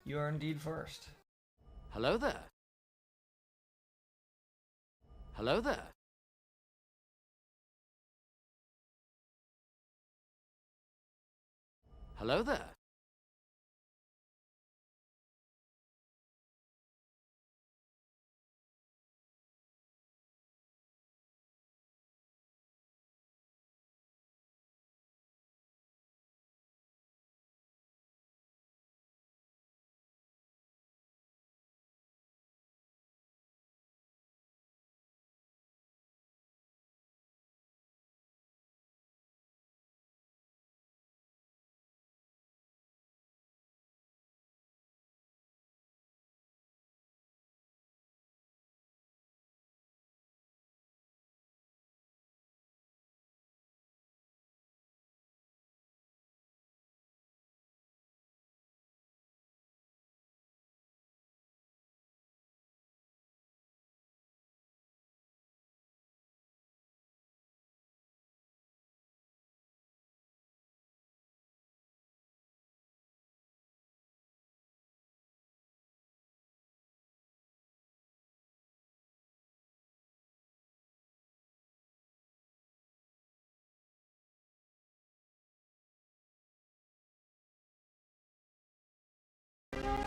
You are indeed first. Hello there. Hello there. Hello there.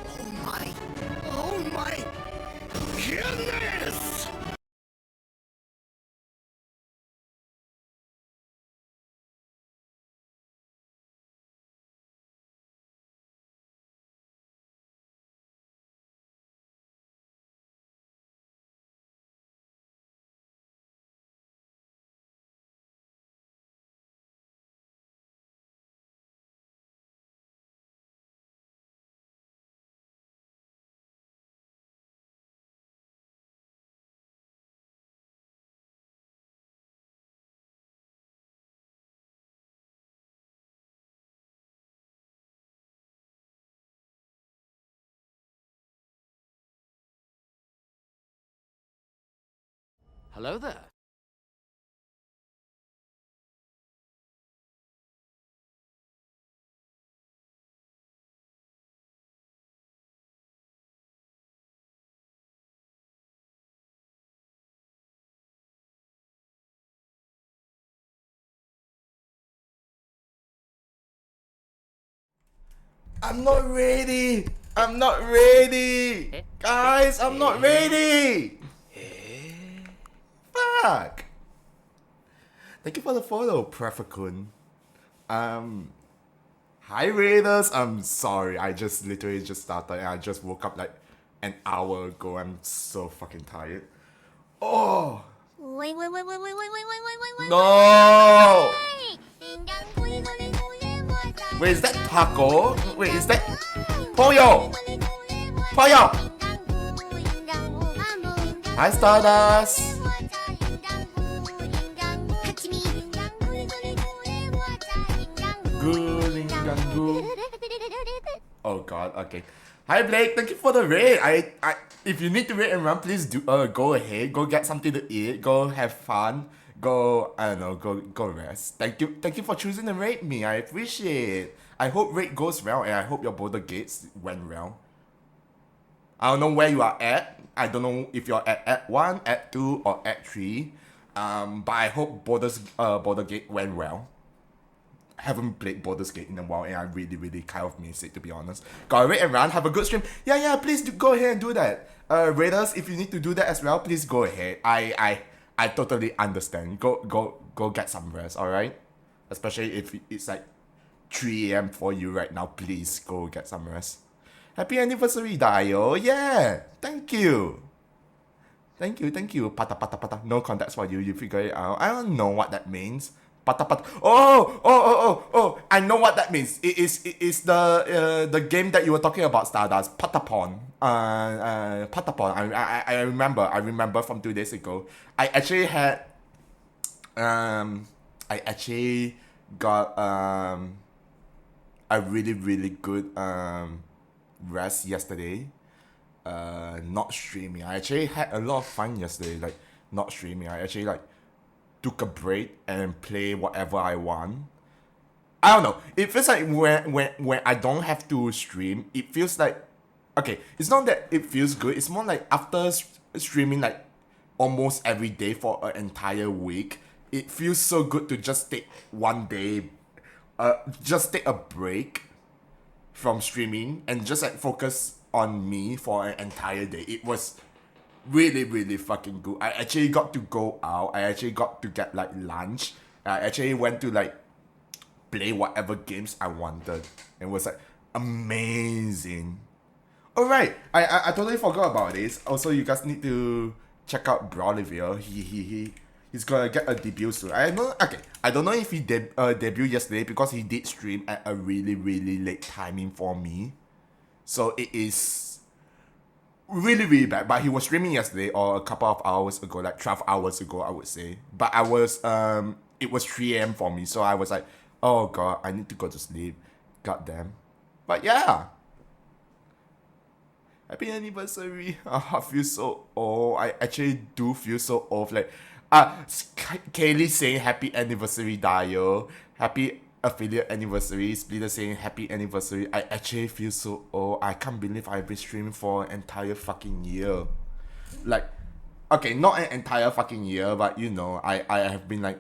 Oh my! Oh my goodness! Hello there. I'm not ready! I'm not ready! Guys, I'm not ready! Fuck! Thank you for the follow, Prefakun. Hi Raiders, I'm sorry, I just literally just started and I just woke up like an hour ago. I'm so fucking tired. Oh! Wait. No! Wait, is that taco? Wait, is that Pollo? Pollo! Hi Stardust! Gulingangu. Oh god, okay. Hi Blake, thank you for the raid. If you need to raid and run, please do go ahead. Go get something to eat. Go have fun. Go I don't know, go rest. Thank you for choosing to raid me. I appreciate it. I hope raid goes well and I hope your border gates went well. I don't know where you are at. I don't know if you're at Act 1, Act 2, or Act 3. But I hope border gate went well. Haven't played Baldur's Gate in a while and I really kind of miss it, to be honest. Got raid and run, have a good stream. Yeah, please go ahead and do that. Raiders, if you need to do that as well, please go ahead. I totally understand. Go get some rest, alright? Especially if it's like 3 a.m. for you right now, please go get some rest. Happy anniversary, Dio. Yeah, thank you. Thank you. Pata pata pata. No context for you. You figure it out. I don't know what that means. Pata pata. Oh. I know what that means. It is the game that you were talking about, Stardust. Patapon. Patapon. I remember from 2 days ago. I actually had I actually got a really good rest yesterday. Not streaming. I actually had a lot of fun yesterday, like not streaming. I actually like took a break and play whatever I want. I don't know. It feels like when I don't have to stream, it feels like okay, it's not that it feels good. It's more like after streaming like almost every day for an entire week, it feels so good to just take one day, just take a break from streaming and just like focus on me for an entire day. It was really, really fucking good. I actually got to go out. I actually got to get like lunch. I actually went to like play whatever games I wanted. It was like amazing. Alright, I totally forgot about this. Also, you guys need to check out Brolivia. He's gonna get a debut soon. I don't know if he debuted yesterday because he did stream at a really, really late timing for me. So it is really, really bad. But he was streaming yesterday or a couple of hours ago, like 12 hours ago, I would say. But it was 3 a.m. for me, so I was like, oh god, I need to go to sleep. God damn. But yeah. Happy anniversary. I feel so old. I actually do feel so old. Like, Kaylee saying happy anniversary, Dio. Happy affiliate anniversary. Splitter saying happy anniversary. I actually feel so old. I can't believe I've been streaming for an entire fucking year. Like, okay, not an entire fucking year, but you know, I have been like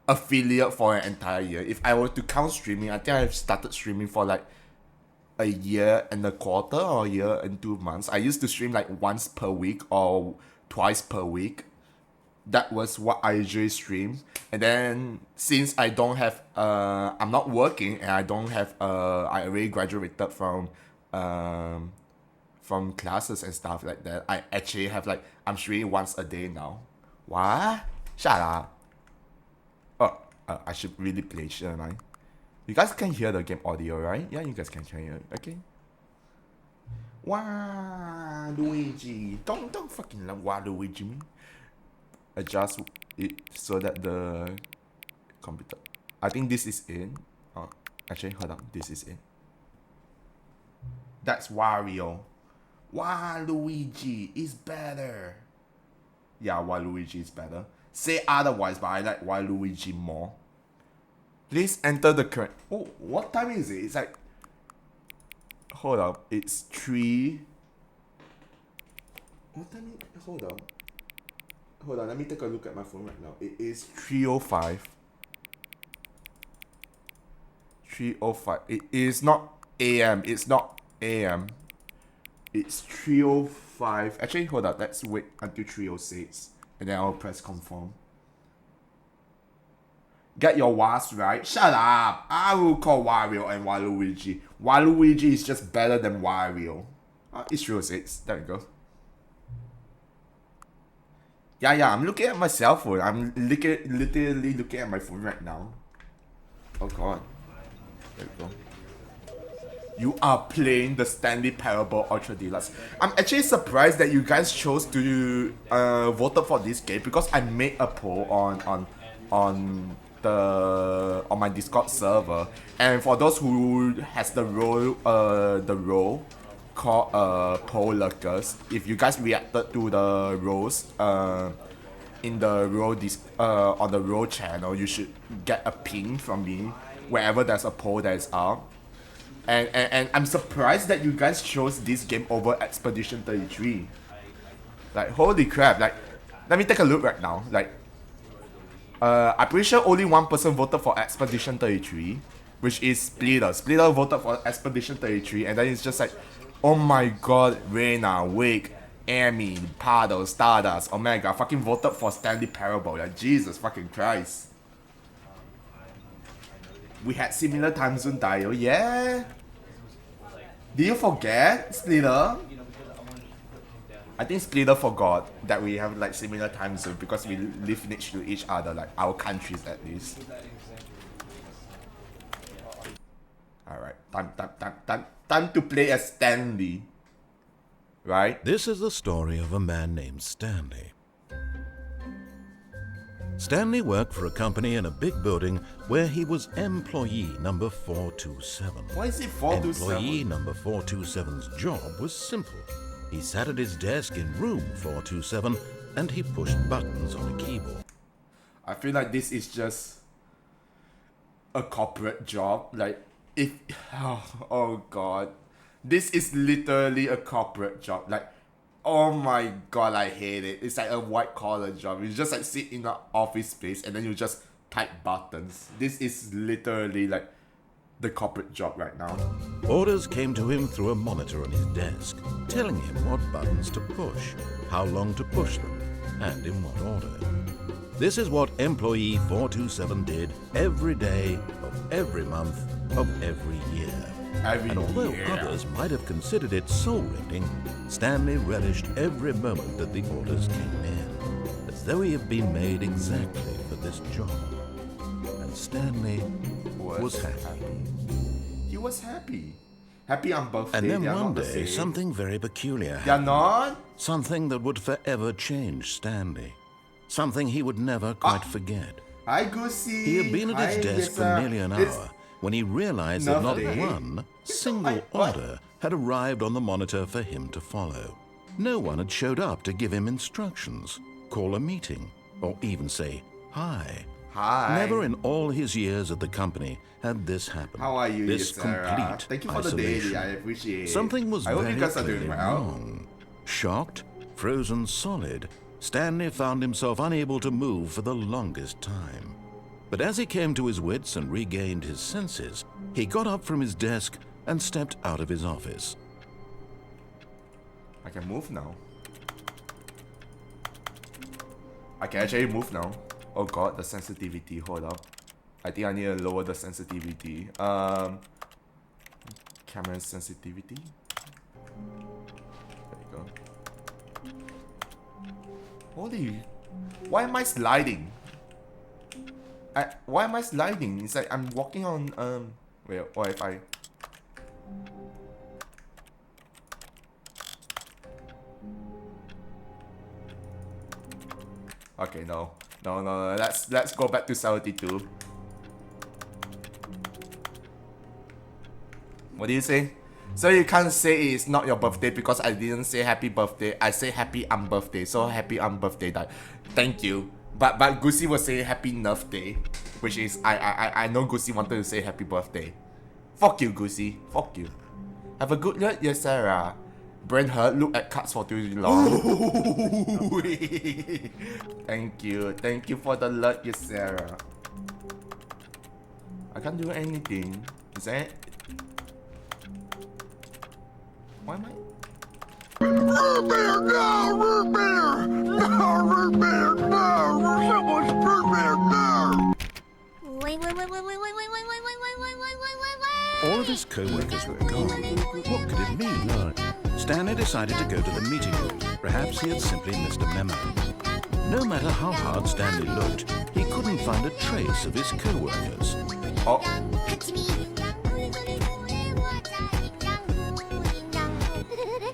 affiliate for an entire year. If I were to count streaming, I think I've started streaming for like a year and a quarter or a year and 2 months. I used to stream like once per week or twice per week. That was what I usually stream. And then since I don't have I'm not working and I don't have I already graduated from classes and stuff like that, I actually have like I'm streaming once a day now. What? Shut up. Oh, I should really play, shouldn't I? You guys can hear the game audio, right? Yeah, you guys can hear it. Okay. Wow, Luigi. Don't fucking love Luigi me. Adjust it so that the computer. I think this is in. Oh, actually, hold on. This is in. That's Wario. Waluigi is better. Yeah, Waluigi is better. Say otherwise, but I like Waluigi more. Please enter the current. Oh, what time is it? It's like. Hold up. It's 3. What time is it? Hold up. Hold on. Let me take a look at my phone right now. It is 3:05. 3:05. It is not AM. It's not AM. It's 3:05. Actually, hold up. Let's wait until 3:06. And then I'll press confirm. Get your was right. Shut up. I will call Wario and Waluigi. Waluigi is just better than Wario. It's 3:06. There we go. Yeah. I'm looking at my cell phone. I'm literally looking at my phone right now. Oh god. There we go. You are playing the Stanley Parable Ultra Deluxe. I'm actually surprised that you guys chose to vote for this game because I made a poll on my Discord server, and for those who has the role called poll lurkers, if you guys reacted to the roles in the role on the role channel, you should get a ping from me wherever there's a poll that is out. And I'm surprised that you guys chose this game over Expedition 33. Like, holy crap, like, let me take a look right now. Like, I'm pretty sure only one person voted for Expedition 33, which is Splitter. Splitter voted for Expedition 33, and then it's just like, oh my god, Reina, Wake, Amy, Paddle, Stardust, Omega, fucking voted for Stanley Parable. Like, Jesus fucking Christ. We had similar time zone dial, yeah. Did you forget, Splitter? I think Splitter forgot that we have like similar time zone because we live next to each other, like our countries at least. Alright, time to play as Stanley. Right? This is the story of a man named Stanley. Stanley worked for a company in a big building where he was employee number 427. Why is it 427? Employee number 427's job was simple. He sat at his desk in room 427 and he pushed buttons on a keyboard. I feel like this is just a corporate job. Like, if... Oh god. This is literally a corporate job. Like, oh my god, I hate it. It's like a white collar job. You just like sit in an office space and then you just type buttons. This is literally like the corporate job right now. Orders came to him through a monitor on his desk, telling him what buttons to push, how long to push them, and in what order. This is what employee 427 did every day of every month of every year. And although others might have considered it soul-rending, Stanley relished every moment that the orders came in, as though he had been made exactly for this job. And Stanley was happy. He was happy. Happy on birthday. And then one day, something very peculiar They're happened. not? Something that would forever change Stanley. Something he would never quite forget. Hi, Goosey. He had been at his desk for nearly an hour when he realized that not nothing. one single order had arrived on the monitor for him to follow. No one had showed up to give him instructions, call a meeting, or even say hi. Hi. Never in all his years at the company had this happened. How are you, this Sarah? complete Thank you for the isolation. daily. I appreciate it. Something was I hope very you guys are clearly doing well. wrong. Shocked, frozen solid, Stanley found himself unable to move for the longest time. But as he came to his wits and regained his senses, he got up from his desk and stepped out of his office. I can move now. I can actually move now. Oh god, the sensitivity. Hold up. I think I need to lower the sensitivity. Camera sensitivity. There you go. Holy. Why am I sliding? Why am I sliding? It's like I'm walking on wait, what if I Okay, no. No. Let's go back to 72. What do you say? So you can't say it's not your birthday because I didn't say happy birthday. I say happy birthday. So happy birthday. Thank you. But Goosey was saying happy Nerf Day, which is I know Goosey wanted to say happy birthday. Fuck you, Goosey. Fuck you. Have a good night, yes, Sarah. Brain hurt. Look at cards for too long. Thank you for the alert, yes, Sarah. I can't do anything. Is that? Why am I? Root beer, no! Root beer! No! Root beer, no! Someone's root beer, no! Wait. All of his co-workers were gone. What could it mean? Stanley decided to go to the meeting room. Perhaps he had simply missed a memo. No matter how hard Stanley looked, he couldn't find a trace of his co-workers. Oh.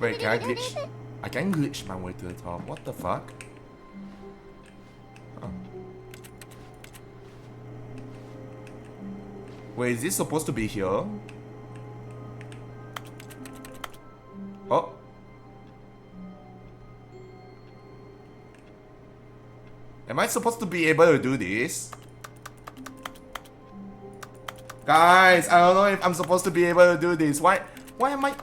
Wait, can I glitch? I can glitch my way to the top. What the fuck? Oh. Wait, is this supposed to be here? Oh. Am I supposed to be able to do this? Guys, I don't know if I'm supposed to be able to do this. Why am I...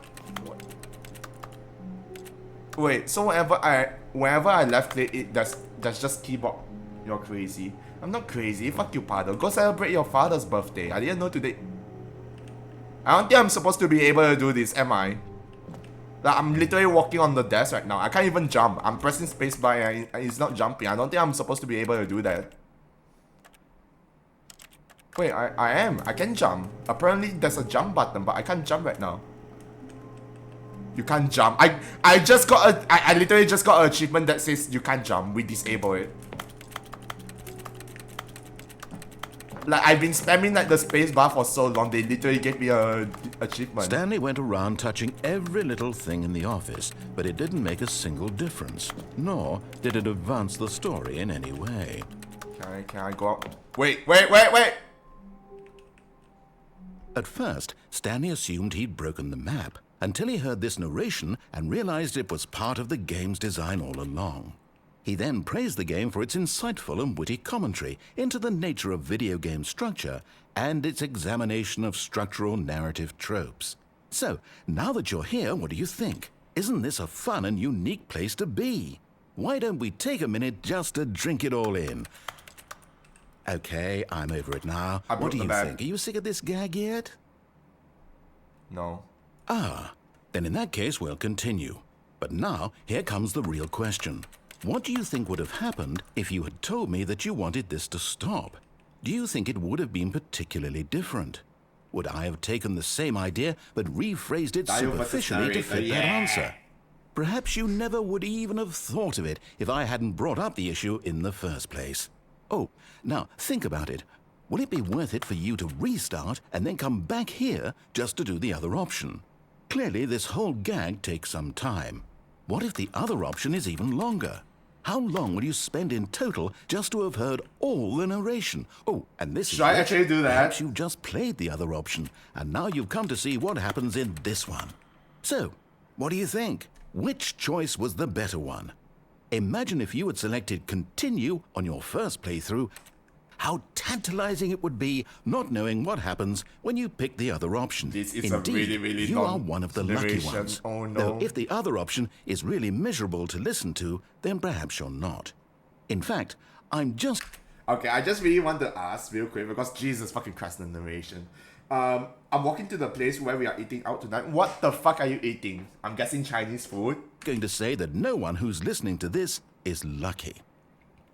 Wait, so whenever I left click, that's just keyboard. You're crazy. I'm not crazy. Fuck you, Pado. Go celebrate your father's birthday. I didn't know today. I don't think I'm supposed to be able to do this, am I? Like, I'm literally walking on the desk right now. I can't even jump. I'm pressing spacebar and it's not jumping. I don't think I'm supposed to be able to do that. Wait, I am. I can jump. Apparently there's a jump button, but I can't jump right now. You can't jump. I just got a... I literally just got an achievement that says you can't jump. We disable it. Like, I've been spamming like the spacebar for so long, they literally gave me a achievement. Stanley went around touching every little thing in the office, but it didn't make a single difference, nor did it advance the story in any way. Can I go up? Wait! At first, Stanley assumed he'd broken the map, until he heard this narration and realized it was part of the game's design all along. He then praised the game for its insightful and witty commentary into the nature of video game structure and its examination of structural narrative tropes. So, now that you're here, what do you think? Isn't this a fun and unique place to be? Why don't we take a minute just to drink it all in? Okay, I'm over it now. I What broke do the you bag. think? Are you sick of this gag yet? No. Ah, then in that case, we'll continue. But now, here comes the real question. What do you think would have happened if you had told me that you wanted this to stop? Do you think it would have been particularly different? Would I have taken the same idea but rephrased it Dio versus superficially to narrator, fit that yeah. answer? Perhaps you never would even have thought of it if I hadn't brought up the issue in the first place. Oh, now think about it. Will it be worth it for you to restart and then come back here just to do the other option? Clearly, this whole gag takes some time. What if the other option is even longer? How long will you spend in total just to have heard all the narration? Oh, and this is Should I which, actually do that? Perhaps you just played the other option, and now you've come to see what happens in this one. So, what do you think? Which choice was the better one? Imagine if you had selected continue on your first playthrough. How tantalizing it would be not knowing what happens when you pick the other option. This is Indeed, a really, really you long are one of the lucky narration. ones. Oh no. Though if the other option is really miserable to listen to, then perhaps you're not. In fact, I'm just... Okay, I just really want to ask real quick because Jesus fucking Christ, the narration. I'm walking to the place where we are eating out tonight. What the fuck are you eating? I'm guessing Chinese food. going to say that no one who's listening to this is lucky.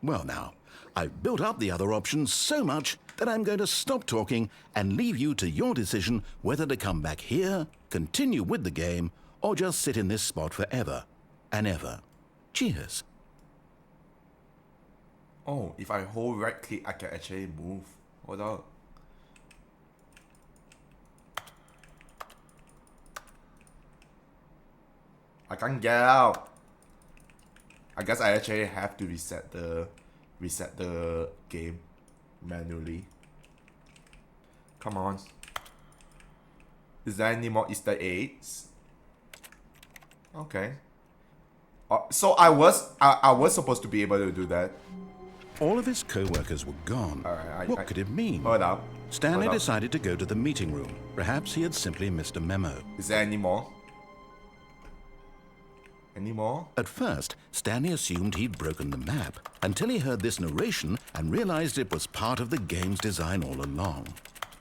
Well now, I've built up the other options so much that I'm going to stop talking and leave you to your decision whether to come back here, continue with the game, or just sit in this spot forever and ever. Cheers. Oh, if I hold right click, I can actually move. Hold on. I can't get out. I guess I actually have to reset the game manually. Come on. Is there any more Easter eggs? Okay. So I was supposed to be able to do that. All of his co-workers were gone. Alright, What could it mean? Hold up. Stanley Hold up. decided to go to the meeting room. Perhaps he had simply missed a memo. Is there any more? Any more? At first, Stanley assumed he'd broken the map until he heard this narration and realized it was part of the game's design all along.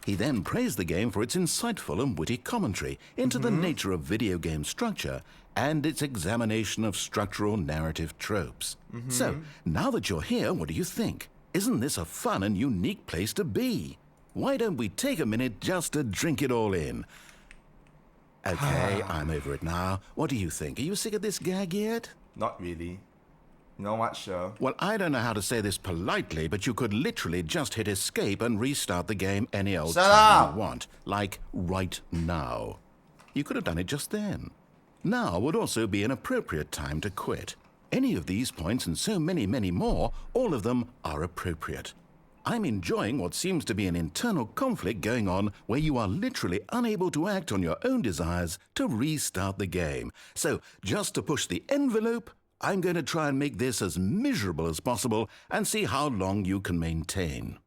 He then praised the game for its insightful and witty commentary into the nature of video game structure and its examination of structural narrative tropes. So, now that you're here, what do you think? Isn't this a fun and unique place to be? Why don't we take a minute just to drink it all in? Okay, I'm over it now. What do you think? Are you sick of this gag yet? Not really. You know what, sure. Well, I don't know how to say this politely, but you could literally just hit escape and restart the game any old Shut time up! you want. Like right now. You could have done it just then. Now would also be an appropriate time to quit. Any of these points and so many, many more, all of them are appropriate. I'm enjoying what seems to be an internal conflict going on where you are literally unable to act on your own desires to restart the game. So, just to push the envelope, I'm going to try and make this as miserable as possible and see how long you can maintain.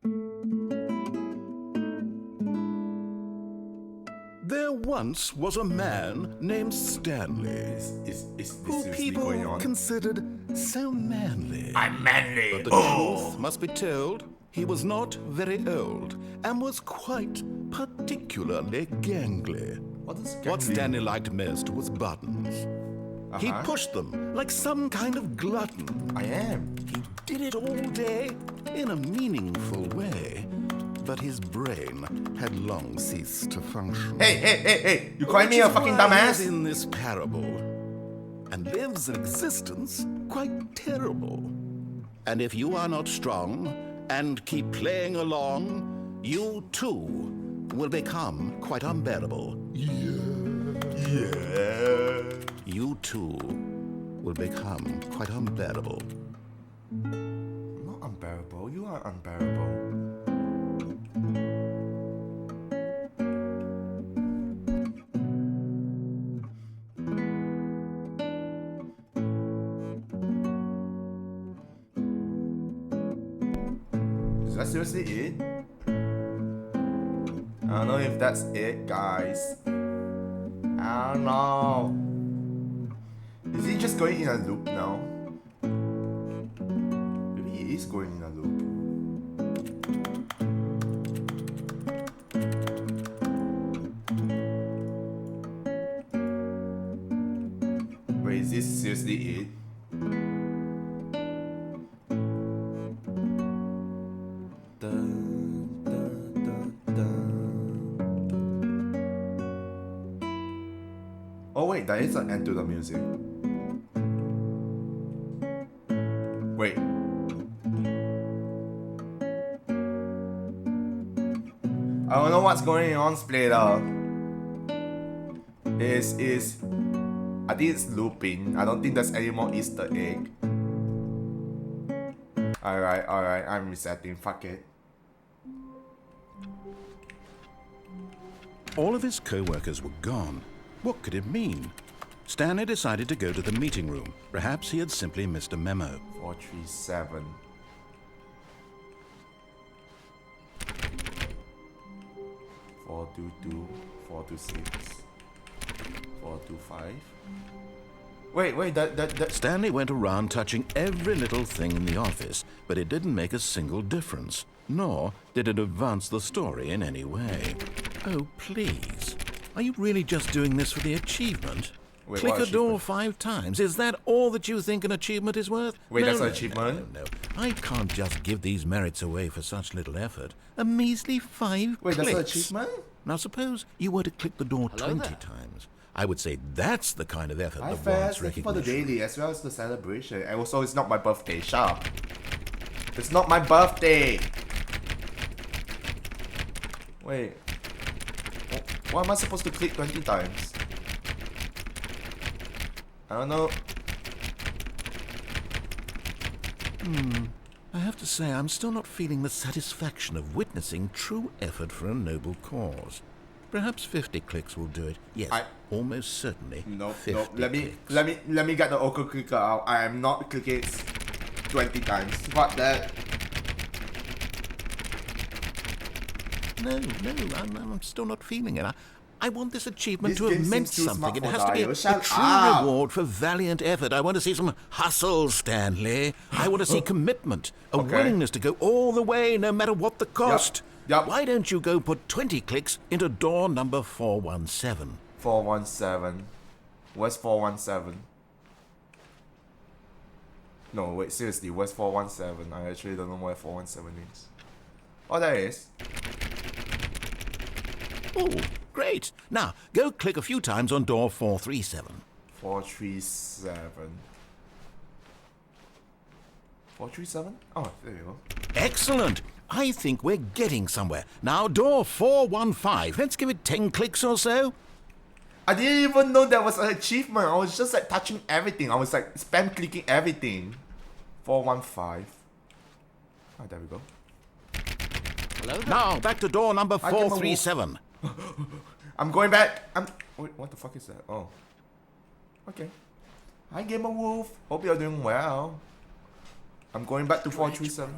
There once was a man named Stanley, Is this who seriously going people on? considered so manly. I'm manly. But the truth must be told, he was not very old and was quite particularly gangly. What is What gangly? Stanley liked most was buttons. He pushed them like some kind of glutton. I am. He did it all day in a meaningful way, but his brain had long ceased to function. Hey! You calling me Which a is fucking why he is dumbass? in this parable and lives an existence quite terrible. And if you are not strong and keep playing along, you too will become quite unbearable. Yeah. You too will become quite unbearable. I'm not unbearable. You are unbearable. Is that seriously it? I don't know if that's it, guys. I don't know. Is he just going in a loop now? Maybe he is going in a loop. Wait, is this seriously it? Dun, dun, dun, dun. Oh wait, there is an end to the music. Wait. I don't know what's going on, Splitter. I think it's looping. I don't think there's any more Easter egg. Alright, I'm resetting. Fuck it. All of his co-workers were gone. What could it mean? Stanley decided to go to the meeting room. Perhaps he had simply missed a memo. 437. Four two two, 426, 425. Wait, that. Stanley went around touching every little thing in the office, but it didn't make a single difference, nor did it advance the story in any way. Oh, please. Are you really just doing this for the achievement? Wait, Click what a door achievement? 5 times. Is that all that you think an achievement is worth? Wait, No, that's an no, achievement? No. I can't just give these merits away for such little effort. A measly 5 Wait, clicks. that's an achievement? Now suppose you were to click the door Hello 20 there. times. I would say that's the kind of effort Hi that fans, warrants thank you for the recognition. daily as well as the celebration. And also, it's not my birthday, shut up. It's not my birthday! Wait. Why am I supposed to click 20 times? I don't know. I have to say, I'm still not feeling the satisfaction of witnessing true effort for a noble cause. Perhaps 50 clicks will do it. Yes, almost certainly. No, 50 let me get the auto clicker out. I am not clicking it 20 times. Fuck that. No, I'm still not feeling it. I want this achievement This to have game meant seems too something. smart It for has to be Dio. a Shut true up. reward for valiant effort. I want to see some hustle, Stanley. I want to see commitment, a Okay. willingness to go all the way, no matter what the cost. Yup. Why don't you go put 20 clicks into door number 417? 417. Where's 417? No, wait, seriously, where's 417? I actually don't know where 417 is. Oh, there it is. Oh, great. Now, go click a few times on door 437. 437. 437? Oh, there you go. Excellent. I think we're getting somewhere. Now, door 415. Let's give it 10 clicks or so. I didn't even know that was an achievement. I was just like touching everything. I was like spam clicking everything. 415. Oh, there we go. Hello there. Now, back to door number I can move. 437. I'm going back. Wait, what the fuck is that? Oh. Okay. Hi, Gamer Wolf. Hope you're doing well. I'm going back to 437.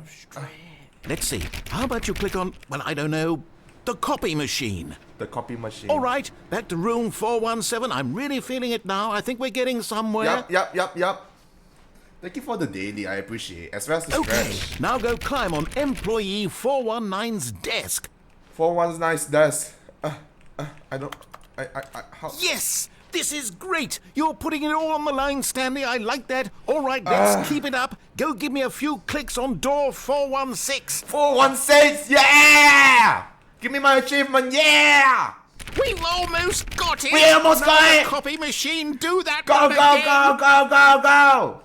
Let's see. How about you click on, well, I don't know, the copy machine. The copy machine. All right, back to room 417. I'm really feeling it now. I think we're getting somewhere. Yup. Thank you for the daily. I appreciate it. As well as the Okay, stretch. now go climb on employee 419's desk. 419's desk. How? Yes! This is great! You're putting it all on the line, Stanley. I like that. All right, let's keep it up. Go give me a few clicks on door 416. 416, yeah! Give me my achievement, yeah! We've almost got it! We almost Now got it! Copy machine, do that Go, one go, again. go!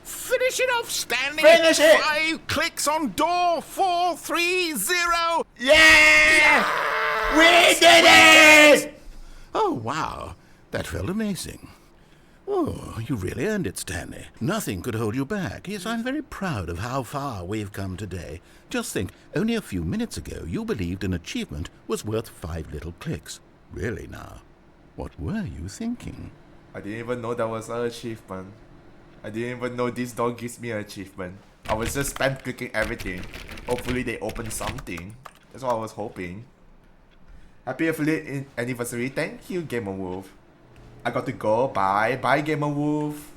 Finish it off, Stanley. Finish it! 5 clicks on door 430. Yeah! We did it! Oh, wow. That felt amazing. Oh, you really earned it, Stanley. Nothing could hold you back. Yes, I'm very proud of how far we've come today. Just think, only a few minutes ago you believed an achievement was worth 5 little clicks. Really now, what were you thinking? I didn't even know that was an achievement. I didn't even know this dog gives me an achievement. I was just spam clicking everything. Hopefully they open something. That's what I was hoping. Happy affiliate anniversary. Thank you, Gamer Wolf. I got to go. Bye. Bye, Gamer Wolf.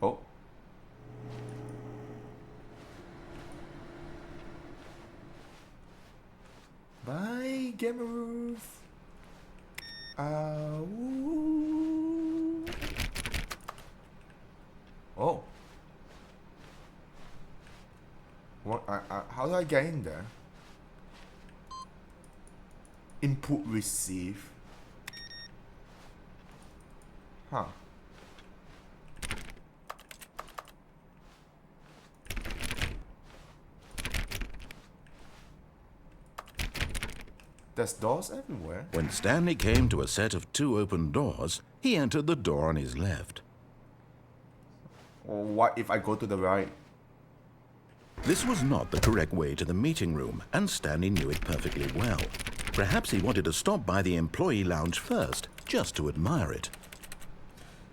Oh. Bye, Gamer Wolf. Woo. Oh. What? How do I get in there? Input receive. Huh. There's doors everywhere. When Stanley came to a set of 2 open doors, he entered the door on his left. What if I go to the right? This was not the correct way to the meeting room, and Stanley knew it perfectly well. Perhaps he wanted to stop by the employee lounge first, just to admire it.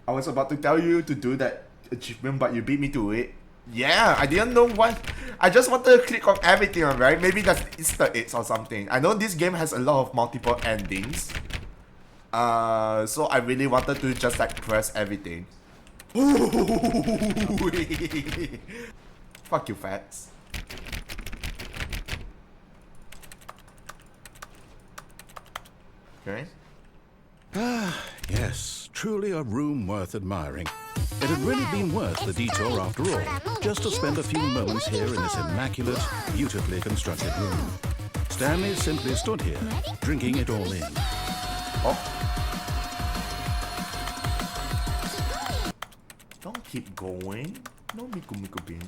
I was about to tell you to do that achievement, but you beat me to it. Yeah, I didn't know what. I just wanted to click on everything, right? Maybe that's Easter eggs or something. I know this game has a lot of multiple endings. So I really wanted to just like press everything. Fuck you, fats. Okay. Yes, truly a room worth admiring. It had really been worth the detour after all, just to spend a few moments here in this immaculate, beautifully constructed room. Stanley simply stood here, drinking it all in. Oh. Don't keep going. No miku bin.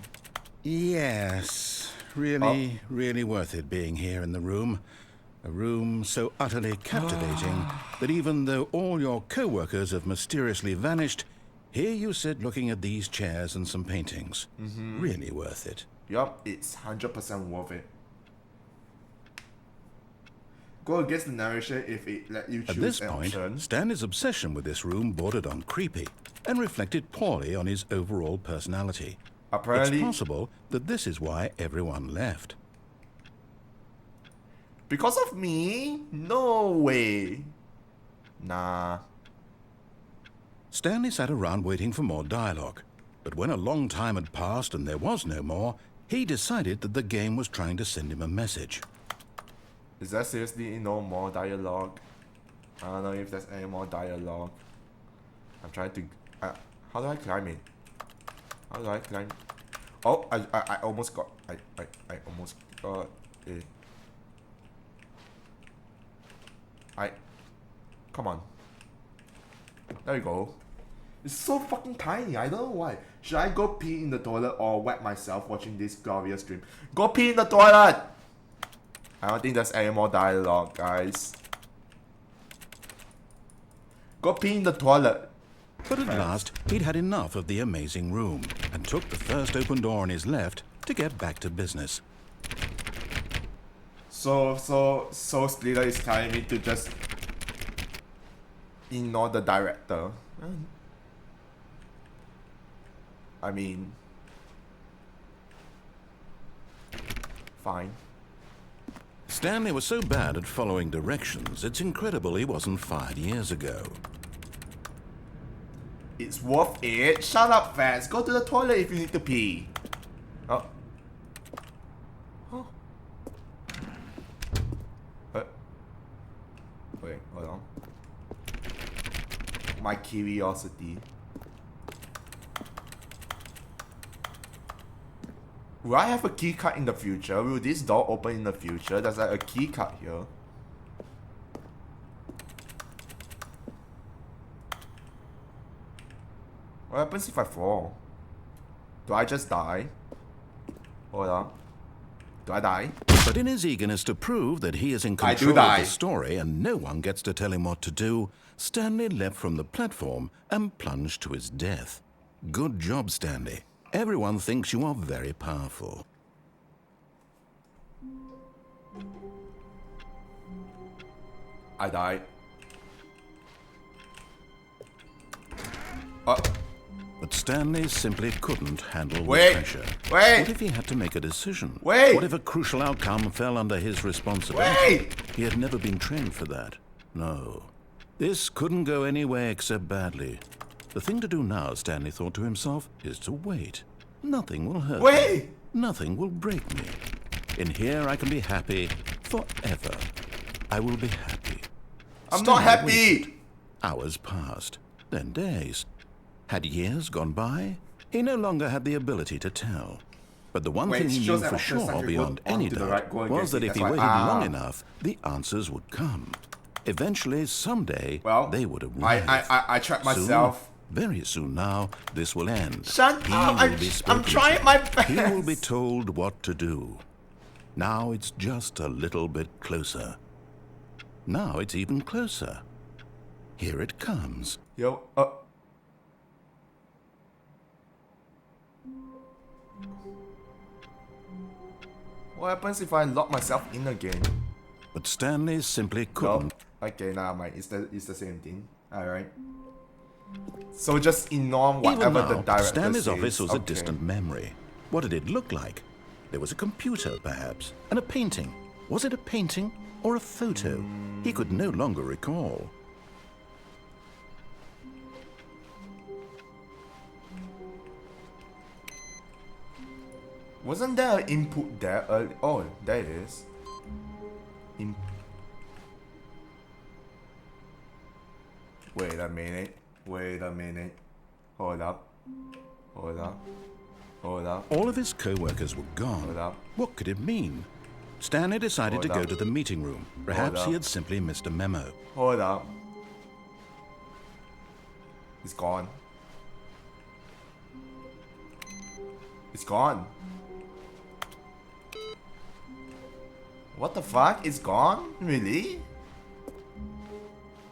Yes, really worth it being here in the room. A room so utterly captivating that even though all your co-workers have mysteriously vanished, here you sit looking at these chairs and some paintings. Really worth it. Yup, it's 100% worth it. Go against the narration if it let you choose At this an point, option. Stanley's obsession with this room bordered on creepy and reflected poorly on his overall personality. Apparently, It's possible that this is why everyone left. because of me? No way. Nah. Stanley sat around waiting for more dialogue, but when a long time had passed and there was no more, he decided that the game was trying to send him a message. Is there seriously no more dialogue? I don't know if there's any more dialogue. I'm trying to... how do I climb it? How do I climb? Oh, I almost got... I almost got it. Come on. There you go. It's so fucking tiny. I don't know why. Should I go pee in the toilet or wet myself watching this glorious stream? Go pee in the toilet! I don't think there's any more dialogue, guys. Go pee in the toilet. But at last, he'd had enough of the amazing room and took the first open door on his left to get back to business. So Splitter is telling me to just ignore the director. I mean, fine. Stanley was so bad at following directions, it's incredible he wasn't fired years ago. It's worth it. Shut up, fans. Go to the toilet if you need to pee. Oh. Huh. Wait, hold on. My curiosity. Will I have a key card in the future? Will this door open in the future? There's like a key card here. What happens if I fall? Do I just die? Hold on. Do I die? But in his eagerness to prove that he is in I do control of die. the story and no one gets to tell him what to do, Stanley leapt from the platform and plunged to his death. Good job, Stanley. Everyone thinks you are very powerful. I died. But Stanley simply couldn't handle Wait, the pressure. wait. What if he had to make a decision? Wait. What if a crucial outcome fell under his responsibility? Wait. He had never been trained for that. No. This couldn't go any way except badly. The thing to do now, Stanley thought to himself, is to wait. Nothing will hurt me. Wait. Nothing will break me. In here I can be happy forever. I will be happy. I'm not Stanley happy. waited. Hours passed, then days. Had years gone by? He no longer had the ability to tell. But the one Wait, thing he shows knew that for option sure, second beyond go any onto the doubt, right, go was against that it. if he That's waited why- long enough, the answers would come. Eventually, someday, Well, they would arrive. I trapped myself. Soon, very soon now, this will end. Shut He up! will be spoken I'm trying to. my best. He will be told what to do. Now it's just a little bit closer. Now it's even closer. Here it comes. Yo, what happens if I lock myself in again? But Stanley simply No. couldn't. Okay, nah, mind. It's the same thing. Alright. So just ignore Even whatever now, the director Stanley's says. office was a Okay. distant memory. What did it look like? There was a computer, perhaps, and a painting. Was it a painting or a photo? He could no longer recall. Wasn't there an input there? Oh, there it is. Wait a minute. Wait a minute. Hold up. Hold up. Hold up. All of his co-workers were gone. Hold up. What could it mean? Stanley decided to Hold go up. to the meeting room. Perhaps up. he had simply missed a memo. Hold up. It's gone. It's gone. What the fuck? It's gone? Really?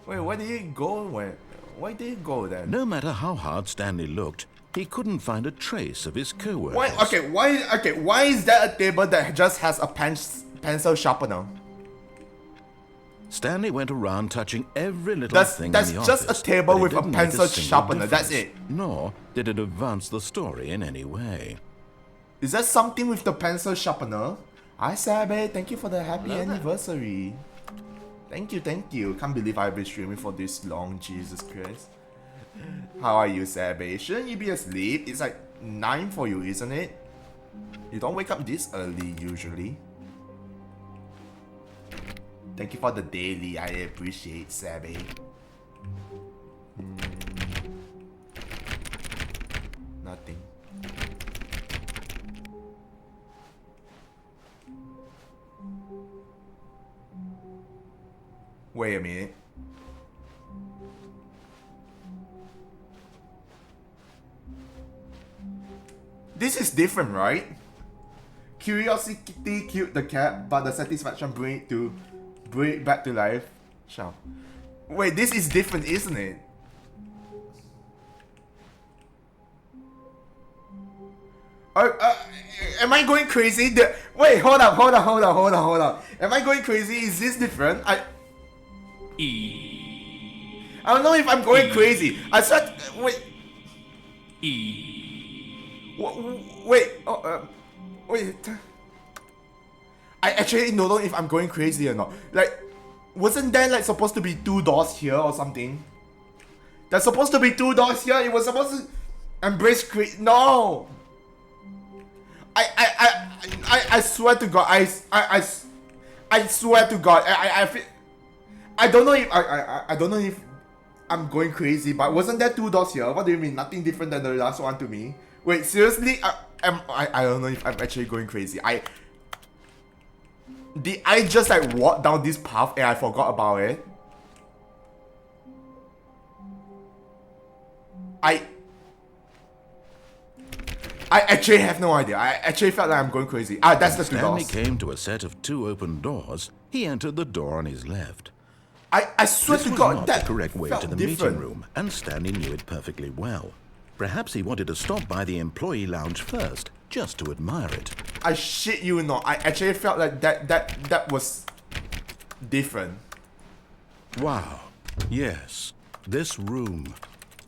Wait, where did it go? Why did it go then? No matter how hard Stanley looked, he couldn't find a trace of his co-workers. Why is there a table that just has a pencil sharpener? Stanley went around touching every little That's- thing that's in the just a office, table but it with a didn't make pencil single sharpener, that's difference. it. Nor did it advance the story in any way. Is that something with the pencil sharpener? Hi Sabe, thank you for the happy anniversary. Thank you. Can't believe I've been streaming for this long, Jesus Christ. How are you, Sabe? Shouldn't you be asleep? It's like 9 for you, isn't it? You don't wake up this early usually. Thank you for the daily, I appreciate, Sabe. Nothing. Wait a minute. This is different, right? Curiosity killed the cat, but the satisfaction bring it back to life. Shut. Wait, this is different, isn't it? Am I going crazy? Wait, hold up. Am I going crazy? Is this different? I don't know if I'm going crazy. I said, wait. Wait. I actually don't know if I'm going crazy or not. Like, wasn't there like supposed to be 2 doors here or something? There's supposed to be 2 doors here. It was supposed to embrace no. I swear to God. I swear to God. I feel. I don't know if I don't know if I'm going crazy, but wasn't there 2 doors here? What do you mean? Nothing different than the last one to me? Wait, seriously? I don't know if I'm actually going crazy. Did I just like walk down this path and I forgot about it? I actually have no idea. I actually felt like I'm going crazy. That's the 2 Stanley doors. came to a set of 2 open doors. He entered the door on his left. I swear This to was God, not that the correct way felt to the different. meeting room, and Stanley knew it perfectly well. Perhaps he wanted to stop by the employee lounge first, just to admire it. I shit you not. I actually felt like that was different. Wow. Yes. This room.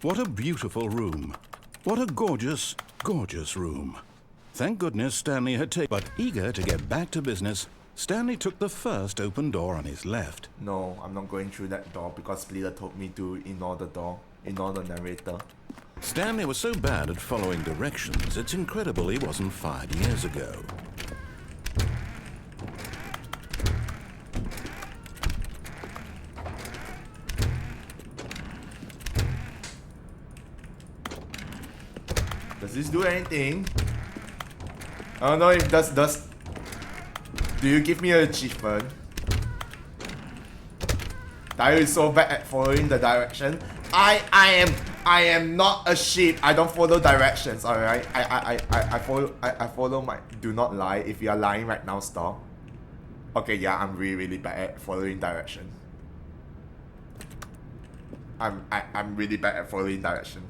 What a beautiful room. What a gorgeous, gorgeous room. Thank goodness Stanley had taken... But eager to get back to business, Stanley took the first open door on his left. No, I'm not going through that door because Splitter told me to ignore the door. Ignore the narrator. Stanley was so bad at following directions, it's incredible he wasn't 5 years ago. Does this do anything? I don't know if does. Do you give me an achievement? Tayo is so bad at following the direction. I am not a sheep. I don't follow directions. All right. I follow my. Do not lie. If you are lying right now, stop. Okay. Yeah. I'm really bad at following direction. I'm really bad at following directions.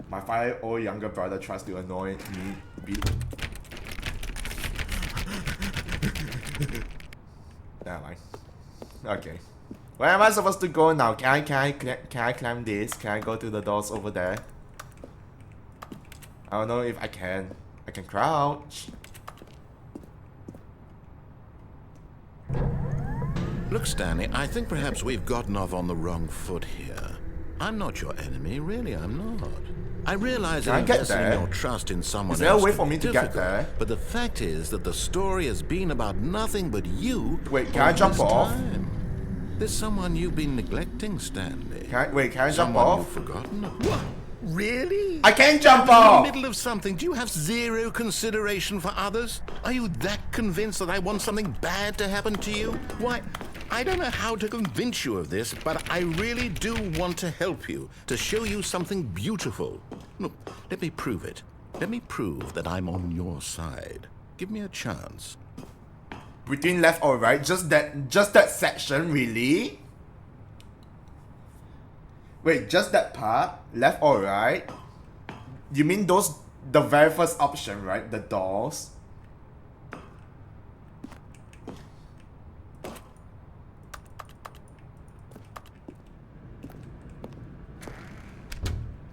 My 5-year-old younger brother tries to annoy me. Never mind. Okay. Where am I supposed to go now? Can I climb this? Can I go to the doors over there? I don't know if I can. I can crouch. Look, Stanley, I think perhaps we've gotten off on the wrong foot here. I'm not your enemy, really, I'm not. I realize that investing in your trust in someone else is there a way for me to get there? But the fact is that the story has been about nothing but you. Wait, can I jump off? There's someone you've been neglecting, Stanley. Can I jump off? You've forgotten. What? Really? I can't jump off! In the middle of something, do you have zero consideration for others? Are you that convinced that I want something bad to happen to you? Why, I don't know how to convince you of this, but I really do want to help you, to show you something beautiful. Look, let me prove it. Let me prove that I'm on your side. Give me a chance. Between left or right? Just that section, really? Wait, just that part? Left or right? You mean the very first option, right? The doors?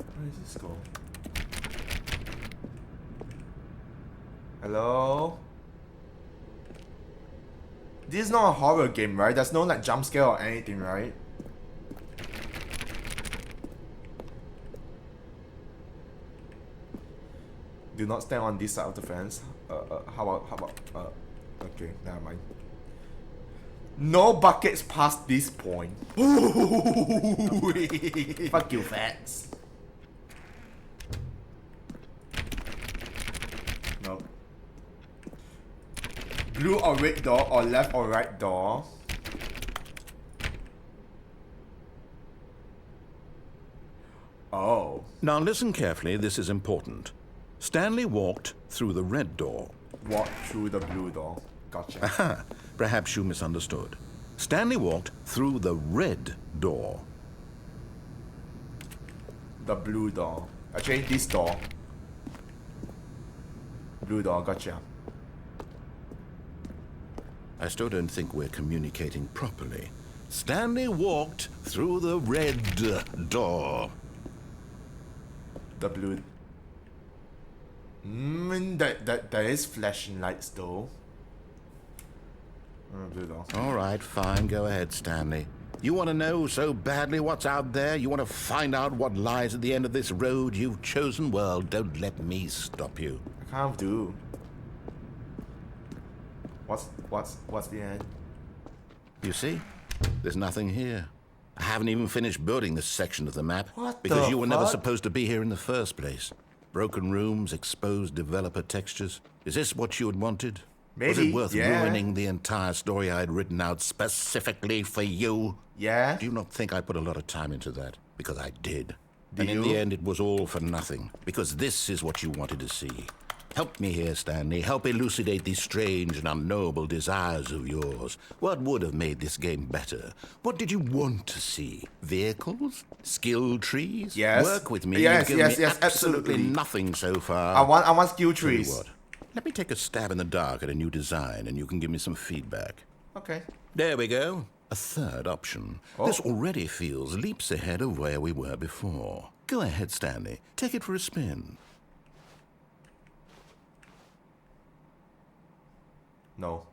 Where does this go? Hello? This is not a horror game, right? There's no like jump scare or anything, right? Do not stand on this side of the fence. How about, okay, never mind. No buckets past this point. Fuck you, fats. Nope. Blue or red door, or left or right door. Oh. Now listen carefully, this is important. Stanley walked through the red door. Walked through the blue door. Gotcha. Aha, perhaps you misunderstood. Stanley walked through the red door. The blue door. Actually, this door. Blue door, gotcha. I still don't think we're communicating properly. Stanley walked through the red door. The blue. There is flashing lights though. Blue door. All right, fine. Go ahead, Stanley. You want to know so badly what's out there? You want to find out what lies at the end of this road you've chosen? Well, don't let me stop you. I kind of do. What's the end? You see? There's nothing here. I haven't even finished building this section of the map. Because you were never supposed to be here in the first place. Broken rooms, exposed developer textures. Is this what you had wanted? Maybe, was it worth ruining the entire story I had written out specifically for you? Yeah. Do you not think I put a lot of time into that? Because I did. Did in the end, it was all for nothing. Because this is what you wanted to see. Help me here, Stanley. Help elucidate these strange and unknowable desires of yours. What would have made this game better? What did you want to see? Vehicles? Skill trees? Yes. Work with me. Yes, You've given me absolutely nothing so far. I want skill trees. What? Let me take a stab in the dark at a new design and you can give me some feedback. Okay. There we go. A third option. Oh. This already feels leaps ahead of where we were before. Go ahead, Stanley. Take it for a spin. No.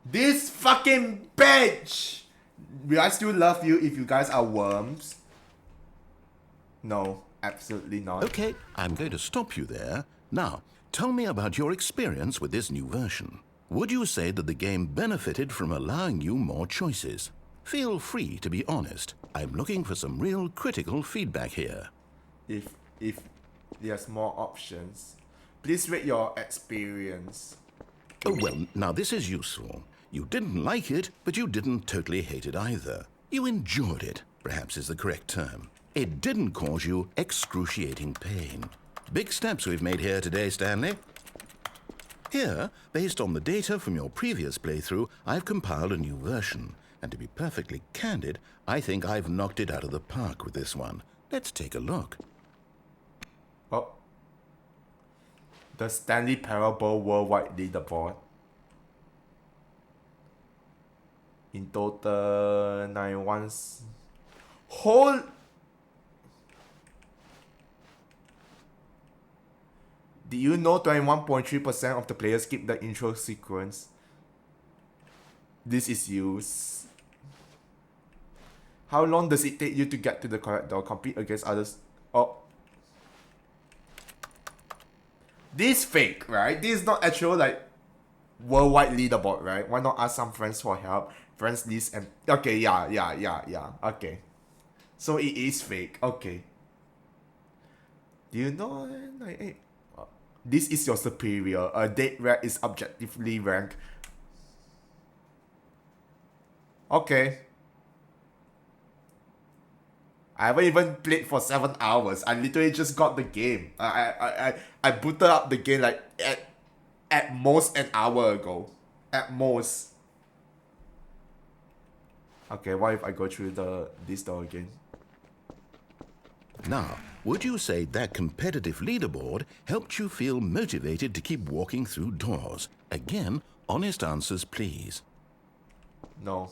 This fucking bench! Will I still love you if you guys are worms? No, absolutely not. Okay, I'm going to stop you there. Now, tell me about your experience with this new version. Would you say that the game benefited from allowing you more choices? Feel free to be honest. I'm looking for some real critical feedback here. If there's more options, please rate your experience. Oh, well, now this is useful. You didn't like it, but you didn't totally hate it either. You enjoyed it, perhaps is the correct term. It didn't cause you excruciating pain. Big steps we've made here today, Stanley. Here, based on the data from your previous playthrough, I've compiled a new version. And to be perfectly candid, I think I've knocked it out of the park with this one. Let's take a look. Oh. The Stanley Parable Worldwide Leaderboard. In total, 91. Did you know 21.3% of the players skip the intro sequence? This is used. How long does it take you to get to the correct door? Compete against others. Oh. This fake, right? This is not actual like worldwide leaderboard, right? Why not ask some friends for help? Friends list and okay, yeah. Okay. So it is fake. Okay. Do you know like hey, this is your superior. A dead rat is objectively ranked. Okay. I haven't even played for 7 hours. I literally just got the game. I booted up the game like at most an hour ago. At most. Okay, what if I go through this door again? Now, would you say that competitive leaderboard helped you feel motivated to keep walking through doors? Again, honest answers, please. No.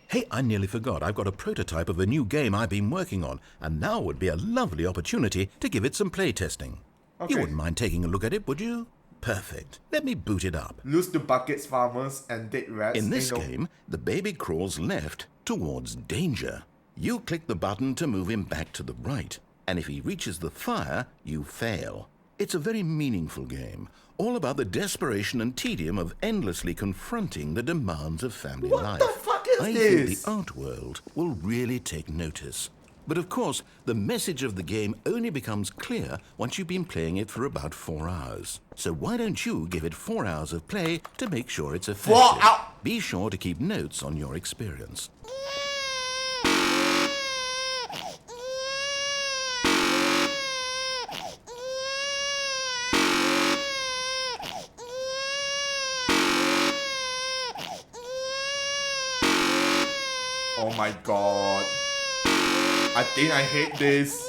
Hey, I nearly forgot. I've got a prototype of a new game I've been working on, and now would be a lovely opportunity to give it some playtesting. Okay. You wouldn't mind taking a look at it, would you? Perfect. Let me boot it up. Lose to buckets, farmers, and dead rats. In this game, the baby crawls left towards danger. You click the button to move him back to the right, and if he reaches the fire, you fail. It's a very meaningful game, all about the desperation and tedium of endlessly confronting the demands of family life. What the fuck is I this? think the art world will really take notice. But of course, the message of the game only becomes clear once you've been playing it for about 4 hours. So why don't you give it 4 hours of play to make sure it's effective? 4 hours? Be sure to keep notes on your experience. Oh my god. I think I hate this.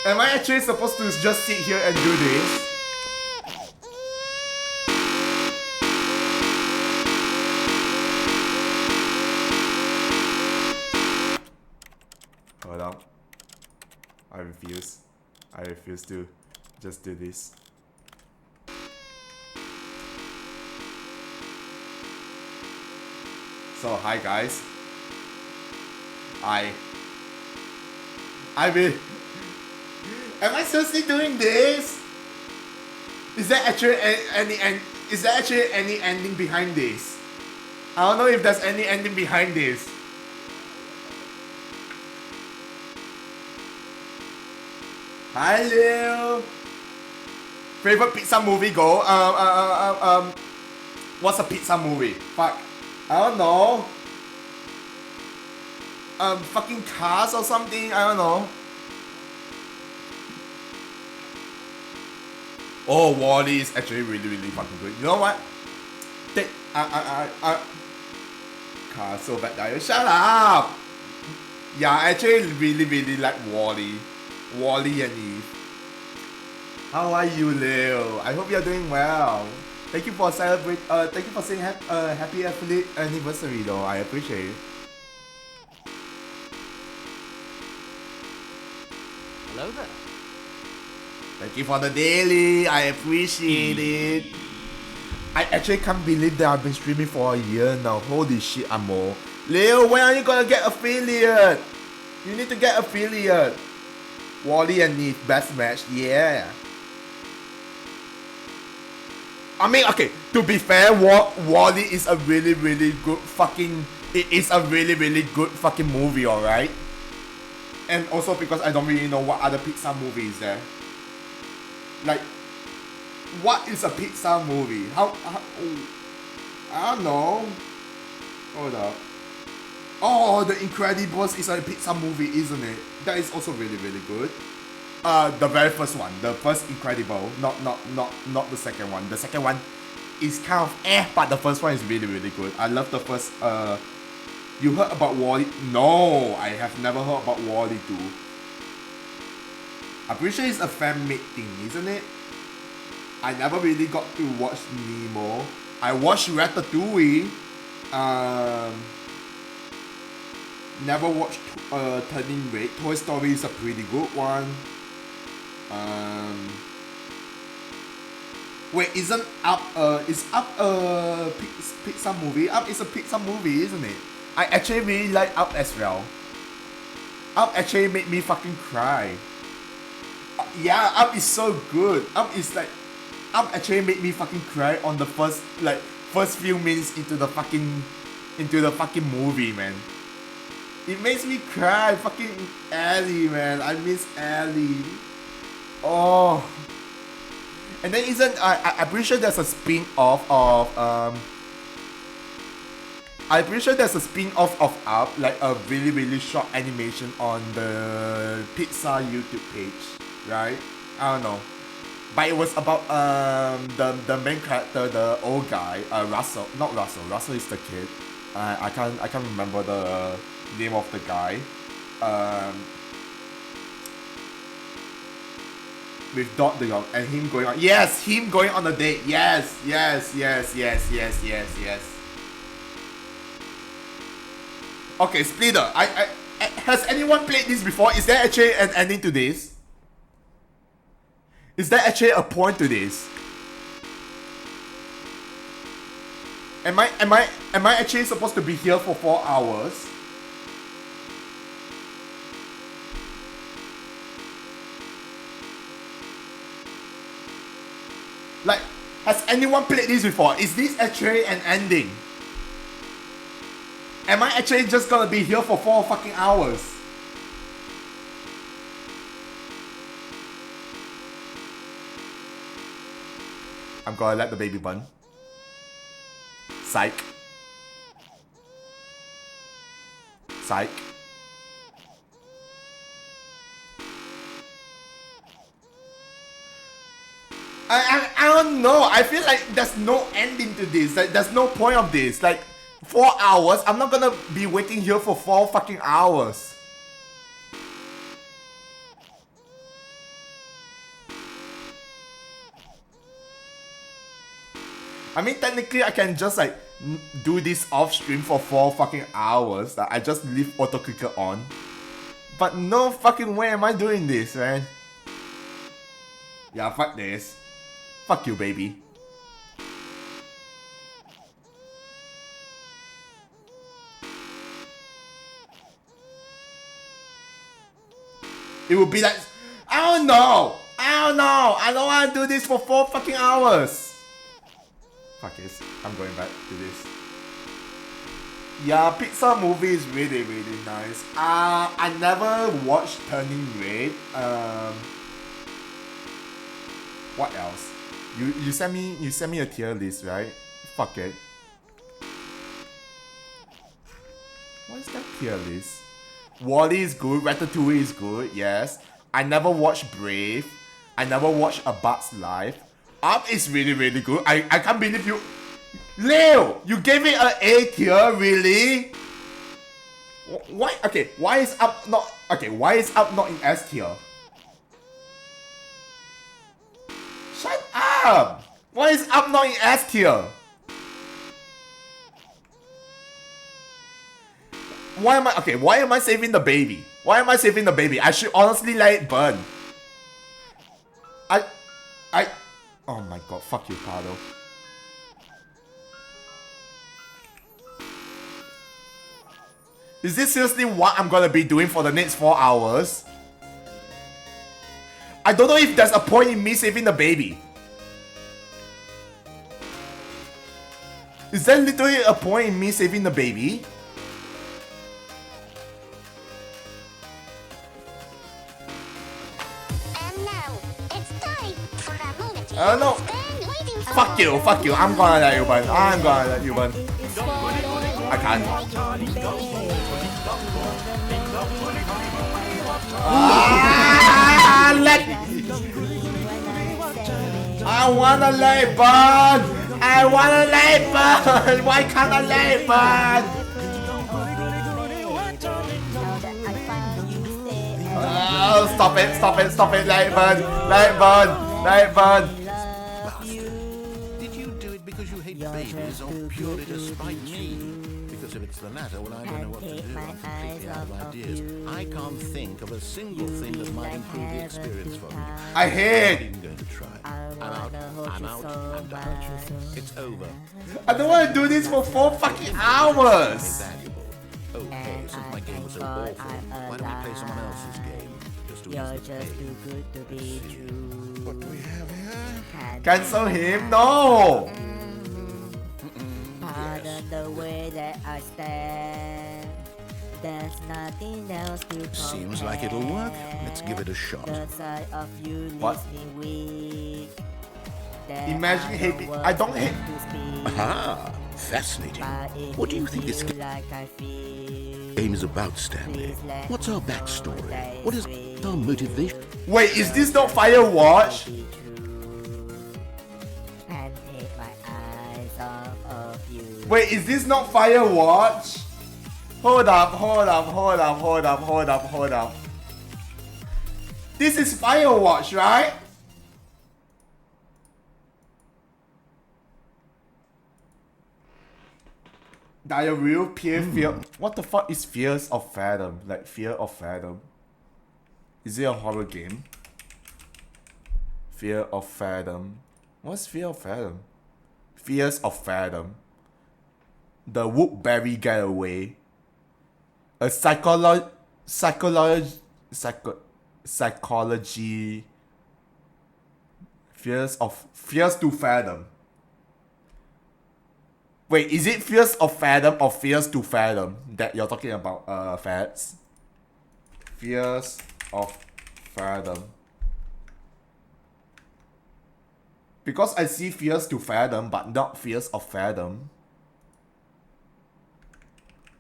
Am I actually supposed to just sit here and do this? Hold up. I refuse. I refuse to just do this. So hi guys. I will. Am I seriously doing this? Is there actually any ending behind this? I don't know if there's any ending behind this. Hi Lil. Favorite pizza movie go? What's a pizza movie? Fuck. I don't know. Fucking Cars or something? I don't know. Oh, Wall-E is actually really, really fucking good. You know what? God, so bad, Dio. Shut up! Yeah, I actually really, really like Wall-E. Wall-E and Eve. How are you, Leo? I hope you're doing well. Thank you for thank you for saying happy affiliate anniversary, though. I appreciate it. Hello there. Thank you for the daily. I appreciate it. I actually can't believe that I've been streaming for a year now. Holy shit, Amo. Leo, when are you gonna get affiliate? You need to get affiliate. Wally and Neve, best match. Yeah. I mean, okay, to be fair, Wally is a really, really good fucking... It is a really, really good fucking movie, alright? And also because I don't really know what other Pixar movie is there. Like, what is a Pixar movie? How I don't know. Hold up. Oh, The Incredibles is a Pixar movie, isn't it? That is also really, really good. The very first one, the first Incredible, not the second one. The second one is kind of but the first one is really, really good. I love the first. You heard about Wall-E? No, I have never heard about Wall-E 2. I'm pretty sure it's a fan-made thing, isn't it? I never really got to watch Nemo. I watched Ratatouille. Never watched Turning Red. Toy Story is a pretty good one. Wait, isn't Up is Up a Pixar movie? Up is a Pixar movie, isn't it? I actually really like Up as well. Up actually made me fucking cry. Yeah, Up is so good. Up actually made me fucking cry on the first few minutes into the fucking movie, man. It makes me cry. Fucking Ellie, man. I miss Ellie. Oh. And then I'm pretty sure there's a spin-off of I'm pretty sure there's a spin-off of Up, like a really, really short animation on the Pixar YouTube page, right? I don't know. But it was about the main character, the old guy, Russell. Not Russell. Russell is the kid. I can't remember the name of the guy. With Dot the Young and him going on. Yes, him going on a date. Yes. Okay, Splitter. I has anyone played this before? Is there actually an ending to this? Is there actually a point to this? Am I actually supposed to be here for 4 hours? Like, has anyone played this before? Is this actually an ending? Am I actually just gonna be here for 4 fucking hours? I'm gonna let the baby burn. Psych. Psych. I don't know. I feel like there's no ending to this. Like, there's no point of this. Like, 4 hours? I'm not gonna be waiting here for 4 fucking hours. I mean, technically, I can just like do this off stream for 4 fucking hours. Like, I just leave auto clicker on. But no fucking way am I doing this, man. Yeah, fuck this. Fuck you, baby. It would be like, I don't know. I don't want to do this for 4 fucking hours. Fuck this. I'm going back to this. Yeah, Pixar movie is really, really nice. I never watched Turning Red. What else? You sent me a tier list, right? Fuck it. What is that tier list? Wall-E is good, Ratatouille is good, yes. I never watched Brave. I never watched A Bug's Life. Up is really, really good. I can't believe you... Leo, you gave it an A tier, really? Why? Okay, why is up not... Okay, why is up not in S tier? Shut up! Why is up not in S tier? Why am I saving the baby? Why am I saving the baby? I should honestly let it burn. Oh my god, fuck you, Pardo. Is this seriously what I'm gonna be doing for the next 4 hours? I don't know if there's a point in me saving the baby. Is there literally a point in me saving the baby? And now, it's time for a moment No. Fuck you, I'm gonna let you burn. I'm gonna let you burn. I can't. I wanna let it burn! I wanna let it burn! Why can't I let it burn? Oh, stop it, let it burn! Did you do it because you hate babies or purely to spite me? Because if it's the latter, well, I don't know what to do. I'm completely out of ideas. I can't think of a single thing that might improve the experience for me. I hate. I'm going to try. I'm out. It's over. I don't want to do this for 4 fucking hours! Valuable. Okay, since my game was so awful, why don't we play someone else's game? Just to ease the pain. What do we have here? Cancel him? No! Pardon the way that I stand. There's nothing else to compare. Seems like it'll work. Let's give it a shot. The sight of you What? leaves me weak. Imagine hating. I don't hate. Aha! Fascinating. What do you think this game is about, Stanley? What's our backstory? What is our motivation? Wait, is this not Firewatch? And take my eyes off of you. Wait, is this not Firewatch? Hold up. This is Firewatch, right? Diarrhea, fear. What the fuck is Fears of Fathom? Like Fear of Fathom. Is it a horror game? Fear of Fathom. What's Fear of Fathom? Fears of Fathom. The Woodbury Getaway. A psychology. Fears to Fathom. Wait, is it Fears of Fathom or Fears to Fathom that you're talking about, Fads? Fears of Fathom. Because I see Fears to Fathom, but not Fears of Fathom.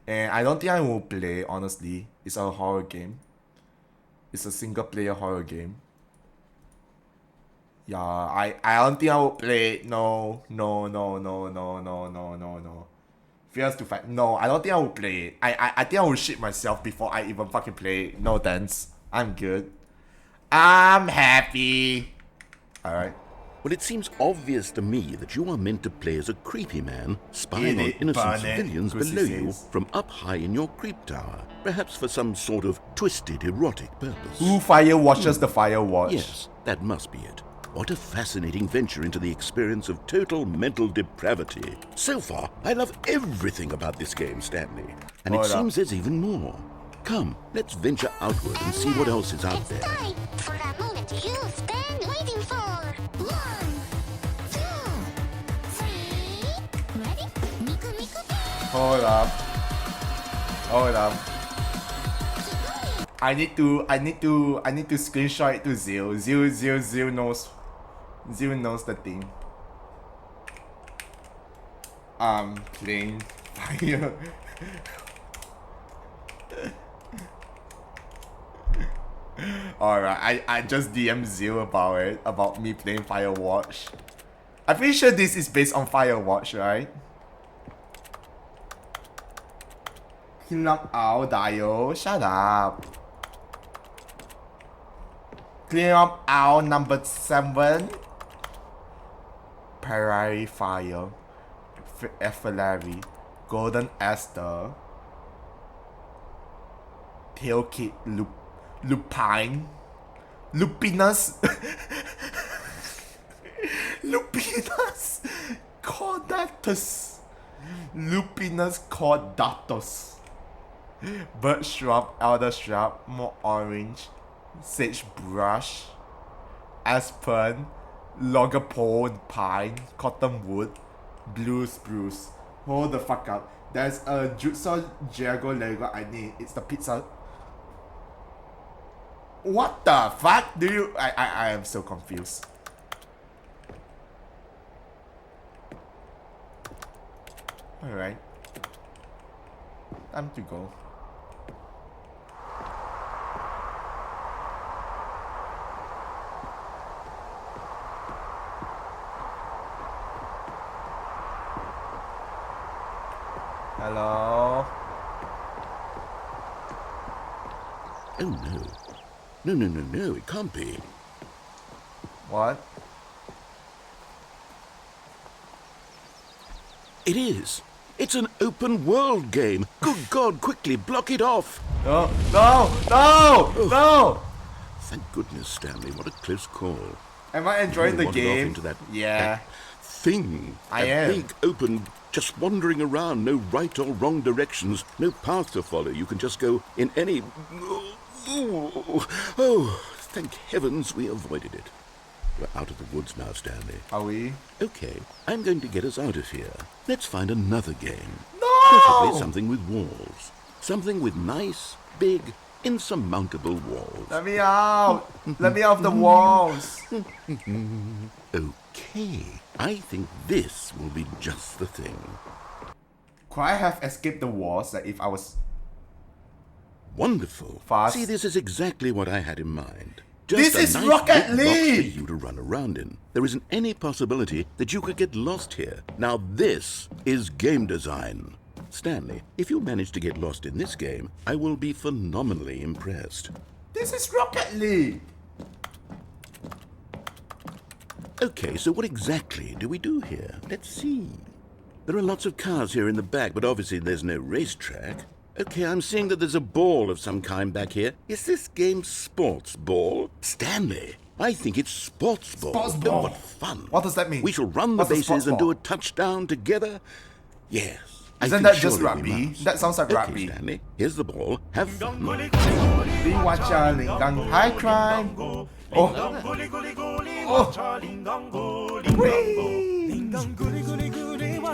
And I don't think I will play, honestly. It's a horror game. It's a single player horror game. Yeah, I don't think I will play it. No. Fears to Fight. No, I don't think I will play it. I think I will shit myself before I even fucking play it. No thanks. I'm good. I'm happy. Alright. Well, it seems obvious to me that you are meant to play as a creepy man, spying on innocent civilians below you from up high in your creep tower. Perhaps for some sort of twisted, erotic purpose. Who fire watches the Firewatch? Yes, that must be it. What a fascinating venture into the experience of total mental depravity. So far, I love everything about this game, Stanley. And it seems there's even more. Come, let's venture outward and see what else is out there. Time for a moment you've been waiting for. 1, 2, 3. Ready? Miku miku. Hold up. I need to screenshot it to Zil. Zil knows the thing. Playing fire. Alright, I just DM Zil about it, about me playing Firewatch. I'm pretty sure this is based on Firewatch, right? Clean up our Dio. Shut up. Clean up our number 7. Prairie Fire. Efflery. Golden Esther. Tailkit Lupine. Lupinus. Lupinus Caudatus. Lupinus Caudatus. Bird shrub, elder shrub, more orange. Sagebrush. Aspen. Loggerpole pine. Cottonwood. Blue spruce. Hold the fuck up. There's a Jutsu Jago Lego I need. It's the pizza. What the fuck do you... I am so confused. Alright. Time to go. Hello? Oh no. No, it can't be. What? It is. It's an open world game. Good God, quickly block it off. No! No! Thank goodness, Stanley. What a close call. Am I enjoying the Wandered off game? into that Yeah. thing. I That am. big, open, just wandering around. No right or wrong directions. No path to follow. You can just go in any... Oh, thank heavens we avoided it. We're out of the woods now, Stanley. Are we? Okay, I'm going to get us out of here. Let's find another game. No! Preferably something with walls. Something with nice, big, insurmountable walls. Let me out! Let me off the walls! Okay, I think this will be just the thing. Could I have escaped the walls like if I was... Wonderful. Fast. See, this is exactly what I had in mind. This a is nice Rocket big box League! for you to run around in. There isn't any possibility that you could get lost here. Now this is game design. Stanley, if you manage to get lost in this game, I will be phenomenally impressed. This is Rocket League! Okay, so what exactly do we do here? Let's see. There are lots of cars here in the back, but obviously there's no racetrack. Okay, I'm seeing that there's a ball of some kind back here. Is this game sports ball? Stanley, I think it's sports ball. Sports Oh, ball. what fun. What does that mean? We shall run the What's a sports bases and ball? do a touchdown together. Yes. I Isn't think that just surely we rugby? must. That sounds like Okay, rugby. Stanley, here's the ball. Have fun. Be watcha lingang high crime. Oh.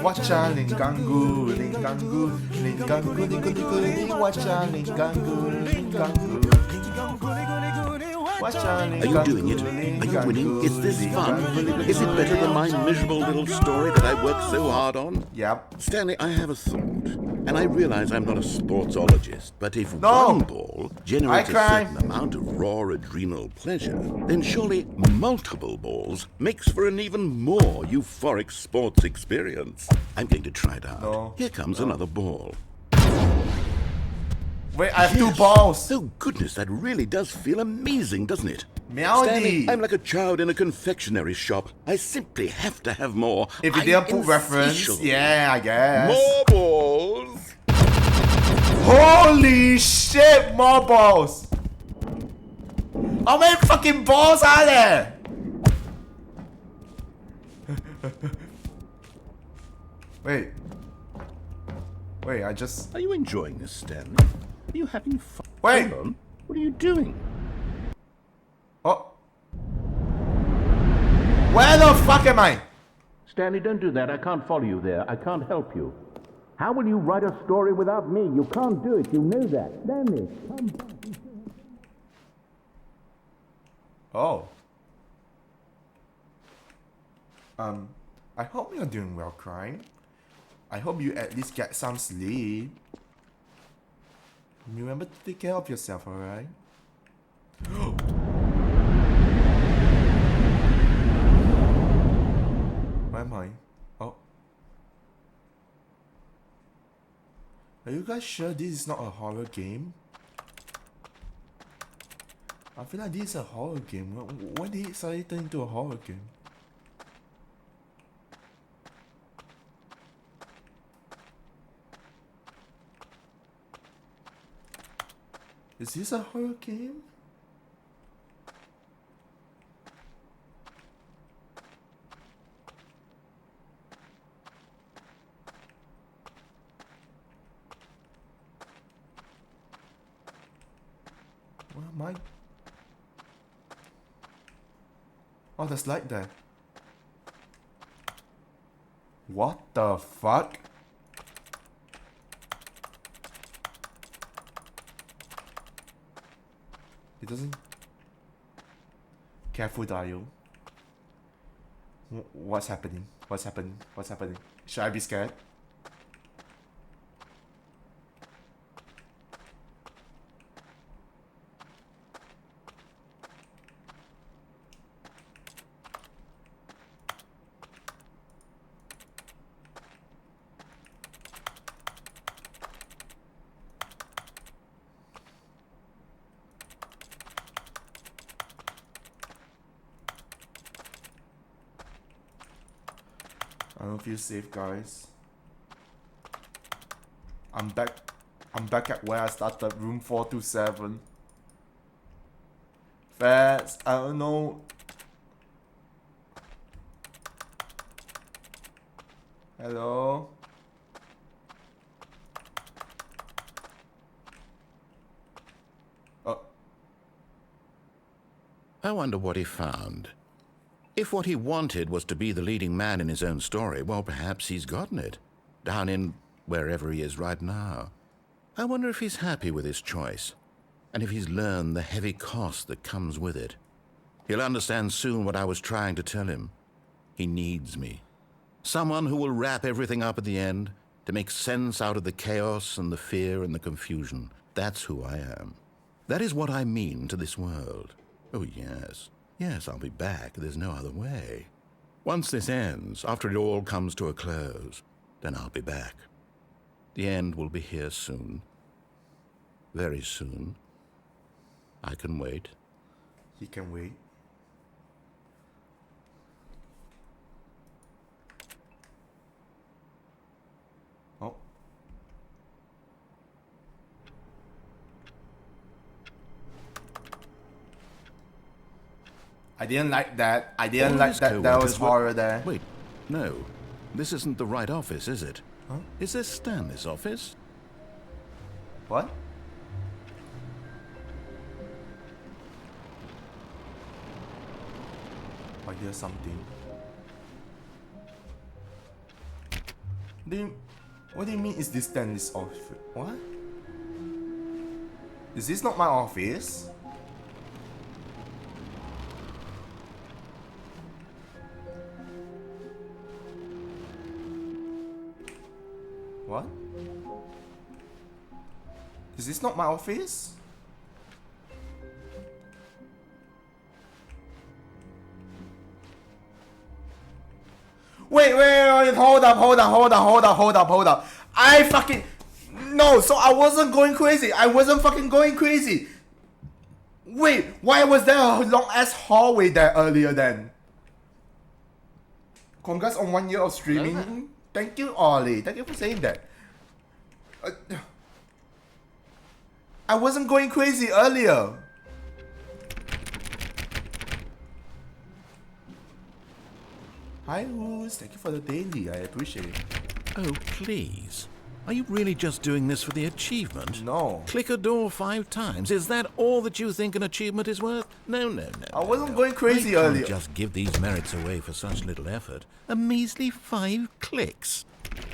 Watcha lingangu, lingangu, lingangu, lingangu, watcha lingangu, lingangu. Are you doing it? Are you winning? Is this fun? Is it better than my miserable little story that I worked so hard on? Yep. Stanley, I have a thought. And I realize I'm not a sportsologist, but if No. one ball generates a I cry. certain amount of raw adrenal pleasure, then surely multiple balls makes for an even more euphoric sports experience. I'm going to try it out. No. Here comes another ball. Wait, I have two Yes. balls. Oh goodness, that really does feel amazing, doesn't it? Meowdy. Stanley, I'm like a child in a confectionery shop. I simply have to have more. If you I'm didn't put reference, insatiable. yeah, I guess. More balls. Holy shit, more balls. How many fucking balls are there? Wait. Wait, I just... Are you enjoying this, Stanley? Are you having fun? Wait. Hold on. What are you doing? Oh. Where the fuck am I? Stanley, don't do that. I can't follow you there. I can't help you. How will you write a story without me? You can't do it. You know that. Stanley, come back. Oh. I hope you're doing well, Crime. I hope you at least get some sleep. Remember to take care of yourself, alright? Where am I? Oh. Are you guys sure this is not a horror game? I feel like this is a horror game. Why did it suddenly turn into a horror game? Is this a horror game? Where am I? Oh, there's light there. What the fuck? It doesn't... Careful, Dario. What's happening? What's happening? What's happening? Should I be scared? I don't feel safe, guys. I'm back at where I started, room 427. Fast, I don't know. Hello? Oh. I wonder what he found. If what he wanted was to be the leading man in his own story, well, perhaps he's gotten it. Down in wherever he is right now. I wonder if he's happy with his choice, and if he's learned the heavy cost that comes with it. He'll understand soon what I was trying to tell him. He needs me. Someone who will wrap everything up at the end, to make sense out of the chaos and the fear and the confusion. That's who I am. That is what I mean to this world. Oh, yes. Yes, I'll be back. There's no other way. Once this ends, after it all comes to a close, then I'll be back. The end will be here soon. Very soon. I can wait. He can wait. Oh. I didn't like that. I didn't like that. There was horror there. Wait, no. This isn't the right office, is it? Huh? Is this Stanley's office? What? I hear something. What do you mean is this Stanley's office? What? Is this not my office? What? Is this not my office? Wait, hold up. I fucking... No, so I wasn't going crazy. I wasn't fucking going crazy. Wait, why was there a long ass hallway there earlier then? Congrats on 1 year of streaming. Thank you, Ollie. Thank you for saying that. I wasn't going crazy earlier. Hi, Whoos. Thank you for the daily. I appreciate it. Oh, please. Are you really just doing this for the achievement? No. Click a door 5 times. Is that all that you think an achievement is worth? No. I wasn't going crazy I earlier. can't just give these merits away for such little effort. A measly 5 clicks.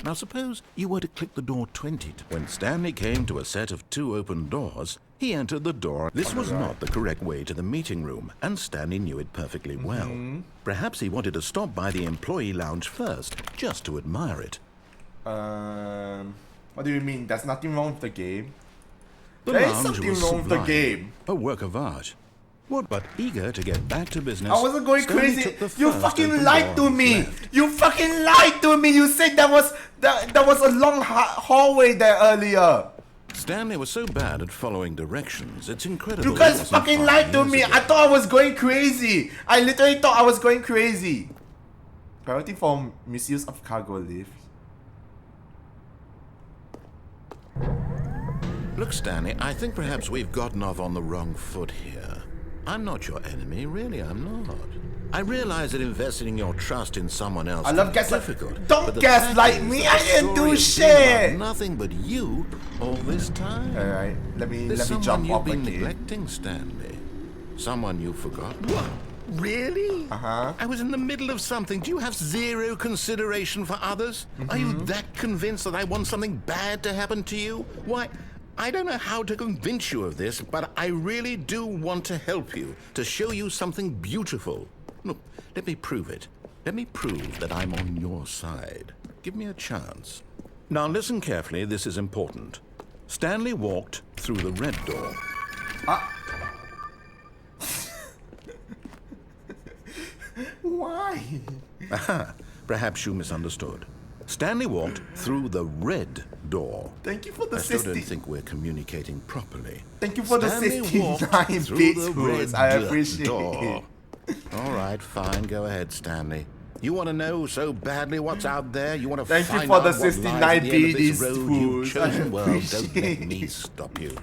Now suppose you were to click the door 20 times. When Stanley came to a set of 2 open doors, he entered the door. This was not the correct way to the meeting room, and Stanley knew it perfectly well. Perhaps he wanted to stop by the employee lounge first, just to admire it. What do you mean? There's nothing wrong with the game. The There is lounge something was wrong with the sublime, game. a work of art. What but eager to get back to business? I wasn't going Stanley crazy. took the You first fucking open lied door to and me. left. You fucking lied to me. You said that was a long hallway there earlier. Stanley was so bad at following directions, it's incredible. You he guys wasn't fucking 5 lied to years me. ago. I thought I was going crazy. I literally thought I was going crazy. Penalty for misuse of cargo lift. Look, Stanley, I think perhaps we've gotten off on the wrong foot here. I'm not your enemy, really, I'm not. I realize that investing your trust in someone else I love can be gaslight. difficult. Don't but the gaslight fact is me, that I the didn't do story has been shit. about nothing but you all this time. Alright, let me There's someone jump you've off been again. neglecting, Stanley. Someone you've forgotten. What? Really? Uh-huh. I was in the middle of something. Do you have zero consideration for others? Are you that convinced that I want something bad to happen to you? Why, I don't know how to convince you of this, but I really do want to help you, to show you something beautiful. Look, let me prove it. Let me prove that I'm on your side. Give me a chance. Now listen carefully, this is important. Stanley walked through the red door. Why? Aha, perhaps you misunderstood. Stanley walked through the red door. Thank you for the I still don't 60. think we're communicating properly. Thank you for the Stanley 69 walked through bits, the Bruce. red I appreciate door. it. All right, fine. Go ahead, Stanley. You want to know so badly what's out there? You want to Thank you find for out the what lies 69 at the end of this BDs, road Bruce. you've chosen? I Well, don't appreciate let me it. stop you.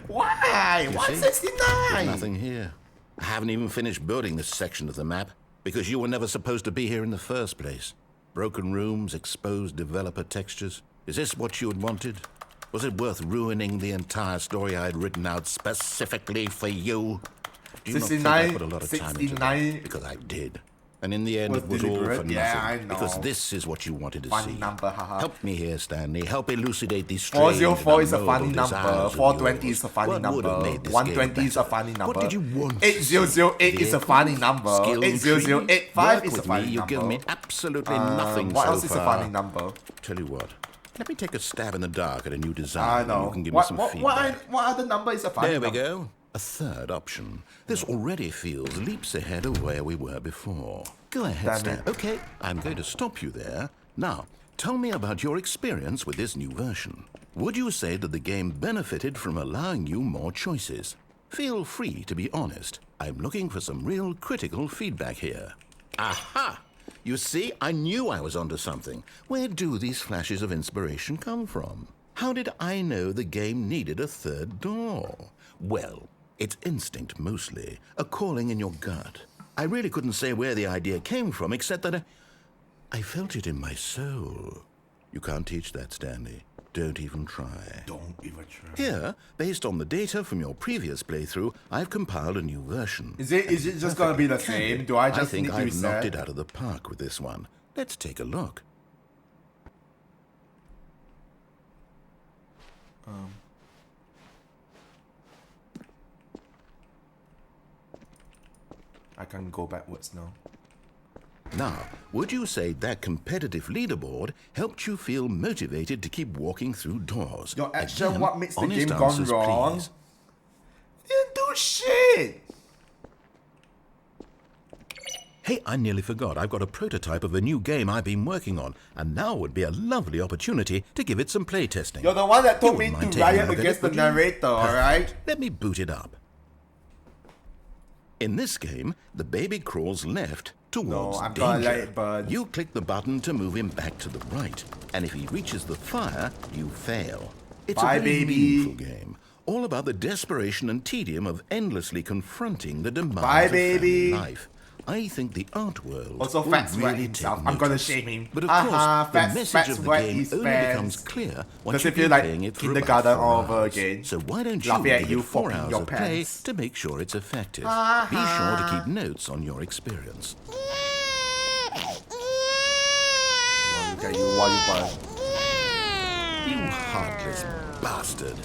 Why? You see? 169. There's nothing here. I haven't even finished building this section of the map because you were never supposed to be here in the first place. Broken rooms, exposed developer textures. Is this what you had wanted? Was it worth ruining the entire story I had written out specifically for you? Do you not think I 69, put a lot of time into 69. that? Because I did. And in the end, Was it was all for deliberate? nothing. Yeah, I know. Because this is what you wanted to Funny see. number, haha. Help me here, Stanley. Help elucidate these strange 404 is a and funny unknowable number. desires of 420 yours. is a funny What would have number. made this 120 game is a better? funny number. What did you want? 8008 is a funny number. Skill 80085 Work is a with funny me. You've number. given me absolutely nothing What so else is a far. funny number? Tell you what. Let me take a stab in the dark at a new design. I and know. You can give What, me some what, feedback. what other number is a funny There we number? go. A third option. This already feels leaps ahead of where we were before. Go ahead, Damn Stan. it. Okay, I'm going to stop you there. Now, tell me about your experience with this new version. Would you say that the game benefited from allowing you more choices? Feel free to be honest. I'm looking for some real critical feedback here. Aha! You see, I knew I was onto something. Where do these flashes of inspiration come from? How did I know the game needed a third door? Well, it's instinct mostly, a calling in your gut. I really couldn't say where the idea came from, except that I felt it in my soul. You can't teach that, Stanley. Don't even try. Don't even try. Here, based on the data from your previous playthrough, I've compiled a new version. Is it just gonna be the same? Do I just think need to I've reset? knocked it out of the park with this one. Let's take a look. I can go backwards now. Now, would you say that competitive leaderboard helped you feel motivated to keep walking through doors? Your action, Again, what makes the honest game gone answers, wrong? please. You didn't do shit! Hey, I nearly forgot. I've got a prototype of a new game I've been working on, and now would be a lovely opportunity to give it some playtesting. You're the one that told You me wouldn't mind to taking a riot look at against it, the would you? narrator, alright? Let me boot it up. In this game, the baby crawls left towards I'm gonna danger. let it burn. You click the button to move him back to the right, and if he reaches the fire, you fail. It's Bye, a very baby. meaningful game, all about the desperation and tedium of endlessly confronting the demands Bye, of family baby. life. I think the art world Also, will Fats wet really himself. take I'm gonna notice. shame him. But of Aha, course, the Fats message of the wet game his only pants. becomes clear once Does you've it feel been like playing it through kindergarten about 4 all over hours. again? So why don't you Laughing at give you it 4 popping hours your of play pants. to make sure it's effective? Be sure to keep notes on your experience. Oh, look at you while you burn. You heartless bastard.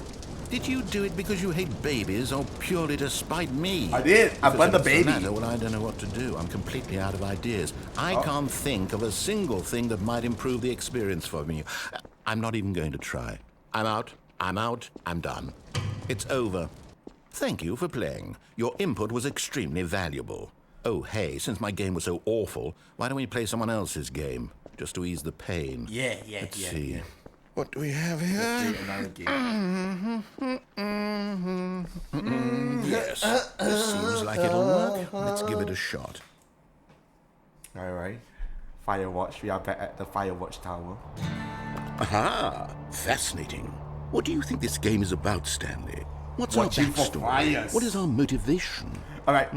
Did you do it because you hate babies or purely to spite me? I did. I Because burned the if it's baby. matter, well, I don't know what to do. I'm completely out of ideas. I can't think of a single thing that might improve the experience for me. I'm not even going to try. I'm out. I'm done. It's over. Thank you for playing. Your input was extremely valuable. Oh, hey, since my game was so awful, why don't we play someone else's game? Just to ease the pain. Let's see. What do we have here? Let's play another game. Yes, this seems like it'll work. Let's give it a shot. Alright. Firewatch. We are back at the Firewatch Tower. Aha! Fascinating. What do you think this game is about, Stanley? What's our Watching for backstory? fires. What is our motivation? Alright.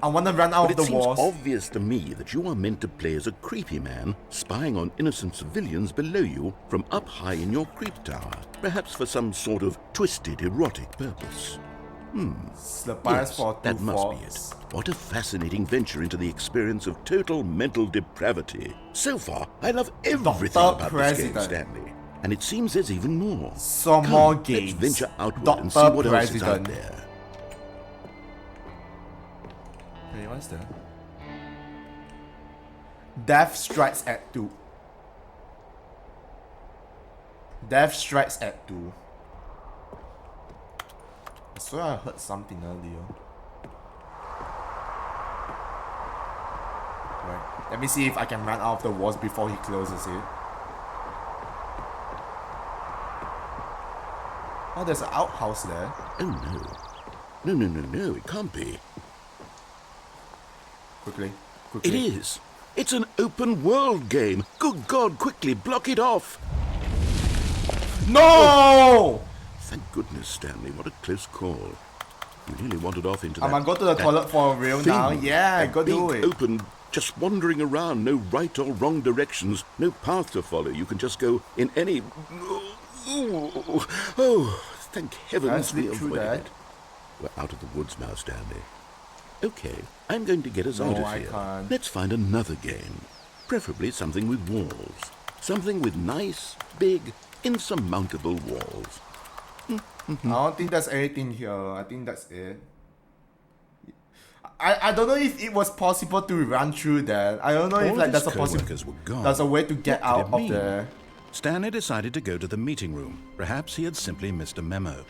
I want to run out But of it the seems walls. obvious to me that you are meant to play as a creepy man, spying on innocent civilians below you from up high in your creep tower, perhaps for some sort of twisted erotic purpose. Slippers for two that must be forks. it. What a fascinating venture into the experience of total mental depravity. So far, I love everything about this game, Stanley. And it seems there's even more. Some Come, more let's games. venture outward Dr. and see what else is out President. there. Wait, what's that? Death Strikes at 2. Death Strikes at 2. I swear I heard something earlier. Right. Let me see if I can run out of the walls before he closes it. Oh, there's an outhouse there. Oh no. No, it can't be. Quickly. It is. It's an open world game. Good God, quickly, block it off. No! Thank goodness, Stanley. What a close call. You really wandered off into I'm that... gonna go to the that toilet for real now. thing. Yeah, That go do big it. open, just wandering around. No right or wrong directions. No path to follow. You can just go in any... Oh, thank heavens we slip through avoided that? it. We're out of the woods now, Stanley. Okay, I'm going to get us out No, of I here. can't. Let's find another game. Preferably something with walls. Something with nice, big, insurmountable walls. I don't think there's anything here. I think that's it. I don't know if it was possible to run through that. I don't know if All like of his there's a co-workers were gone. there's a way to get What could out it of mean? there. Stanley decided to go to the meeting room. Perhaps he had simply missed a memo.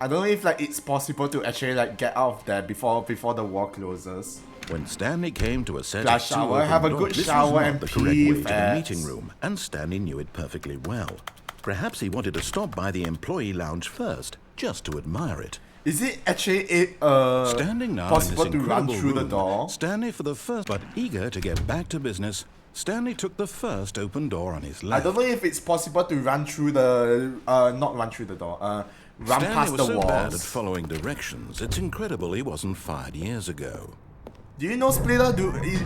I don't know if like it's possible to actually like get out of there before the wall closes. When Stanley came to a set Flash of two shower, open have a doors, good this shower was not and the correct pee way to the fast. meeting room, and Stanley knew it perfectly well. Perhaps he wanted to stop by the employee lounge first, just to admire it. Is it actually Standing now possible in this to run incredible through the room, door? Stanley for the first, but eager to get back to business, Stanley took the first open door on his I left. don't know if it's possible to run through the not run through the door. Run Stanley past was the so bad at walls. following directions, it's incredible he wasn't fired years ago. Do you know, Splitter?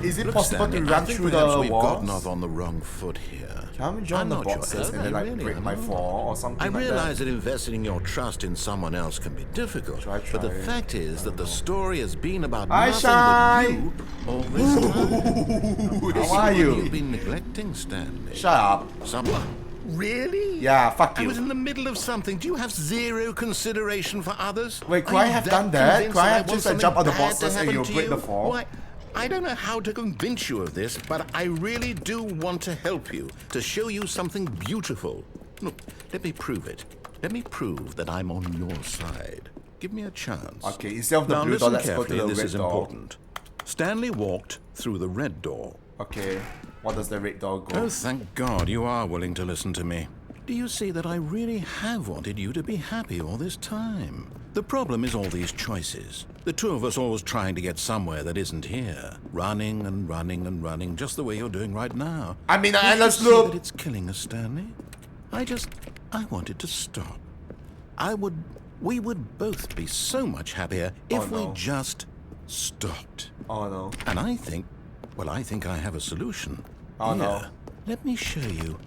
Is it Look, possible Stanley, to I run think through perhaps the we've gotten walls? off on the wrong foot here. Can we join I'm the not sure. boxes and then I like really break am my not. fall or something I like realize that? that investing your trust in someone else can be difficult, Try, but the try. fact is that the story has been about Hi, nothing Shine. but you all this time. How are You've you? been neglecting Stanley. Shut up. Someone? Really? Yeah, fuck I you. was in the middle of something. Do you have zero consideration for others? Wait, could Are I you have done that? convinced Could I that have want just, like, something jumped on the bad to boxes and happen you'll to break you? the fall? Why, I don't know how to convince you of this, but I really do want to help you, to show you something beautiful. Look, let me prove it. Let me prove that I'm on your side. Give me a chance. Okay, instead of the Now blue door, listen let's go to carefully, the this red is door. important. Stanley walked through the red door. Okay, what does the red door go? Oh, thank God you are willing to listen to me. Do you see that I really have wanted you to be happy all this time? The problem is all these choices. The two of us always trying to get somewhere that isn't here. Running and running and running, just the way you're doing right now. I mean, Don't you endless see loop. that it's killing us, Stanley? I wanted to stop. We would both be so much happier if no. we just stopped. Oh no. And I think I have a solution. Oh, no. Here, let me show you.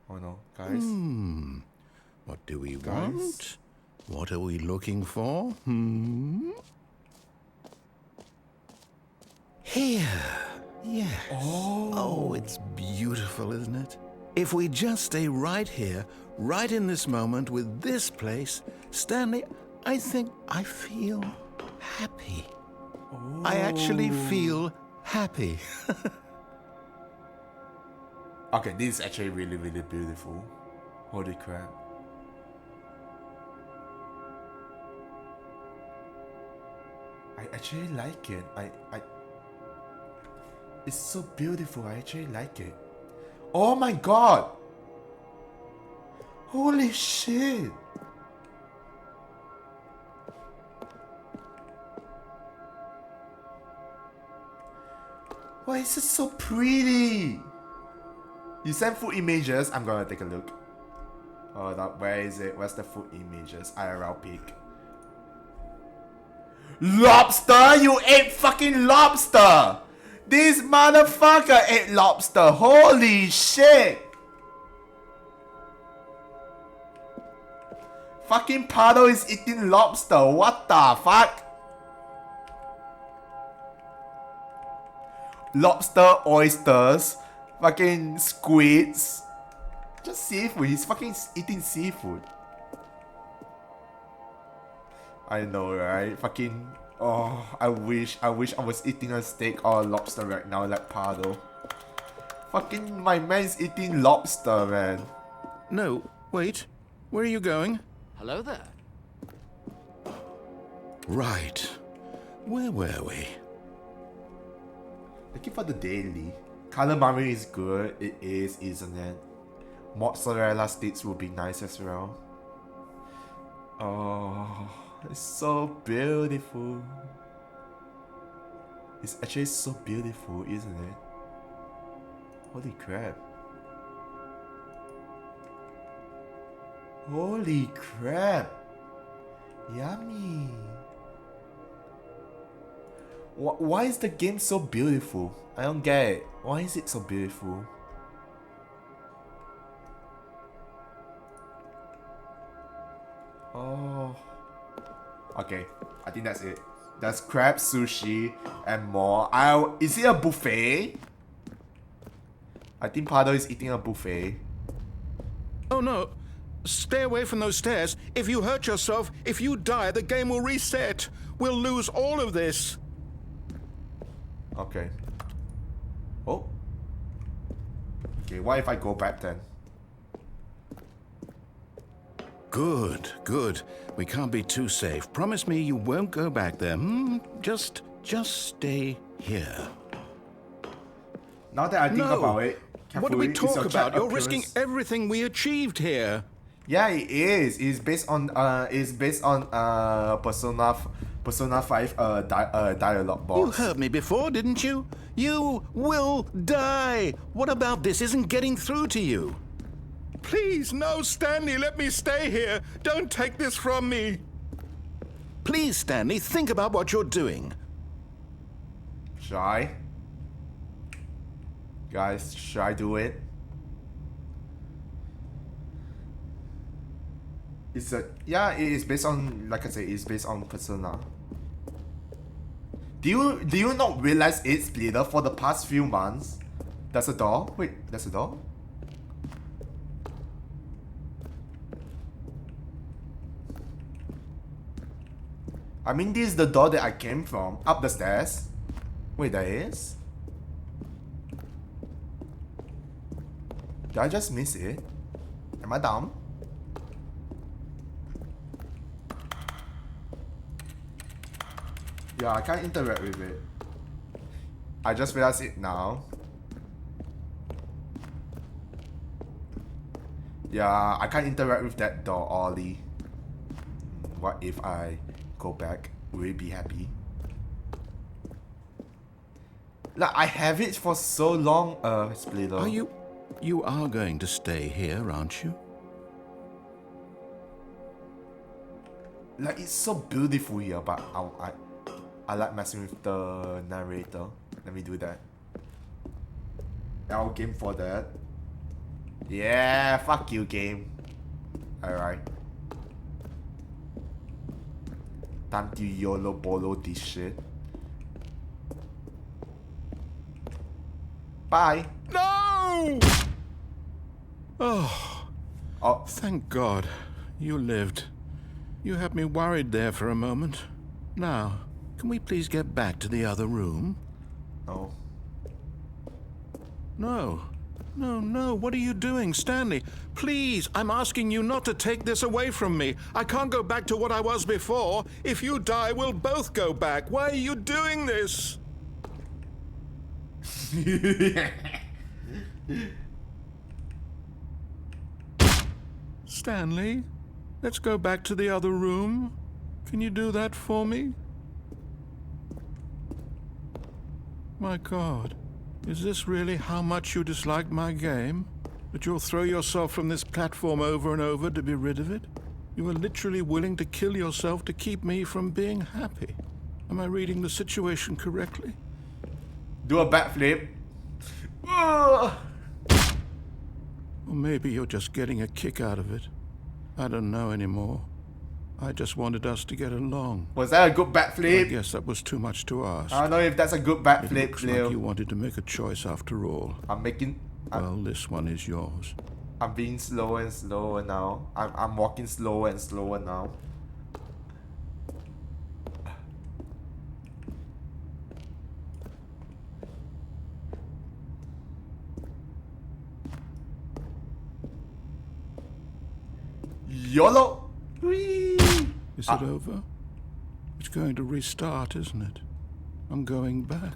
Oh no, guys. What do we Guys? want? What are we looking for? Here. Yes. Oh, it's beautiful, isn't it? If we just stay right here, right in this moment with this place, Stanley, I think I feel happy. I actually feel happy. Okay, this is actually really, really beautiful. Holy crap. I actually like it. It's so beautiful. I actually like it. Oh my god! Holy shit! Why is it so pretty? You sent full images. I'm gonna take a look. Hold up, where is it? Where's the full images? IRL pic. Lobster? You ate fucking lobster! This motherfucker ate lobster. Holy shit! Fucking Pado is eating lobster. What the fuck? Lobster, oysters, fucking squids. Just seafood. He's fucking eating seafood. I know, right? Fucking. Oh, I wish I was eating a steak or a lobster right now, like Pado. Fucking my man's eating lobster, man. No, wait. Where are you going? Hello there. Right. Where were we? Looking for the daily. Calamari is good. It is, isn't it? Mozzarella sticks will be nice as well. Oh, it's so beautiful. It's actually so beautiful, isn't it? Holy crap. Holy crap. Yummy. Why is the game so beautiful? I don't get it. Why is it so beautiful? Oh. Okay, I think that's it. That's crab, sushi, and more. Is it a buffet? I think Pado is eating a buffet. Oh no. Stay away from those stairs. If you hurt yourself, if you die, the game will reset. We'll lose all of this. Okay. Oh. Okay, what if I go back then? Good, good. We can't be too safe. Promise me you won't go back there. Just stay here. Now that I think about it, What do we carefully, is talk your chat about? You're risking appearance- everything we achieved here. Yeah, it is. It's based on Persona 5 dialogue You box. heard me before, didn't you? You will die. What about this isn't getting through to you? Please, no, Stanley, let me stay here. Don't take this from me. Please, Stanley, think about what you're doing. Should I? Guys, should I do it? It is based on, like I said, it's based on Persona. Do you not realize it's Splitter for the past few months? That's a door? Wait, that's a door? I mean, this is the door that I came from, up the stairs. Wait, there is? Did I just miss it? Am I dumb? Yeah, I can't interact with it. I just realized it now. Yeah, I can't interact with that door, Ollie. What if I go back? Will it be happy? Like, I have it for so long, Splitter. Are you are going to stay here, aren't you? Like, it's so beautiful here, but I like messing with the narrator. Let me do that. I'll game for that. Yeah, fuck you, game. Alright. Time to YOLO bolo this shit. Bye. No! Oh, Oh, thank God you lived. You had me worried there for a moment. Now, Can we please get back to the other room? No. No. No, what are you doing, Stanley? Please, I'm asking you not to take this away from me. I can't go back to what I was before. If you die, we'll both go back. Why are you doing this? Stanley, let's go back to the other room. Can you do that for me? My God. Is this really how much you dislike my game? That you'll throw yourself from this platform over and over to be rid of it? You are literally willing to kill yourself to keep me from being happy. Am I reading the situation correctly? Do a backflip. Or maybe you're just getting a kick out of it. I don't know anymore. I just wanted us to get along. Was that a good backflip? I guess that was too much to ask. I don't know if that's a good It backflip, looks Leo. like you wanted to make a choice after all. Well, this one is yours. I'm being slower and slower now. I'm walking slower and slower now. YOLO! Whee! Is it over? It's going to restart, isn't it? I'm going back.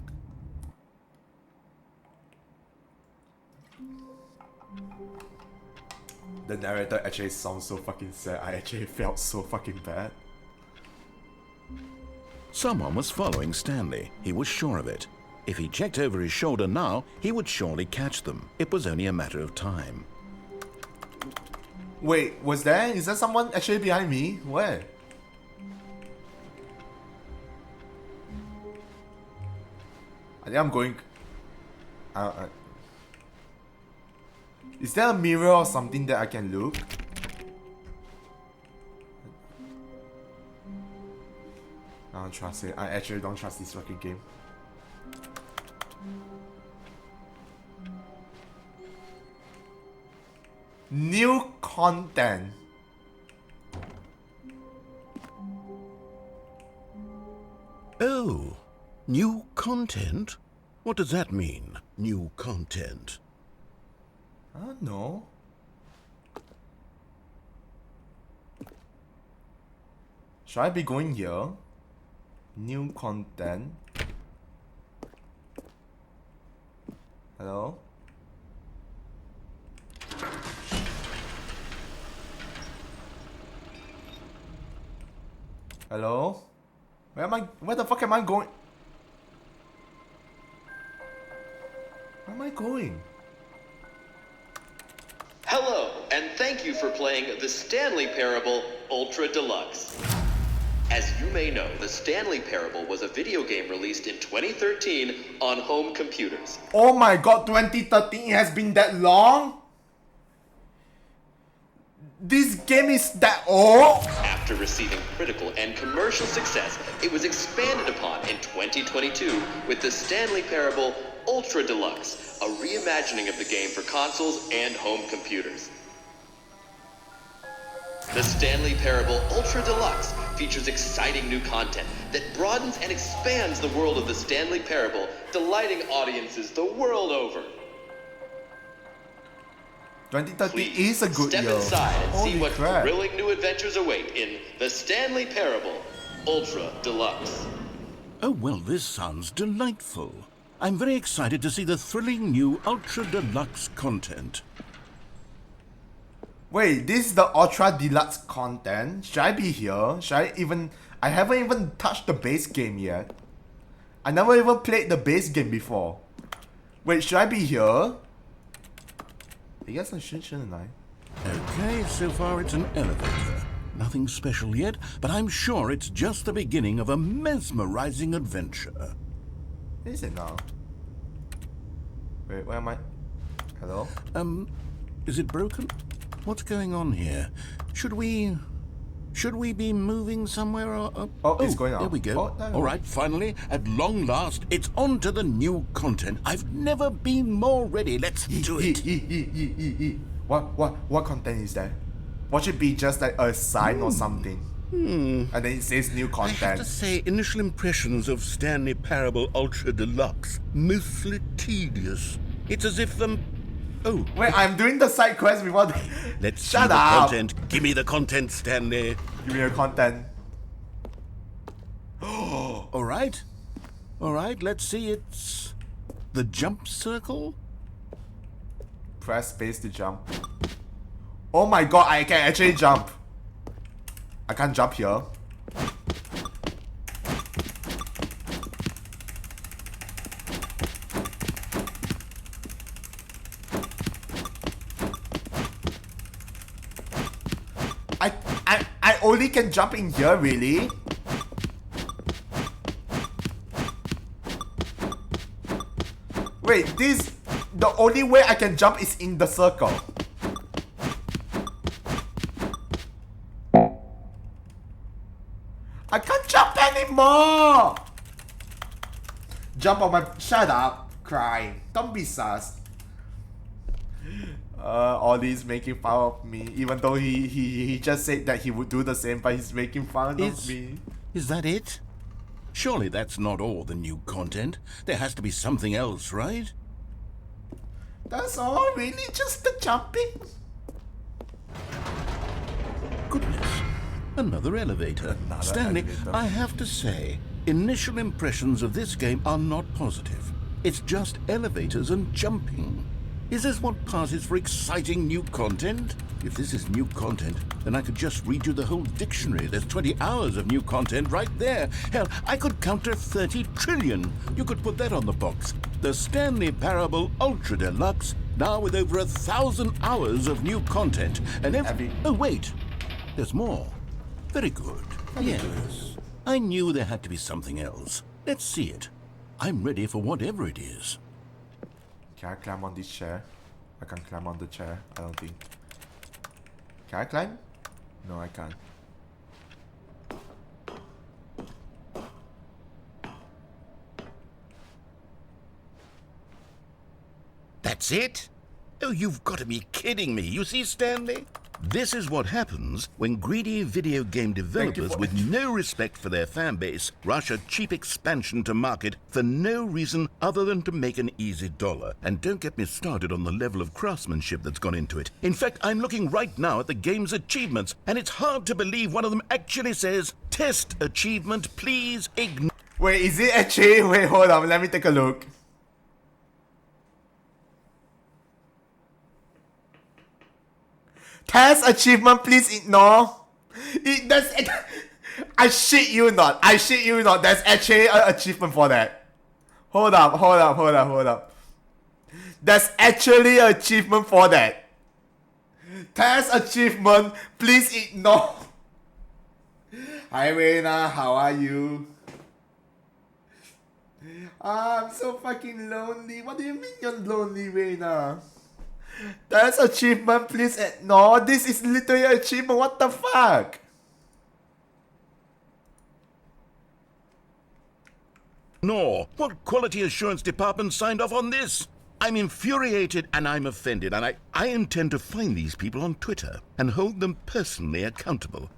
The narrator actually sounds so fucking sad. I actually felt so fucking bad. Someone was following Stanley. He was sure of it. If he checked over his shoulder now, he would surely catch them. It was only a matter of time. Wait, is there someone actually behind me? Where? I think I'm going... Is there a mirror or something that I can look? I don't trust it. I actually don't trust this fucking game. New content. Oh, new content? What does that mean, new content? I don't know. Should I be going here? New content. Hello? Hello? Where the fuck am I going? Where am I going? Hello, and thank you for playing the Stanley Parable Ultra Deluxe. As you may know, the Stanley Parable was a video game released in 2013 on home computers. Oh my god, 2013 has been that long? This game is that old? After receiving critical and commercial success, it was expanded upon in 2022 with the Stanley Parable Ultra Deluxe, a reimagining of the game for consoles and home computers. The Stanley Parable Ultra Deluxe features exciting new content that broadens and expands the world of the Stanley Parable, delighting audiences the world over. 2013 is a good Step year. inside and see Holy what crap. thrilling new adventures await in the Stanley Parable Ultra Deluxe. Oh, well, this sounds delightful. I'm very excited to see the thrilling new Ultra Deluxe content. Wait, this is the Ultra Deluxe content? Should I be here? I haven't even touched the base game yet. I never even played the base game before. Wait, should I be here? I guess I shouldn't I? Okay, so far it's an elevator. Nothing special yet, but I'm sure it's just the beginning of a mesmerizing adventure. Is it now? Wait, where am I? Hello? Is it broken? What's going on here? Should we be moving somewhere or... Oh, it's going on. There we go. Oh, no. All right, finally, at long last, it's on to the new content. I've never been more ready. Let's do it. What content is that? What should be just like a sign or something? And then it says new I have to content. say, initial impressions of Stanley Parable Ultra Deluxe, mostly tedious. It's as if Oh, Wait, I'm doing the side quest before the... let's see Shut the up! content. Give me the content, Stanley. Give me your content. All right. All right, let's see. It's the jump circle. Press space to jump. Oh my god, I can actually jump. I can't jump here. I only can jump in here, really? Wait, this... The only way I can jump is in the circle. I can't jump anymore! Jump on my... Shut up, crying. Don't be sus. Ollie's making fun of me, even though he just said that he would do the same, but he's making fun of me. Is that it? Surely that's not all the new content. There has to be something else, right? That's all, really? Just the jumping? Goodness. Another elevator. Stanley, elevator. I have to say, initial impressions of this game are not positive. It's just elevators and jumping. Is this what passes for exciting new content? If this is new content, then I could just read you the whole dictionary. There's 20 hours of new content right there. Hell, I could count to 30 trillion. You could put that on the box. The Stanley Parable Ultra Deluxe, now with over 1,000 hours of new content. And oh, wait. There's more. Very good. Yes. I knew there had to be something else. Let's see it. I'm ready for whatever it is. Can I climb on this chair? I can't climb on the chair, I don't think. Can I climb? No, I can't. That's it? Oh, you've got to be kidding me. You see, Stanley? This is what happens when greedy video game developers with no respect for their fan base rush a cheap expansion to market for no reason other than to make an easy dollar. And don't get me started on the level of craftsmanship that's gone into it. In fact, I'm looking right now at the game's achievements, and it's hard to believe one of them actually says, "Test achievement, please ignore." Wait, is it actually? Wait, hold on, let me take a look. Test achievement, please ignore. I shit you not. I shit you not. There's actually an achievement for that. Hold up. There's actually an achievement for that. Test achievement, please ignore. Hi Reina, how are you? I'm so fucking lonely. What do you mean you're lonely, Reina? That's achievement, please ignore. This is literally an achievement. What the fuck? No. What quality assurance department signed off on this? I'm infuriated and I'm offended, and I intend to find these people on Twitter and hold them personally accountable.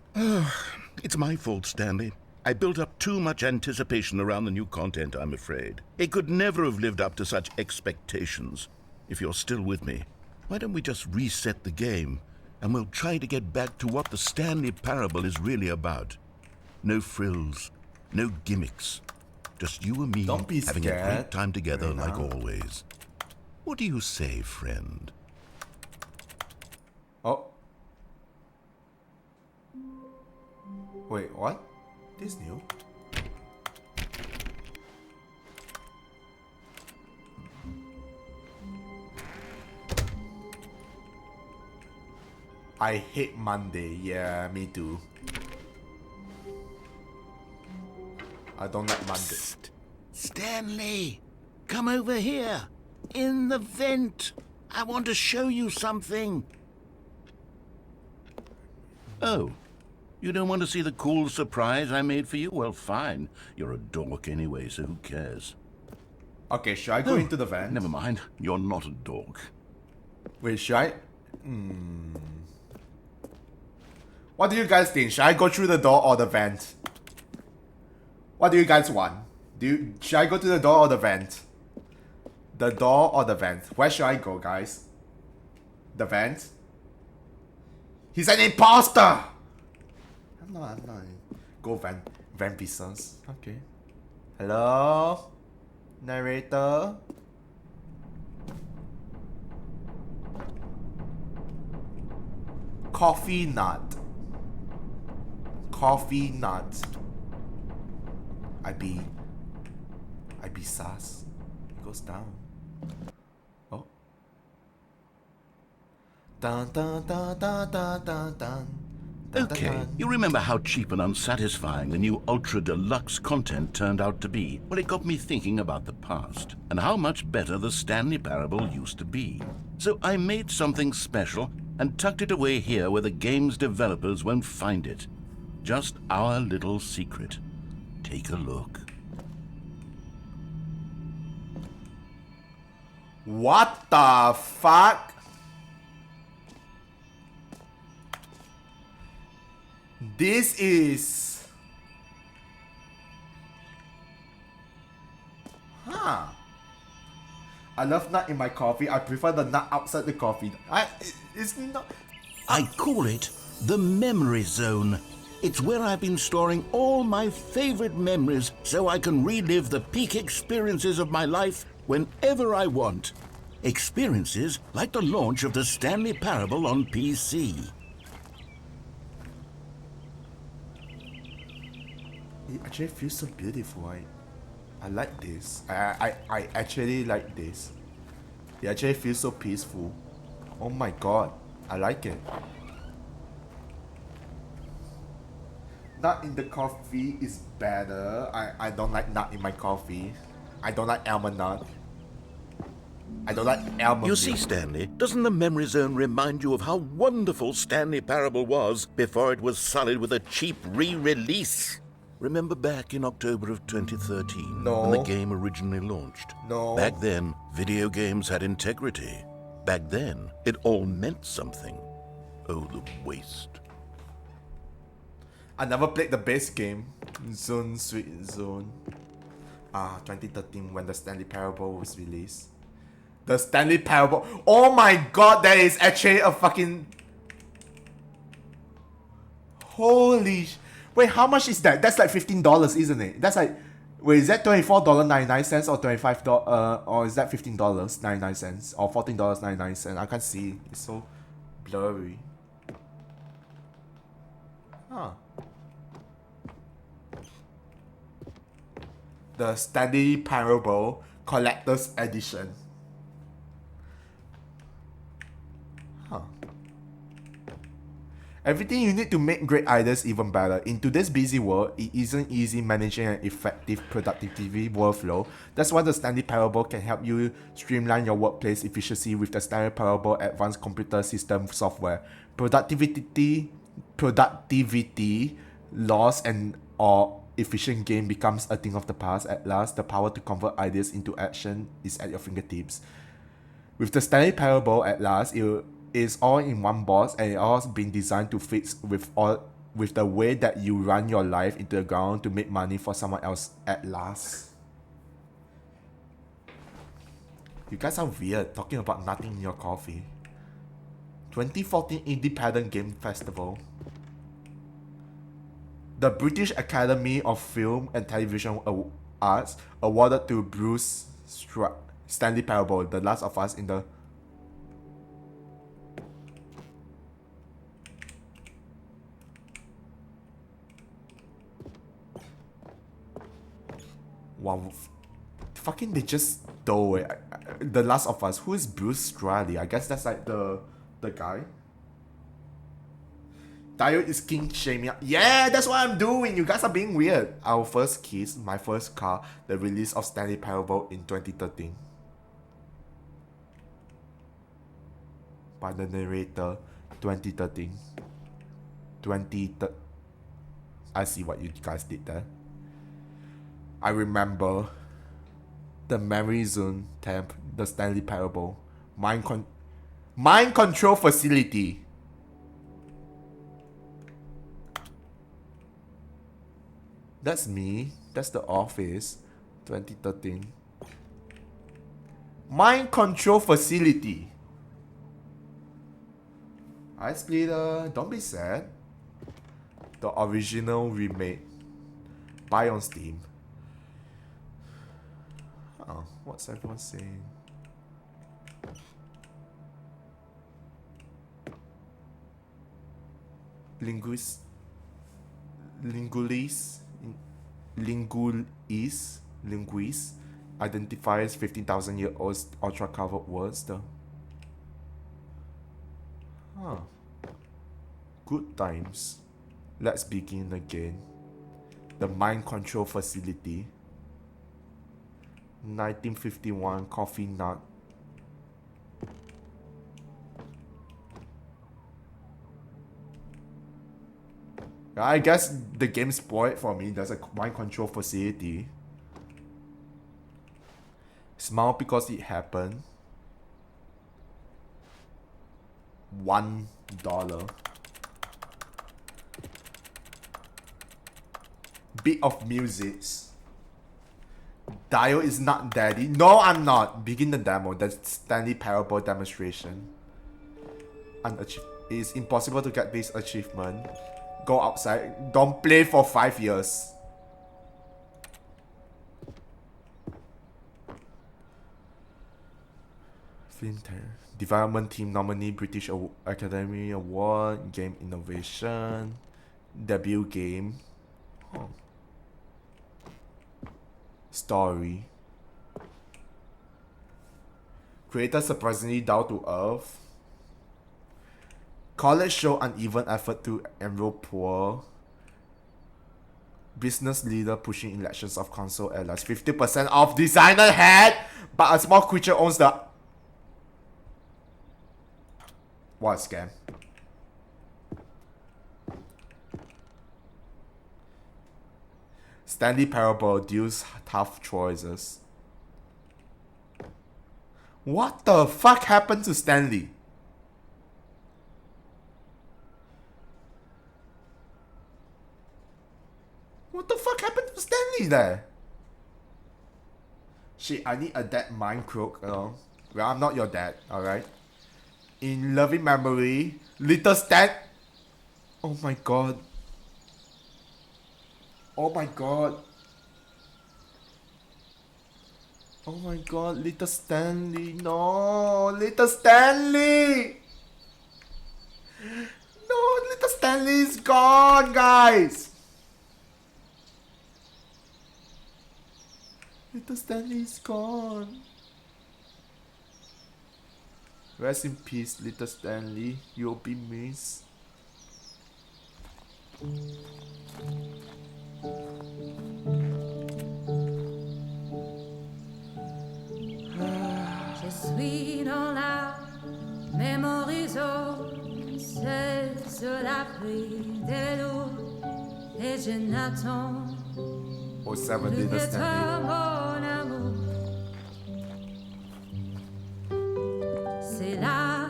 It's my fault, Stanley. I built up too much anticipation around the new content, I'm afraid. It could never have lived up to such expectations. If you're still with me, why don't we just reset the game, and we'll try to get back to what the Stanley Parable is really about. No frills, no gimmicks. Just you and me Don't be having a scared, great time together Reina. like always. What do you say, friend? Oh. Wait, what? This new? I hate Monday. Yeah, me too. I don't like Monday. Stanley, come over here. In the vent. I want to show you something. Oh, you don't want to see the cool surprise I made for you? Well, fine. You're a dork anyway, so who cares? Okay, should I go into the van? Never mind. You're not a dork. Wait, should I? What do you guys think? Should I go through the door or the vent? What do you guys want? Should I go to the door or the vent? The door or the vent? Where should I go, guys? The vent? He's an imposter! I'm not. Go vent. Vent business. Okay. Hello? Narrator? Coffee nut. Coffee nut. I be sus. It goes down. Oh. Dun dun dun dun dun dun dun. Okay, you remember how cheap and unsatisfying the new Ultra Deluxe content turned out to be? Well, it got me thinking about the past and how much better the Stanley Parable used to be. So I made something special and tucked it away here where the game's developers won't find it. Just our little secret. Take a look. What the fuck? This is... Huh. I love nut in my coffee. I prefer the nut outside the coffee. It's not... I call it the Memory Zone. It's where I've been storing all my favorite memories so I can relive the peak experiences of my life whenever I want. Experiences like the launch of the Stanley Parable on PC. It actually feels so beautiful. I like this. I actually like this. It actually feels so peaceful. Oh my god. I like it. Nut in the coffee is better. I don't like nut in my coffee. I don't like almond nut. I don't like almond You see, milk. Stanley, doesn't the Memory Zone remind you of how wonderful Stanley Parable was before it was sullied with a cheap re-release? Remember back in October of 2013 No. when the game originally launched? No. Back then, video games had integrity. Back then, it all meant something. Oh, the waste. I never played the base game. Zone Sweet Zone. 2013 when the Stanley Parable was released. The Stanley Parable. Oh my god, that is actually a fucking... Holy... Wait, how much is that? That's like $15, isn't it? That's like... Wait, is that $24.99 or $25 or is that $15.99 or $14.99? I can't see. It's so blurry. Huh. The Stanley Parable Collector's Edition. Huh. Everything you need to make great ideas even better. In today's busy world, it isn't easy managing an effective productivity workflow. That's why the Stanley Parable can help you streamline your workplace efficiency with the Stanley Parable Advanced Computer System software. Productivity loss and or efficient game becomes a thing of the past. At last, the power to convert ideas into action is at your fingertips. With the Stanley Parable, at last, it is all in one box and it all been designed to fit with the way that you run your life into the ground to make money for someone else at last. You guys are weird talking about nothing in your coffee. 2014 Independent Game Festival. The British Academy of Film and Television Arts awarded to Bruce Stanley Parable, The Last of Us in the... Wow. Fucking they just stole it. The Last of Us. Who is Bruce Straley? I guess that's like the guy. Dio is king shaming. Yeah, that's what I'm doing. You guys are being weird. Our first kiss, my first car, the release of Stanley Parable in 2013. By the narrator, 2013. I see what you guys did there. I remember the Memory Zone temp, the Stanley Parable, mind control facility. That's me. That's The Office. 2013. Mind Control Facility. Hi Splitter, don't be sad. The original remake. Buy on Steam. Oh, what's everyone saying? Linguist identifies 15,000-year-old ultra-covered words. Good times. Let's begin again. The Mind Control Facility. 1951 Coffee Nut. I guess the game spoiled for me. There's a Mind Control Facility. Smile because it happened. $1. Bit of music. Dio is not daddy. No, I'm not. Begin the demo. The Stanley Parable demonstration. It is impossible to get this achievement. Go outside. Don't play for 5 years. Development team nominee British Academy Award. Game innovation. Debut game. Story. Creator surprisingly down to earth. College show uneven effort to enroll poor. Business leader pushing elections of console allies. 50% off designer head, but a small creature owns the... What a scam. Stanley Parable deals tough choices. What the fuck happened to Stanley? What the fuck happened to Stanley there? Shit, I need a dead mind crook, you know. Well, I'm not your dad, alright? In loving memory, Little Stan... Oh my god. Oh my god. Oh my god, Little Stanley. No, Little Stanley. No, Little Stanley is gone, guys. Little Stanley is gone. Rest in peace, Little Stanley. You'll be missed. Je suis dans la mémorisation, c'est sur la pluie des vélos, et je n'attends Oh, 7 plus Little que toi, Stanley. mon amour. C'est là.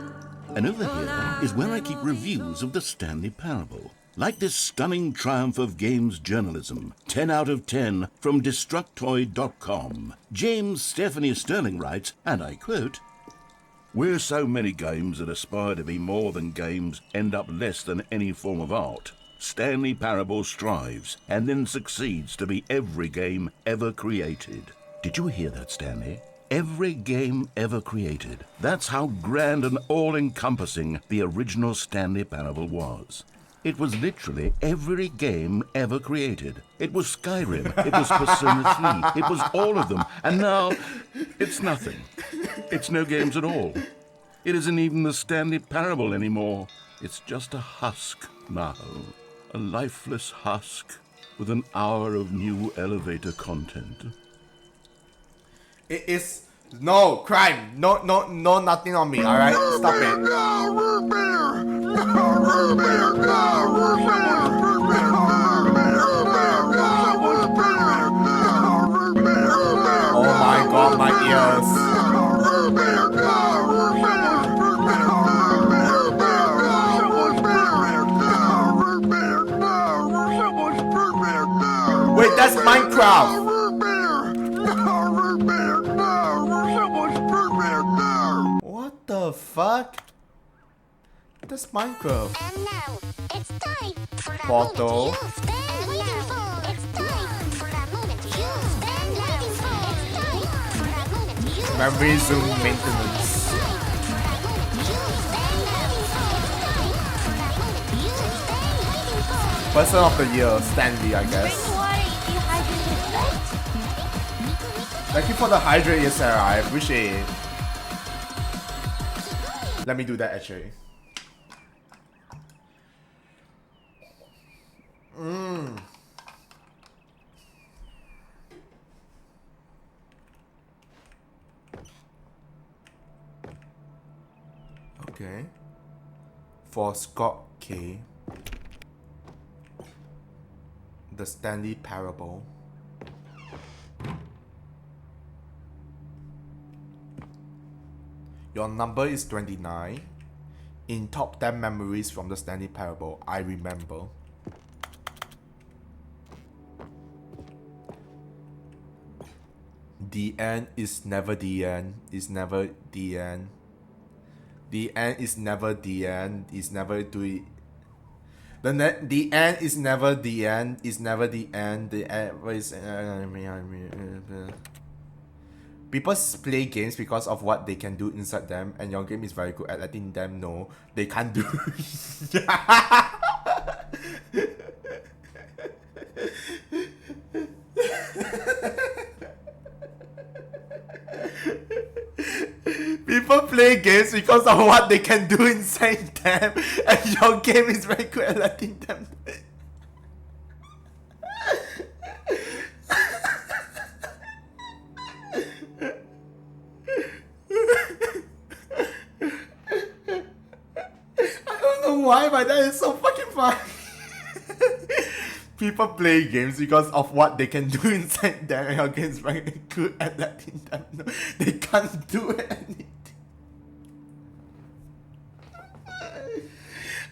And over here is where I keep reviews of the Stanley Parable. Like this stunning triumph of games journalism, 10 out of 10 from Destructoid.com. James Stephanie Sterling writes, and I quote, "Where so many games that aspire to be more than games end up less than any form of art, Stanley Parable strives and then succeeds to be every game ever created." Did you hear that, Stanley? Every game ever created. That's how grand and all-encompassing the original Stanley Parable was. It was literally every game ever created. It was Skyrim, it was Persona 3, it was all of them, and now it's nothing. It's no games at all. It isn't even the Stanley Parable anymore. It's just a husk now. A lifeless husk with an hour of new elevator content. It is no crime. No, nothing on me. All right, stop it. No, root beer! No, root beer! No, root beer! Root beer! Root beer! Root beer! No, root beer! Oh my god, my ears. Root beer! No, root beer! Root beer! Root beer! No, root beer! No, root beer! No, root beer! No. Wait, That's Minecraft. Root beer! No, root beer! No! Someone's root beer! No! What the fuck? That's Minecraft. And now, it's time for that Bottle. moment you've been waiting for. It's time for that moment you've been waiting for. It's time for that moment you've been Memory zoom waiting for. maintenance. It's time for that moment you've been waiting for. It's time for that moment you've been waiting for. Person of the year, Stanley, I guess. Thank you for the hydrate, yes, Sarah. I appreciate it. Let me do that actually. Okay. For Scott K. The Stanley Parable. Your number is 29. In top 10 memories from the Stanley Parable, I remember. The end is never the end. Is never the end. The end is never the end. Is never the the end is never the end. Is never the end. The end is. People play games because of what they can do inside them, and your game is very good at letting them know they can't do. People play games because of what they can do inside them, and your game is very good at letting them know. I don't know why, but that is so fucking fun. People play games because of what they can do inside them, and your game is very good at letting them know they can't do anything.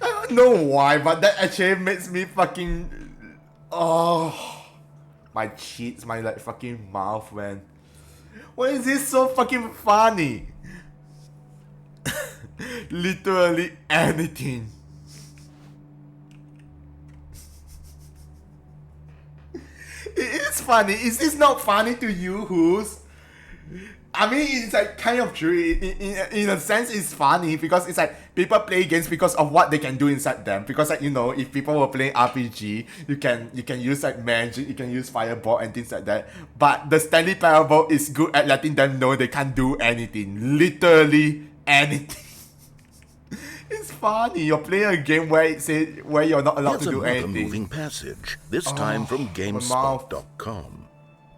I don't know why, but that actually makes me fucking... Oh, my cheeks, my like fucking mouth, man. Why is this so fucking funny? Literally anything. It is funny. Is this not funny to you, Who's? I mean, it's like kind of true. In a sense, it's funny because it's like people play games because of what they can do inside them. Because like, you know, if people were playing RPG, you can use like magic, you can use fireball and things like that. But the Stanley Parable is good at letting them know they can't do anything. Literally anything. It's funny. You're playing a game where you're not allowed Here's to do another anything. moving passage, this time from GameSpot.com.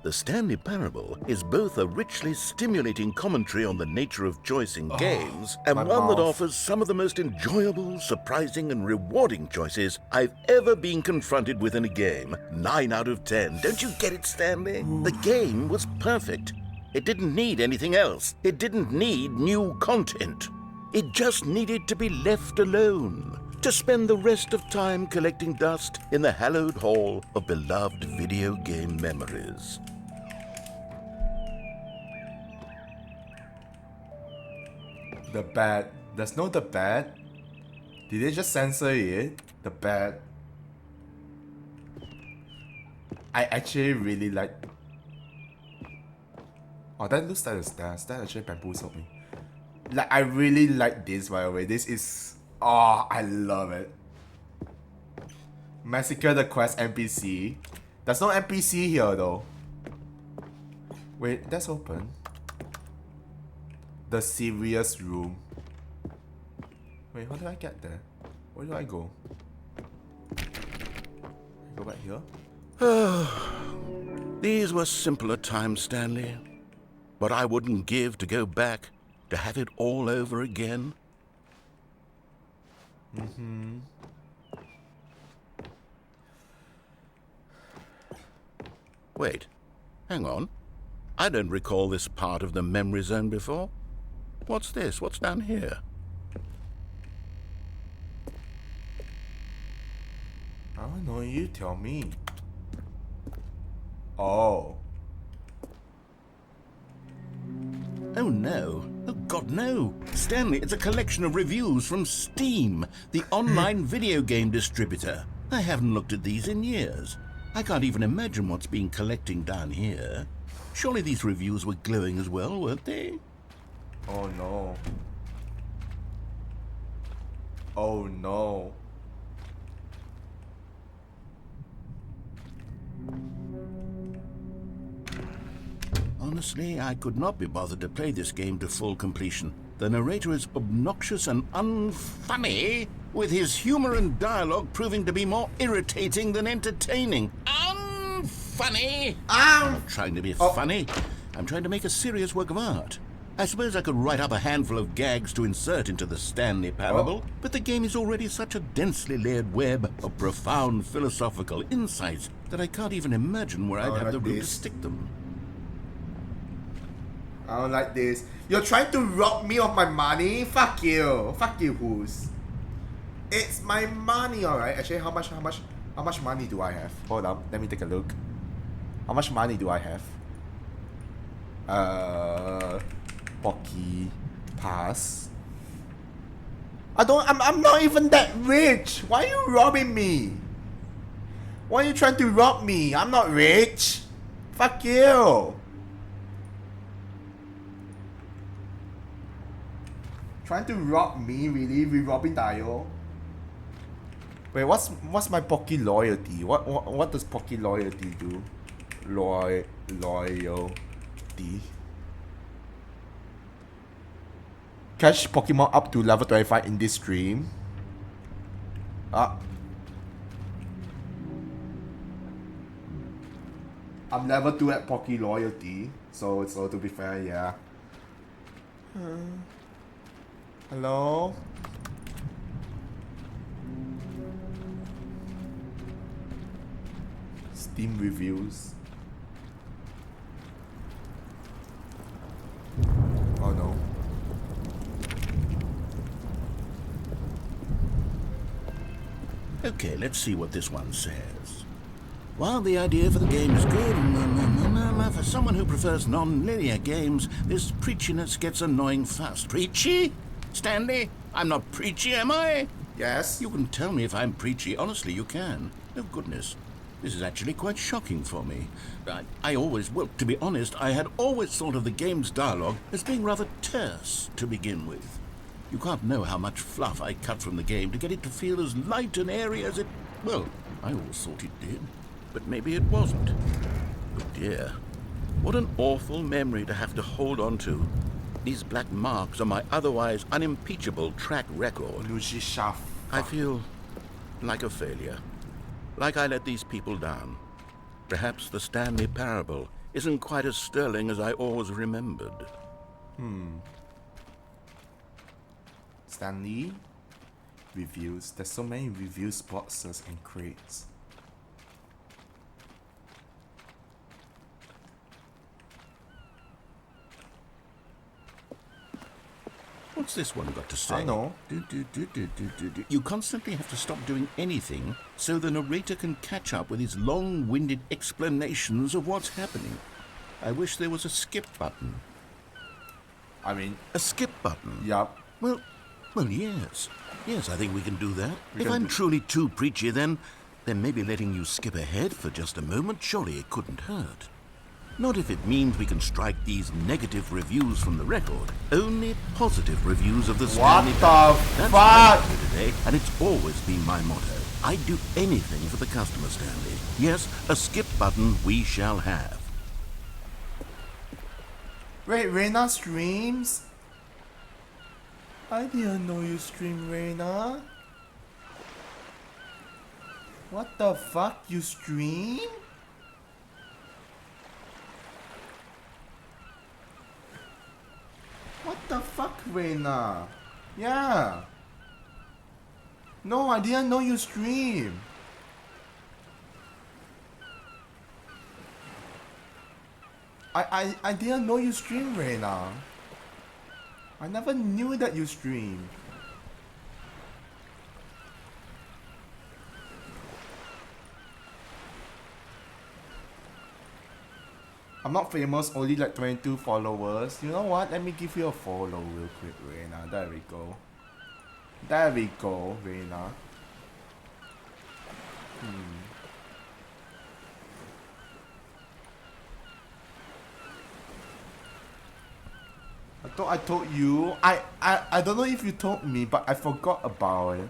The Stanley Parable is both a richly stimulating commentary on the nature of choice in games and my one that mouth. offers some of the most enjoyable, surprising, and rewarding choices I've ever been confronted with in a game. 9 out of 10. Don't you get it, Stanley? The game was perfect. It didn't need anything else. It didn't need new content. It just needed to be left alone, to spend the rest of time collecting dust in the hallowed hall of beloved video game memories. The bad. There's no the bad. Did they just censor it? The bad. I actually really like. Oh, that looks like a stairs. That actually bamboozled me. Like, I really like this, by the way. This is... Oh, I love it. Massacre the Quest NPC. There's no NPC here, though. Wait, that's open. The serious room. Wait, how do I get there? Where do I go? I go back here? These were simpler times, Stanley. But I wouldn't give to go back, to have it all over again. Wait, hang on. I don't recall this part of the memory zone before. What's this? What's down here? I don't know, you tell me. Oh. Oh no. Oh God, no. Stanley, it's a collection of reviews from Steam, the online video game distributor. I haven't looked at these in years. I can't even imagine what's been collecting down here. Surely these reviews were glowing as well, weren't they? Oh no. Oh no. Honestly, I could not be bothered to play this game to full completion. The narrator is obnoxious and unfunny, with his humor and dialogue proving to be more irritating than entertaining. Unfunny! I'm not trying to be funny. I'm trying to make a serious work of art. I suppose I could write up a handful of gags to insert into the Stanley Parable, but the game is already such a densely layered web of profound philosophical insights that I can't even imagine where I'd have the room to stick them. I don't like this. You're trying to rob me of my money? Fuck you. Fuck you, who's? It's my money, alright. Actually, how much money do I have? Hold up, let me take a look. How much money do I have? Pocky pass. I'm not even that rich. Why are you robbing me? Why are you trying to rob me? I'm not rich. Fuck you. Trying to rob me, really? We robbing Dio? Wait, what's my Pocky loyalty? What does Pocky loyalty do? Loyalty. Catch Pokemon up to level 25 in this stream. I'm level 2 at Pocky loyalty, so to be fair, yeah. Hello? Steam reviews. Oh no. Okay, let's see what this one says. While the idea for the game is good, for someone who prefers non-linear games, this preachiness gets annoying fast. Preachy? Stanley, I'm not preachy, am I? Yes. You can tell me if I'm preachy. Honestly, you can. Oh, goodness. This is actually quite shocking for me. Well, to be honest, I had always thought of the game's dialogue as being rather terse to begin with. You can't know how much fluff I cut from the game to get it to feel as light and airy as it... Well, I always thought it did. But maybe it wasn't. Oh dear. What an awful memory to have to hold on to. These black marks are my otherwise unimpeachable track record. I feel like a failure. Like I let these people down. Perhaps the Stanley Parable isn't quite as sterling as I always remembered. Stanley? Reviews. There's so many reviews, boxes, and crates. What's this one got to say? I know. You constantly have to stop doing anything so the narrator can catch up with his long-winded explanations of what's happening. I wish there was a skip button. I mean... A skip button? Yup. Well, yes. Yes, I think we can do that. If I'm truly too preachy, then maybe letting you skip ahead for just a moment, surely it couldn't hurt. Not if it means we can strike these negative reviews from the record. Only positive reviews of the Stanley Parable. That's what I do today, and it's always been my motto. I'd do anything for the customer, Stanley. Yes, a skip button we shall have. Wait, Reina streams? I didn't know you stream, Reina. What the fuck? You stream? What the fuck, Reina? Yeah. No, I didn't know you stream. I didn't know you stream, Reina. I never knew that you stream. I'm not famous, only like 22 followers. You know what? Let me give you a follow real quick, Reina. There we go. There we go, Reina. I thought I told you. I don't know if you told me, but I forgot about it.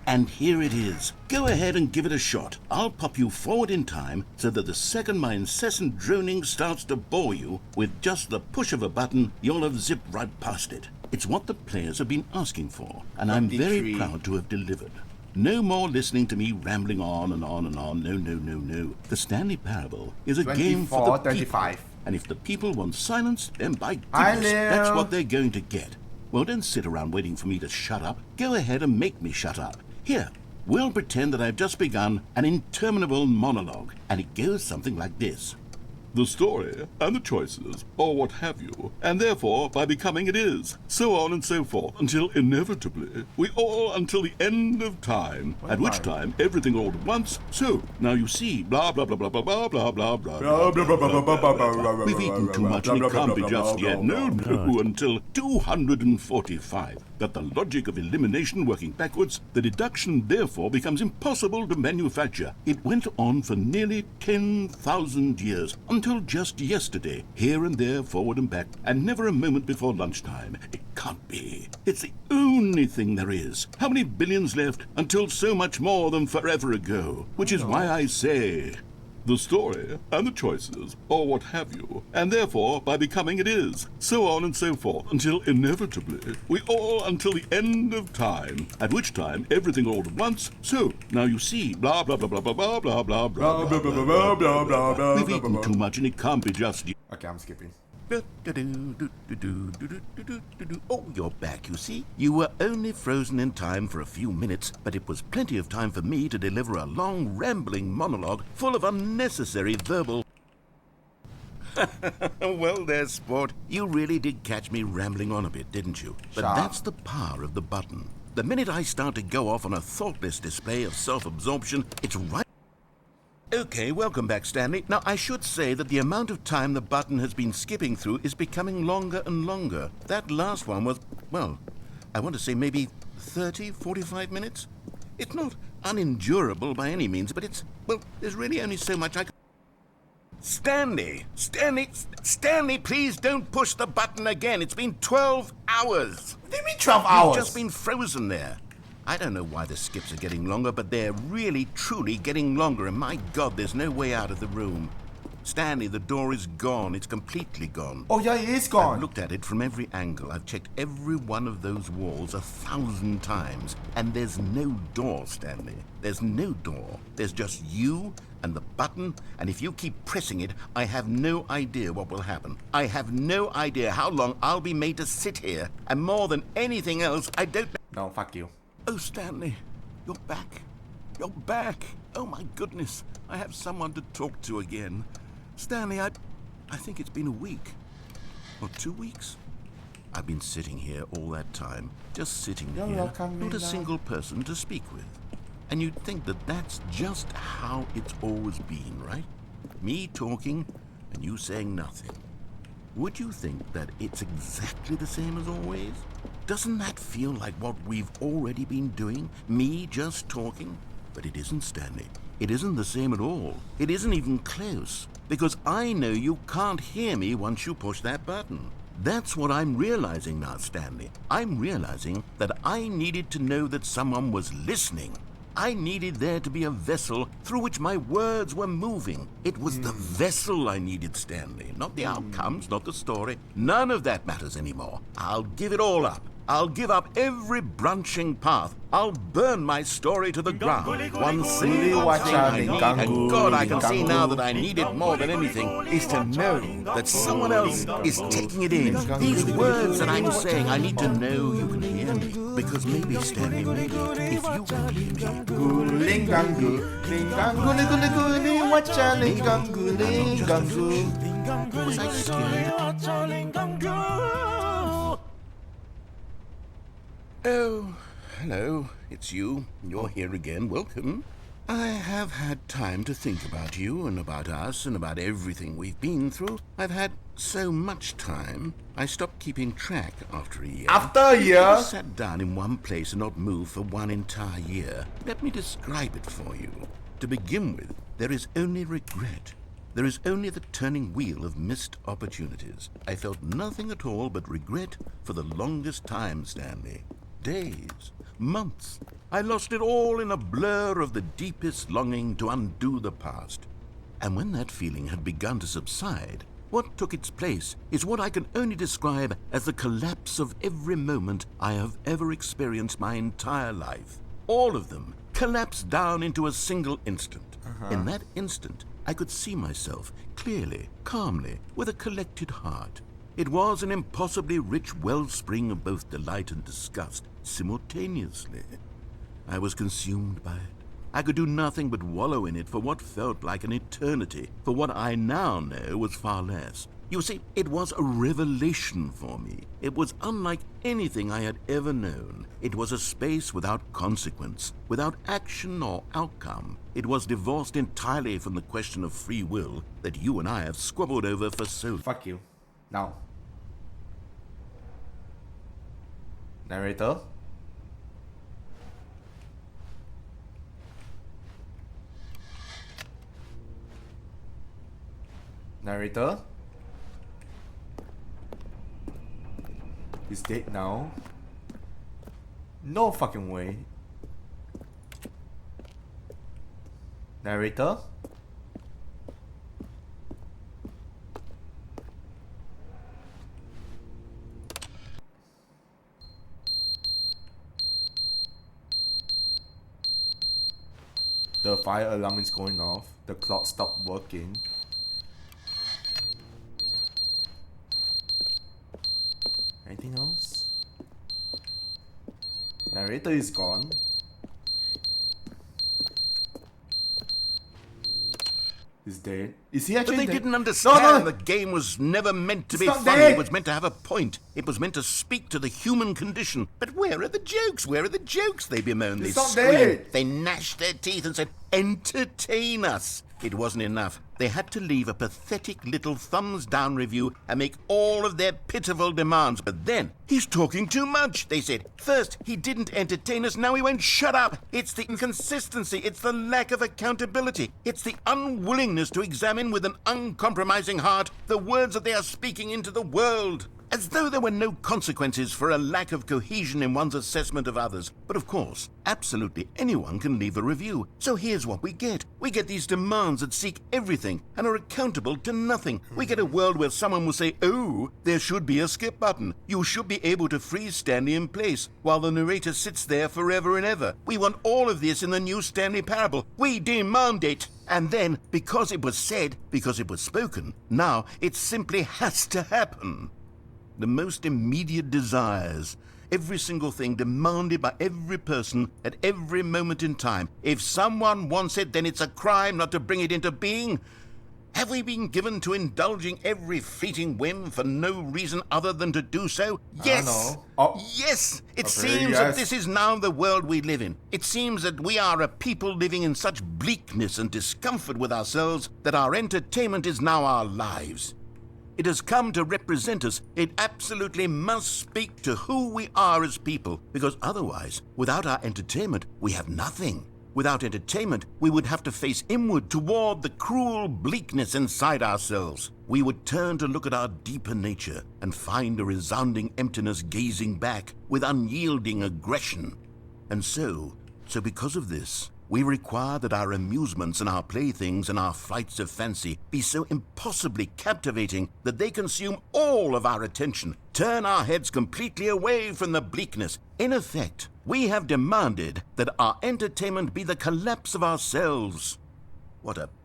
And here it is. Go ahead and give it a shot. I'll pop you forward in time so that the second my incessant droning starts to bore you, with just the push of a button, you'll have zipped right past it. It's what the players have been asking for, and I'm very 23. proud to have delivered. No more listening to me rambling on and on and on. No, no, no, no. The Stanley Parable is a game for the 25. people. And if the people want silence, then by Hi, goodness, Leo. that's what they're going to get. Well, don't sit around waiting for me to shut up. Go ahead and make me shut up. Here, we'll pretend that I've just begun an interminable monologue, and it goes something like this. The story, and the choices, or what have you, and therefore, by becoming it is, so on and so forth, until inevitably, we all until the end of time, at which time everything all at once, so, now you see, blah blah blah blah blah blah blah blah blah blah. We've eaten too much and it can't be just yet, no, until 245. That the logic of elimination working backwards, the deduction therefore becomes impossible to manufacture. It went on for nearly 10,000 years, until just yesterday, here and there, forward and back, and never a moment before lunchtime. It can't be. It's the only thing there is. How many billions left until so much more than forever ago? Which is why I say... the story, and the choices, or what have you, and therefore, by becoming it is, so on and so forth, until inevitably, we all until the end of time, at which time everything all at once, so, now you see, blah blah blah blah blah blah blah blah blah blah blah blah. We've eaten too much and it can't be just... Okay, I'm skipping. Oh, you're back, you see. You were only frozen in time for a few minutes, but it was plenty of time for me to deliver a long, rambling monologue full of unnecessary verbal... Well, there's sport. You really did catch me rambling on a bit, didn't you? But Sure. that's the power of the button. The minute I start to go off on a thoughtless display of self-absorption, it's right... Okay, welcome back, Stanley. Now, I should say that the amount of time the button has been skipping through is becoming longer and longer. That last one was, well, I want to say maybe 30, 45 minutes? It's not unendurable by any means, but it's, well, there's really only so much I can... Stanley, please don't push the button again. It's been 12 hours. What do you mean 12 hours? You've just been frozen there. I don't know why the skips are getting longer, but they're really, truly getting longer, and my God, there's no way out of the room. Stanley, the door is gone. It's completely gone. Oh yeah, it is I've gone. looked at it from every angle. I've checked every one of those walls 1,000 times, and there's no door, Stanley. There's no door. There's just you and the button, and if you keep pressing it, I have no idea what will happen. I have no idea how long I'll be made to sit here, and more than anything else, I don't know... No, fuck you. Oh, Stanley, you're back. You're back. Oh, my goodness. I have someone to talk to again. Stanley, I think it's been a week. Or 2 weeks. I've been sitting here all that time. Just sitting You're here. welcome, Not a Rena. single person to speak with. And you'd think that that's just how it's always been, right? Me talking and you saying nothing. Would you think that it's exactly the same as always? Doesn't that feel like what we've already been doing? Me just talking? But it isn't, Stanley. It isn't the same at all. It isn't even close. Because I know you can't hear me once you push that button. That's what I'm realizing now, Stanley. I'm realizing that I needed to know that someone was listening. I needed there to be a vessel through which my words were moving. It was the vessel I needed, Stanley, not the outcomes, not the story. None of that matters anymore. I'll give it all up. I'll give up every branching path. I'll burn my story to the ground. One single thing I need, and God, I can see now that I need it more than anything, is to know that someone else is taking it in. These words that I'm saying, I need to know you can hear me. Because maybe, Stanley, maybe, if you can hear me... Guling gangu, guli guli guli, watcha lingangu, lingangu. Was I scared? Oh, hello, it's you. You're here again. Welcome. I have had time to think about you and about us and about everything we've been through. I've had so much time, I stopped keeping track after a year. After a I year? sat down in one place and not moved for one entire year. Let me describe it for you. To begin with, there is only regret. There is only the turning wheel of missed opportunities. I felt nothing at all but regret for the longest time, Stanley. Days, months. I lost it all in a blur of the deepest longing to undo the past. And when that feeling had begun to subside, what took its place is what I can only describe as the collapse of every moment I have ever experienced my entire life. All of them collapsed down into a single instant. In that instant, I could see myself clearly, calmly, with a collected heart. It was an impossibly rich wellspring of both delight and disgust simultaneously. I was consumed by it. I could do nothing but wallow in it for what felt like an eternity, for what I now know was far less. You see, it was a revelation for me. It was unlike anything I had ever known. It was a space without consequence, without action or outcome. It was divorced entirely from the question of free will that you and I have squabbled over for so long. Fuck you. Now. Narrator? Narrator? He's dead now? No fucking way. Narrator? The fire alarm is going off. The clock stopped working. Anything else? Narrator is gone. He's dead. Is he actually But they dead? didn't understand No, no. the game was never meant to It's be not funny. dead. It was meant to have a point. It was meant to speak to the human condition. But where are the jokes? Where are the jokes? They bemoaned. It's They not screamed. dead. They gnashed their teeth and said, "Entertain us." It wasn't enough. They had to leave a pathetic little thumbs-down review and make all of their pitiful demands. But then, "He's talking too much," they said. First, he didn't entertain us, now he won't shut up. It's the inconsistency, it's the lack of accountability. It's the unwillingness to examine with an uncompromising heart the words that they are speaking into the world. As though there were no consequences for a lack of cohesion in one's assessment of others. But of course, absolutely anyone can leave a review. So here's what we get. We get these demands that seek everything and are accountable to nothing. We get a world where someone will say, "Oh, there should be a skip button. You should be able to freeze Stanley in place," while the narrator sits there forever and ever. We want all of this in the new Stanley parable. We demand it. And then, because it was said, because it was spoken, now it simply has to happen. The most immediate desires, every single thing demanded by every person at every moment in time. If someone wants it, then it's a crime not to bring it into being. Have we been given to indulging every fleeting whim for no reason other than to do so? Yes! know. Oh. Yes! It Okay, seems yes. that this is now the world we live in. It seems that we are a people living in such bleakness and discomfort with ourselves that our entertainment is now our lives. It has come to represent us. It absolutely must speak to who we are as people, because otherwise, without our entertainment, we have nothing. Without entertainment, we would have to face inward toward the cruel bleakness inside ourselves. We would turn to look at our deeper nature and find a resounding emptiness gazing back with unyielding aggression. And so because of this, we require that our amusements and our playthings and our flights of fancy be so impossibly captivating that they consume all of our attention, turn our heads completely away from the bleakness. In effect, we have demanded that our entertainment be the collapse of ourselves. What a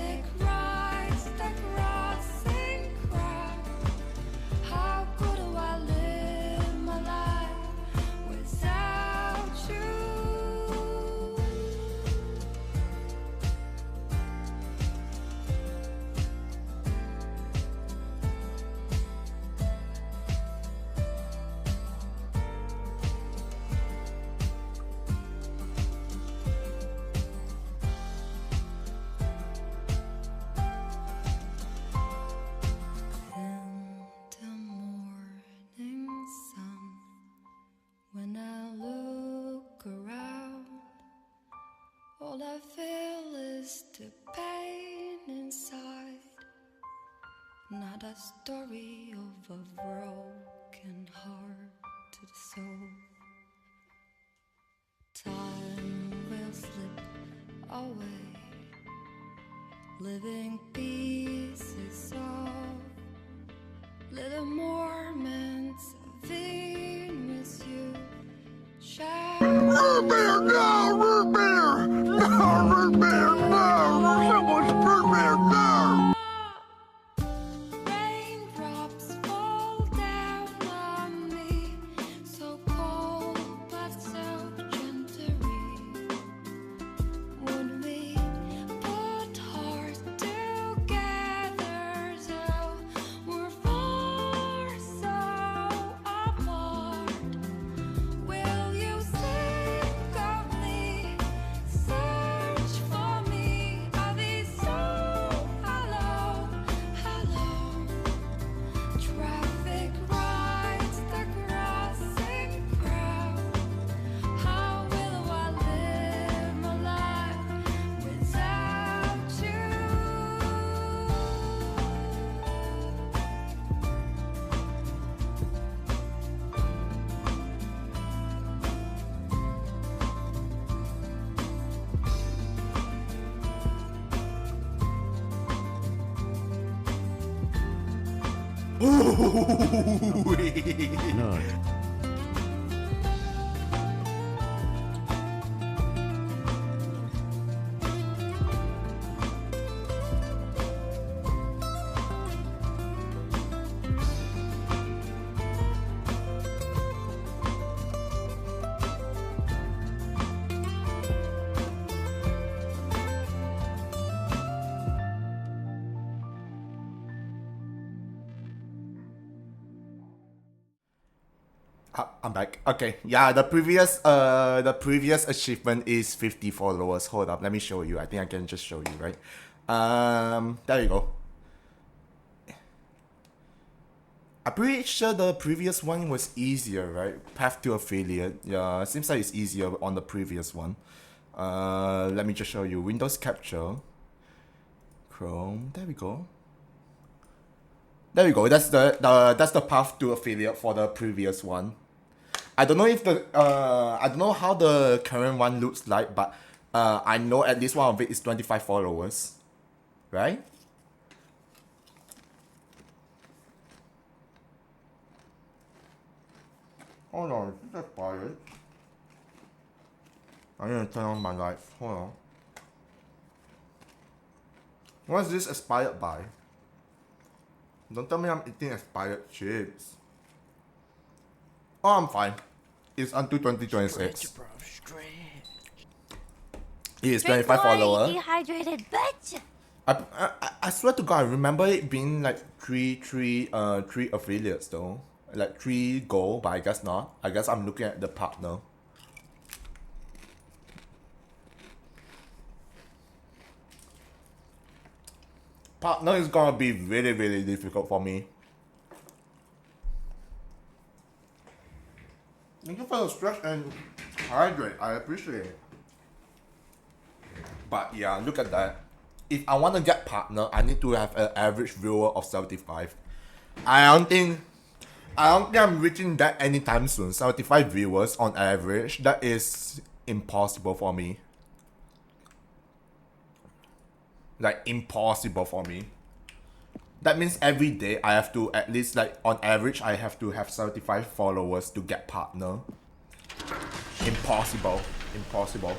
Traffic rides the crossing crowd. How could I live my life without you? In the morning sun, when I look around, all I feel is the pain inside. Not a story of a broken heart to the soul. Time will slip away, living pieces of little moments of Venus you shine. Root beer, no! Root beer! No! Root beer, no! Someone's root beer, no! Raindrops fall down on me, so cold but so gentle. Would we put hearts together so we're far so apart? Will you think of me, search for me? Are we so alone, alone? Traffic rides the crossing crowd. How will I live my life without you? Not. I'm back. Okay, yeah, the previous achievement is 50 followers. Hold up, let me show you. I think I can just show you, right? There you go. I'm pretty sure the previous one was easier, right? Path to affiliate. Yeah, seems like it's easier on the previous one. Let me just show you. Windows capture. Chrome. There we go. There we go. That's the path to affiliate for the previous one. I don't know if I don't know how the current one looks like, but I know at least one of it is 25 followers, right? Hold on, is this expired? I need to turn on my lights. Hold on. What is this expired by? Don't tell me I'm eating expired chips. Oh, I'm fine. It's until 2026. It is 25 followers. Dehydrated bitch. I swear to God, I remember it being like three affiliates though. Like 3 gold, but I guess not. I guess I'm looking at the partner. Partner is gonna be really, really difficult for me. Thank you for the stretch and hydrate. I appreciate it. But yeah, look at that. If I want to get partner, I need to have an average viewer of 75. I don't think I'm reaching that anytime soon. 75 viewers on average. That is impossible for me. Like impossible for me. That means every day I have to at least like on average I have to have 75 followers to get partner. Impossible. Impossible.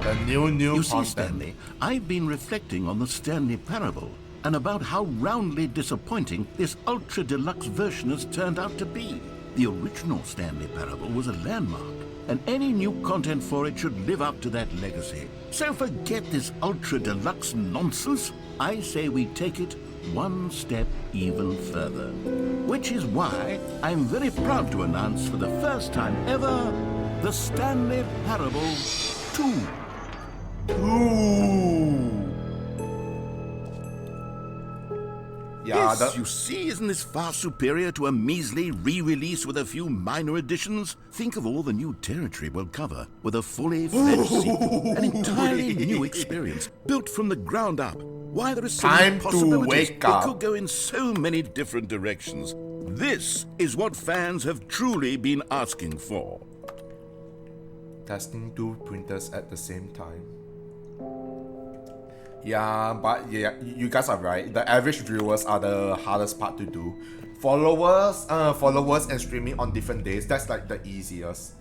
The new You see, content. Stanley, I've been reflecting on the Stanley Parable and about how roundly disappointing this ultra deluxe version has turned out to be. The original Stanley Parable was a landmark, and any new content for it should live up to that legacy. So forget this ultra deluxe nonsense. I say we take it one step even further. Which is why I'm very proud to announce for the first time ever, the Stanley Parable 2. Ooh. Yeah, Yes, you see, isn't this far superior to a measly re-release with a few minor additions? Think of all the new territory we'll cover with a fully fledged sequel, an entirely new experience, built from the ground up. Why, there are so Time many to possibilities. wake up. It could go in so many different directions. This is what fans have truly been asking for. testing 2 printers at the same time. Yeah, but yeah, you guys are right. The average viewers are the hardest part to do. Followers and streaming on different days, that's like the easiest.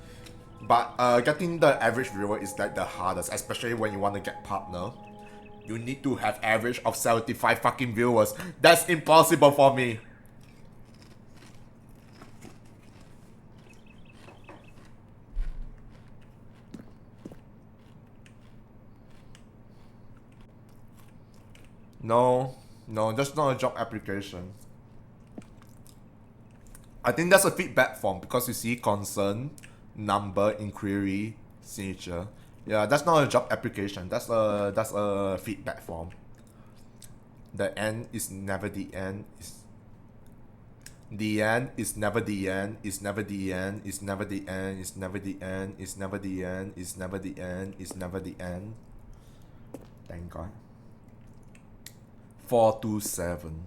But getting the average viewer is like the hardest, especially when you want to get partner. You need to have average of 75 fucking viewers. That's impossible for me. No, that's not a job application. I think that's a feedback form because you see concern, number, inquiry, signature. Yeah, that's not a job application. That's a feedback form. The end is never the end. The end is never the end. It's never the end. It's never the end. It's never the end. It's never the end. It's never the end. It's never the end. Thank God. 427.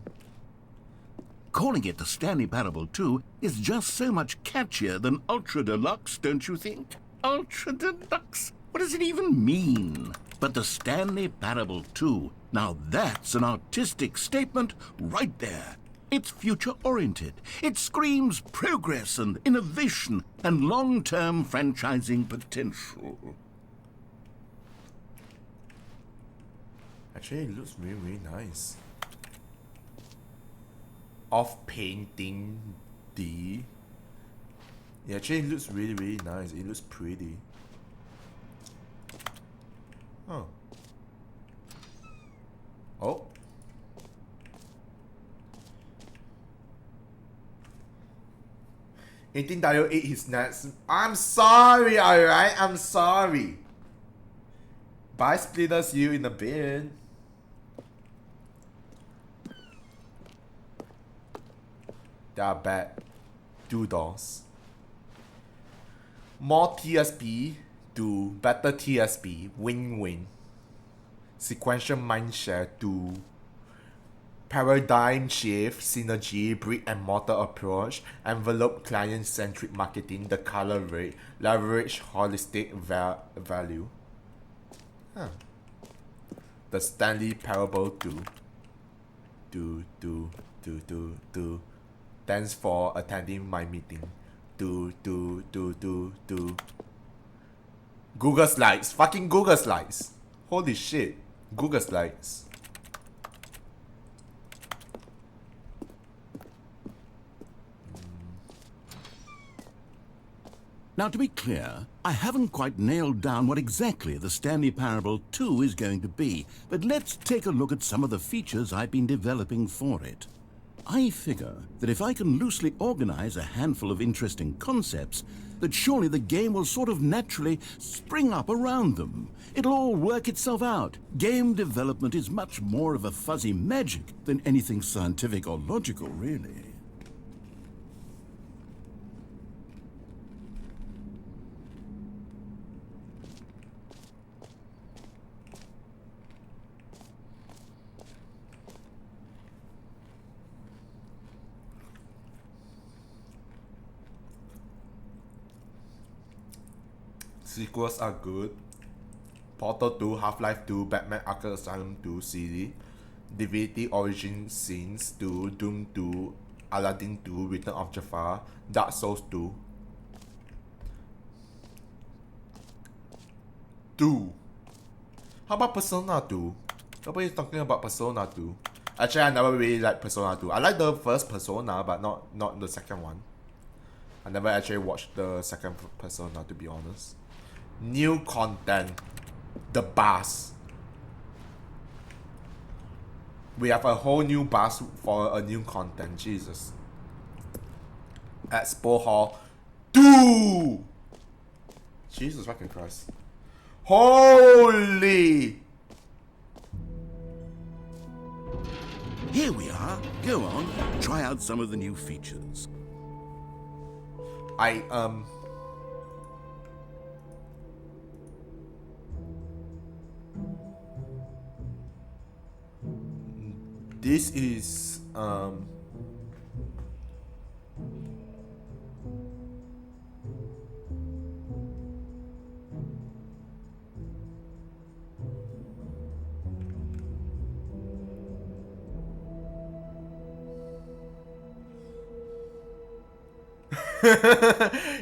Calling it the Stanley Parable 2 is just so much catchier than Ultra Deluxe, don't you think? Ultra Deluxe? What does it even mean? But the Stanley Parable 2, now that's an artistic statement right there. It's future-oriented. It screams progress and innovation and long-term franchising potential. Actually, it looks really, really nice. Off painting D. Yeah, actually, it looks really, really nice. It looks pretty. Oh. Oh. Dio ate his nuts. I'm sorry, alright? I'm sorry. Bye, Splitters, you in a bit. They are bad. Doodles. More TSP, do better TSP, win-win. Sequential mindshare, do paradigm shift, synergy, brick and mortar approach, envelope client-centric marketing, the color rate, leverage holistic value. Huh. The Stanley Parable do. Thanks for attending my meeting. Do. Google Slides. Fucking Google Slides. Holy shit. Google Slides. Now, to be clear, I haven't quite nailed down what exactly the Stanley Parable 2 is going to be, but let's take a look at some of the features I've been developing for it. I figure that if I can loosely organize a handful of interesting concepts, that surely the game will sort of naturally spring up around them. It'll all work itself out. Game development is much more of a fuzzy magic than anything scientific or logical, really. Sequels are good. Portal 2, Half-Life 2, Batman Arkham Asylum 2 CD, Divinity Origin Sins 2, Doom 2, Aladdin 2, Return of Jafar, Dark Souls 2. How about Persona 2? Nobody's talking about Persona 2. Actually, I never really liked Persona 2. I like the first Persona, but not the second one. I never actually watched the second Persona, to be honest. New content. The bus. We have a whole new bus for a new content. Jesus. Expo Hall 2! Jesus fucking Christ. Holy! Here we are. Go on, try out some of the new features. This is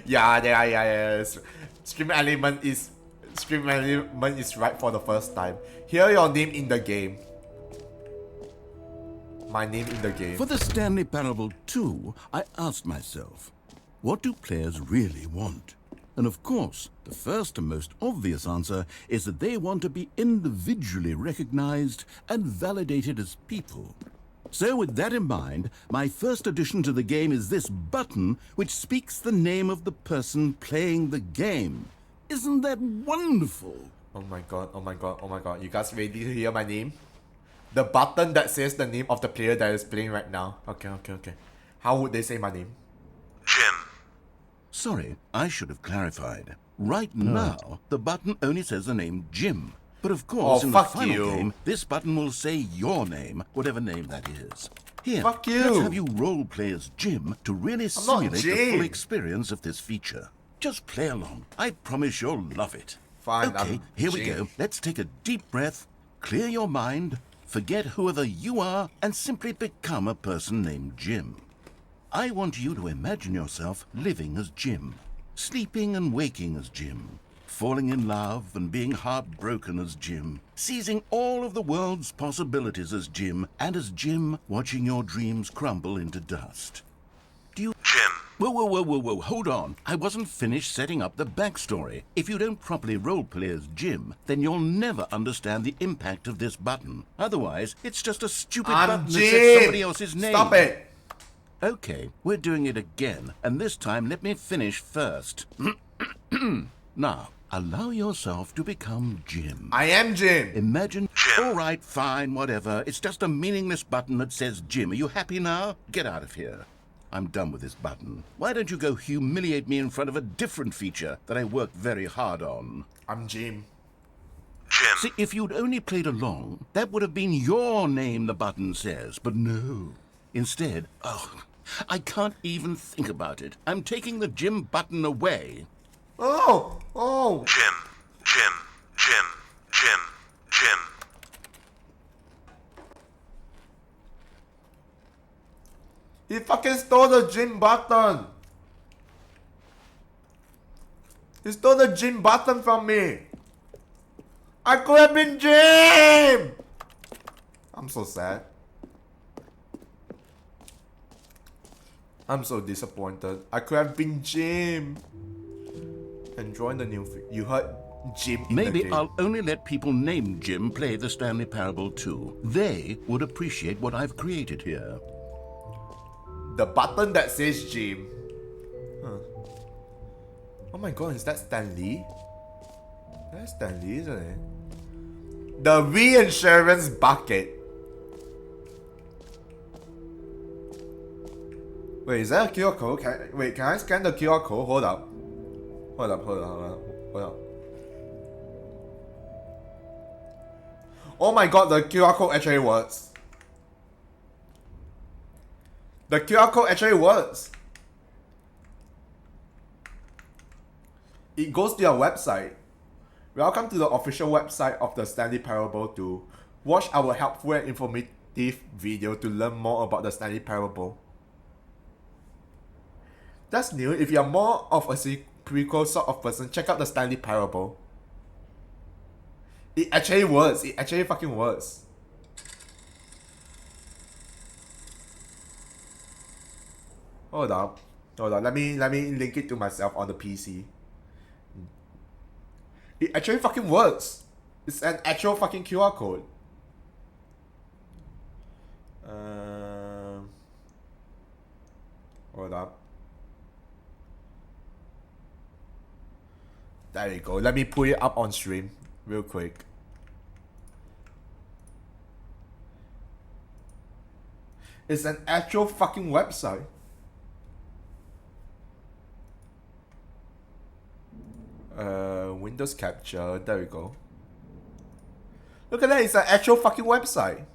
yeah. Stream element is right for the first time. Hear your name in the game. My name in the game. For the Stanley Parable 2, I asked myself, what do players really want? And of course, the first and most obvious answer is that they want to be individually recognized and validated as people. So with that in mind, my first addition to the game is this button which speaks the name of the person playing the game. Isn't that wonderful? Oh my god. You guys ready to hear my name? The button that says the name of the player that is playing right now. Okay. How would they say my name? Jim. Sorry, I should have clarified. Right now, the button only says the name Jim. But of course, in the final game, this button will say your name, whatever name that is. Here, fuck you. Let's have you roleplay as Jim to really simulate the full experience of this feature. Just play along. I promise you'll love it. Fine, okay, here we go. Let's take a deep breath, clear your mind, forget whoever you are, and simply become a person named Jim. I want you to imagine yourself living as Jim, sleeping and waking as Jim, falling in love and being heartbroken as Jim, seizing all of the world's possibilities as Jim, and as Jim watching your dreams crumble into dust. Do you... Jim! Whoa, hold on. I wasn't finished setting up the backstory. If you don't properly roleplay as Jim, then you'll never understand the impact of this button. Otherwise, it's just a stupid button that says somebody else's name. Stop it! Okay, we're doing it again, and this time let me finish first. Now, allow yourself to become Jim. I am Jim. Imagine... Jim. All right, fine, whatever. It's just a meaningless button that says Jim. Are you happy now? Get out of here. I'm done with this button. Why don't you go humiliate me in front of a different feature that I worked very hard on? I'm Jim. Jim. See, if you'd only played along, that would have been your name the button says, but no. Instead, I can't even think about it. I'm taking the Jim button away. Oh! Jim. He fucking stole the Jim button! He stole the Jim button from me! I could have been Jim! I'm so sad. I'm so disappointed. I could have been Jim. Enjoying the new... You heard Jim in Maybe the game. I'll only let people named Jim play the Stanley Parable 2. They would appreciate what I've created here. The button that says Jim. Oh my god, is that Stanley? That's Stanley, isn't it? The reinsurance bucket. Wait, is that a QR code? Can I scan the QR code? Hold up. Oh my god, the QR code actually works. The QR code actually works. It goes to your website. Welcome to the official website of the Stanley Parable 2. Watch our helpful and informative video to learn more about the Stanley Parable. That's new. If you're more of a prequel sort of person, check out the Stanley Parable. It actually works. It actually fucking works. Hold up. Hold on. Let me link it to myself on the PC. It actually fucking works. It's an actual fucking QR code. Hold up. There we go. Let me put it up on stream real quick. It's an actual fucking website. Windows capture. There we go. Look at that. It's an actual fucking website.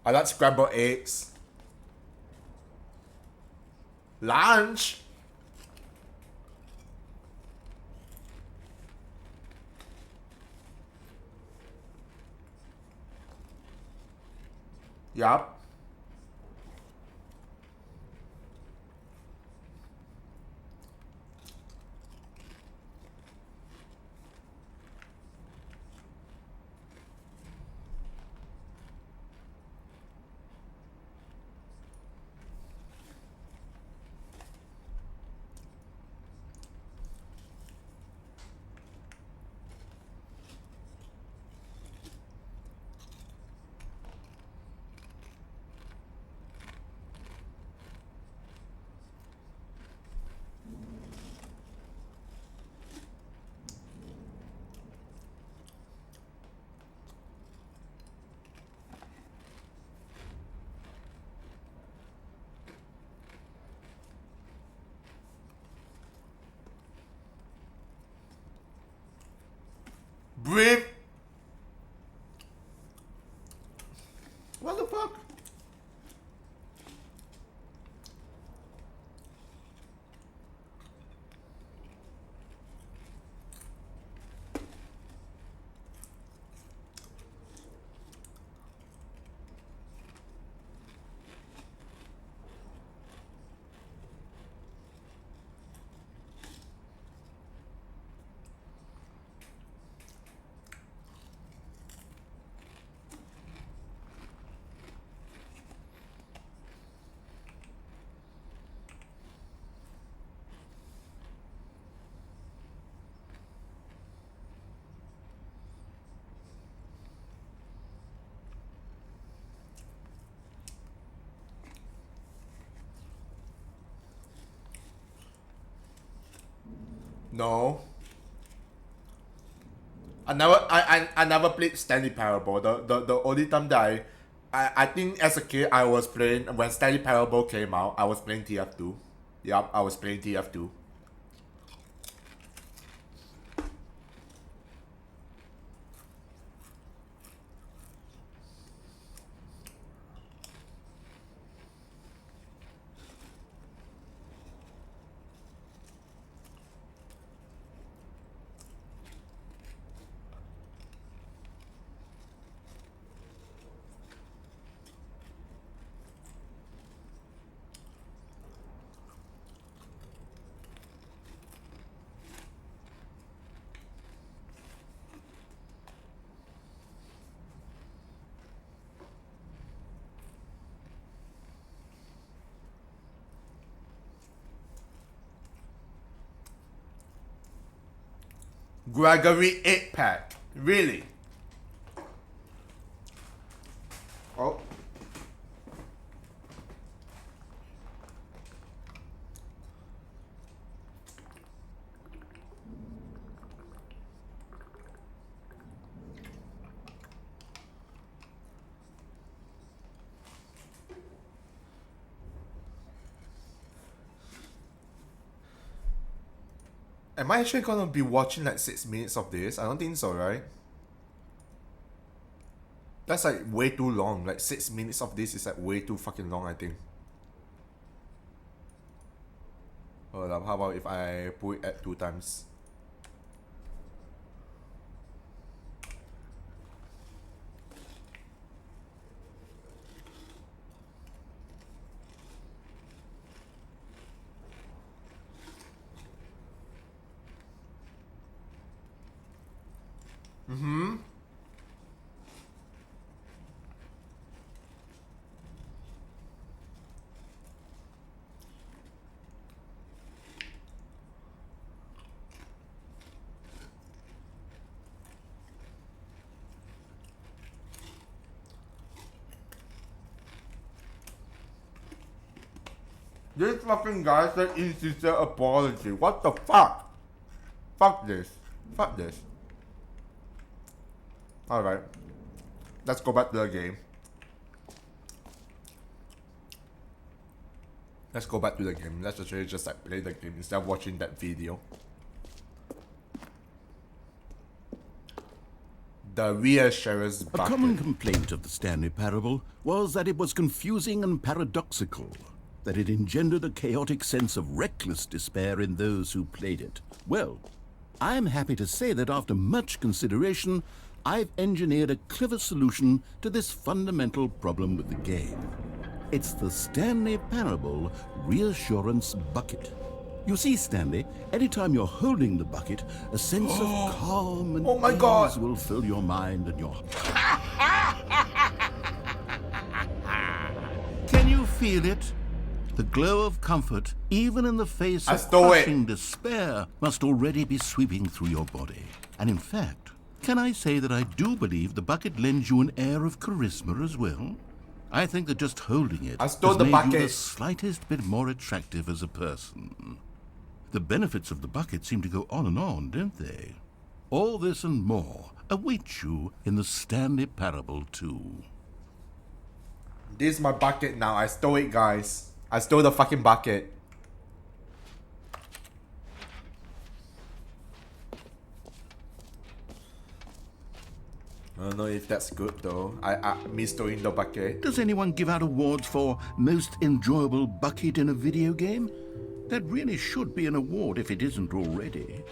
I like scrambled eggs. Lunch? Yup. Breathe. What the fuck? No. I never played Stanley Parable. The only time that I think as a kid I was playing when Stanley Parable came out, I was playing TF2. Yup, I was playing TF2. Gregory 8-pack. Really? Oh. Am I actually gonna be watching like 6 minutes of this? I don't think so, right? That's like way too long. Like 6 minutes of this is like way too fucking long, I think. Hold up, how about if I put it at 2 times? Mm-hmm. This fucking guy said insincere apology. What the fuck? Fuck this. Fuck this. Alright. Let's go back to the game. Let's go back to the game. Let's actually just like play the game instead of watching that video. The reassurance A bucket. common complaint of the Stanley Parable was that it was confusing and paradoxical, that it engendered a chaotic sense of reckless despair in those who played it. Well, I'm happy to say that after much consideration, I've engineered a clever solution to this fundamental problem with the game. It's the Stanley Parable Reassurance Bucket. You see, Stanley, anytime you're holding the bucket, a sense of calm and Oh my God. ease will fill your mind and your... Can you feel it? The glow of comfort, even in the face I of stole it. crushing despair, must already be sweeping through your body. And in fact, can I say that I do believe the bucket lends you an air of charisma as well? I think that just holding it I stole has the made you bucket. the slightest bit more attractive as a person. The benefits of the bucket seem to go on, don't they? All this and more await you in the Stanley Parable 2. This is my bucket now. I stole it, guys. I stole the fucking bucket. I don't know if that's good though. Me stealing the bucket. Does anyone give out awards for most enjoyable bucket in a video game? That really should be an award if it isn't already.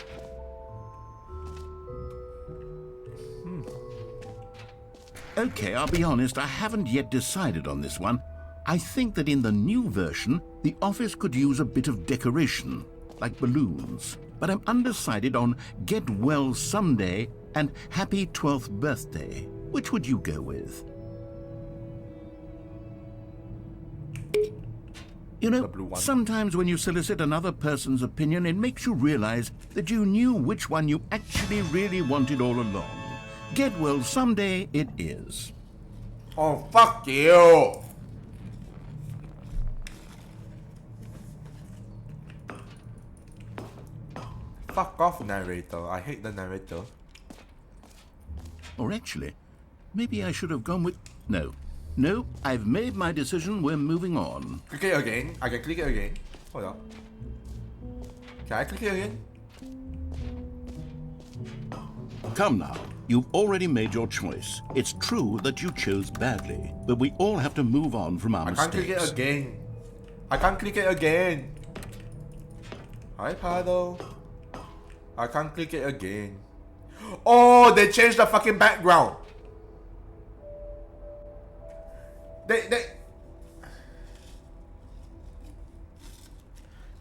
Okay, I'll be honest, I haven't yet decided on this one. I think that in the new version, the office could use a bit of decoration, like balloons. But I'm undecided on Get Well Someday and Happy 12th Birthday. Which would you go with? You The know, blue one. sometimes when you solicit another person's opinion, it makes you realize that you knew which one you actually really wanted all along. Get Well Someday it is. Oh, fuck you! Fuck off, narrator. I hate the narrator. Or actually, maybe I should have gone with... No. No, I've made my decision. We're moving on. Click it again. I can click it again. Hold up. Can I click it again? Come now. You've already made your choice. It's true that you chose badly, but we all have to move on from our I can't click mistakes. it again. I can't click it again. Hi, Paddle. I can't click it again. Oh, they changed the fucking background. They...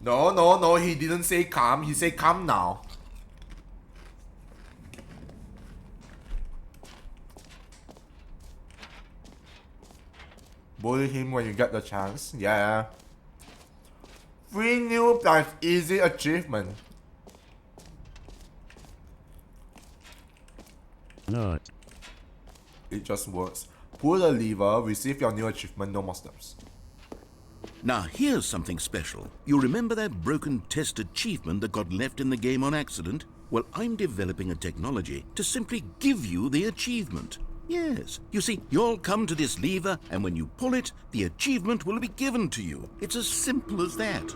No, he didn't say come. He said come now. Bully him when you get the chance. Yeah. 3 new plus easy achievement. No. It just works. Pull the lever, receive your new achievement, no more steps. Now, here's something special. You remember that broken test achievement that got left in the game on accident? Well, I'm developing a technology to simply give you the achievement. Yes. You see, you'll come to this lever, and when you pull it, the achievement will be given to you. It's as simple as that.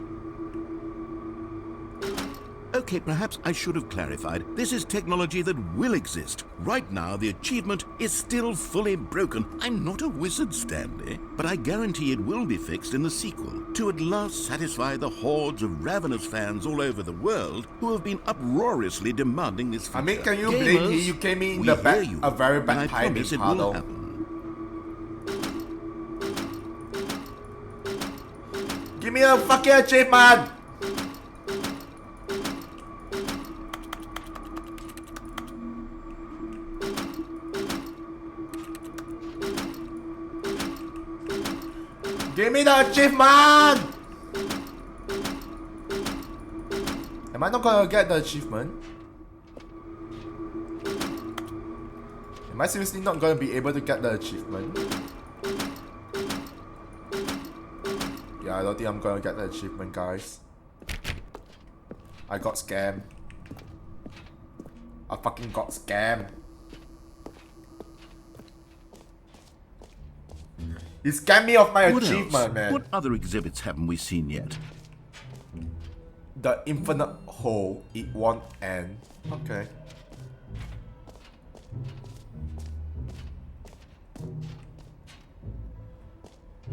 Okay, perhaps I should have clarified. This is technology that will exist. Right now, the achievement is still fully broken. I'm not a wizard, Stanley, but I guarantee it will be fixed in the sequel to at last satisfy the hordes of ravenous fans all over the world who have been uproariously demanding this feature. I mean, can you Gamers, blame me? You came in we the hear back, you, a very and bad I timing, promise it will Paddle. happen. Give me a fucking achievement! Give me the achievement! Am I not gonna get the achievement? Am I seriously not gonna be able to get the achievement? Yeah, I don't think I'm gonna get the achievement, guys. I got scammed. I fucking got scammed. He scammed me of my What achievement, else? man. What other exhibits haven't we seen yet? The infinite hole, it won't end. Okay.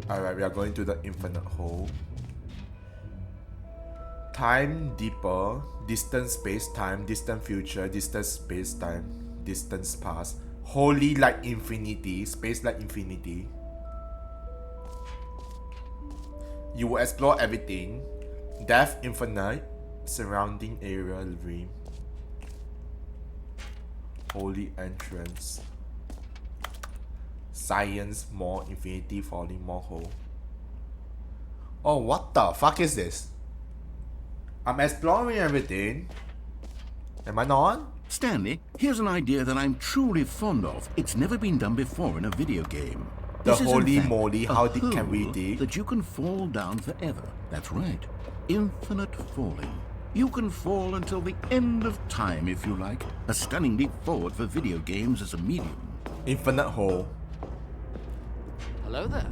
Alright, we are going to the infinite hole. Time deeper, distant space time, distant future, distant space time, distance past. Holy like infinity, space like infinity. You will explore everything. Death infinite, surrounding area dream. Holy entrance. Science more, infinity falling more hole. Oh, what the fuck is this? I'm exploring everything. Am I not? Stanley, here's an idea that I'm truly fond of. It's never been done before in a video game. The This is, in holy fact, moly, a how deep can we hole dig? that you can fall down forever. That's right. Infinite falling. You can fall until the end of time, if you like. A stunning leap forward for video games as a medium. Infinite hole. Hello there.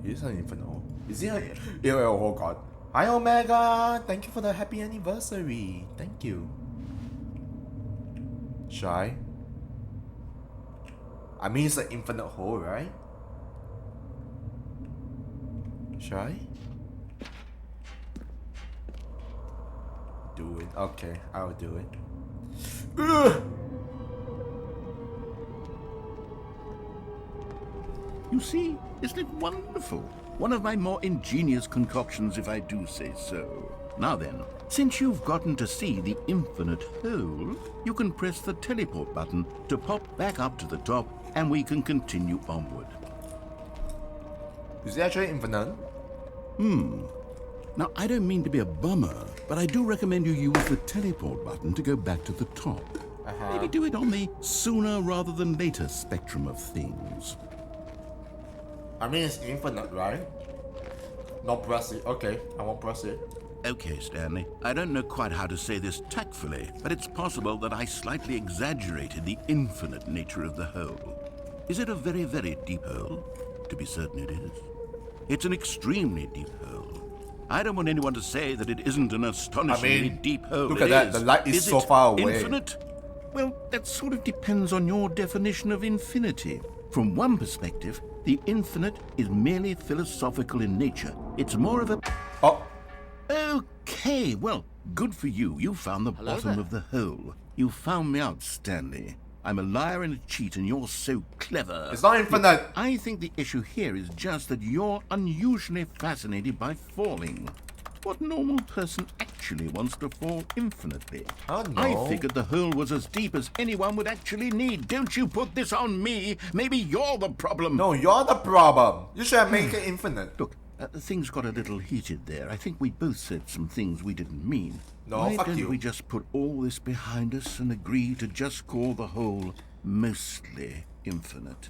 It's an infinite hole. Is it a... Yeah, oh god. Hi Omega! Thank you for the happy anniversary. Thank you. Should I? I mean, it's an infinite hole, right? Should I? Do it. Okay, I'll do it. Ugh! You see, isn't it wonderful? One of my more ingenious concoctions, if I do say so. Now then, since you've gotten to see the infinite hole, you can press the teleport button to pop back up to the top, and we can continue onward. Is it actually infinite? Now, I don't mean to be a bummer, but I do recommend you use the teleport button to go back to the top. Maybe do it on the sooner rather than later spectrum of things. I mean, it's infinite, right? Not press it. Okay, I won't press it. Okay, Stanley, I don't know quite how to say this tactfully, but it's possible that I slightly exaggerated the infinite nature of the hole. Is it a very, very deep hole? To be certain it is. It's an extremely deep hole. I don't want anyone to say that it isn't an astonishingly deep hole. Look It at that, is. the light is so it far away. Infinite? Well, that sort of depends on your definition of infinity. From one perspective, the infinite is merely philosophical in nature. It's more of a... Oh, Okay, well, good for you. You found the Hello bottom there. of the hole. You found me out, Stanley. I'm a liar and a cheat, and you're so clever. it's not infinite. I think the issue here is just that you're unusually fascinated by falling. What normal person actually wants to fall infinitely? Oh, no. I figured the hole was as deep as anyone would actually need. Don't you put this on me. Maybe you're the problem. No, you're the problem. You should have made it infinite. Look, things got a little heated there. I think we both said some things we didn't mean. No, Why fuck don't you. we just put all this behind us and agree to just call the whole mostly infinite?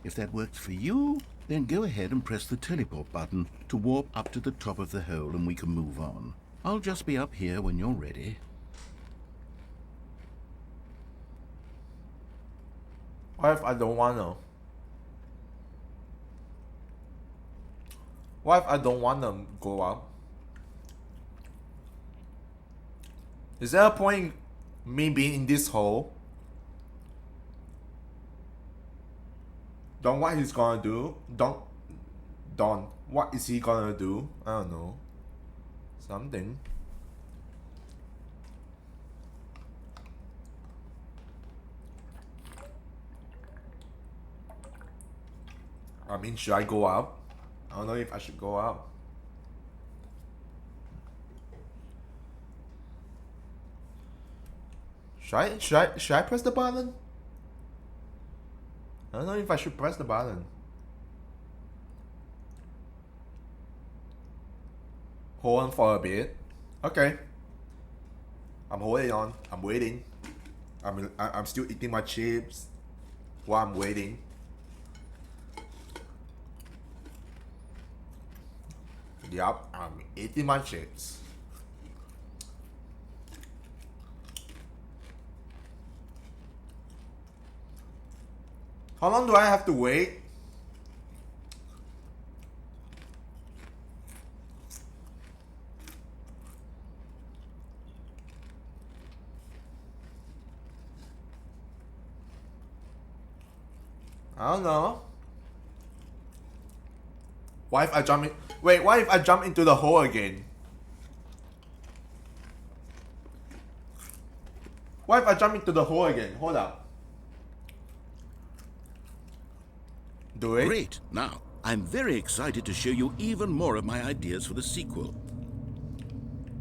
If that works for you, then go ahead and press the teleport button to warp up to the top of the hole and we can move on. I'll just be up here when you're ready. What if I don't wanna? What if I don't wanna go up? Is there a point me being in this hole? Don, what he's gonna do? Don, what is he gonna do? I don't know. Something. I mean, should I go up? I don't know if I should go up. Should I press the button? I don't know if I should press the button. Hold on for a bit. Okay. I'm holding on. I'm waiting. I'm still eating my chips while I'm waiting. Yup, I'm eating my chips. How long do I have to wait? I don't know. What if I jump in? Wait, what if I jump into the hole again? What if I jump into the hole again? Hold up. Do it. Great. Now, I'm very excited to show you even more of my ideas for the sequel.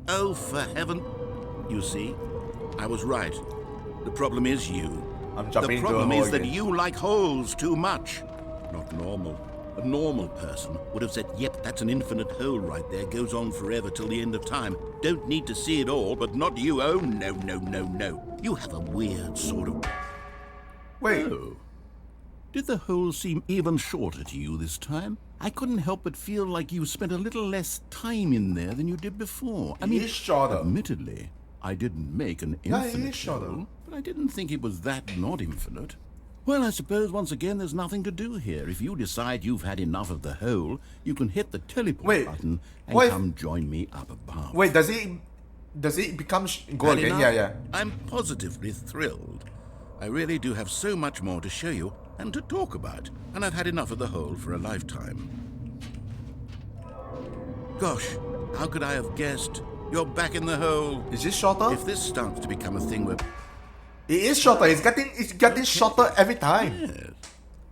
Oh, for heaven. You see, I was right. The problem is you. I'm jumping The into a problem hole is that again. you like holes too much. Not normal. A normal person would have said, yep, that's an infinite hole right there, goes on forever till the end of time. Don't need to see it all, but not you. Oh, no, no, no, no. You have a weird sort of... Wait. Oh. Did the hole seem even shorter to you this time? I couldn't help but feel like you spent a little less time in there than you did before. I mean, It is shorter. admittedly, I didn't make an Yeah, it infinite is shorter. hole, but I didn't think it was that not infinite. Well, I suppose once again there's nothing to do here. If you decide you've had enough of the hole, you can hit the teleport Wait, button and what if- come join me up above. Wait, does it become go Had again? enough? Yeah, yeah. I'm positively thrilled. I really do have so much more to show you and to talk about, and I've had enough of the hole for a lifetime. Gosh, how could I have guessed? You're back in the hole. Is this shorter? If this starts to become a thing where... It is shorter. It's getting shorter every time. Yes.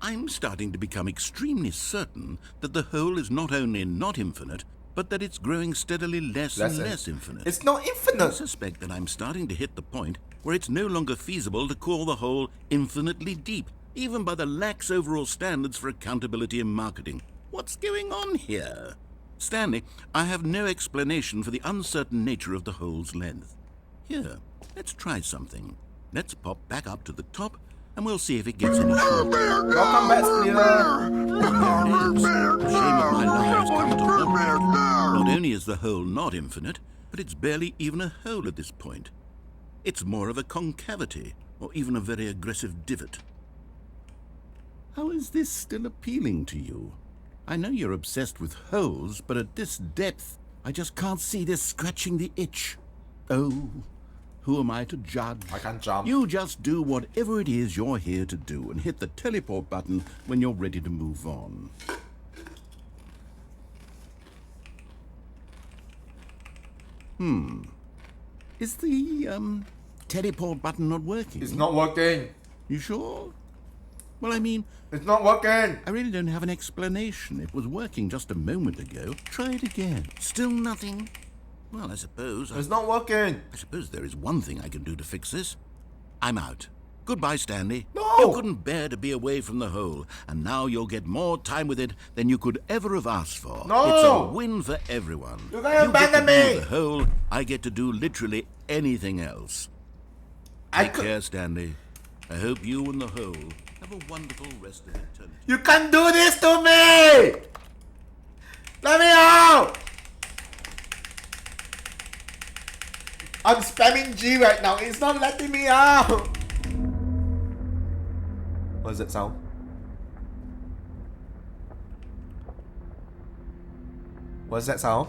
I'm starting to become extremely certain that the hole is not only not infinite, but that it's growing steadily less and less infinite. It's not I infinite. suspect that I'm starting to hit the point where it's no longer feasible to call the hole infinitely deep, even by the lax overall standards for accountability in marketing. What's going on here? Stanley, I have no explanation for the uncertain nature of the hole's length. Here, let's try something. Let's pop back up to the top, and we'll see if it gets any shorter. Welcome back, Splinter. There it is. The shame of my life has come to halt. Not only is the hole not infinite, but it's barely even a hole at this point. It's more of a concavity, or even a very aggressive divot. How is this still appealing to you? I know you're obsessed with holes, but at this depth, I just can't see this scratching the itch. Oh, who am I to judge? I can't jump. You just do whatever it is you're here to do and hit the teleport button when you're ready to move on. Is the, teleport button not working? It's not working. You sure? Well, I mean, It's not working. I really don't have an explanation. It was working just a moment ago. Try it again. Still nothing? Well, I suppose It's not working. there is one thing I can do to fix this. I'm out. Goodbye, Stanley. No! You couldn't bear to be away from the hole, and now you'll get more time with it than you could ever have asked for. No! It's a win for everyone. You're gonna You get to abandon do me! the hole, I get to do literally anything else. I Take could. care, Stanley. I hope you and the hole have a wonderful rest of eternity. You can't do this to me! Let me out! I'm spamming G right now. It's not letting me out. What does that sound? What does that sound?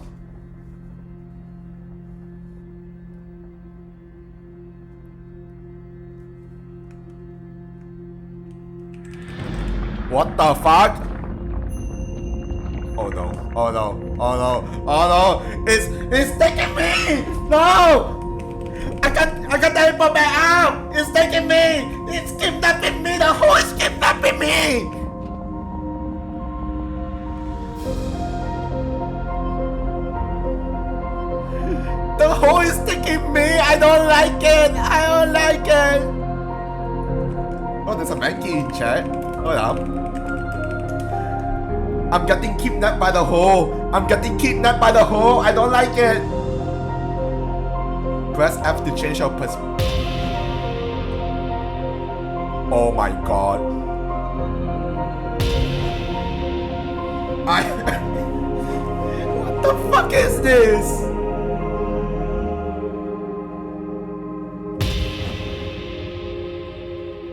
What the fuck? Oh no, oh no, oh no, oh no! It's taking me! No! I can't teleport back out! It's taking me! It's kidnapping me! The hole is kidnapping me! The hole is taking me! I don't like it! I don't like it! Oh, there's a monkey in chat. Hold up. I'm getting kidnapped by the hole. I'm getting kidnapped by the hole. I don't like it. Press F to change your perspective. Oh my god. What the fuck is this?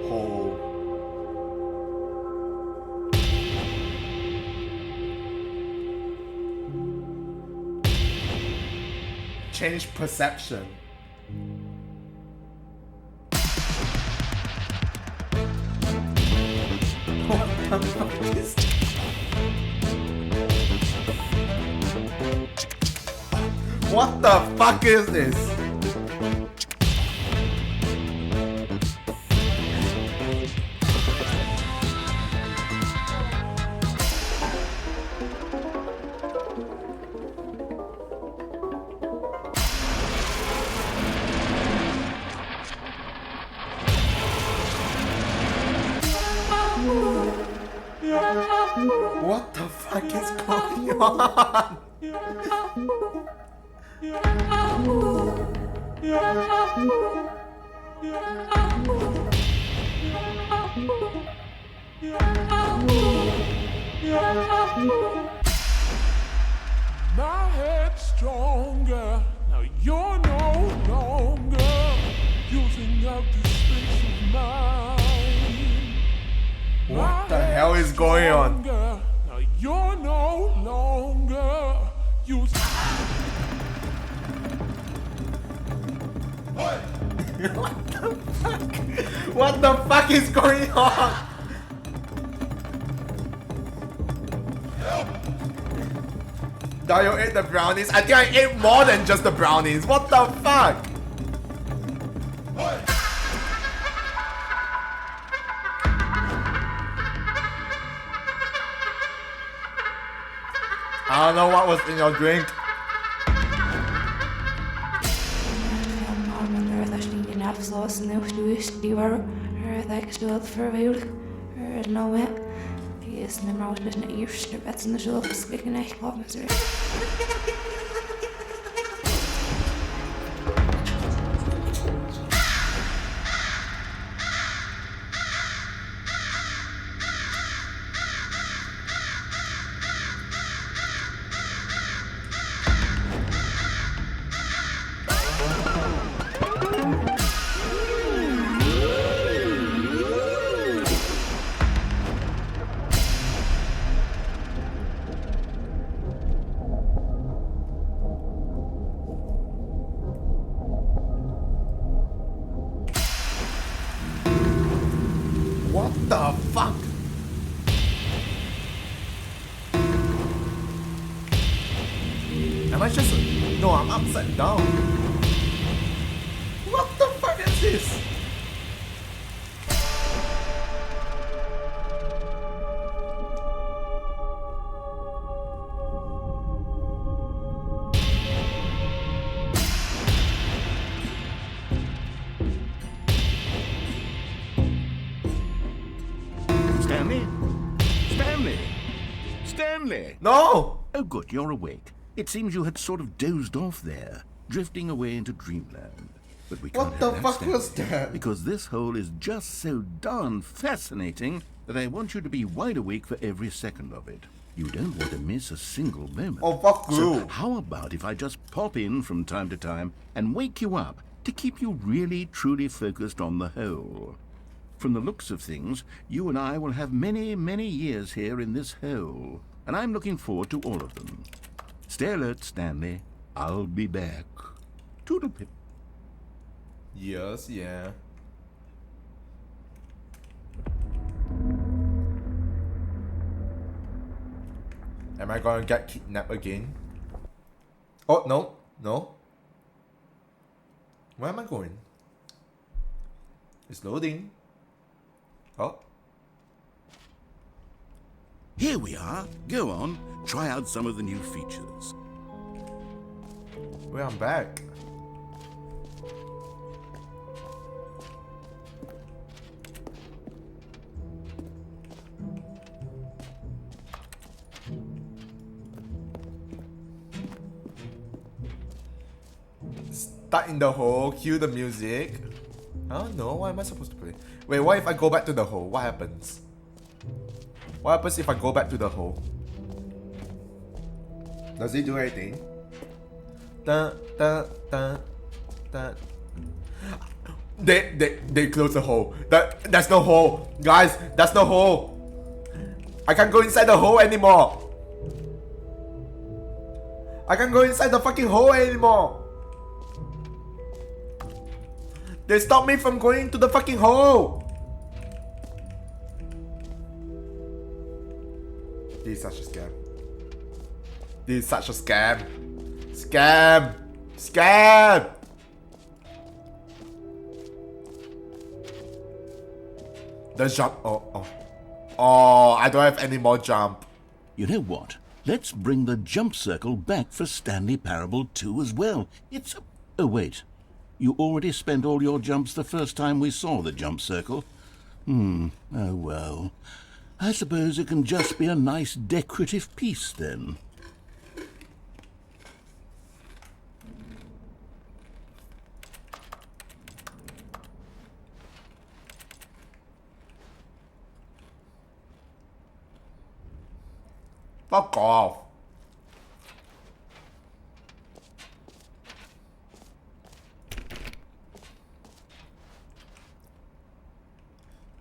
Hole. Change perception. What the fuck is this? What the fuck is this? What the fuck is going on? My head's stronger. Now you're no longer using up the space of mine. What the hell is going on? Now you're no longer using. What the fuck is going on? Dario ate the brownies. I think I ate more than just the brownies. What the fuck? I don't know what was in your drink. What the fuck? Am I just... No, I'm upside down. What the fuck is this? Stanley? Stanley? Stanley! No! Oh, good, you're awake. It seems you had sort of dozed off there, drifting away into dreamland. But we can't What the have fuck Stanley, was that? Because this hole is just so darn fascinating that I want you to be wide awake for every second of it. You don't want to miss a single moment. Oh, fuck you. So how about if I just pop in from time to time and wake you up to keep you really, truly focused on the hole? From the looks of things, you and I will have many, many years here in this hole, and I'm looking forward to all of them. Stay alert, Stanley. I'll be back. Toodle-pip. Yes, yeah. Am I gonna get kidnapped again? Oh, no. No. Where am I going? It's loading. Oh. Here we are. Go on. Try out some of the new features. Well, I'm back. Stuck in the hole. Cue the music. I don't know. What am I supposed to play? Wait, what if I go back to the hole? What happens? What happens if I go back to the hole? Does it do anything? Dun, dun, dun, dun. They close the hole. That's no hole. Guys, that's no hole. I can't go inside the hole anymore. I can't go inside the fucking hole anymore. They stopped me from going to the fucking hole. This is such a scam. This is such a scam. Scam. Scam. The jump. Oh, I don't have any more jump. You know what? Let's bring the jump circle back for Stanley Parable 2 as well. It's... Oh, wait. You already spent all your jumps the first time we saw the jump circle. Oh, well. I suppose it can just be a nice decorative piece, then. Fuck off.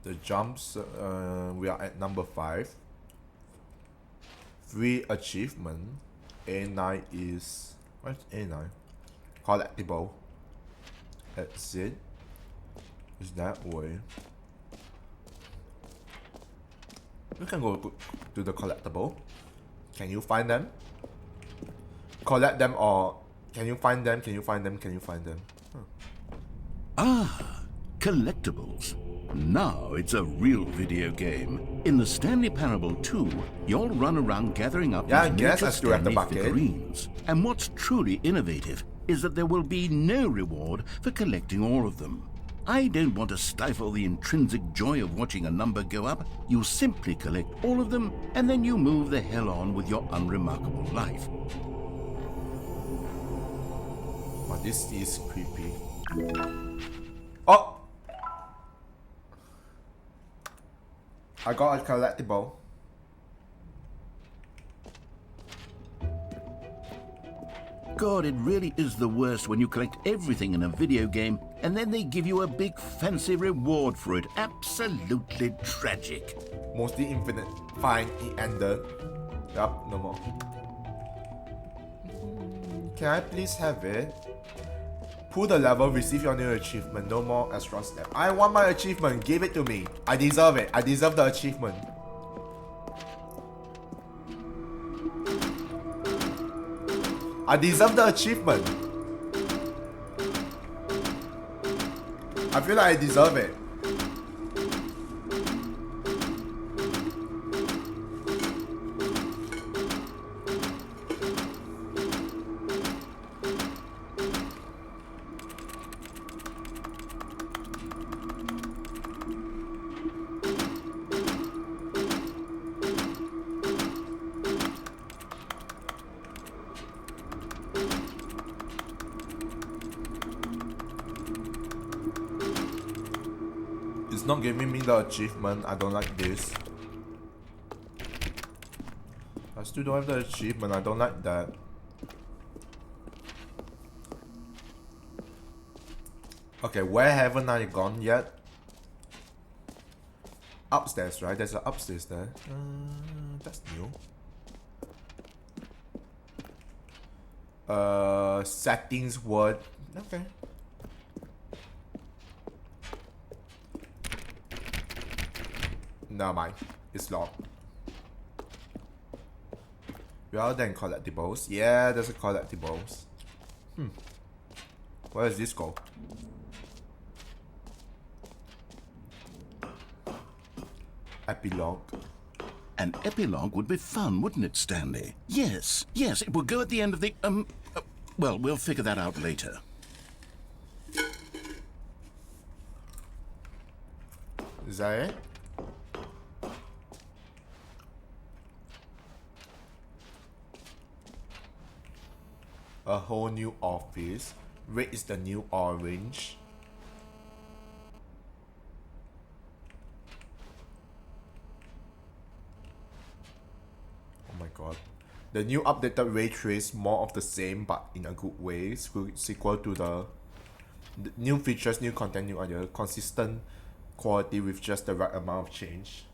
The jumps, we are at number 5. Free achievement. A9 is... What's A9? Collectible. Exit. Is that way. We can go to the collectible. Can you find them? Collect them or... Can you find them? Can you find them? Can you find them? Ah, collectibles. Now it's a real video game. In the Stanley Parable 2, you'll run around gathering up Yeah, I these guess miniature I still have the Stanley bucket. figurines. And what's truly innovative is that there will be no reward for collecting all of them. I don't want to stifle the intrinsic joy of watching a number go up. You simply collect all of them, and then you move the hell on with your unremarkable life. Oh, this is creepy. Oh! I got a collectible. God, it really is the worst when you collect everything in a video game and then they give you a big fancy reward for it. Absolutely tragic. Mostly infinite. Fine, it ended. Yup, no more. Can I please have it? Pull the level, receive your new achievement. No more extra step. I want my achievement. Give it to me. I deserve it. I deserve the achievement. I deserve the achievement. I feel like I deserve it. It's not giving me the achievement. I don't like this. I still don't have the achievement. I don't like that. Okay, where haven't I gone yet? Upstairs, right? There's an upstairs there. That's new. Settings word. Okay. Never mind. It's locked. Rather than collectibles. Yeah, there's a collectibles. Where does this go? Epilogue. An epilogue would be fun, wouldn't it, Stanley? Yes, yes, it will go at the end of the, well, we'll figure that out later. Is that it? A whole new office. Red is the new orange. Oh my god. The new updated ray trace, more of the same but in a good way. Sequel to the new features, new content, new idea. Consistent quality with just the right amount of change.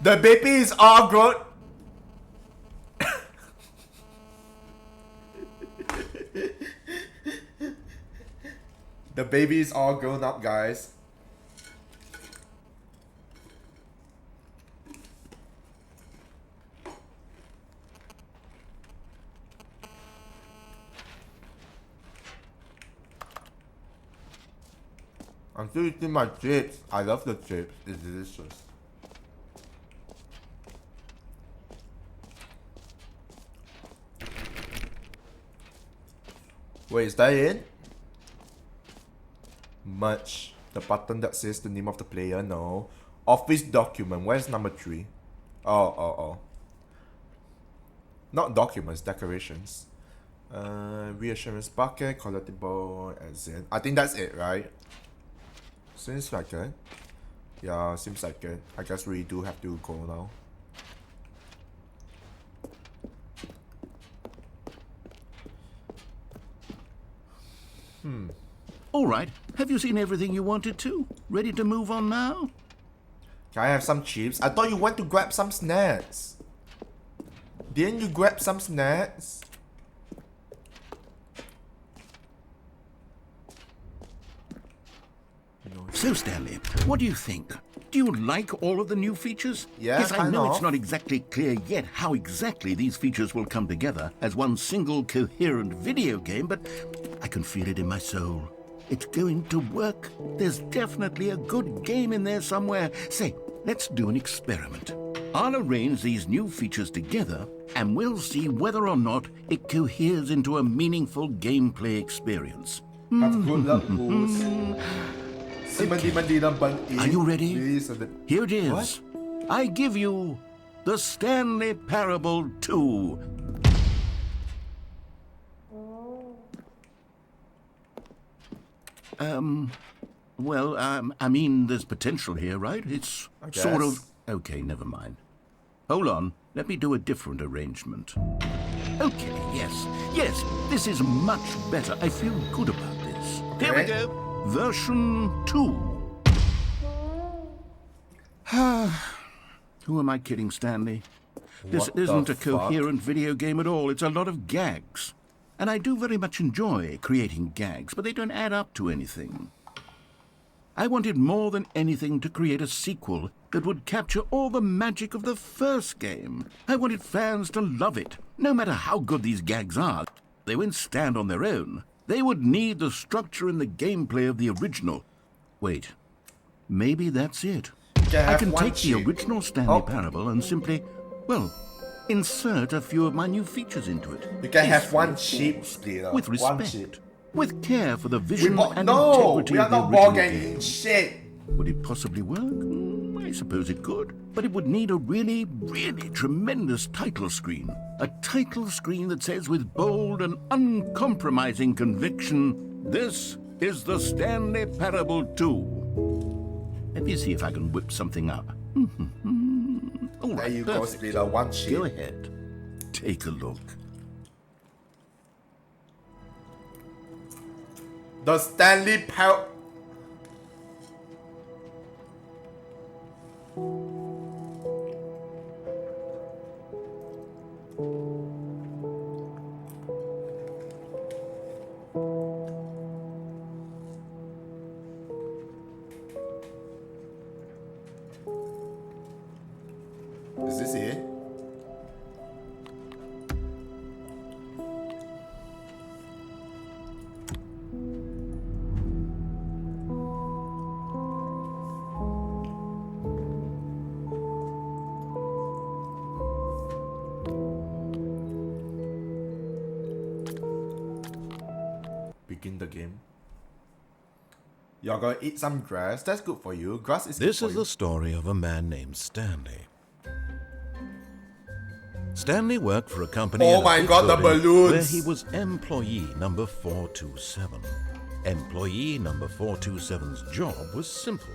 The baby is all grown. The baby is all grown up, guys. I'm still eating my chips. I love the chips. It's delicious. Wait, is that it? Much. The button that says the name of the player, no. Office document, where's number 3? Oh. Not documents, decorations. Reassurance bucket, collectible, as in. I think that's it, right? Seems like it. Yeah, seems like it. I guess we do have to go now. All right. Have you seen everything you wanted to? Ready to move on now? Can I have some chips? I thought you went to grab some snacks. Didn't you grab some snacks? No. So, Stanley, what do you think? Do you like all of the new features? Yeah, yes, I kind know of. it's not exactly clear yet how exactly these features will come together as one single coherent video game, but I can feel it in my soul. It's going to work. There's definitely a good game in there somewhere. Say, let's do an experiment. I'll arrange these new features together, and we'll see whether or not it coheres into a meaningful gameplay experience. Have good luck, fools. Are you ready? Please. Here it is. What? I give you the Stanley Parable 2. I mean, there's potential here, right? It's sort of... Okay, never mind. Hold on. Let me do a different arrangement. Okay, yes, this is much better. I feel good about this. Here we go. Version 2. Who am I kidding, Stanley? This What the isn't a fuck? coherent video game at all. It's a lot of gags. And I do very much enjoy creating gags, but they don't add up to anything. I wanted more than anything to create a sequel that would capture all the magic of the first game. I wanted fans to love it. No matter how good these gags are, they won't stand on their own. They would need the structure and the gameplay of the original. Wait, maybe that's it. I can take the original Stanley Parable and simply, well, insert a few of my new features into it. You can have Yes, one of chip, course. Splitter. With One respect. chip. With care for the vision and No, integrity we are of the not original bargaining. game. Shit. Would it possibly work? I suppose it could. But it would need a really, really tremendous title screen. A title screen that says with bold and uncompromising conviction, "This is the Stanley Parable 2." Let me see if I can whip something up. All There right, you go, perfect. Splitter. One chip. Go ahead. Take a look. The Stanley Parable. Is this it? Begin the game. You're gonna eat some grass. That's good for you. Grass is good This for is you. the story of a man named Stanley. Stanley worked for a company Oh in a my big God, the building balloons. where he was employee number 427. Employee number 427's job was simple.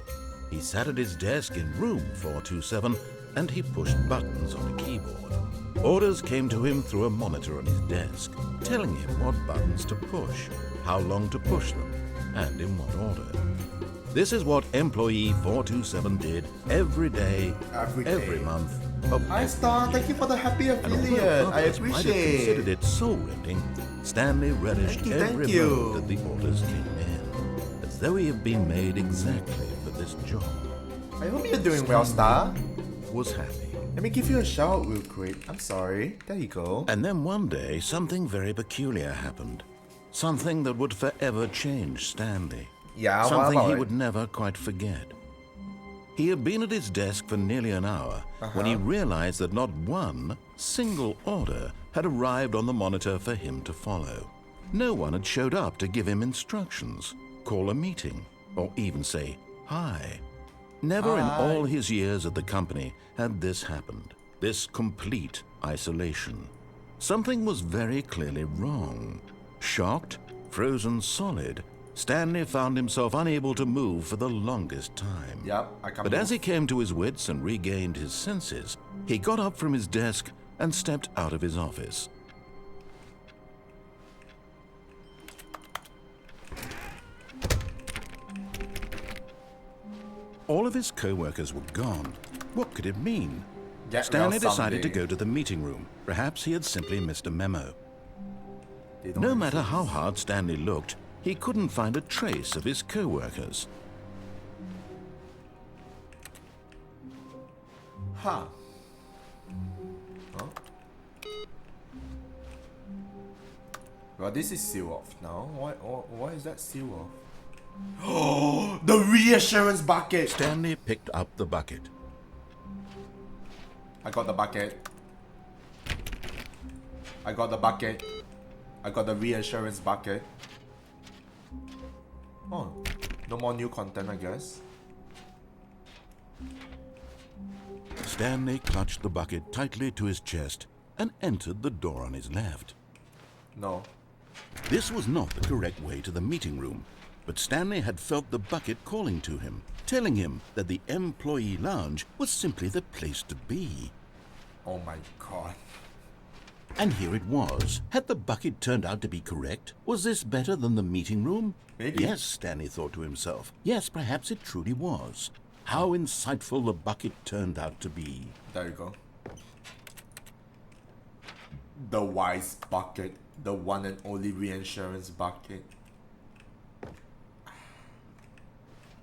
He sat at his desk in room 427 and he pushed buttons on a keyboard. Orders came to him through a monitor on his desk, telling him what buttons to push, how long to push them, and in what order. This is what employee 427 did every day, every month. Hi Star, thank you for the happy And although affiliate. I others might have considered appreciate. it soul rending, Stanley relished Thank you, thank every you. moment that the orders came in, as though he had been made exactly for this job. I hope you're doing well, Star. Was happy. Let me give you a shout real quick. I'm sorry. There you go. And then one day, something very peculiar happened. Something that would forever change Stanley. Yeah, what Something about he it? would never quite forget. He had been at his desk for nearly an hour when he realized that not one single order had arrived on the monitor for him to follow. No one had showed up to give him instructions, call a meeting, or even say hi. Never in all his years at the company had this happened, this complete isolation. Something was very clearly wrong. Shocked, frozen solid, Stanley found himself unable to move for the longest time. Yep, I can't But move. as he came to his wits and regained his senses, he got up from his desk and stepped out of his office. All of his co-workers were gone. What could it mean? Get Stanley well decided to someday. go to the meeting room. Perhaps he had simply missed a memo. They don't No have matter this. how hard Stanley looked, he couldn't find a trace of his co-workers. Huh. Huh? Well, this is seal off now. Why is that seal off? Oh, the reassurance bucket. Stanley picked up the bucket. I got the bucket. I got the bucket. I got the reassurance bucket. Oh, no more new content, I guess. Stanley clutched the bucket tightly to his chest and entered the door on his left. No. This was not the correct way to the meeting room, but Stanley had felt the bucket calling to him, telling him that the employee lounge was simply the place to be. Oh my god. And here it was. Had the bucket turned out to be correct? Was this better than the meeting room? Maybe. Yes, Stanley thought to himself. Yes, perhaps it truly was. How insightful the bucket turned out to be. There you go. The wise bucket. The one and only reinsurance bucket.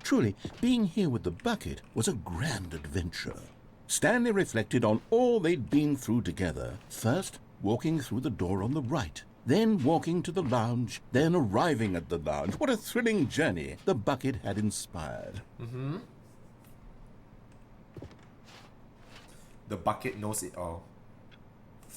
Truly, being here with the bucket was a grand adventure. Stanley reflected on all they'd been through together. First, walking through the door on the right, then walking to the lounge, then arriving at the lounge. What a thrilling journey the bucket had inspired. The bucket knows it all.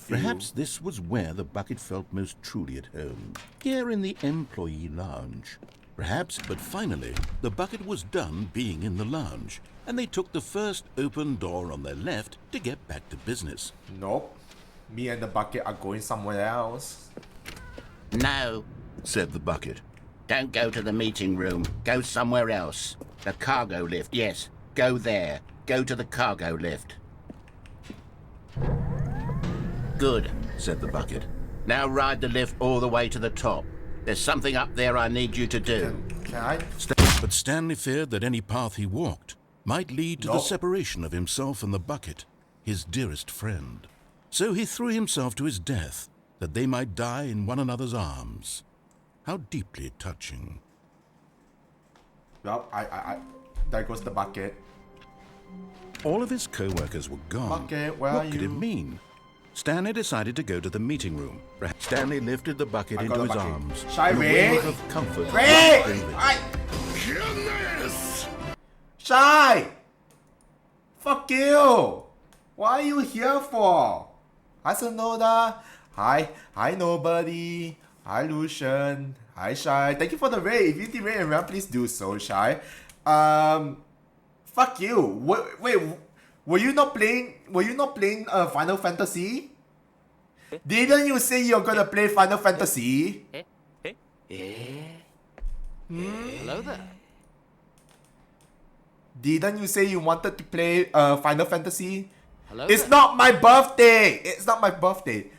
Perhaps this was where the bucket felt most truly at home, here in the employee lounge. Perhaps, but finally, the bucket was done being in the lounge, and they took the first open door on their left to get back to business. Nope. Me and the bucket are going somewhere else. No, Said the bucket. don't go to the meeting room. Go somewhere else. The cargo lift, yes. Go there. Go to the cargo lift. Good, Said the bucket. now ride the lift all the way to the top. There's something up there I need you to do. Can I? But Stanley feared that any path he walked might lead to the No. separation of himself and the bucket, his dearest friend. So he threw himself to his death, that they might die in one another's arms. How deeply touching. Well, there goes the bucket. All of his co-workers were gone. Bucket, where what are could you? it mean? Stanley decided to go to the meeting room. Perhaps Stanley lifted the bucket I got into the his bucket. arms. Shy in a Ray? wave of comfort. Ray! Really. Goodness! Shy! Fuck you! What are you here for? Hi Sonoda. Hi nobody. Hi Lucian. Hi Shy. Thank you for the raid. If you did raid and run, please do so, Shy. Fuck you. Wait, were you not playing Final Fantasy? Didn't you say you're gonna play Final Fantasy? Hello there. Didn't you say you wanted to play Final Fantasy? Hello It's there. not my birthday! It's not my birthday.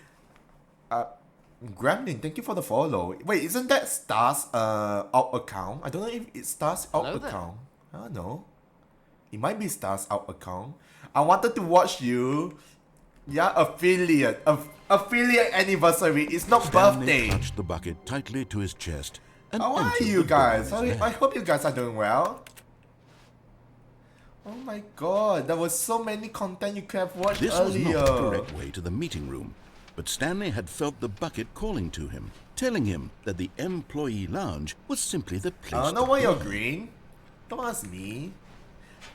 Gremlin, thank you for the follow. Wait, isn't that Star's out account? I don't know if it's Star's out Hello there. account. I don't know. It might be Star's out account. I wanted to watch you. Yeah, affiliate. Affiliate anniversary. It's not Stanley birthday. clutched the bucket tightly to his chest and How are emptied you the guys? door in his I bag. hope you guys are doing well. Oh my god, there was so many content you could have watched This was earlier. not the correct way to the meeting room, but Stanley had felt the bucket calling to him, telling him that the employee lounge was simply the place I don't know to why you're be. green. Don't ask me.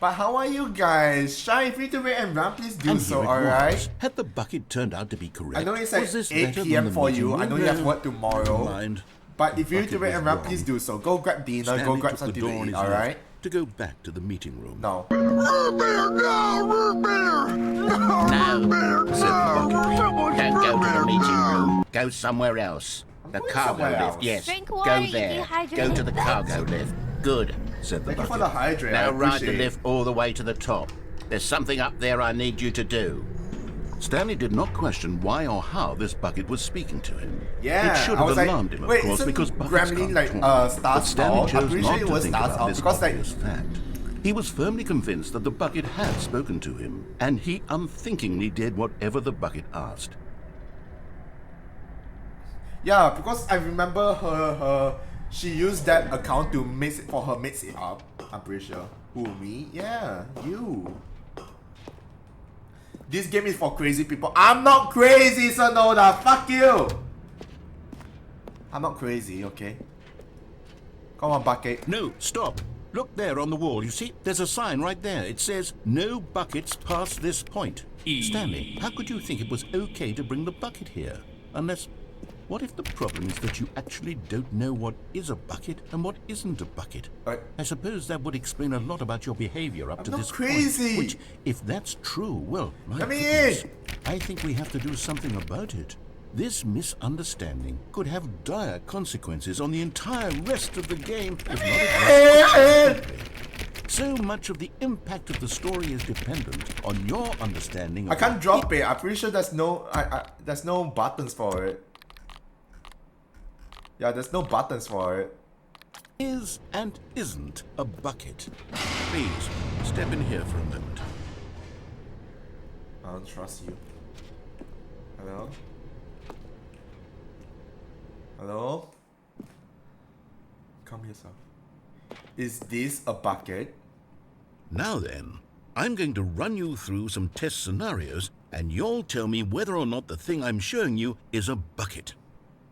But how are you guys? Shy, if you to wait and run, please do And so, here it alright? was. Had the bucket turned out to be correct? I know it's like Was this 8 better than PM the for meeting you. I room? know you have No. work tomorrow. Never mind. But if you The need to bucket wait and was run, please wrong. do so. Go grab dinner, Stanley go grab took the something door to on eat, his left alright? to go back to the meeting room. No. Root beer, no, root beer. No, Root beer, said the no, bucket. someone Don't go to the root meeting beer. room. Go somewhere else. The going cargo somewhere lift, else. yes. Drink Go water, you there. Go dehydrated to the cargo lift. Good, said the Thank you for bucket. the hydrate. I Now ride the appreciate it. lift all the way to the top. There's something up there I need you to do. Stanley did not question why or how this bucket was speaking to him. Yeah, It should I have was like, alarmed him, of wait, course, isn't because buckets Gremlin can't like, talk. Star's But Stanley out? I'm chose pretty not sure it to was think Star's about out this because, like- obvious fact. He was firmly convinced that the bucket had spoken to him, and he unthinkingly did whatever the bucket asked. Yeah, because I remember she used that account to mix it for her mix it up. I'm pretty sure. Who, me? Yeah, you. This game is for crazy people. I'm not crazy, Sonoda. Fuck you. I'm not crazy, okay? Come on, bucket. No, stop. Look there on the wall. You see, there's a sign right there. It says, no buckets past this point. Stanley, how could you think it was okay to bring the bucket here? Unless, what if the problem is that you actually don't know what is a bucket and what isn't a bucket? I suppose that would explain a lot about your behavior up to not this crazy. point. Which, if that's true, well, my Let me goodness, in. I think we have to do something about it. This misunderstanding could have dire consequences on the entire rest of the game, if not addressed quickly. So much of the impact of the story is dependent on your understanding of I can't what drop it. I'm pretty sure there's no there's no buttons for it. Yeah, there's no buttons for it. is and isn't a bucket. Please, step in here for a moment. I don't trust you. Hello? Hello? Come yourself. Is this a bucket? Now then, I'm going to run you through some test scenarios, and you'll tell me whether or not the thing I'm showing you is a bucket.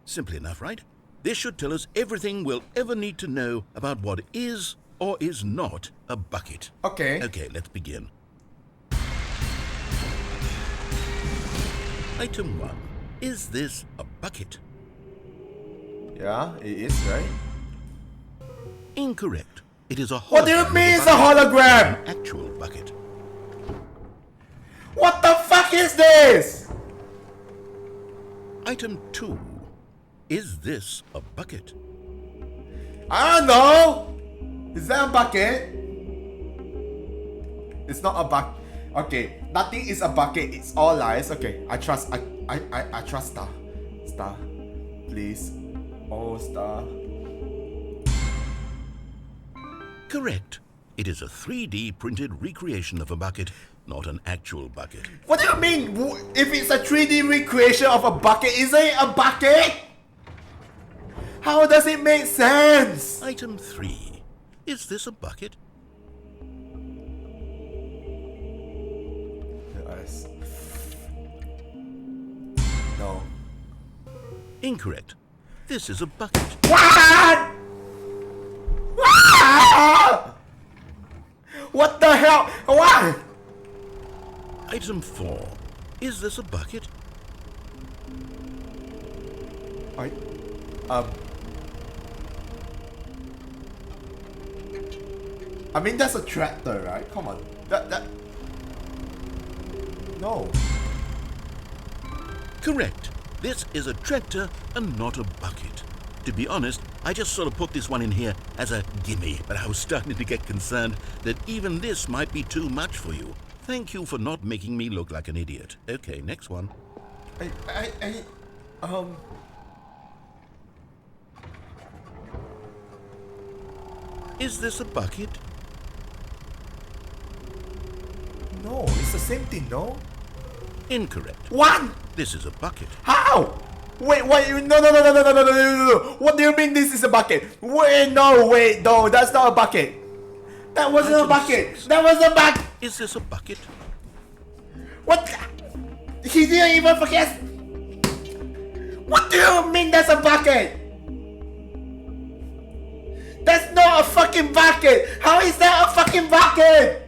Simple enough, right? This should tell us everything we'll ever need to know about what is or is not a bucket. Okay. Okay, let's begin. Item 1. Is this a bucket? Yeah, it is, right? Incorrect. It is a hologram. What do you of mean it's a bucket, hologram? an actual bucket. What the fuck is this? Item 2. Is this a bucket? I don't know. Is that a bucket? It's not a bucket. Okay, nothing is a bucket. It's all lies. Okay, I trust. I trust Star. Star, please. Oh, Star. Correct. It is a 3D printed recreation of a bucket, not an actual bucket. What do you mean? If it's a 3D recreation of a bucket, isn't it a bucket? How does it make sense? Item 3. Is this a bucket? Yes. No. Incorrect. This is a bucket. What? Ah! What the hell? What? Item 4. Is this a bucket? I mean, that's a tractor, right? Come on. That. No. Correct. This is a tractor and not a bucket. To be honest, I just sort of put this one in here as a gimme, but I was starting to get concerned that even this might be too much for you. Thank you for not making me look like an idiot. Okay, next one. Is this a bucket? No, it's the same thing, no? Incorrect. What? This is a bucket. How? Wait, no. What do you mean this is a bucket? Wait, no, that's not a bucket. That wasn't a bucket. That was a bucket. Is this a bucket? What? He didn't even forget. What do you mean that's a bucket? That's not a fucking bucket. How is that a fucking bucket?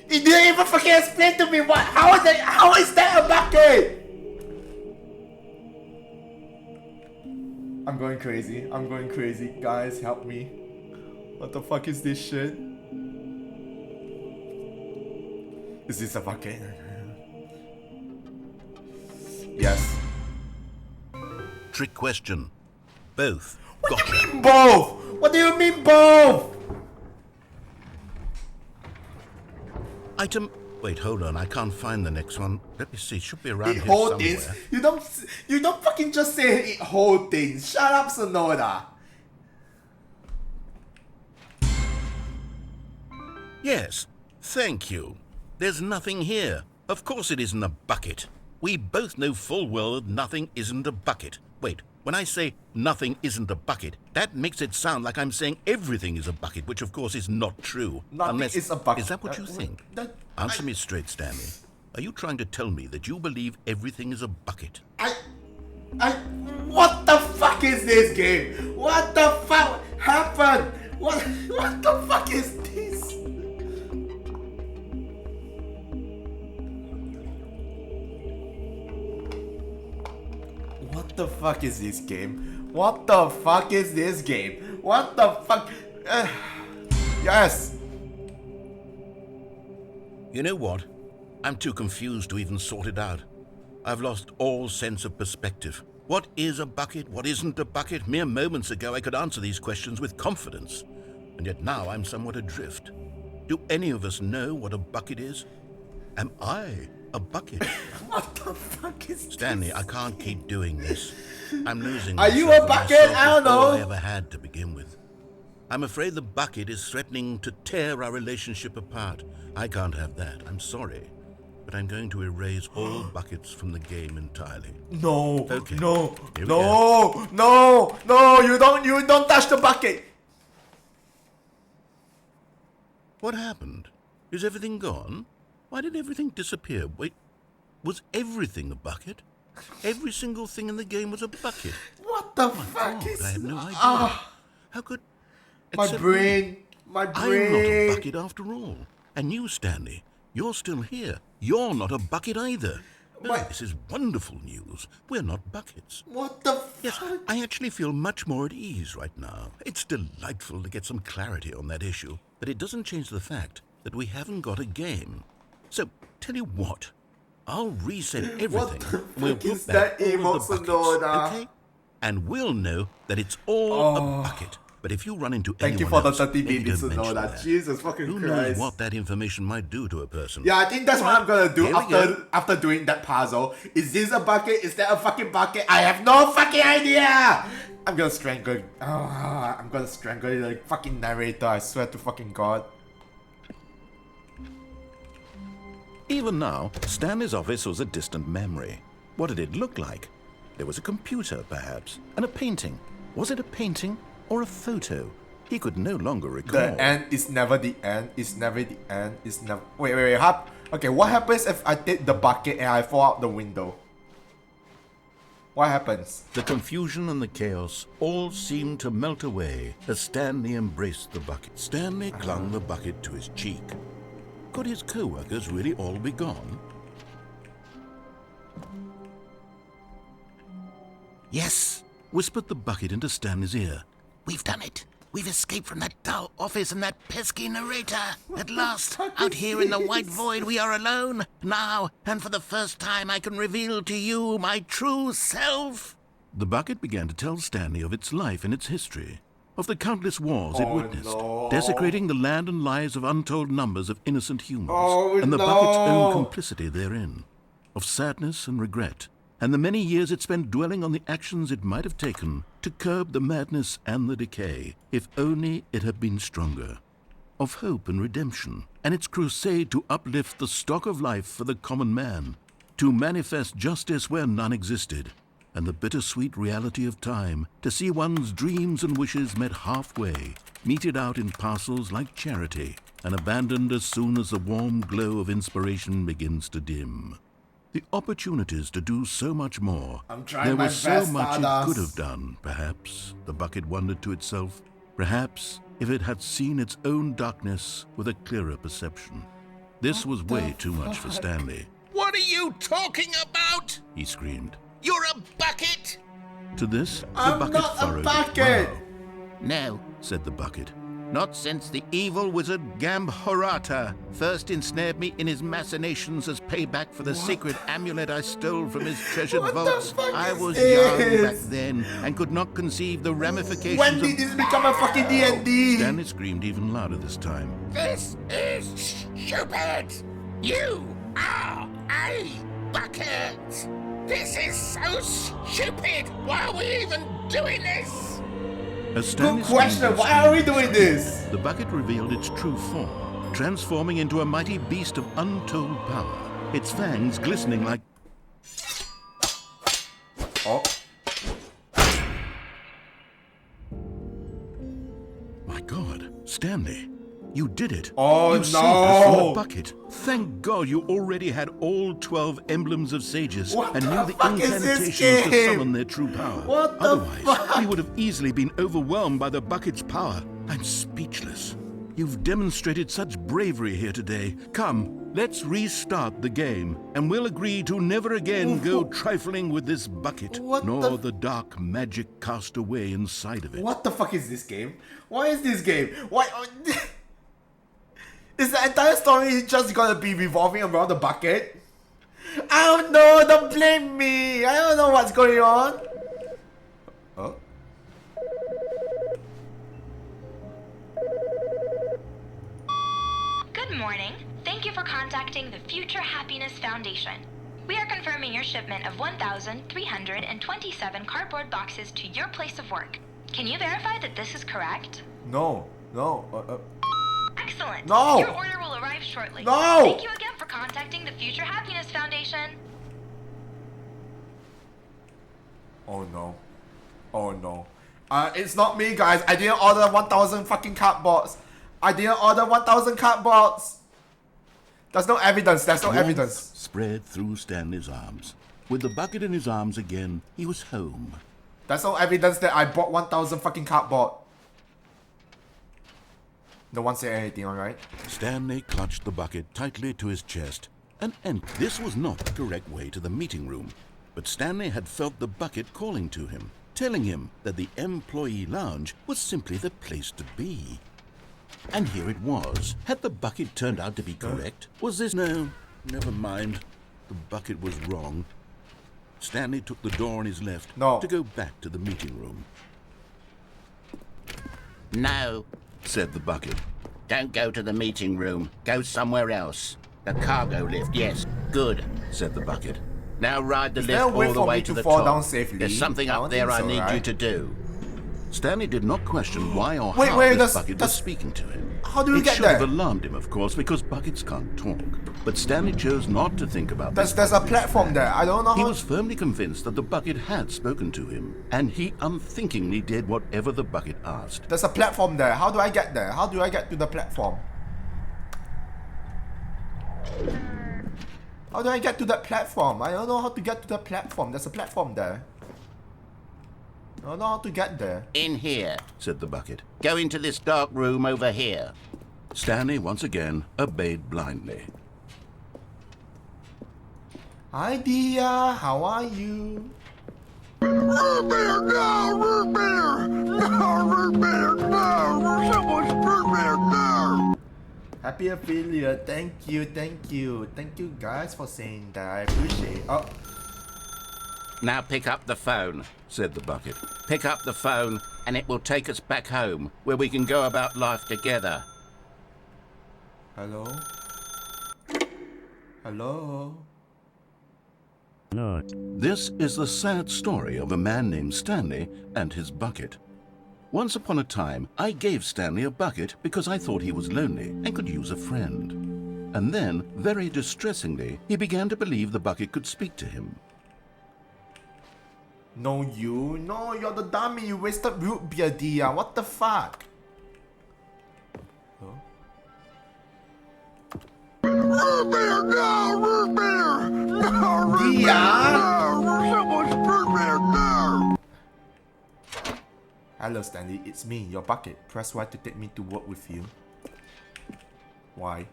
He didn't even fucking explain to me what. How is that a bucket? I'm going crazy. Guys, help me. What the fuck is this shit? Is this a bucket? Yes. Trick question. Both. What do you mean both? What do you mean both? Item. Wait, hold on. I can't find the next one. Let me see. It should be around here whole somewhere. things. You don't fucking just say it whole things. Shut up, Sonoda. Yes. Thank you. There's nothing here. Of course it isn't a bucket. We both know full well that nothing isn't a bucket. Wait. When I say nothing isn't a bucket, that makes it sound like I'm saying everything is a bucket, which of course is not true. Nothing is a bucket. Is that what you think? Answer me straight, Stanley. Are you trying to tell me that you believe everything is a bucket? What the fuck is this game? What the fuck happened? What the fuck is this? What the fuck is this game? What the fuck is this game? What the fuck? Yes. You know what? I'm too confused to even sort it out. I've lost all sense of perspective. What is a bucket? What isn't a bucket? Mere moments ago I could answer these questions with confidence. And yet now I'm somewhat adrift. Do any of us know what a bucket is? Am I a bucket? What the fuck is Stanley, this? I can't keep doing this. I'm losing Are you myself a bucket? and myself I don't is all know. I ever had to begin with. I'm afraid the bucket is threatening to tear our relationship apart. I can't have that. I'm sorry. But I'm going to erase all buckets from the game entirely. No. Okay. No. Here we No. No. No. You don't touch the bucket. What happened? Is everything gone? Why did everything disappear? Wait, was everything a bucket? Every single thing in the game was a bucket. What the fuck God, is? I have no idea. How could... My except brain. me. My I'm not a brain. bucket after all. And you, Stanley, you're still here. You're not a bucket either. No, this is wonderful news. We're not buckets. What the Yes, fuck? I actually feel much more at ease right now. It's delightful to get some clarity on that issue, but it doesn't change the fact that we haven't got a game. So, tell you what, I'll reset everything. What the We'll fuck put is back that all of the emote, buckets, Sonoda? okay? And we'll know that it's all a bucket. But if you run into Thank you anyone for the else, 30 maybe minutes, don't mention Sonoda. that. Jesus fucking Who Christ. knows what that information might do to a person? Yeah, I think that's what I'm gonna do Here we go. after doing that puzzle. Is this a bucket? Is that a fucking bucket? I have no fucking idea! I'm gonna strangle. I'm gonna strangle the fucking narrator, I swear to fucking God. Even now, Stanley's office was a distant memory. What did it look like? There was a computer, perhaps, and a painting. Was it a painting or a photo? He could no longer recall. The end is never the end. It's never the end. It's never. Wait. Okay, what happens if I take the bucket and I fall out the window? What happens? The confusion and the chaos all seemed to melt away as Stanley embraced the bucket. Stanley clung the bucket to his cheek. Could his co-workers really all be gone? Yes, whispered the bucket into Stanley's ear. We've done it. We've escaped from that dull office and that pesky narrator. At last, out here in the white void, we are alone. Now, and for the first time, I can reveal to you my true self. The bucket began to tell Stanley of its life and its history, of the countless wars it witnessed, desecrating the land and lives of untold numbers of innocent humans, and the bucket's own complicity therein, of sadness and regret, and the many years it spent dwelling on the actions it might have taken to curb the madness and the decay, if only it had been stronger, of hope and redemption, and its crusade to uplift the stock of life for the common man, to manifest justice where none existed, and the bittersweet reality of time, to see one's dreams and wishes met halfway, meted out in parcels like charity, and abandoned as soon as the warm glow of inspiration begins to dim. The opportunities to do so much more. There was so much it could have done, perhaps, the bucket wondered to itself. Perhaps if it had seen its own darkness with a clearer perception. This was way too much for Stanley. What are you talking about? He screamed. You're a bucket! To this, the I'm bucket not a furrowed. bucket! Wow, No, said the bucket. not since the evil wizard Gambhorata first ensnared me in his machinations as payback for the sacred amulet I stole from his treasured What the vaults. fuck I is was this? young back then and could not conceive the ramifications When of... did this become a fucking D&D? Stanley screamed even louder this time. This is stupid! You are a bucket! This is so stupid! Why are we even doing this? As Stanley Good question, screamed and why are we screamed, doing this? the bucket revealed its true form, transforming into a mighty beast of untold power, its fangs glistening like... Oh. My God, Stanley, you did it. Oh, you saved us from no. the bucket. Thank God you already had all 12 emblems of sages What and the knew the fuck is this incantations to game? summon their true power. What the Otherwise, fuck? we would have easily been overwhelmed by the bucket's power. I'm speechless. You've demonstrated such bravery here today. Come, let's restart the game, and we'll agree to never again go trifling with this bucket, What nor the the dark magic cast away inside of it. What the fuck is this game? Why is this game? Why? Is the entire story just gonna be revolving around the bucket? I don't know, don't blame me. I don't know what's going on. Oh? Good morning. Thank you for contacting the Future Happiness Foundation. We are confirming your shipment of 1,327 cardboard boxes to your place of work. Can you verify that this is correct? No. Excellent. No. Your order will arrive shortly. No. Thank you again for contacting the Future Happiness Foundation. Oh no. Oh no. It's not me, guys. I didn't order 1,000 fucking cardboards. I didn't order 1,000 cardboards. There's no evidence. There's no Warmth evidence. spread through Stanley's arms. With the bucket in his arms again, he was home. There's no evidence that I bought 1,000 fucking cardboard. No one said anything, alright? Stanley clutched the bucket tightly to his chest, and this was not the correct way to the meeting room. But Stanley had felt the bucket calling to him, telling him that the employee lounge was simply the place to be. And here it was. Had the bucket turned out to be correct? Was this... No, never mind. The bucket was wrong. Stanley took the door on his left to go back to the meeting room. No, said the bucket. don't go to the meeting room. Go somewhere else. The cargo lift, yes. Good, said the bucket. Now ride the Is lift there a way all the for way me to to the fall top. down safely? There's something I up don't there think I so, need you right? to do. Stanley did not question why or how Wait, this bucket was that's- speaking to him. How do we it get should there? have alarmed him, of course, because buckets can't talk. But Stanley chose not to think about this. There's a platform there. I don't know He how... was firmly convinced that the bucket had spoken to him, and he unthinkingly did whatever the bucket asked. There's a platform there. How do I get there? How do I get to the platform? How do I get to that platform? I don't know how to get to the platform. There's a platform there. I don't know how to get there. In here, said the bucket. Go into this dark room over here. Stanley once again obeyed blindly. Hi, Dia. How are you? Root beer, no! Root beer! No! Root beer, no! Happy affiliate. Thank you. Thank you guys for saying that. I appreciate. Oh, Now pick up the phone, said the bucket. Pick up the phone and it will take us back home, where we can go about life together. hello. Hello. This is the sad story of a man named Stanley and his bucket. Once upon a time, I gave Stanley a bucket because I thought he was lonely and could use a friend. And then, very distressingly, he began to believe the bucket could speak to him. No, you're the dummy. You wasted root beer, Dia. What the fuck? Huh? Root beer, no! Root beer! No! Root Dia? beer, no! Someone's root beer, no! Hello, Stanley. It's me, your bucket. Press Y to take me to work with you. Why?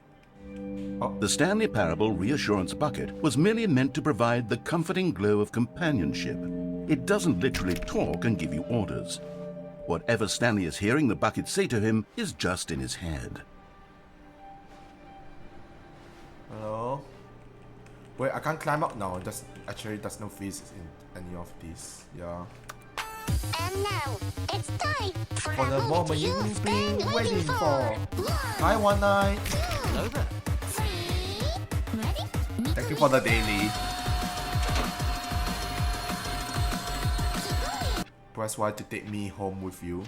Oh. The Stanley Parable Reassurance Bucket was merely meant to provide the comforting glow of companionship. It doesn't literally talk and give you orders. Whatever Stanley is hearing the bucket say to him is just in his head. Hello? Wait, I can't climb up now. There's no fees in any of these. Yeah. And now, it's time for For the moment you've been waiting for. Hi, One Night. Hello there. Ready? Thank you for the daily. Press Y to take me home with you.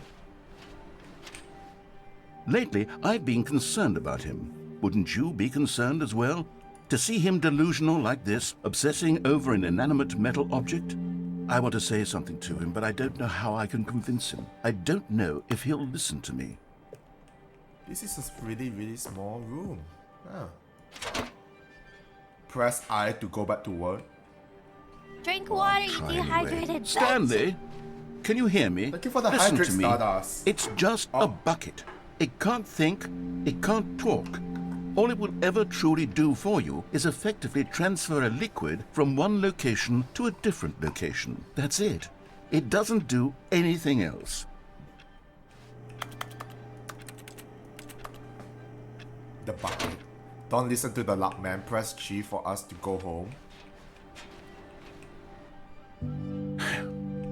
Lately, I've been concerned about him. Wouldn't you be concerned as well? To see him delusional like this, obsessing over an inanimate metal object? I want to say something to him, but I don't know how I can convince him. I don't know if he'll listen to me. This is a really, really small room. Ah. Press I to go back to work. Drink water, you Try dehydrated anyway. bitch. Stanley, can you hear me? Thank you for the Listen hydrate, to me. Stardust. It's just a bucket. It can't think, it can't talk. All it will ever truly do for you is effectively transfer a liquid from one location to a different location. That's it. It doesn't do anything else. The bucket. Don't listen to the lock man. Press G for us to go home.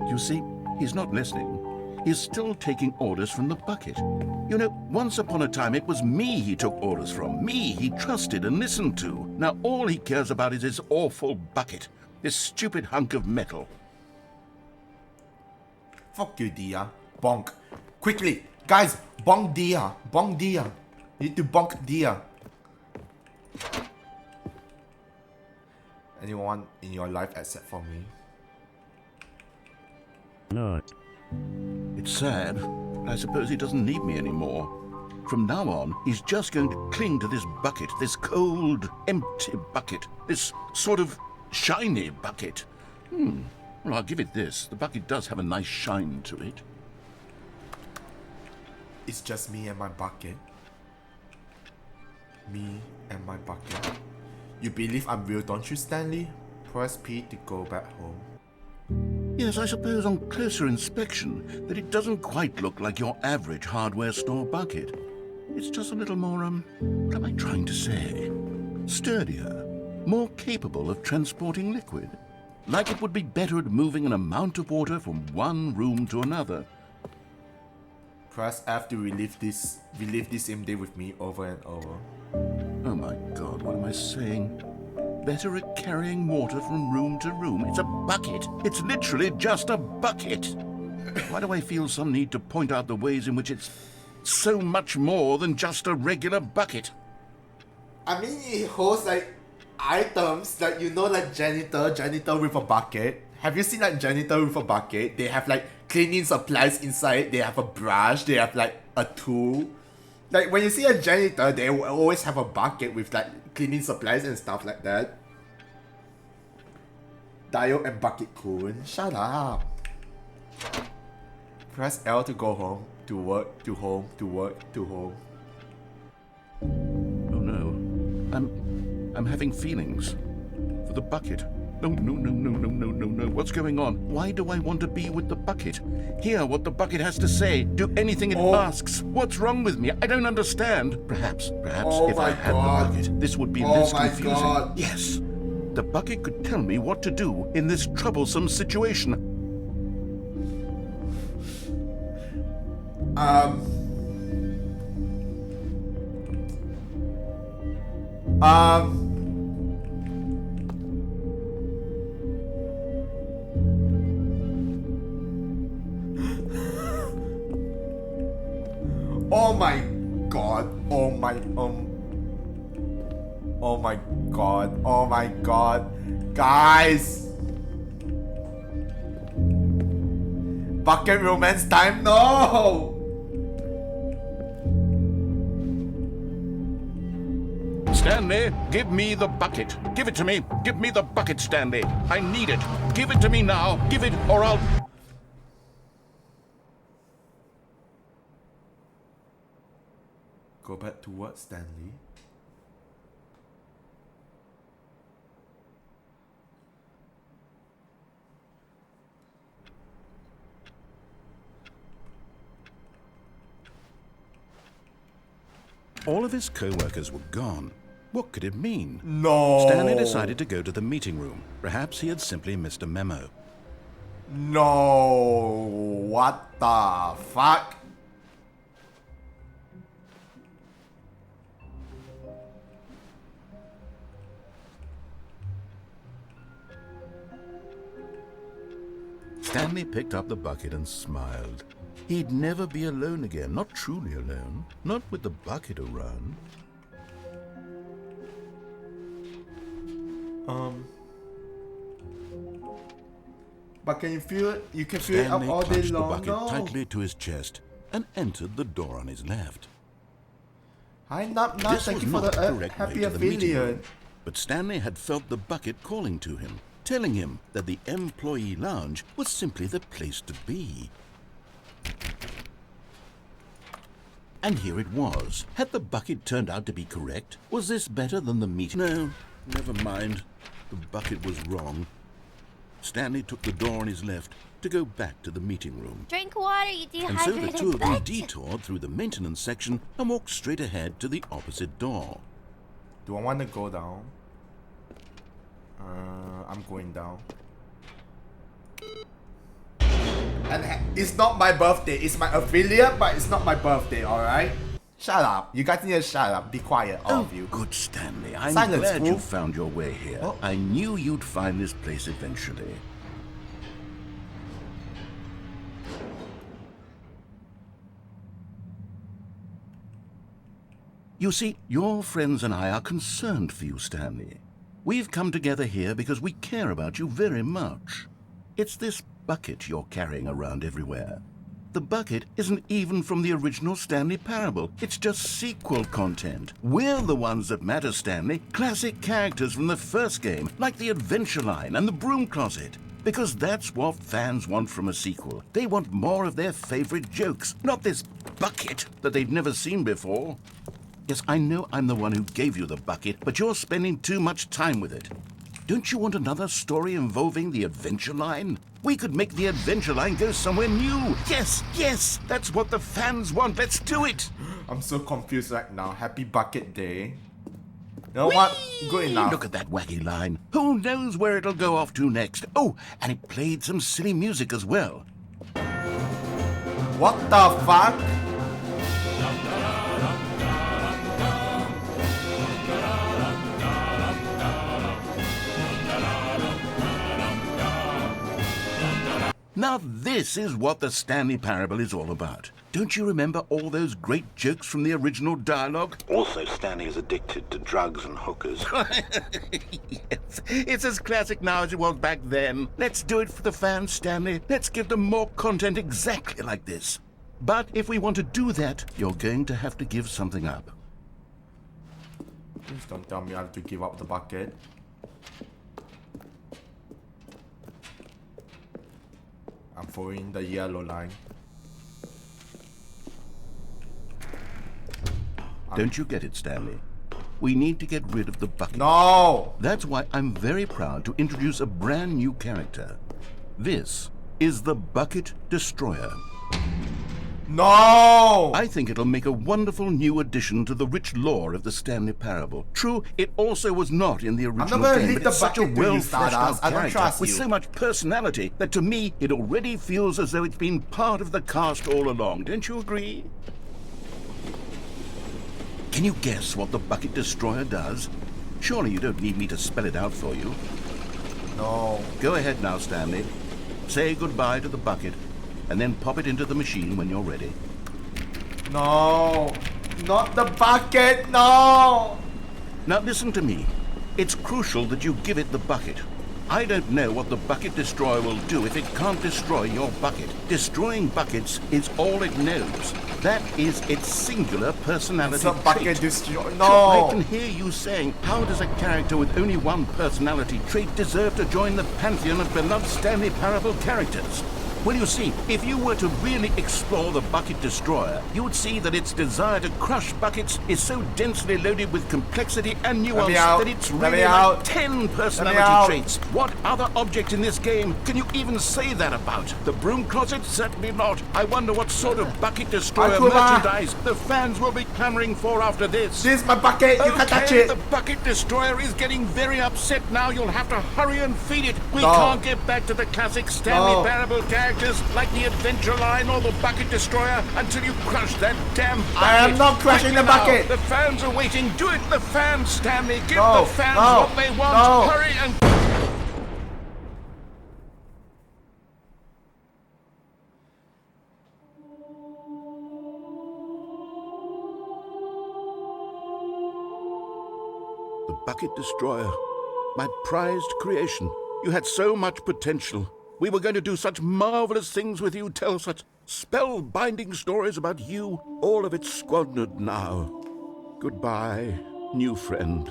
You see, he's not listening. He's still taking orders from the bucket. You know, once upon a time it was me he took orders from. Me he trusted and listened to. Now all he cares about is his awful bucket. This stupid hunk of metal. Fuck you, Dia. Bonk. Quickly. Guys, bonk Dia. Bonk Dia. You need to bonk Dia. Anyone in your life except for me? It's sad. I suppose he doesn't need me anymore. From now on, he's just going to cling to this bucket, this cold, empty bucket, this sort of shiny bucket. Well, I'll give it this. The bucket does have a nice shine to it. It's just me and my bucket. Me and my bucket. You believe I'm real, don't you, Stanley? Press P to go back home. Yes, I suppose on closer inspection that it doesn't quite look like your average hardware store bucket. It's just a little more, what am I trying to say? Sturdier, more capable of transporting liquid. Like it would be better at moving an amount of water from one room to another. Press F to relive this same day with me over and over. Oh my God, what am I saying? Better at carrying water from room to room. It's a bucket. It's literally just a bucket. Why do I feel some need to point out the ways in which it's so much more than just a regular bucket? I mean, it holds like items like, you know, like janitor with a bucket. Have you seen like janitor with a bucket? They have like cleaning supplies inside. They have a brush. They have like a tool. Like when you see a janitor, they will always have a bucket with like cleaning supplies and stuff like that. Dio and Bucket Kun, shut up. Press L to go home, to work, to home, to work, to home. Oh no. I'm having feelings for the bucket. No, no, no, no, no, no, no, no. What's going on? Why do I want to be with the bucket? Hear what the bucket has to say. Do anything it asks. What's wrong with me? I don't understand. Perhaps if I had the bucket, this would be less confusing. God. Yes. The bucket could tell me what to do in this troublesome situation. Oh my god. Oh my god. Oh my god. Guys. Bucket romance time. No. Stanley, give me the bucket. Give it to me. Give me the bucket, Stanley. I need it. Give it to me now. Give it or I'll... Go back to what, Stanley? All of his co-workers were gone. What could it mean? No. Stanley decided to go to the meeting room. Perhaps he had simply missed a memo. No. What the fuck? Stanley picked up the bucket and smiled. He'd never be alone again, not truly alone, not with the bucket around. But can you feel it? You can feel it up Stanley all day clutched the long. bucket No. tightly to his chest and entered the door on his left. Hi, not This thank was you for not the the correct way happy to the meeting room, affiliate. but Stanley had felt the bucket calling to him, telling him that the employee lounge was simply the place to be. And here it was. Had the bucket turned out to be correct? Was this better than the meeting? No, never mind. The bucket was wrong. Stanley took the door on his left to go back to the meeting room. Drink water, you And so the dehydrated two of them bitch. detoured through the maintenance section and walked straight ahead to the opposite door. Do I want to go down? I'm going down. And it's not my birthday. It's my affiliate, but it's not my birthday, alright? Shut up. You guys need to shut up. Be quiet, all of you. Good, Stanley. I'm Silence, glad you fool. found your way here. Oh. I knew you'd find this place eventually. You see, your friends and I are concerned for you, Stanley. We've come together here because we care about you very much. It's this bucket you're carrying around everywhere. The bucket isn't even from the original Stanley Parable. It's just sequel content. We're the ones that matter, Stanley. Classic characters from the first game, like the Adventure Line and the Broom Closet. Because that's what fans want from a sequel. They want more of their favorite jokes, not this bucket that they've never seen before. Yes, I know I'm the one who gave you the bucket, but you're spending too much time with it. Don't you want another story involving the Adventure Line? We could make the Adventure Line go somewhere new. Yes, yes, that's what the fans want. Let's do it. I'm so confused right now. Happy Bucket Day. You know what? Good enough. Look at that wacky line. Who knows where it'll go off to next? Oh, and it played some silly music as well. What the fuck? Now this is what the Stanley Parable is all about. Don't you remember all those great jokes from the original dialogue? Also, Stanley is addicted to drugs and hookers. Yes, it's as classic now as it was back then. Let's do it for the fans, Stanley. Let's give them more content exactly like this. But if we want to do that, you're going to have to give something up. Please don't tell me I have to give up the bucket. I'm following the yellow line. Don't you get it, Stanley? we need to get rid of the bucket. No! That's why I'm very proud to introduce a brand new character. This is the Bucket Destroyer. No! I think it'll make a wonderful new addition to the rich lore of the Stanley Parable. True, it also was not in the original gonna game, leave but the it's such a bucket to you, well-fleshed out Stardust. I don't character trust with you. so much personality that to me it already feels as though it's been part of the cast all along. Don't you agree? Can you guess what the Bucket Destroyer does? Surely you don't need me to spell it out for you. No. Go ahead now, Stanley. Say goodbye to the bucket, and then pop it into the machine when you're ready. No. Not the bucket, no! Now listen to me. It's crucial that you give it the bucket. I don't know what the Bucket Destroyer will do if it can't destroy your bucket. Destroying buckets is all it knows. That is its singular personality It's a bucket trait. destroyer. So No! I can hear you saying, how does a character with only one personality trait deserve to join the pantheon of beloved Stanley Parable characters? Well, you see, if you were to really explore the Bucket Destroyer, you would see that its desire to crush buckets is so densely loaded with complexity and nuance that it's really like 10 personality traits. What other object in this game can you even say that about? The broom closet? Certainly not. I wonder what sort of Bucket Destroyer merchandise the fans will be clamoring for after this. This is my bucket, you can't touch it! The Bucket Destroyer is getting very upset now. You'll have to hurry and feed it. We No. can't get back to the classic Stanley No. Parable characters like the Adventure Line or the Bucket Destroyer until you crush that damn bucket. I am not crushing the Quickly now. bucket. The fans are waiting. Do it, the fans, Stanley. Give No. the fans No. what they want. No. Hurry and... The Bucket Destroyer, my prized creation. You had so much potential. We were going to do such marvelous things with you, tell such spellbinding stories about you. All of it squandered now. Goodbye, new friend.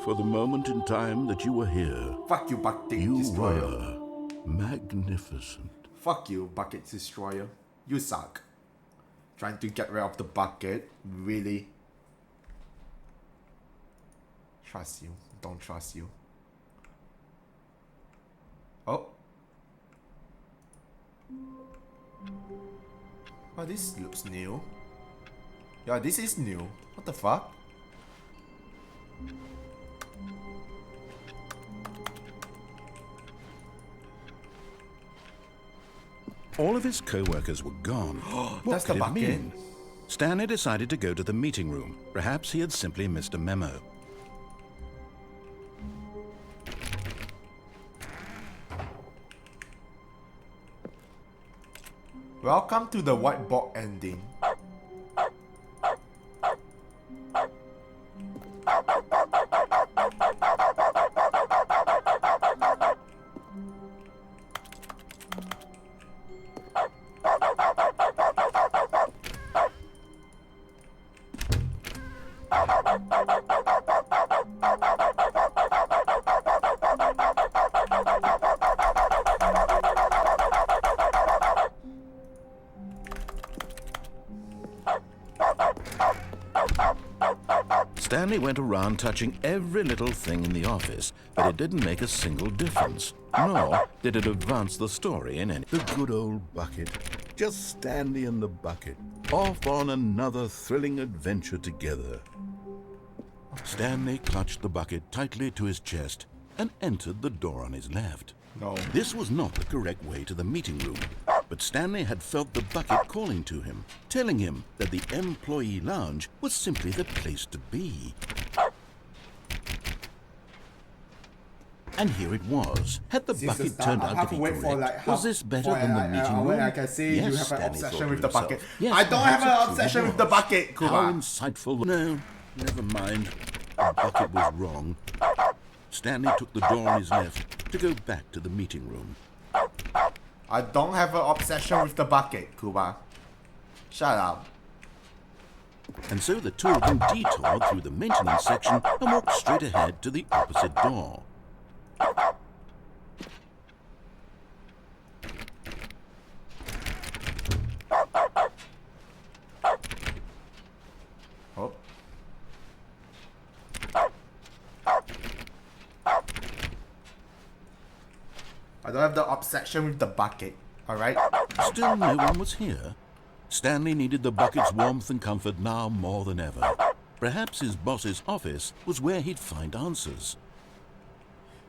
For the moment in time that you were here, Fuck you, Bucket you Destroyer. were magnificent. Fuck you, Bucket Destroyer. You suck. Trying to get rid of the bucket? Really? Trust you. Don't trust you. Oh. Oh, this looks new. Yeah, this is new. What the fuck? All of his co-workers were gone. What That's the could it bucket. mean? Stanley decided to go to the meeting room. Perhaps he had simply missed a memo. Welcome to the whiteboard ending. Stanley went around touching every little thing in the office, but it didn't make a single difference. Nor did it advance the story in any... The good old bucket. Just Stanley and the bucket. Off on another thrilling adventure together. Stanley clutched the bucket tightly to his chest and entered the door on his left. No. This was not the correct way to the meeting room, but Stanley had felt the bucket calling to him, telling him that the employee lounge was simply the place to be. And here it was. Had the bucket turned out to be correct? Was this better than the meeting room? I can see Yes, you have an Stanley obsession thought with to the himself. bucket. Yes, I don't have perhaps an it truly obsession with the was. bucket, How Kuba. insightful. No, never mind. The bucket was wrong. Stanley took the door on his left to go back to the meeting room. I don't have an obsession with the bucket, Kuba. Shut up. And so the two of them detoured through the maintenance section and walked straight ahead to the opposite door. Oh. don't have the obsession with the bucket. Alright? Still no one was here. Stanley needed the bucket's warmth and comfort now more than ever. Perhaps his boss's office was where he'd find answers.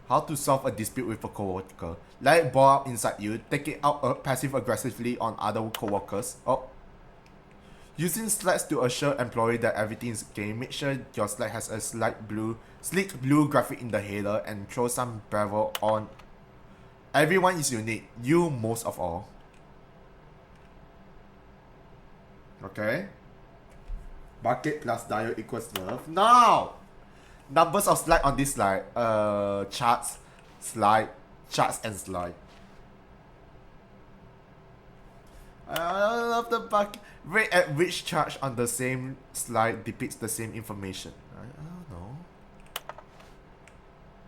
How to solve a dispute with a coworker. Let it boil up inside you. Take it out passive-aggressively on other coworkers. Oh. Using slides to assure employee that everything is okay. Make sure your slide has a sleek blue graphic in the header and throw some bravo on. Everyone is unique. You most of all. Okay. Bucket plus dial equals love. Now! Numbers of slide on this slide. Charts, slide, charts and slide. I love the bucket. Rate at which charge on the same slide depicts the same information. I don't know.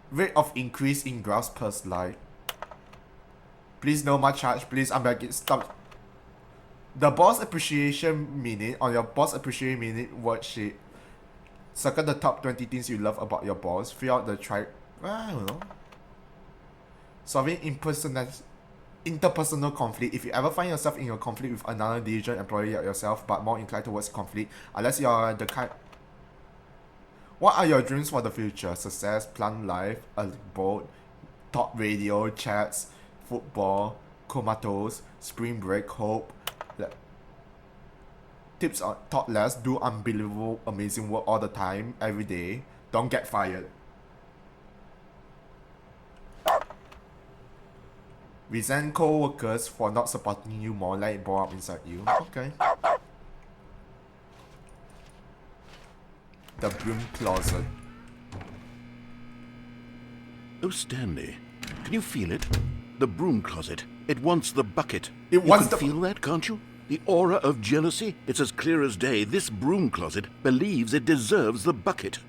Rate of increase in graphs per slide. Please know my charge. Please, I'm begging. Stop. The boss appreciation minute on your boss appreciation minute worksheet. Circle the top 20 things you love about your boss. Fill out the I don't know. Solving interpersonal conflict. If you ever find yourself in a conflict with another diligent employee like yourself, but more inclined towards conflict, unless you're the kind. What are your dreams for the future? Success, plant life, a boat, talk radio, chats, football, comatose, spring break, hope. Tips on talk less, do unbelievable, amazing work all the time, every day. Don't get fired. Resent co-workers for not supporting you more, let it blow up inside you. Okay. The broom closet. Oh, Stanley, can you feel it? The broom closet. It wants the bucket. It wants you can feel that, can't you? The aura of jealousy? It's as clear as day. This broom closet believes it deserves the bucket.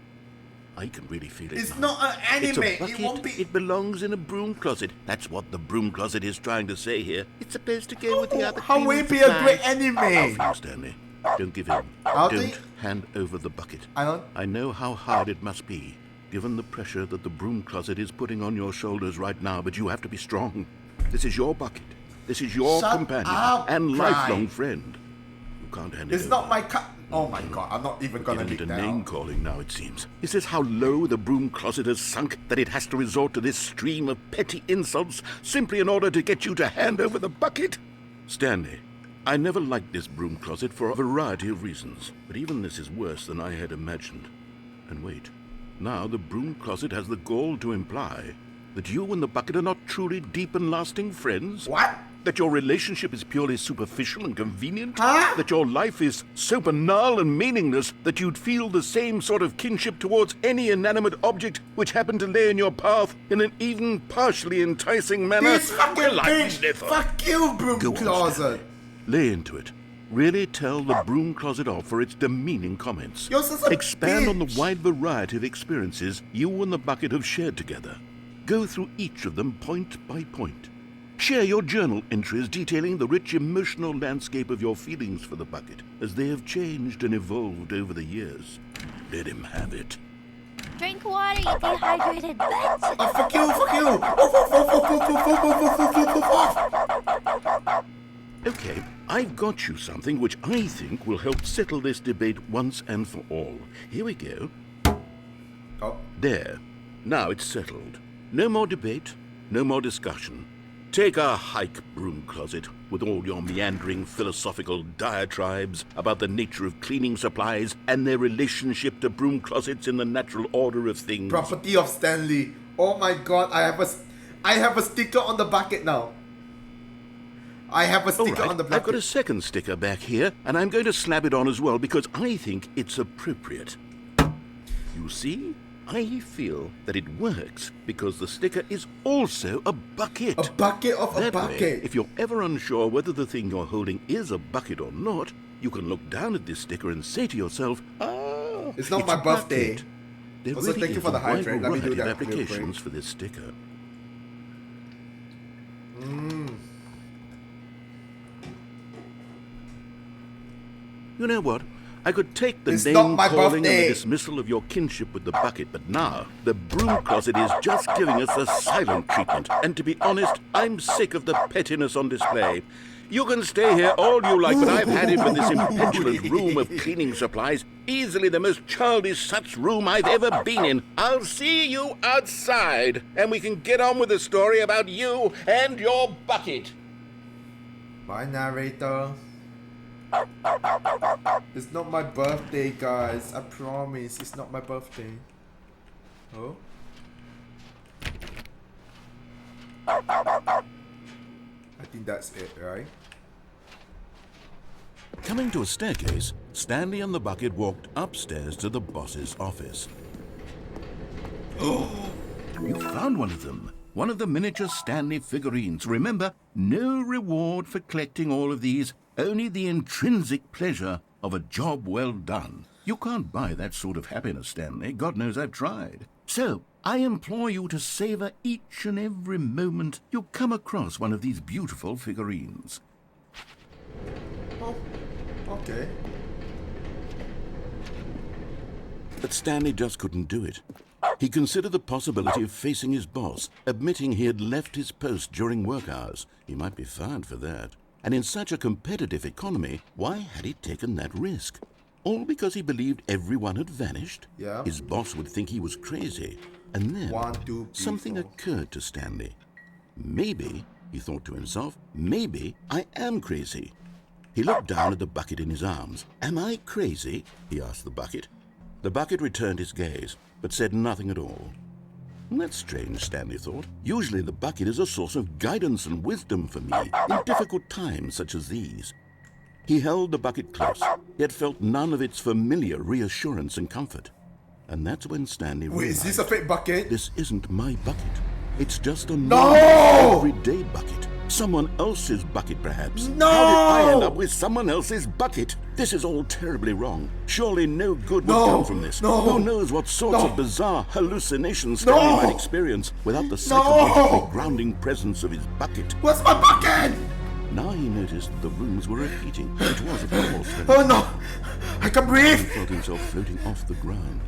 I can really feel it. It's now. not an anime. It's a bucket. It won't be. It belongs in a broom closet. That's what the broom closet is trying to say here. It's supposed to go with the other. How will it be a great anime? Now, Stanley, don't give in. Don't hand over the bucket. I know how hard it must be, given the pressure that the broom closet is putting on your shoulders right now. But you have to be strong. This is your bucket. This is your companion and lifelong friend. You can't hand it over. It's not my cut. Oh my god, I'm not even gonna leak that out. Name calling now, it seems. Is this how low the broom closet has sunk that it has to resort to this stream of petty insults simply in order to get you to hand over the bucket? Stanley, I never liked this broom closet for a variety of reasons, but even this is worse than I had imagined. And wait, now the broom closet has the gall to imply that you and the bucket are not truly deep and lasting friends? What? That your relationship is purely superficial and convenient? Huh? That your life is so banal and meaningless that you'd feel the same sort of kinship towards any inanimate object which happened to lay in your path in an even partially enticing manner? This fucking bitch! Fuck you, broom closet! Lay into it. Really tell the broom closet off for its demeaning comments. You're such a Expand bitch. on the wide variety of experiences you and the bucket have shared together. Go through each of them point by point. Share your journal entries detailing the rich emotional landscape of your feelings for the bucket as they have changed and evolved over the years. Let him have it. Drink water, you dehydrated bitch. Oh, fuck you! Okay, I've got you something which I think will help settle this debate once and for all. Here we go. Oh. There. Now it's settled. No more debate, no more discussion. Take a hike, broom closet, with all your meandering philosophical diatribes about the nature of cleaning supplies and their relationship to broom closets in the natural order of things. Property of Stanley. Oh my god, I have a sticker on the bucket now. I have a sticker on the bucket. I've got a second sticker back here, and I'm going to slap it on as well because I think it's appropriate. You see? I feel that it works because the sticker is also a bucket. A bucket of a That bucket. way, if you're ever unsure whether the thing you're holding is a bucket or not, you can look down at this sticker and say to yourself, it's not my a birthday. bucket." There Also, really thank you is for the a wide hydrate. Let me do variety of that real quick. applications for this sticker. You know what? I could take the It's not my name-calling and the birthday. dismissal of your kinship with the bucket, but now the broom closet is just giving us the silent treatment. And to be honest, I'm sick of the pettiness on display. You can stay here all you like, but I've had it with this impetulant room of cleaning supplies. Easily the most childish such room I've ever been in. I'll see you outside, and we can get on with the story about you and your bucket. My narrator. It's not my birthday, guys. I promise, it's not my birthday. Oh? I think that's it, right? Coming to a staircase, Stanley and the bucket walked upstairs to the boss's office. Oh, you found one of them. One of the miniature Stanley figurines. Remember, no reward for collecting all of these, only the intrinsic pleasure of a job well done. You can't buy that sort of happiness, Stanley. God knows I've tried. So, I implore you to savor each and every moment you come across one of these beautiful figurines. Oh, okay. But Stanley just couldn't do it. He considered the possibility of facing his boss, admitting he had left his post during work hours. He might be fired for that. And in such a competitive economy, why had he taken that risk? All because he believed everyone had vanished? Yeah. His boss would think he was crazy. And then something occurred to Stanley. Maybe, he thought to himself, maybe I am crazy. He looked down at the bucket in his arms. Am I crazy? He asked the bucket. The bucket returned his gaze, but said nothing at all. That's strange, Stanley thought. Usually the bucket is a source of guidance and wisdom for me in difficult times such as these. He held the bucket close, yet felt none of its familiar reassurance and comfort. And that's when Stanley realized, wait, is this a fake bucket? This isn't my bucket. It's just a No! everyday bucket. Someone else's bucket, perhaps. No! How did I end up with someone else's bucket? This is all terribly wrong. Surely no good would come from this. No! Who knows what sorts of bizarre hallucinations No! Stanley might experience without the psychologically grounding presence of his bucket. Where's my bucket? Now he noticed the rooms were repeating. It was, of course, very Oh no! I can't breathe! He felt himself floating off the ground.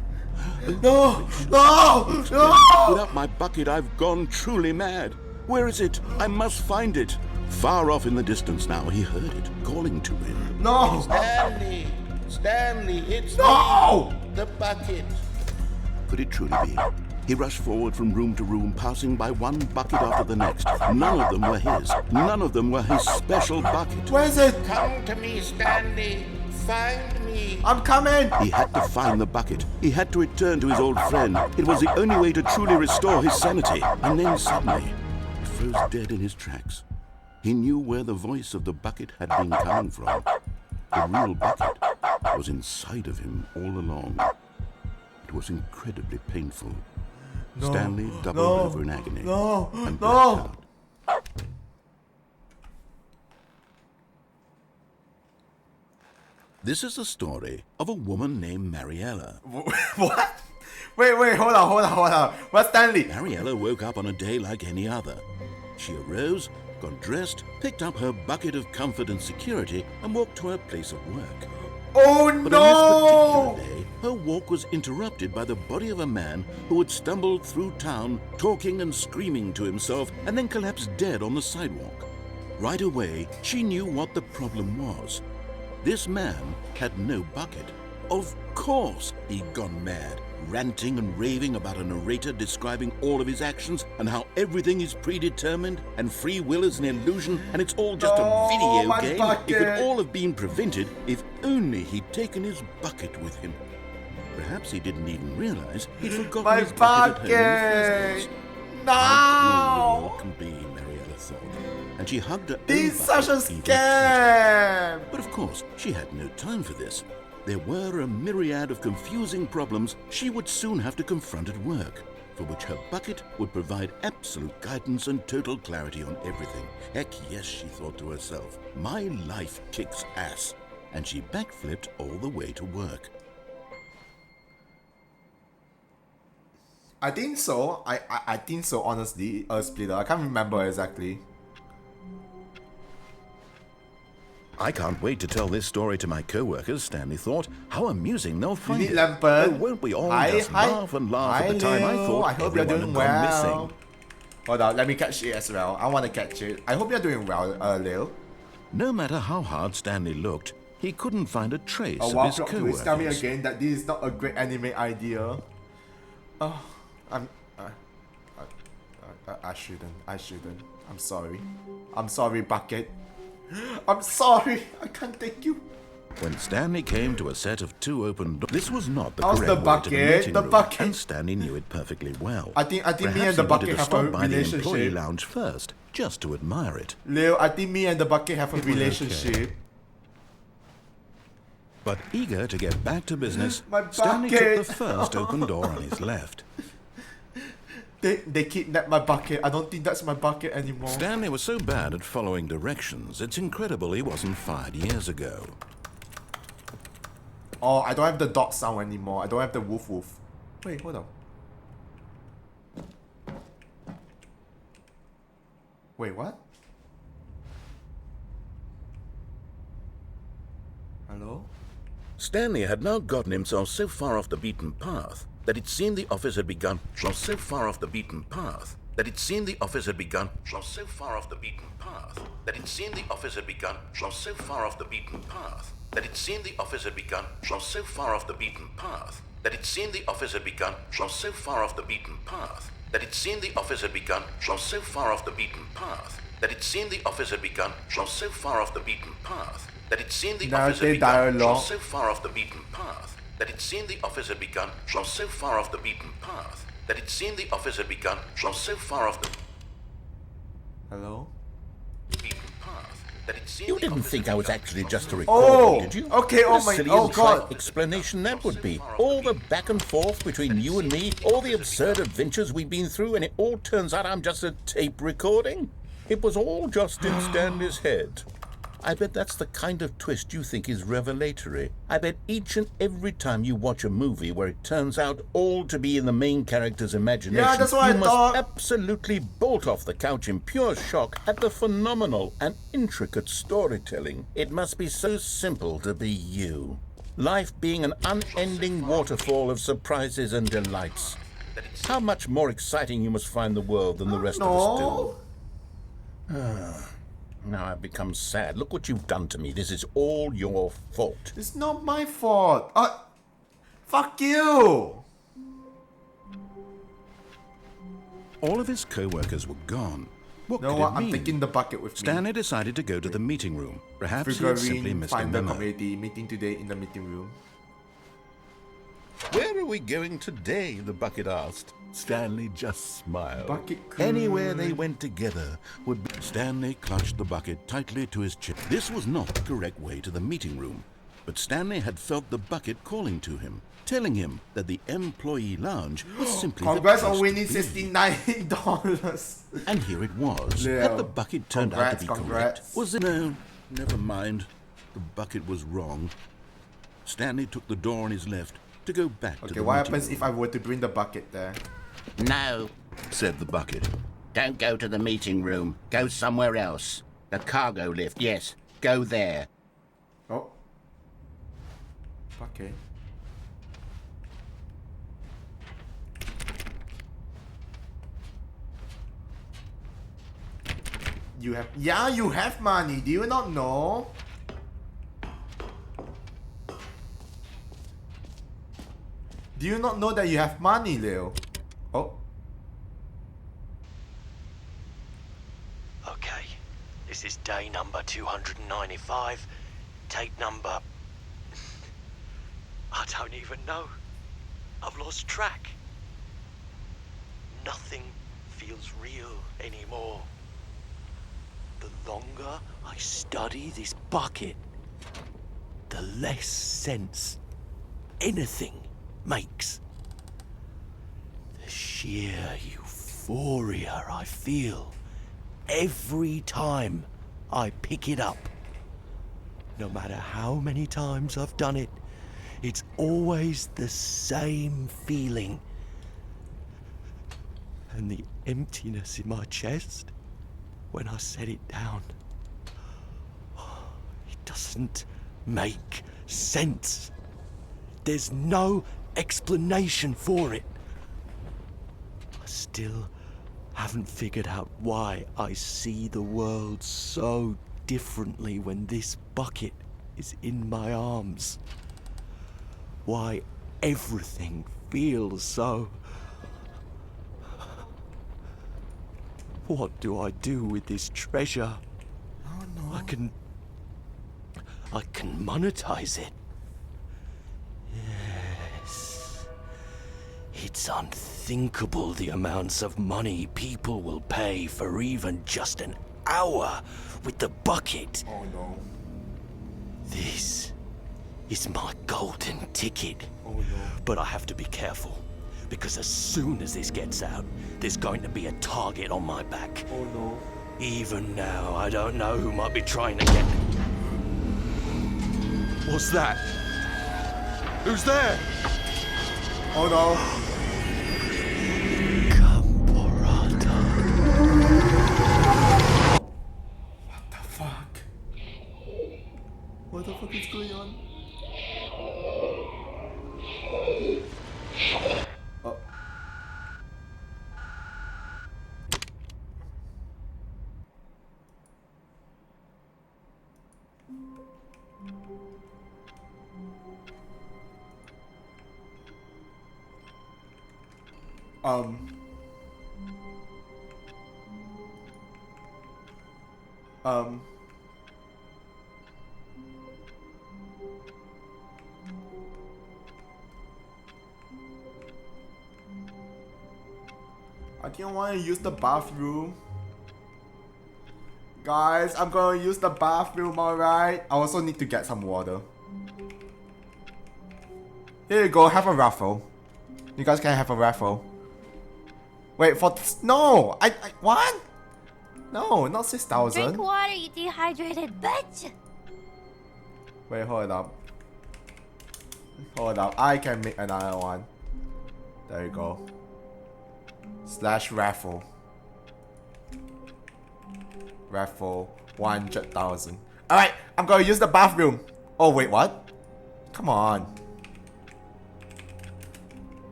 No! No! No! Without my bucket, I've gone truly mad. Where is it? I must find it. Far off in the distance now, he heard it, calling to him. No! Stanley! Stanley, it's No! me, the bucket. Could it truly be? He rushed forward from room to room, passing by one bucket after the next. None of them were his. None of them were his special bucket. Where is it? Come to me, Stanley. Find me. I'm coming! He had to find the bucket. He had to return to his old friend. It was the only way to truly restore his sanity. And then suddenly, he froze dead in his tracks. He knew where the voice of the bucket had been coming from. The real bucket was inside of him all along. It was incredibly painful. No, Stanley doubled no, over in agony no, and no. blacked out. This is the story of a woman named Mariella. What? Wait, hold on. What's Stanley? Mariella woke up on a day like any other. She arose, got dressed, picked up her bucket of comfort and security, and walked to her place of work. Oh But no! on this particular day, her walk was interrupted by the body of a man who had stumbled through town, talking and screaming to himself, and then collapsed dead on the sidewalk. Right away, she knew what the problem was. This man had no bucket. Of course he'd gone mad, ranting and raving about a narrator describing all of his actions and how everything is predetermined and free will is an illusion and it's all just a video my game. bucket. It could all have been prevented if only he'd taken his bucket with him. Perhaps he didn't even realize he'd forgotten My his bucket at home in the bucket! first place. How cruel the No! world can be, Mariella thought, and she hugged her own This is such a bucket even tighter. scam! But of course, she had no time for this. There were a myriad of confusing problems she would soon have to confront at work, for which her bucket would provide absolute guidance and total clarity on everything. Heck yes, she thought to herself, my life kicks ass. And she backflipped all the way to work. I think so. I think so, honestly. Splitter. I can't remember exactly. I can't wait to tell this story to my co-workers, Stanley thought. How amusing they'll find need it. Lampert. Oh, won't we all Hi, just hi. laugh and laugh Hi, at the time I Leo. thought I hope you're everyone doing had gone well. missing. Hold on, let me catch it as well. I want to catch it. I hope you're doing well, Leo. No matter how hard Stanley looked, he couldn't find a trace Oh of wow, his please tell me co-workers. again that this is not a great anime idea. Oh, I shouldn't. I'm sorry. I'm sorry, Bucket. I'm sorry. I can't take you. When Stanley came to a set of 2 open doors, this was not the How's correct the way to bucket? the meeting The room, bucket. and Stanley knew it perfectly well. I think me Perhaps and the he bucket wanted to have stop a by the employee relationship. lounge first, just to admire it. Leo, I think me and the bucket have a It was relationship. But eager to get back to business, My Stanley bucket. took the first open door on his left. They kidnapped my bucket. I don't think that's my bucket anymore. Stanley was so bad at following directions, it's incredible he wasn't fired years ago. Oh, I don't have the dog sound anymore. I don't have the woof woof. Wait, hold on. Wait, what? Hello? Stanley had now gotten himself so far off the beaten path that it seemed the office had begun. So far off the beaten path that it seemed the office had begun. So far off the beaten path that it seemed the office had begun. So far off the beaten path that it seemed the office had begun. So far off the beaten path that it seemed the office had begun. So far off the beaten path that it seemed the office had begun. So far off the beaten path that it seemed the office had begun. So far off the beaten path that it seemed the office had begun. So far off the beaten path that it seemed the office had begun. So far off the beaten path that it seemed the office had begun. So far off the Hello? beaten path that it seemed You the didn't office think had I was begun. actually just a Oh, recorder, did you? okay, oh What a my- silly oh and trite God. explanation that would be. All the back and forth between you and me, all the absurd adventures we've been through, and it all turns out I'm just a tape recording? It was all just in Stanley's head. I bet that's the kind of twist you think is revelatory. I bet each and every time you watch a movie where it turns out all to be in the main character's imagination, Yeah, that's what you I must thought. absolutely bolt off the couch in pure shock at the phenomenal and intricate storytelling. It must be so simple to be you. Life being an unending waterfall of surprises and delights. How much more exciting you must find the world than the rest of us do. Now I've become sad. Look what you've done to me. This is all your fault. It's not my fault. Fuck you. All of his co-workers were gone. What No, could what? it I'm mean? taking the bucket with me. Stanley decided to go to the meeting room. Perhaps he had simply Figurine, missed a find the memo. committee meeting today in the meeting room. Where are we going today? The bucket asked. Stanley just smiled. Bucket could- Anywhere they went together would be... Stanley clutched the bucket tightly to his chest. This was not the correct way to the meeting room, but Stanley had felt the bucket calling to him, telling him that the employee lounge was simply Congrats the on place winning to be. $69. And here it was. Leo, Had the bucket turned out to be congrats. correct? Was it? No, never mind. The bucket was wrong. Stanley took the door on his left to go back to Okay, the what meeting happens room. if I were to bring the bucket there? No, Said the bucket. don't go to the meeting room. Go somewhere else. The cargo lift, yes. Go there. Oh. Okay. You have... Yeah, you have money. Do you not know? Do you not know that you have money, Leo? Oh. Okay, this is day number 295. Tape number... I don't even know. I've lost track. Nothing feels real anymore. The longer I study this bucket, the less sense anything makes. The sheer euphoria I feel every time I pick it up. No matter how many times I've done it, it's always the same feeling. And the emptiness in my chest when I set it down. It doesn't make sense. There's no explanation for it. I still haven't figured out why I see the world so differently when this bucket is in my arms. Why everything feels so... What do I do with this treasure? Oh no. I can monetize it. Yes. It's unthinkable the amounts of money people will pay for even just an hour with the bucket. Oh no. This is my golden ticket. Oh no. But I have to be careful, because as soon as this gets out, there's going to be a target on my back. Oh no. Even now, I don't know who might be trying to get... What's that? Who's there? Oh no. What the fuck? What the fuck is going on? Oh. I didn't want to use the bathroom. Guys, I'm gonna use the bathroom, alright? I also need to get some water. Here you go, have a raffle. You guys can have a raffle. Wait, for no! I what? No, not 6,000. Drink water, you dehydrated bitch! Wait, hold up. Hold up, I can make another one. There you go. Slash raffle. Raffle 100,000. Alright, I'm gonna use the bathroom. Oh wait, what? Come on.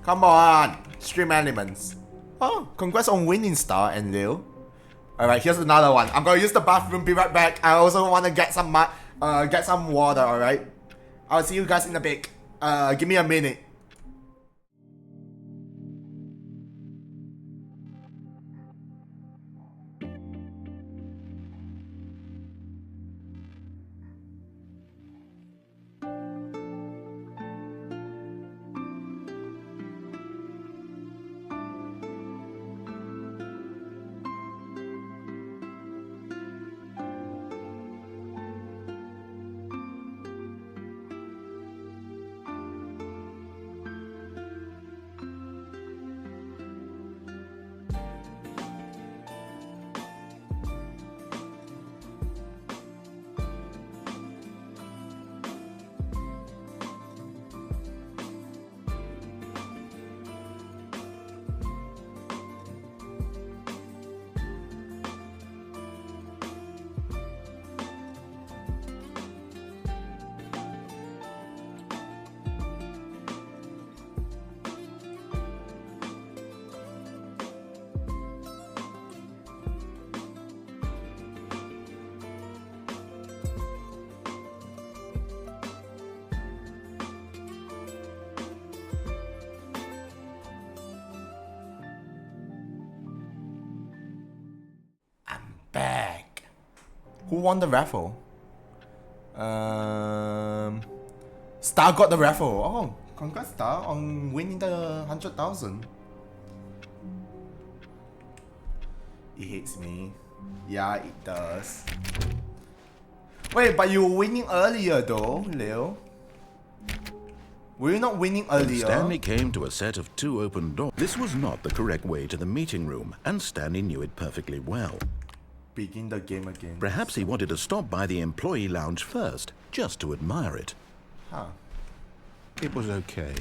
Come on, Stream Elements. Oh, congrats on winning Star and Lil. Alright, here's another one. I'm gonna use the bathroom, be right back. I also wanna get some water, alright? I'll see you guys in a bit. Give me a minute. Back. Who won the raffle? Star got the raffle. Oh, congrats Star on winning the 100,000. It hates me. Yeah, it does. Wait, but you were winning earlier though, Leo. Were you not winning earlier? Stanley came to a set of 2 open doors. This was not the correct way to the meeting room, and Stanley knew it perfectly well. Begin the game again. Perhaps he wanted to stop by the employee lounge first, just to admire it. Huh. It was okay.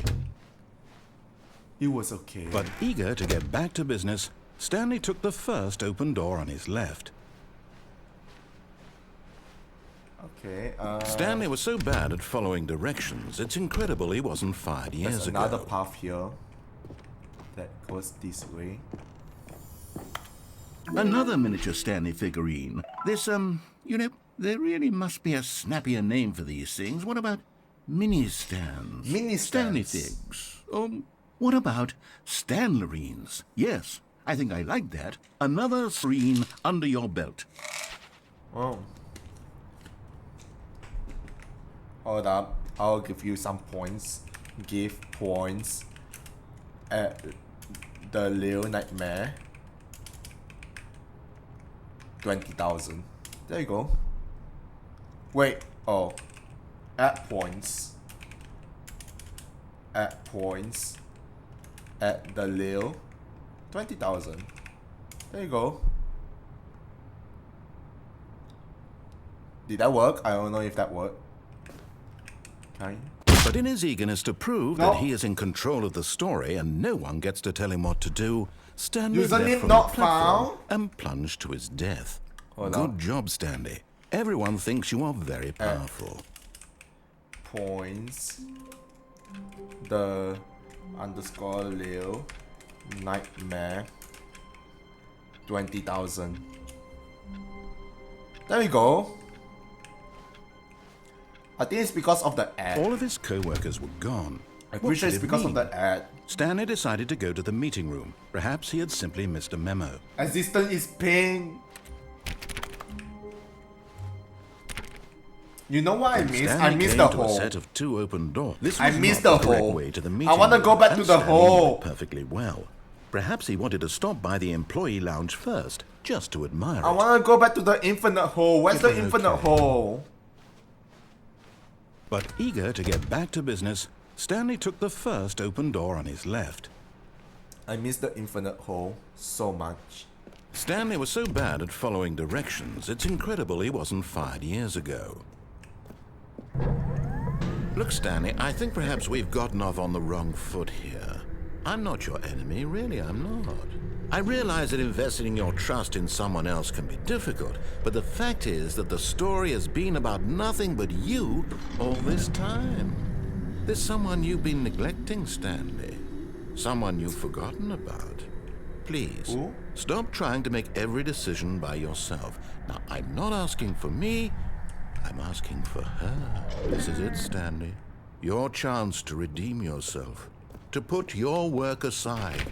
It was okay. But eager to get back to business, Stanley took the first open door on his left. Okay. Stanley was so bad at following directions, it's incredible he wasn't fired years there's ago. another path here that goes this way. Another miniature Stanley figurine. This, you know, there really must be a snappier name for these things. What about mini-stands? Mini-stands? Stanley figs. What about Stanlerines? Yes, I think I like that. Another screen under your belt. Oh. Hold up. I'll give you some points. Give points at the Little Nightmare. 20,000. There you go. Wait. Oh. Add points. Add points. At the Lil. 20,000. There you go. Did that work? I don't know if that worked. Okay. But in his eagerness to prove that he is in control of the story and no one gets to tell him what to do, Stanley Username left from not the platform found? and plunged to his death. Hold Good on. job, Stanley. Everyone thinks you are very powerful. Points. The underscore Lil Nightmare. 20,000. There we go. I think it's because of the ad. All of his co-workers were gone. I'm What pretty sure did it's it because of mean? the ad. Stanley decided to go to the meeting room. Perhaps he had simply missed a memo. Assistant is paying. You know what I missed? I Stanley missed came the to a hole. set of 2 open doors. This I was missed not the correct hole. way to the I meeting wanna room, go back to and the Stanley knew hole. it perfectly well. Perhaps he wanted to stop by the employee lounge first, just to admire I it. want to go back to the infinite hole. Where's It the was infinite okay. hole? But eager to get back to business, Stanley took the first open door on his left. I missed the infinite hole so much. Stanley was so bad at following directions, it's incredible he wasn't fired years ago. Look, Stanley, I think perhaps we've gotten off on the wrong foot here. I'm not your enemy, really, I'm not. I realize that investing your trust in someone else can be difficult, but the fact is that the story has been about nothing but you all this time. There's someone you've been neglecting, Stanley. Someone you've forgotten about. Please, stop trying to make every decision by yourself. Now, I'm not asking for me, I'm asking for her. This is it, Stanley. Your chance to redeem yourself. To put your work aside.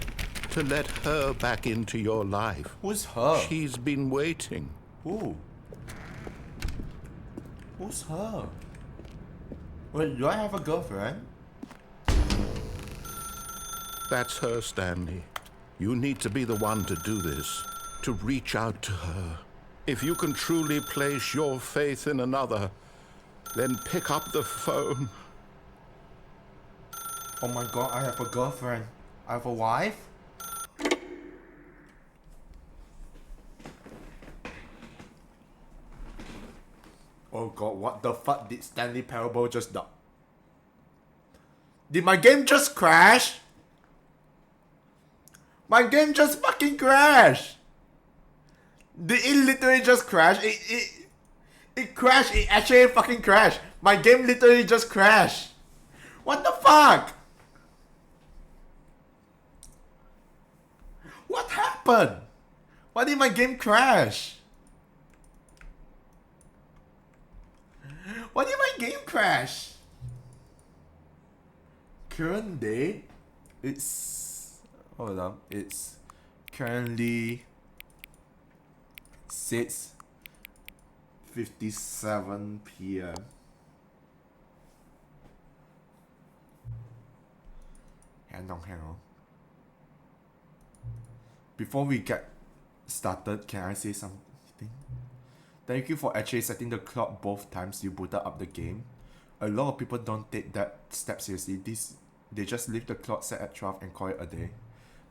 To let her back into your life. Who's her? She's been waiting. Who? Who's her? Wait, do I have a girlfriend? That's her, Stanley. You need to be the one to do this. To reach out to her. If you can truly place your faith in another, then pick up the phone. Oh my god, I have a girlfriend. I have a wife? Oh god, what the fuck did Stanley Parable just do? Did my game just crash? My game just fucking crashed! Did it literally just crash? It crashed, it actually fucking crashed. My game literally just crashed. What the fuck? What happened? Why did my game crash? Why did my game crash? Current date? It's... Hold on. It's currently 6:57 p.m. Hang on. Before we get started, can I say something? Thank you for actually setting the clock both times you booted up the game. A lot of people don't take that step seriously. They just leave the clock set at 12 and call it a day.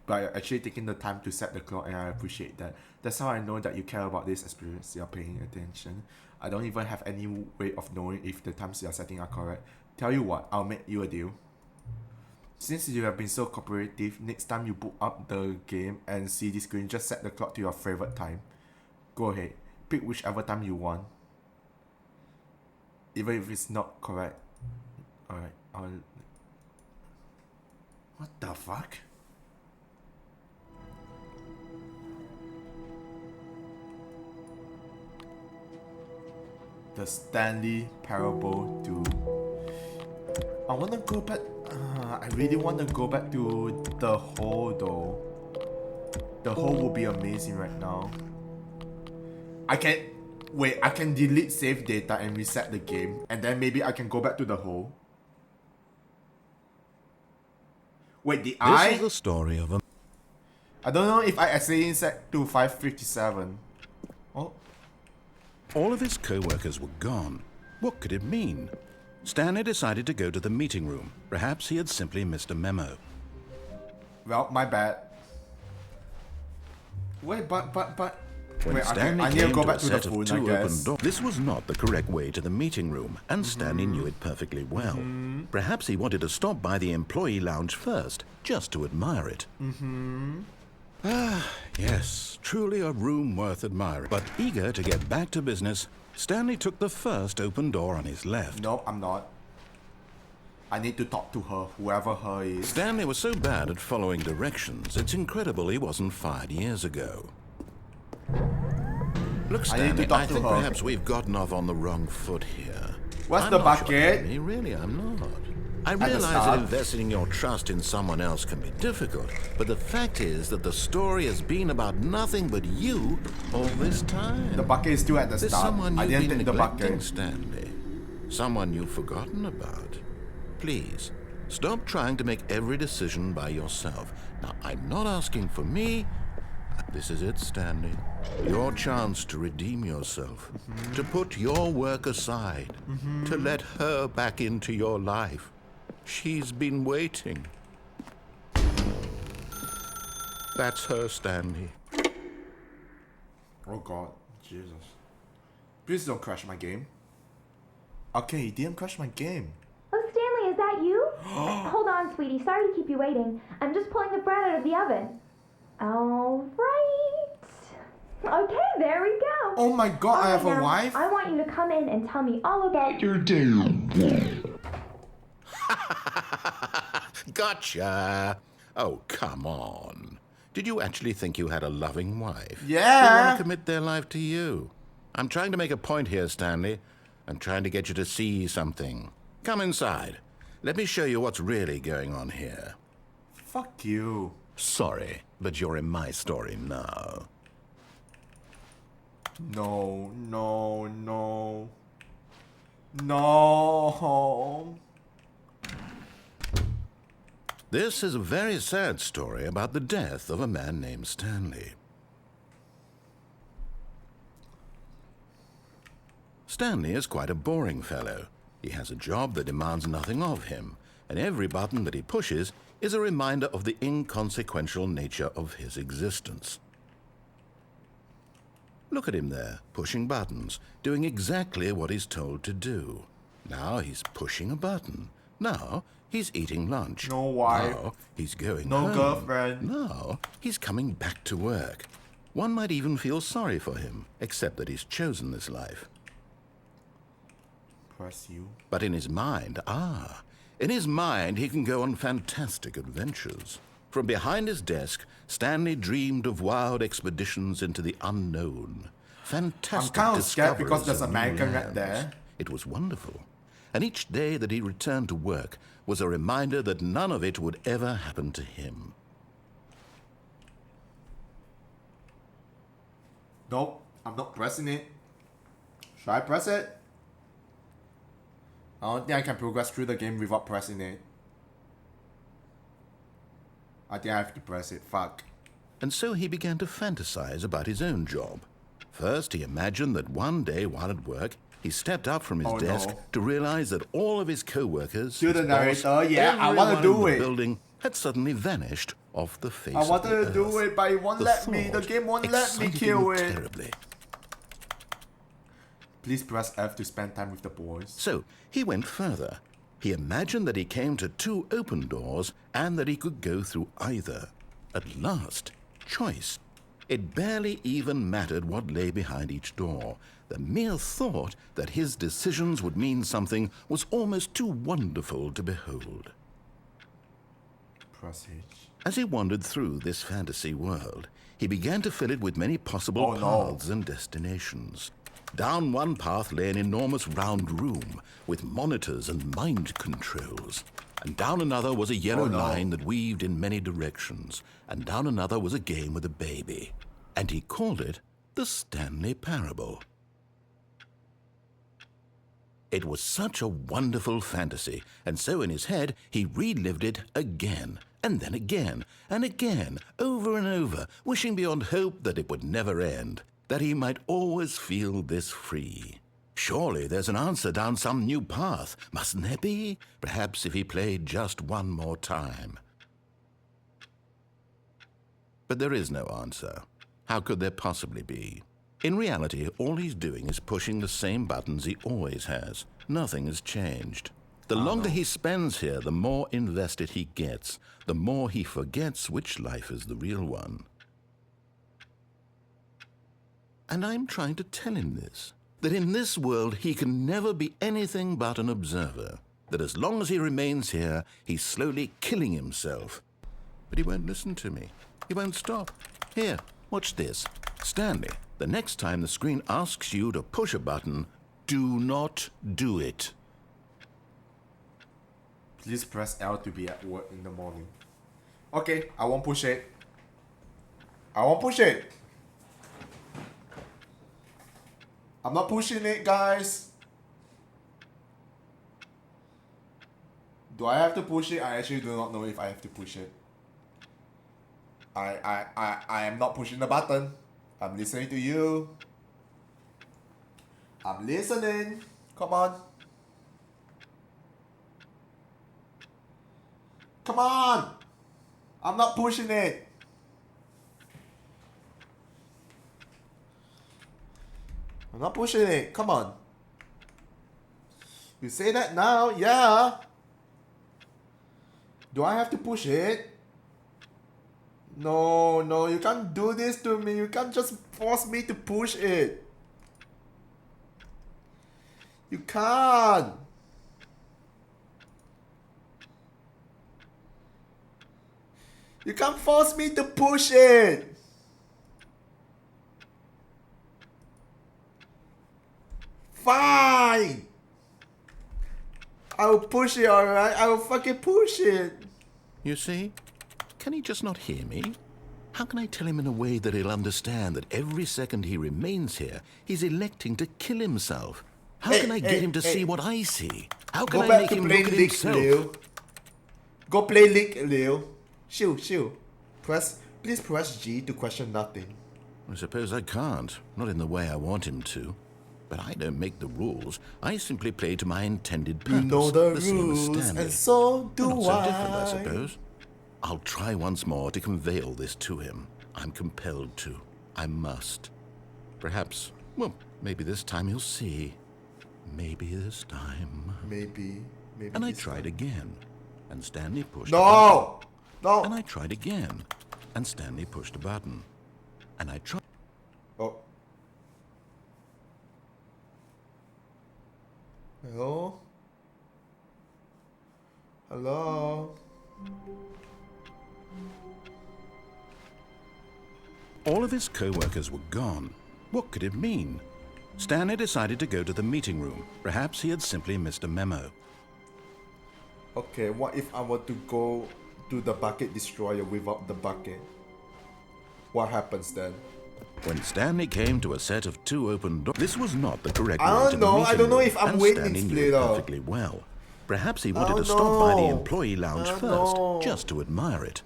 But you're actually taking the time to set the clock, and I appreciate that. That's how I know that you care about this experience. You're paying attention. I don't even have any way of knowing if the times you're setting are correct. Tell you what, I'll make you a deal. Since you have been so cooperative, next time you boot up the game and see this screen, just set the clock to your favorite time. Go ahead, pick whichever time you want. even if it's not correct. Alright, what the fuck? The Stanley Parable 2. I wanna go back. I really wanna go back to the hole though. The hole will be amazing right now. I can delete save data and reset the game, and then maybe I can go back to the hole. Wait, This is the story of a... I don't know if I accidentally set to 557. Oh. All of his co-workers were gone. What could it mean? Stanley decided to go to the meeting room. Perhaps he had simply missed a memo. Well, my bad. Wait, but... When Wait, Stanley I need to came go to back a to the set of phone, I two guess. open doors, this was not the correct way to the meeting room, and Stanley knew it perfectly well. Perhaps he wanted to stop by the employee lounge first, just to admire it. Yes, truly a room worth admiring. But eager to get back to business, Stanley took the first open door on his left. No, I'm not. I need to talk to her, whoever her is. Stanley was so bad at following directions, it's incredible he wasn't fired years ago. Look, Stanley, I think perhaps we've gotten off on the wrong foot here. What's I'm the not bucket? Sure, really, I'm not. I realize that investing your trust in someone else can be difficult, but the fact is that the story has been about nothing but you all this time. The bucket is still at the There's start. someone I you've didn't been take the neglecting, bucket. Stanley. Someone you've forgotten about. Please, stop trying to make every decision by yourself. Now, I'm not asking for me. This is it, Stanley. Your chance to redeem yourself. To put your work aside. To let her back into your life. She's been waiting. That's her, Stanley. Oh God, Jesus. Please don't crash my game. Okay, he didn't crash my game. Oh, Stanley, is that you? Hold on, sweetie. Sorry to keep you waiting. I'm just pulling the bread out of the oven. All right. Okay, there we go. Oh my God, I have a now, wife? I want you to come in and tell me all about your day. Gotcha. Oh, come on. Did you actually think you had a loving wife? Yeah. Who want to commit their life to you? I'm trying to make a point here, Stanley. I'm trying to get you to see something. Come inside. Let me show you what's really going on here. Fuck you. Sorry, but you're in my story now. No. No. This is a very sad story about the death of a man named Stanley. Stanley is quite a boring fellow. He has a job that demands nothing of him, and every button that he pushes is a reminder of the inconsequential nature of his existence. Look at him there, pushing buttons, doing exactly what he's told to do. Now he's pushing a button. Now he's eating lunch. No wife. Now he's going No home. girlfriend. Now he's coming back to work. One might even feel sorry for him, except that he's chosen this life. Press you. But in his mind, in his mind he can go on fantastic adventures. From behind his desk, Stanley dreamed of wild expeditions into the unknown. Fantastic I'm kind of scared because discoveries there's of new American right lands. there. It was wonderful. And each day that he returned to work was a reminder that none of it would ever happen to him. Nope, I'm not pressing it. Should I press it? I don't think I can progress through the game without pressing it. I think I have to press it. Fuck. And so he began to fantasize about his own job. First, he imagined that one day while at work, he stepped up from his desk to realize that all of his co-workers, To the his boss, narrator, yeah, I wanna everyone do in the it. building had suddenly vanished off the face I of wanted the to do earth. it, but it won't The let me. The thought game won't let me excited kill him it. terribly. Please press F to spend time with the boys. So he went further. He imagined that he came to two open doors and that he could go through either. At last, choice. It barely even mattered what lay behind each door. The mere thought that his decisions would mean something was almost too wonderful to behold. Press H. As he wandered through this fantasy world, he began to fill it with many possible paths and destinations. Down one path lay an enormous round room with monitors and mind controls. And down another was a yellow line that weaved in many directions. And down another was a game with a baby. And he called it the Stanley Parable. It was such a wonderful fantasy, and so in his head he relived it again, and then again, and again, over and over, wishing beyond hope that it would never end, that he might always feel this free. Surely there's an answer down some new path, mustn't there be? Perhaps if he played just one more time. But there is no answer. How could there possibly be? In reality, all he's doing is pushing the same buttons he always has. Nothing has changed. The longer he spends here, the more invested he gets, the more he forgets which life is the real one. And I'm trying to tell him this, that in this world he can never be anything but an observer, that as long as he remains here, he's slowly killing himself. But he won't listen to me. He won't stop. Here, watch this. Stanley, the next time the screen asks you to push a button, do not do it. Please press L to be at work in the morning. Okay, I won't push it. I won't push it. I'm not pushing it, guys. Do I have to push it? I actually do not know if I have to push it. I am not pushing the button. I'm listening to you. I'm listening. Come on. Come on. I'm not pushing it. I'm not pushing it. Come on. You say that now? Yeah. Do I have to push it? No, no, you can't do this to me. You can't just force me to push it. You can't. You can't force me to push it. Fine. I will push it, alright? I will fucking push it. You see? Can he just not hear me? How can I tell him in a way that he'll understand that every second he remains here, he's electing to kill himself? How can I get him to see what I see? How can I make him look at himself? Liu. Go play League, Liu. Shiu. Please press G to question nothing. I suppose I can't. Not in the way I want him to. But I don't make the rules. I simply play to my intended purpose. You know the rules, and so do not so different, I I. suppose. I'll try once more to convey all this to him. I'm compelled to. I must. Perhaps, well, maybe this time he'll see. Maybe this time. Maybe. And I tried again. And Stanley pushed No! No! And I tried again. And Stanley pushed a button. And I tried. Oh. Hello? Hello? All of his co-workers were gone. What could it mean? Stanley decided to go to the meeting room. Perhaps he had simply missed a memo. Okay, what if I were to go to the bucket destroyer without the bucket? What happens then? When Stanley came to a set of 2 open doors, this was not the correct I way don't to know. the meeting I don't know room, if I'm and waiting Stanley knew split it up. perfectly well. Perhaps he wanted to don't stop by the know. employee lounge I first, don't know. just to admire it.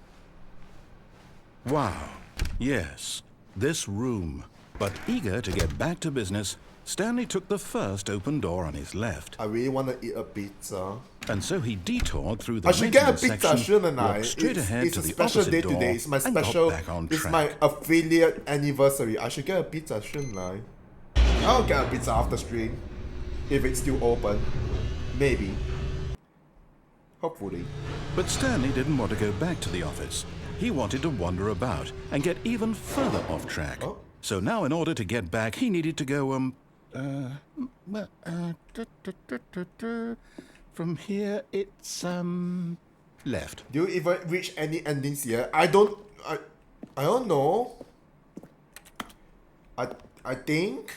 Wow. Yes, this room. But eager to get back to business, Stanley took the first open door on his left. I really want to eat a pizza. And so he detoured through the I should get a maintenance pizza, section, shouldn't I? walked straight ahead It's to a the special opposite day door, today. It's my and got special. back on It's track. my affiliate anniversary. I should get a pizza, shouldn't I? I'll get a pizza after stream, if it's still open. Maybe. Hopefully. But Stanley didn't want to go back to the office. He wanted to wander about and get even further off track. Oh. So now in order to get back, he needed to go, From here, it's, left. Do you even reach any endings here? I don't know. I think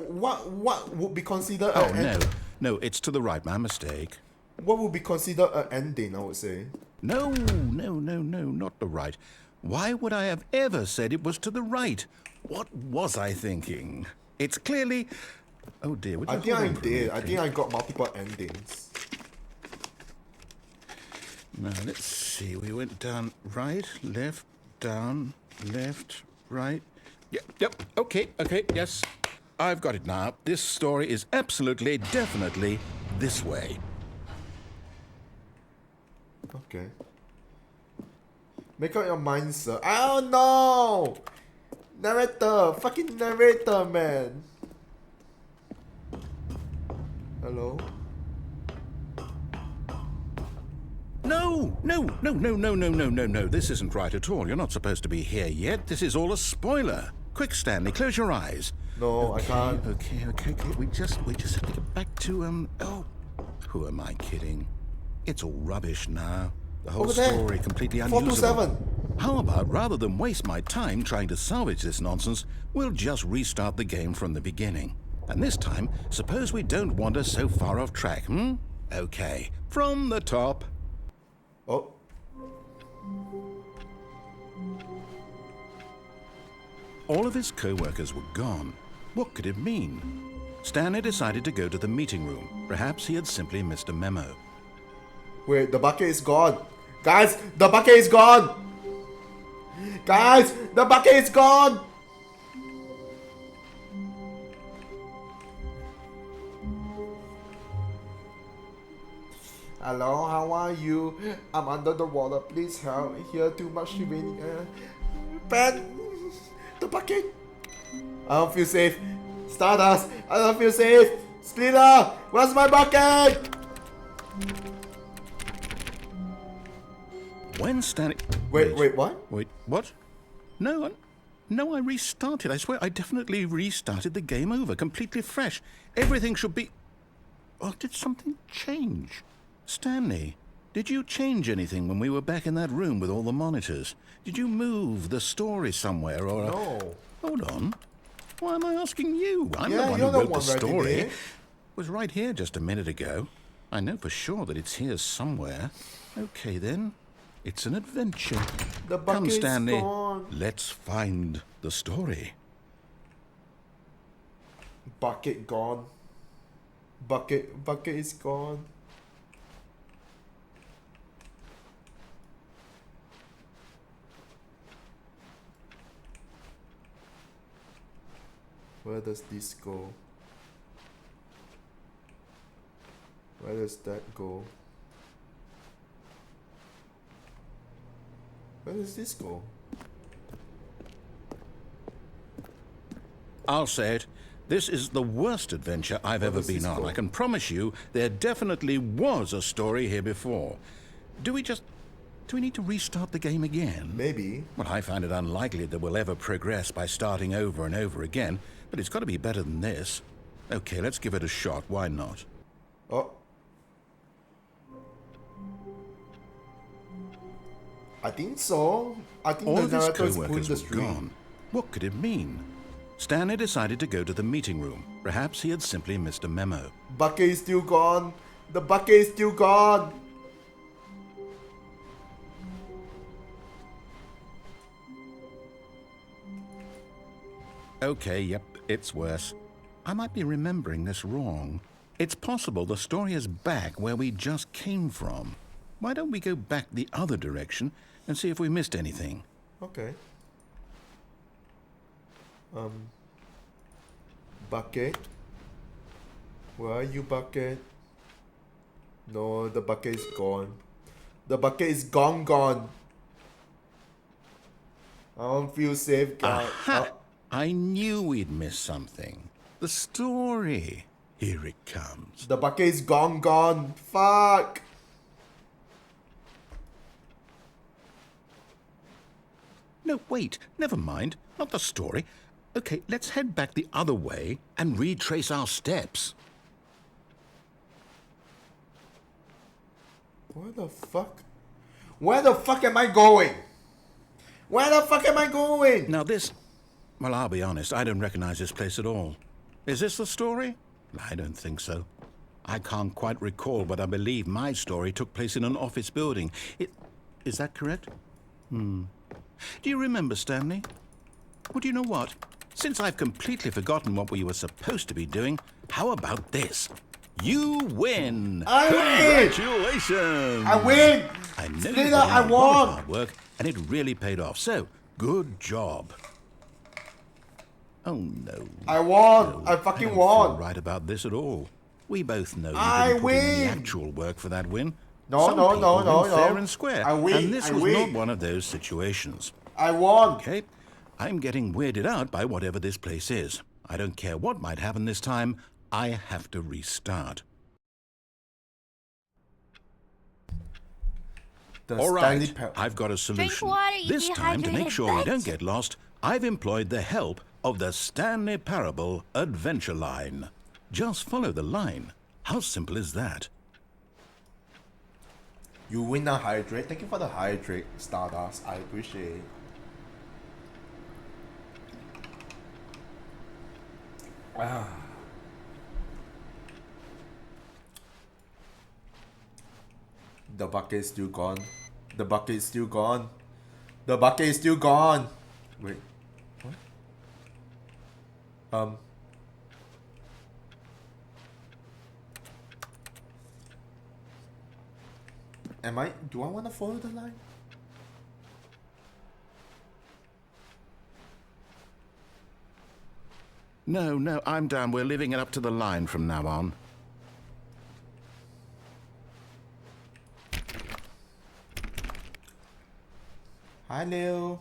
what would be considered Oh, no. No, it's to the right. My mistake. What would be considered an ending, I would say? No, not the right. Why would I have ever said it was to the right? What was I thinking? It's clearly... Oh dear, would you I think hold I on for a did. minute, I think I got multiple endings. Now, let's see. We went down right, left, down, left, right. Yep, okay, yes. I've got it now. This story is absolutely, definitely this way. Okay. Make up your mind, sir. I don't know! Narrator! Fucking narrator, man! Hello? No. This isn't right at all. You're not supposed to be here yet. This is all a spoiler. Quick, Stanley, close your eyes. No, okay, I can't. Okay. We just have to get back to, oh, who am I kidding? It's all rubbish now. The whole story completely unusable. 427. How about, rather than waste my time trying to salvage this nonsense, we'll just restart the game from the beginning. And this time, suppose we don't wander so far off track, Okay, from the top. Oh. All of his co-workers were gone. What could it mean? Stanley decided to go to the meeting room. Perhaps he had simply missed a memo. Wait, the bucket is gone. Guys, the bucket is gone! Guys, the bucket is gone! Hello, how are you? I'm under the water. Please help. Here, too much raining. Ben! The bucket! I don't feel safe. Stardust! I don't feel safe! Splitter! Where's my bucket? When Stanley... Wait, what? Wait, what? No, I restarted. I swear, I definitely restarted the game over, completely fresh. Everything should be... Oh, did something change? Stanley, did you change anything when we were back in that room with all the monitors? Did you move the story somewhere or... No. Hold on. Why am I asking you? I'm the one you're who the wrote one the writing story. it. It was right here just a minute ago. I know for sure that it's here somewhere. Okay, then. It's an adventure. The bucket Come, Stanley. is gone. Let's find the story. Bucket gone. Bucket is gone. Where does this go? Where does that go? Where does this go? I'll say it. This is the worst adventure I've ever been on. I can promise you there definitely was a story here before. Do we need to restart the game again? Maybe. Well, I find it unlikely that we'll ever progress by starting over and over again, but it's got to be better than this. Okay, let's give it a shot. Why not? Oh. I think so. I think All the of his narrator is pulling co-workers the were string. gone. What could it mean? Stanley decided to go to the meeting room. Perhaps he had simply missed a memo. Bucket is still gone. The bucket is still gone. Okay, yep, it's worse. I might be remembering this wrong. It's possible the story is back where we just came from. Why don't we go back the other direction and see if we missed anything? Okay. Bucket? Where are you, bucket? No, the bucket is gone. The bucket is gone. I don't feel safe, guys. Aha! I knew we'd miss something. The story. Here it comes. The bucket is gone. Fuck! No, wait. Never mind. Not the story. Okay, let's head back the other way and retrace our steps. Where the fuck? Where the fuck am I going? Where the fuck am I going? Now well, I'll be honest, I don't recognize this place at all. Is this the story? I don't think so. I can't quite recall, but I believe my story took place in an office building. Is that correct? Do you remember, Stanley? Well, do you know what? Since I've completely forgotten what we were supposed to be doing, how about this? You win! I win! Congratulations! I win! I know Splitter, you put in I a lot of won! hard work, and it really paid off. So, good job. Oh, no. I won! No, I fucking I don't won! feel right about this at all. We both know you I didn't put in win! the actual work for that win. No, Some no, people no, no, win no. fair and square. I win, And this I was win. not one of those situations. I won! Okay, I'm getting weirded out by whatever this place is. I don't care what might happen this time. I have to restart. All right, I've got a solution. water, you This time, to make dehydrated sure we bitch. don't get lost, I've employed the help of the Stanley Parable Adventure Line. Just follow the line. How simple is that? You win a hydrate. Thank you for the hydrate, Stardust. I appreciate it. The bucket is still gone. The bucket is still gone. The bucket is still gone. Wait. What? Do I want to follow the line? No, I'm down. We're leaving it up to the line from now on. Hi, Leo.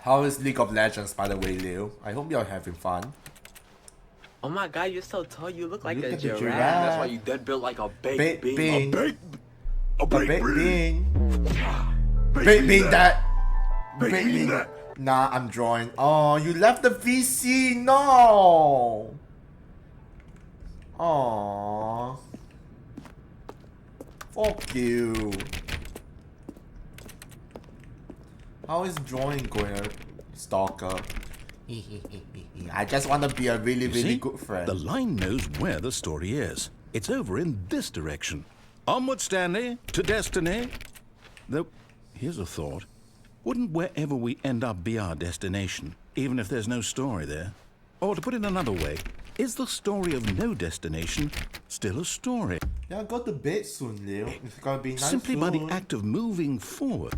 How is League of Legends, by the way, Leo? I hope you're having fun. Oh my god, you're so tall. You look like Look a at the giraffe. giraffe. That's why you dead built like a baked bean. A baked bean. Baked bean that. Baked bean that. Nah, I'm drawing. Oh, you left the VC. No. Aww. Fuck you. How is drawing going, stalker? I just want to be a really, You really see? good friend. The line knows where the story is. It's over in this direction. Onward, Stanley, to destiny. Though, here's a thought. Wouldn't wherever we end up be our destination, even if there's no story there? Or to put it another way, is the story of no destination still a story? Yeah, go to bed soon, Leo. It's gonna be 9 Simply soon. by the act of moving forward.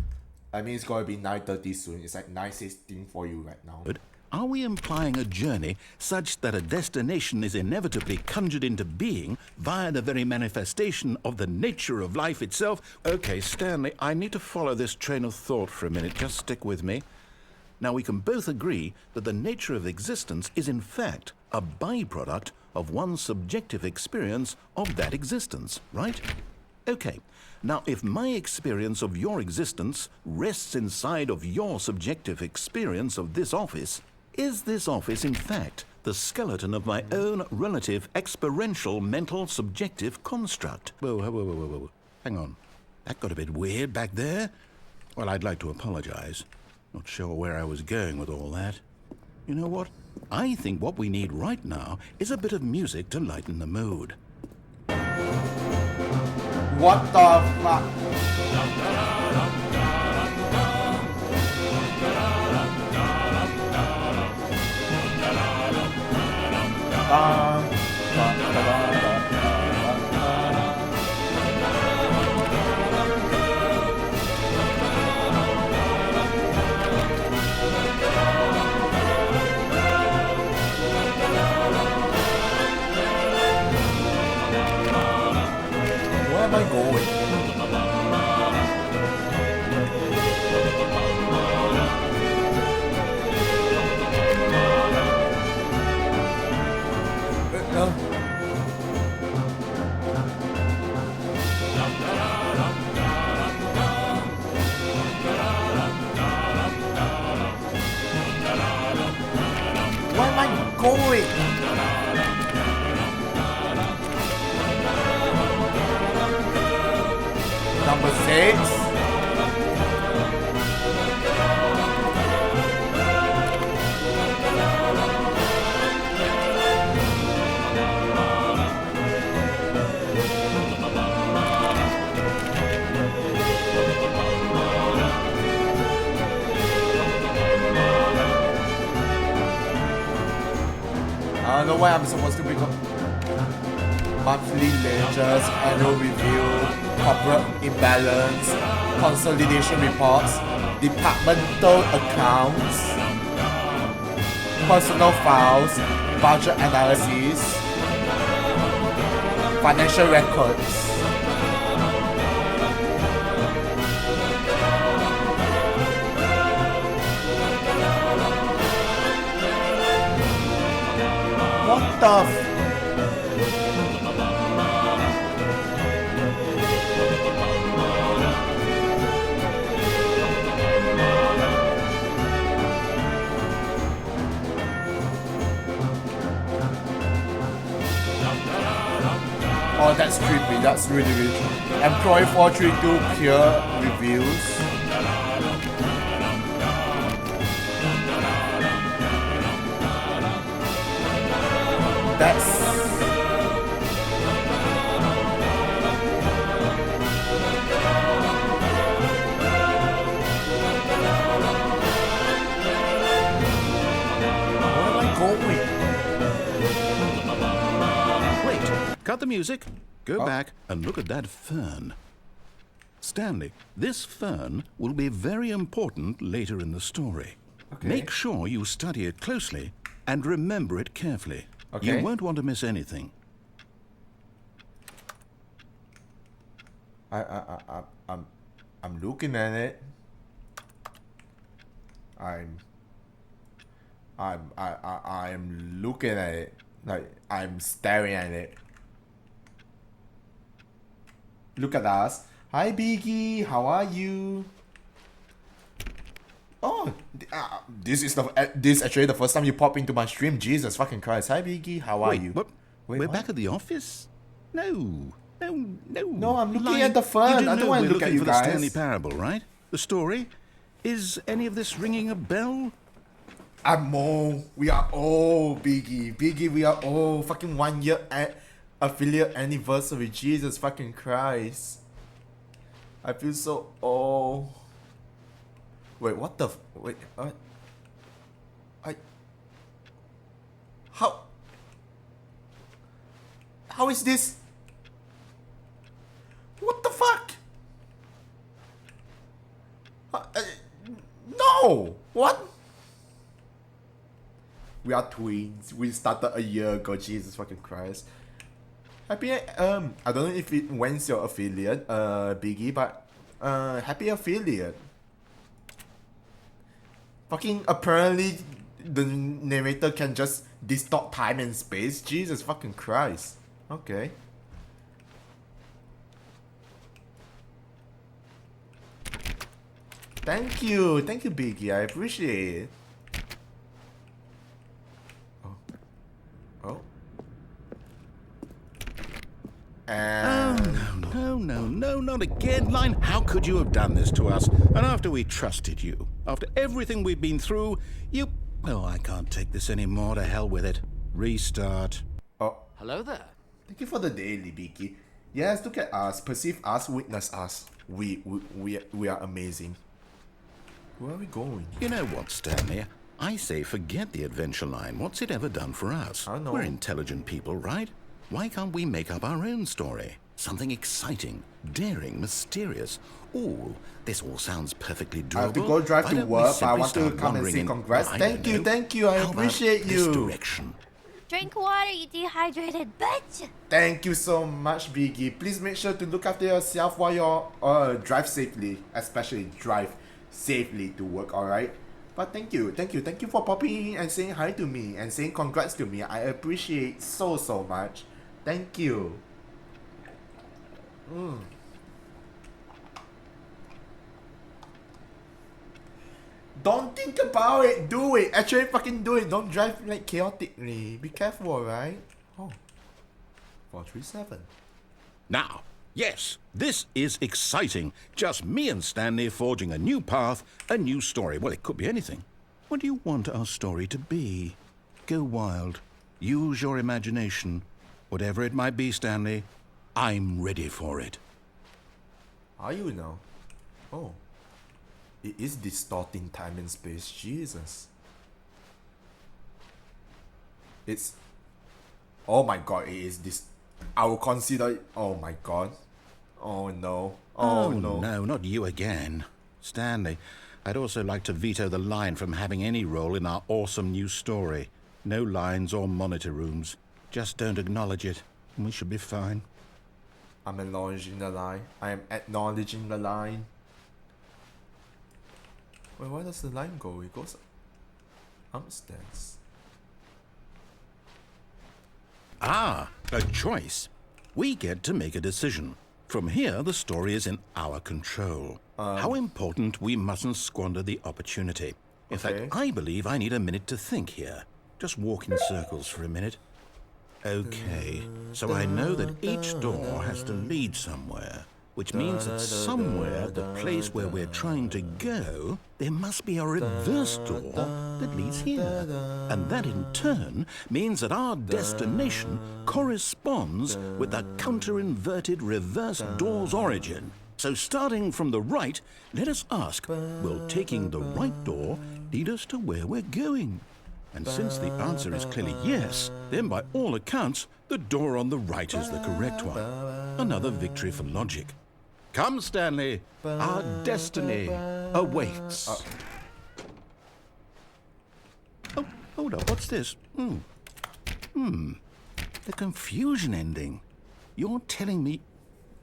I mean, it's gonna be 9:30 soon. It's like 9:16 for you right now. But are we implying a journey such that a destination is inevitably conjured into being via the very manifestation of the nature of life itself? Okay, Stanley, I need to follow this train of thought for a minute. Just stick with me. Now, we can both agree that the nature of existence is in fact a byproduct of one's subjective experience of that existence, right? Okay. Now, if my experience of your existence rests inside of your subjective experience of this office, is this office, in fact, the skeleton of my own relative experiential mental subjective construct? Whoa. Hang on. That got a bit weird back there. Well, I'd like to apologize. Not sure where I was going with all that. You know what? I think what we need right now is a bit of music to lighten the mood. What the fuck? Where am I going? mistakes. I don't know why I'm supposed to bring up monthly ledgers, annual review, corporate imbalance, consolidation reports, departmental accounts, personal files, budget analysis, financial records. What the f- Oh, that's creepy. That's really creepy. Employee 432 peer reviews. That's... Where am I going? Wait, cut the music. Go back and look at that fern. Stanley, this fern will be very important later in the story. Okay. Make sure you study it closely and remember it carefully. Okay. You won't want to miss anything. I'm looking at it. I'm looking at it. Like, I'm staring at it. Look at us. Hi Biggie, how are you? Oh, this is actually the first time you pop into my stream. Jesus fucking Christ. Hi Biggie, how are you? What? Wait, We're what? back at the office? No. No, I'm looking at the fern. I don't want to look at you for guys. the Stanley Parable, right? The story? Is any of this ringing a bell? We are old, Biggie. Biggie, we are old. Fucking 1 year affiliate anniversary. Jesus fucking Christ. I feel so old. Wait, what the? Wait, what? How is this? What the fuck? No! What? We are twins. We started a year ago. Jesus fucking Christ. Happy, I don't know if it when's your affiliate, Biggie, but happy affiliate. Fucking apparently the narrator can just distort time and space. Jesus fucking Christ. Okay. Thank you, Biggie. I appreciate it. Oh. No, not again, Line. How could you have done this to us? And after we trusted you, after everything we've been through, you... Oh, I can't take this anymore. To hell with it. Restart. Oh. Hello there. Thank you for the daily, Biggie. Yes, look at us. Perceive us, witness us. We are amazing. Where are we going? You know what, Stanley? I say forget the adventure line. What's it ever done for us? I know. We're intelligent people, right? Why can't we make up our own story? Something exciting, daring, mysterious. Ooh, this all sounds perfectly doable. I have to go drive Why to don't we work, but I simply want to start come and wandering say in- congrats. I Thank don't you, know. thank you. I How about appreciate this you. direction? Drink water, you dehydrated bitch. Thank you so much, Biggie. Please make sure to look after yourself while you're drive safely, especially drive safely to work. All right. But thank you for popping in and saying hi to me and saying congrats to me. I appreciate so much. Thank you. Don't think about it. Do it. Actually, fucking do it. Don't drive like chaotically. Be careful, alright? Oh. 437. Now, Yes, this is exciting. Just me and Stanley forging a new path, a new story. Well, it could be anything. What do you want our story to be? Go wild. Use your imagination. Whatever it might be, Stanley, I'm ready for it. Are you now? Oh. It is distorting time and space. Jesus. It's... Oh my god, it is this... I will consider it... Oh my god. Oh no. Oh no. No, not you again. Stanley, I'd also like to veto the line from having any role in our awesome new story. No lines or monitor rooms. Just don't acknowledge it, and we should be fine. I'm acknowledging the line. I am acknowledging the line. Wait, where does the line go? It goes upstairs. Ah, a choice. We get to make a decision. From here, the story is in our control. How important, we mustn't squander the opportunity. In fact, I believe I need a minute to think here. Just walk in circles for a minute. Okay, so I know that each door has to lead somewhere, which means that somewhere at the place where we're trying to go, there must be a reverse door that leads here. And that in turn means that our destination corresponds with the counter-inverted reverse door's origin. So starting from the right, let us ask, will taking the right door lead us to where we're going? And since the answer is clearly yes, then by all accounts, the door on the right is the correct one. Another victory for logic. Come, Stanley, our destiny awaits. Oh, hold up, what's this? The confusion ending. You're telling me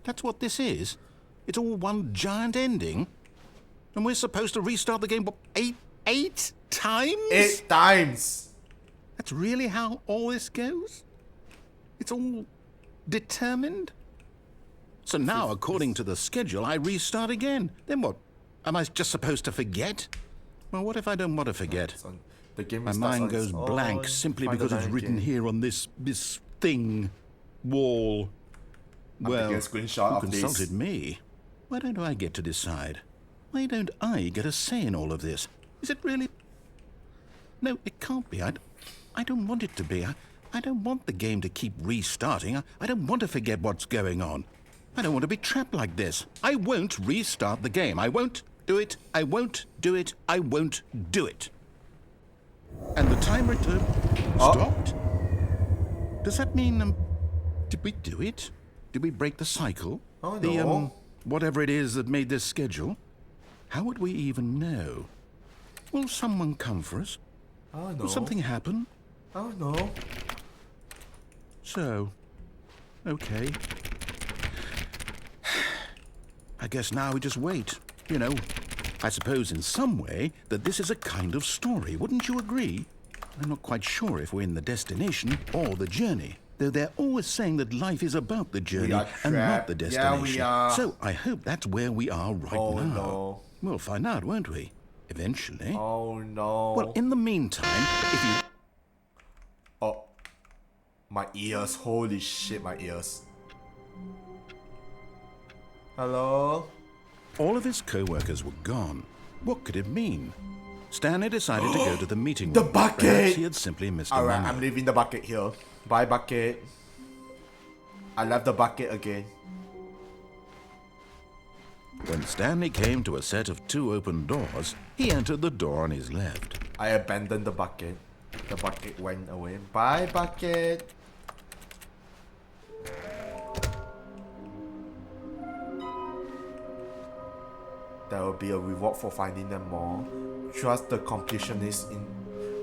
that's what this is? It's all one giant ending? And we're supposed to restart the game, what, eight times? 8 times! That's really how all this goes? It's all determined? So now, according to the schedule, I restart again. Then what? Am I just supposed to forget? Well, what if I don't want to forget? The game My mind goes blank simply because it's written here on this thing, wall. Well, who consulted me? Why don't I get to decide? Why don't I get a say in all of this? Is it really? No, it can't be. I don't want it to be. I don't want the game to keep restarting. I don't want to forget what's going on. I don't want to be trapped like this. I won't restart the game. I won't do it. I won't do it. I won't do it. And the timer stopped? Does that mean, did we do it? Did we break the cycle? Oh, no. Whatever it is that made this schedule? How would we even know? Will someone come for us? Oh, no. Will something happen? Oh, no. So, okay. I guess now we just wait. You know, I suppose in some way that this is a kind of story. Wouldn't you agree? I'm not quite sure if we're in the destination or the journey. Though they're always saying that life is about the journey and not the destination. Yeah, we are. So I hope that's where we are right now. No. We'll find out, won't we? Eventually. Oh, no. Well, in the meantime, if you... Oh. My ears. Holy shit, my ears. Hello? All of his co-workers were gone. What could it mean? Stanley decided to go to the meeting room. The bucket! Perhaps he had simply missed a Alright, memo. I'm leaving the bucket here. Bye, bucket. I left the bucket again. When Stanley came to a set of 2 open doors, he entered the door on his left. I abandoned the bucket. The bucket went away. Bye, bucket. There will be a reward for finding them more. Trust the completionist in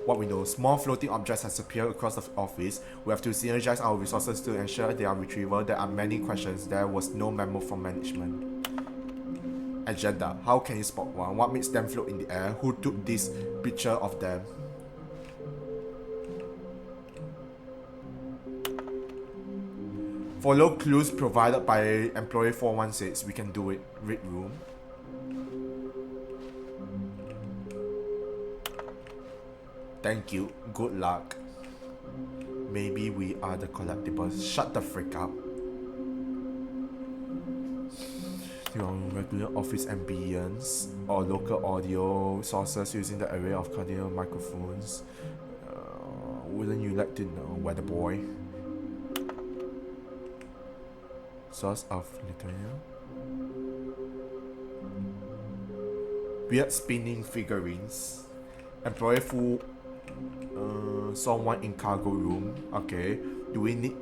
what we know. Small floating objects has appeared across the office. We have to synergize our resources to ensure their retrieval. There are many questions. There was no memo from management. Agenda. How can you spot one? What makes them float in the air? Who took this picture of them? Follow clues provided by employee 416. We can do it. Read room. Thank you. Good luck. Maybe we are the collectibles. Shut the frick up. your regular office ambience or local audio sources using the array of cardinal microphones. Wouldn't you like to know, weather boy? Source of literature. Weird spinning figurines. Employee who someone in cargo room. Okay. Do we need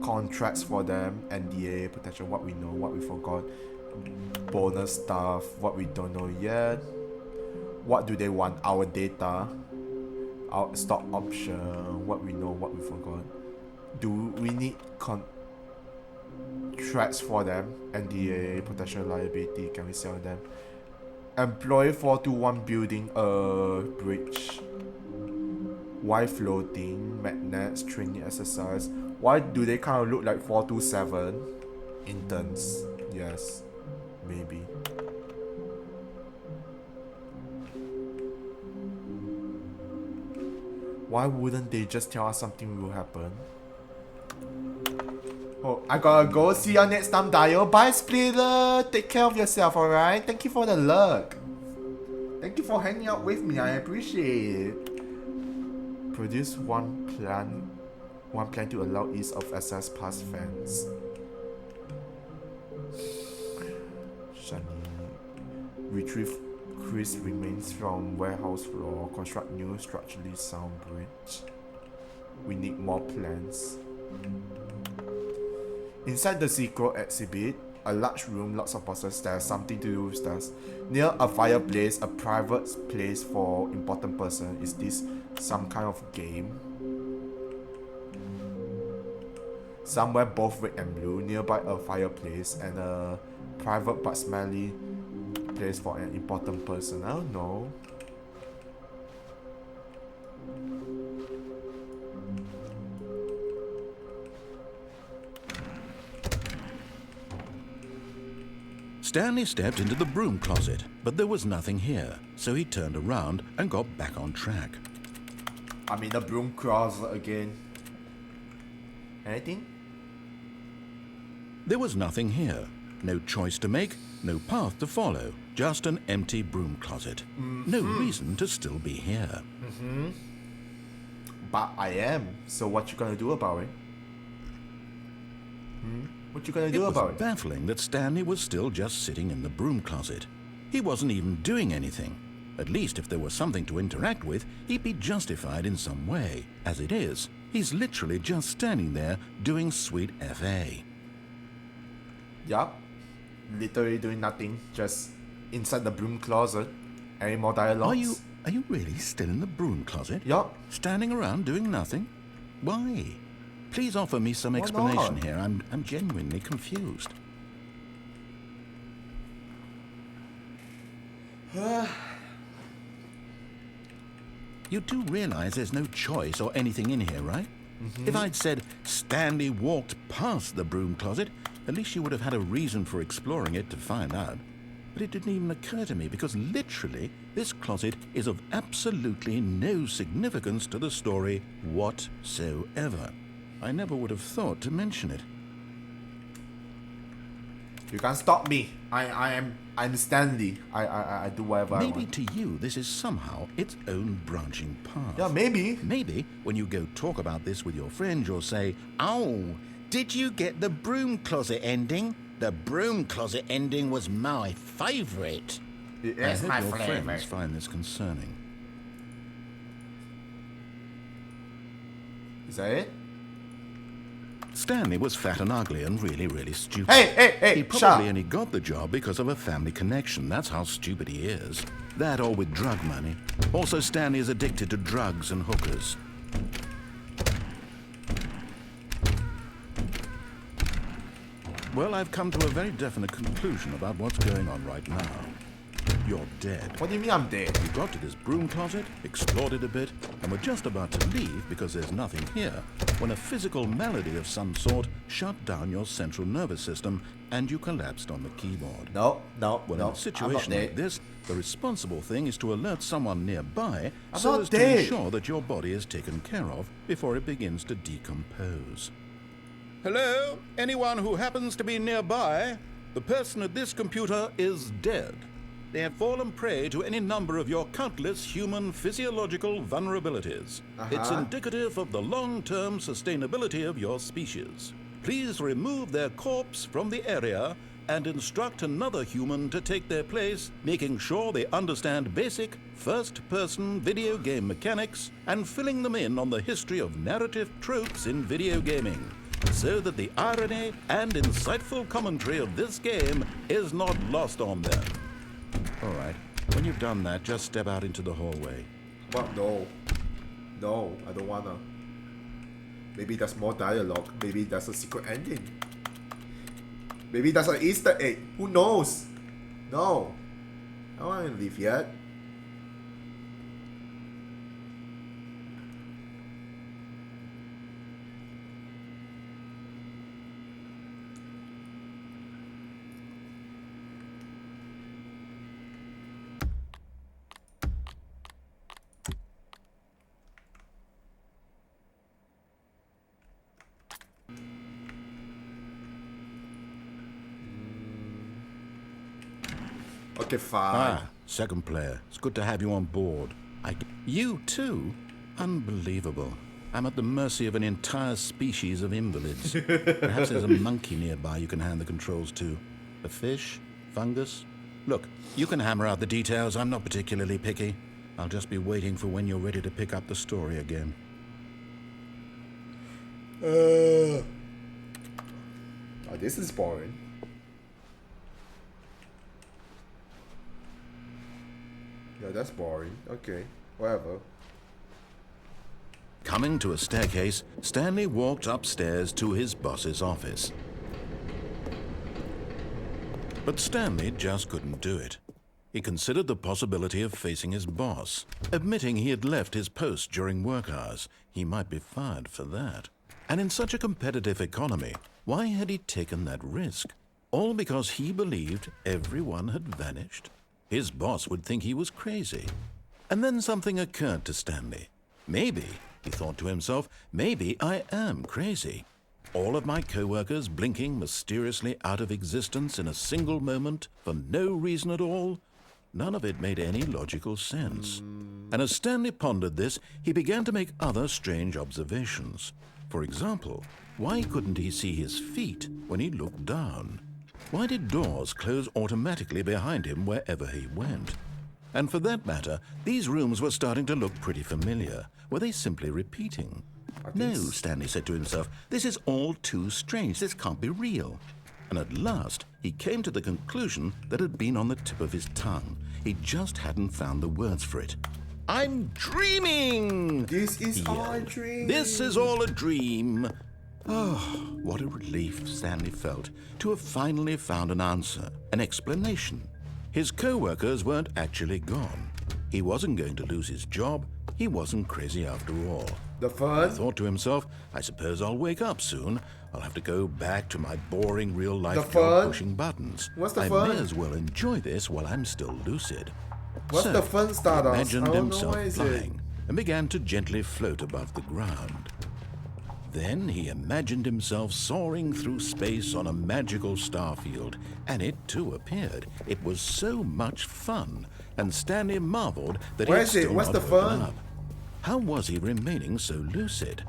contracts for them? NDA, protection, what we know, what we forgot. Bonus stuff, what we don't know yet. What do they want? Our data. Our stock option, what we know, what we forgot. Do we need contracts for them? NDA, protection, liability, can we sell them? Employee 421 building a bridge. Why floating? Magnets, training exercise. Why do they kind of look like 427? Interns. Yes. Maybe. Why wouldn't they just tell us something will happen? Oh, I gotta go. See you next time, Dio. Bye, Splitter. Take care of yourself, alright? Thank you for the luck. Thank you for hanging out with me. I appreciate it. Produce one plan to allow ease of access past fence. Shani. Retrieve Chris remains from warehouse floor. Construct new structurally sound bridge. We need more plans. Inside the secret exhibit, a large room, lots of boxes. There's something to do with us. Near a fireplace, a private place for important person. Is this some kind of game? Somewhere both red and blue, nearby a fireplace and a private but smelly place for an important person. I don't know. Stanley stepped into the broom closet, but there was nothing here, so he turned around and got back on track. I'm in the broom closet again. Anything? There was nothing here. No choice to make, no path to follow. Just an empty broom closet. No reason to still be here. But I am. So what you gonna do about it? What you gonna do about it? It was baffling that Stanley was still just sitting in the broom closet. He wasn't even doing anything. At least if there was something to interact with, he'd be justified in some way. As it is, he's literally just standing there doing sweet FA. Yup. Literally doing nothing. Just inside the broom closet. Any more dialogues? Are you really still in the broom closet? Yup. Standing around doing nothing? Why? Please offer me some explanation here. I'm genuinely confused. You do realize there's no choice or anything in here, right? If I'd said Stanley walked past the broom closet, at least you would have had a reason for exploring it to find out. But it didn't even occur to me because literally this closet is of absolutely no significance to the story whatsoever. I never would have thought to mention it. You can't stop me. I'm Stanley. I do whatever I want. Maybe to you this is somehow its own branching path. Yeah, maybe. Maybe when you go talk about this with your friend, you'll say, "Oh, did you get the broom closet ending? The broom closet ending was my favourite." It's my your favourite. friends find this concerning. Is that it? Stanley was fat and ugly and really, really stupid. Hey, He probably only got the job because of a family connection. That's how stupid he is. That or with drug money. Also, Stanley is addicted to drugs and hookers. Well, I've come to a very definite conclusion about what's going on right now. You're dead. What do you mean I'm dead? You got to this broom closet, explored it a bit, and were just about to leave because there's nothing here, when a physical malady of some sort shut down your central nervous system and you collapsed on the keyboard. No. Well, in a situation like this, the responsible thing is to alert someone nearby I'm so not as dead. to ensure that your body is taken care of before it begins to decompose. Hello? Anyone who happens to be nearby? The person at this computer is dead. They have fallen prey to any number of your countless human physiological vulnerabilities. It's indicative of the long-term sustainability of your species. Please remove their corpse from the area and instruct another human to take their place, making sure they understand basic first-person video game mechanics and filling them in on the history of narrative tropes in video gaming, so that the irony and insightful commentary of this game is not lost on them. All right, when you've done that, just step out into the hallway. What? No. No, I don't wanna. Maybe there's more dialogue. Maybe there's a secret ending. Maybe that's an Easter egg. Who knows? No. I don't want to leave yet. Okay, fine. Second player. It's good to have you on board. You too? Unbelievable. I'm at the mercy of an entire species of invalids. Perhaps there's a monkey nearby you can hand the controls to. A fish? Fungus? Look, you can hammer out the details. I'm not particularly picky. I'll just be waiting for when you're ready to pick up the story again. Oh, this is boring. Yeah, that's boring. Okay, whatever. Coming to a staircase, Stanley walked upstairs to his boss's office. But Stanley just couldn't do it. He considered the possibility of facing his boss. Admitting he had left his post during work hours, he might be fired for that. And in such a competitive economy, why had he taken that risk? All because he believed everyone had vanished? His boss would think he was crazy. And then something occurred to Stanley. Maybe, he thought to himself, maybe I am crazy. All of my co-workers blinking mysteriously out of existence in a single moment for no reason at all? None of it made any logical sense. And as Stanley pondered this, he began to make other strange observations. For example, why couldn't he see his feet when he looked down? Why did doors close automatically behind him wherever he went? And for that matter, these rooms were starting to look pretty familiar. Were they simply repeating? No, Stanley said to himself, this is all too strange. This can't be real. And at last, he came to the conclusion that had been on the tip of his tongue. He just hadn't found the words for it. I'm dreaming! This is all a dream. This is all a dream. Oh, what a relief Stanley felt to have finally found an answer, an explanation. His co-workers weren't actually gone. He wasn't going to lose his job. He wasn't crazy after all. The fun? He thought to himself, I suppose I'll wake up soon. I'll have to go back to my boring real-life job pushing buttons. What's the fun? I may as well enjoy this while I'm still lucid. What's the fun, Stardust? He imagined himself flying and began to gently float above the ground. Then he imagined himself soaring through space on a magical starfield, and it too appeared. It was so much fun, and Stanley marveled that he had still not woken up. How was he remaining so lucid?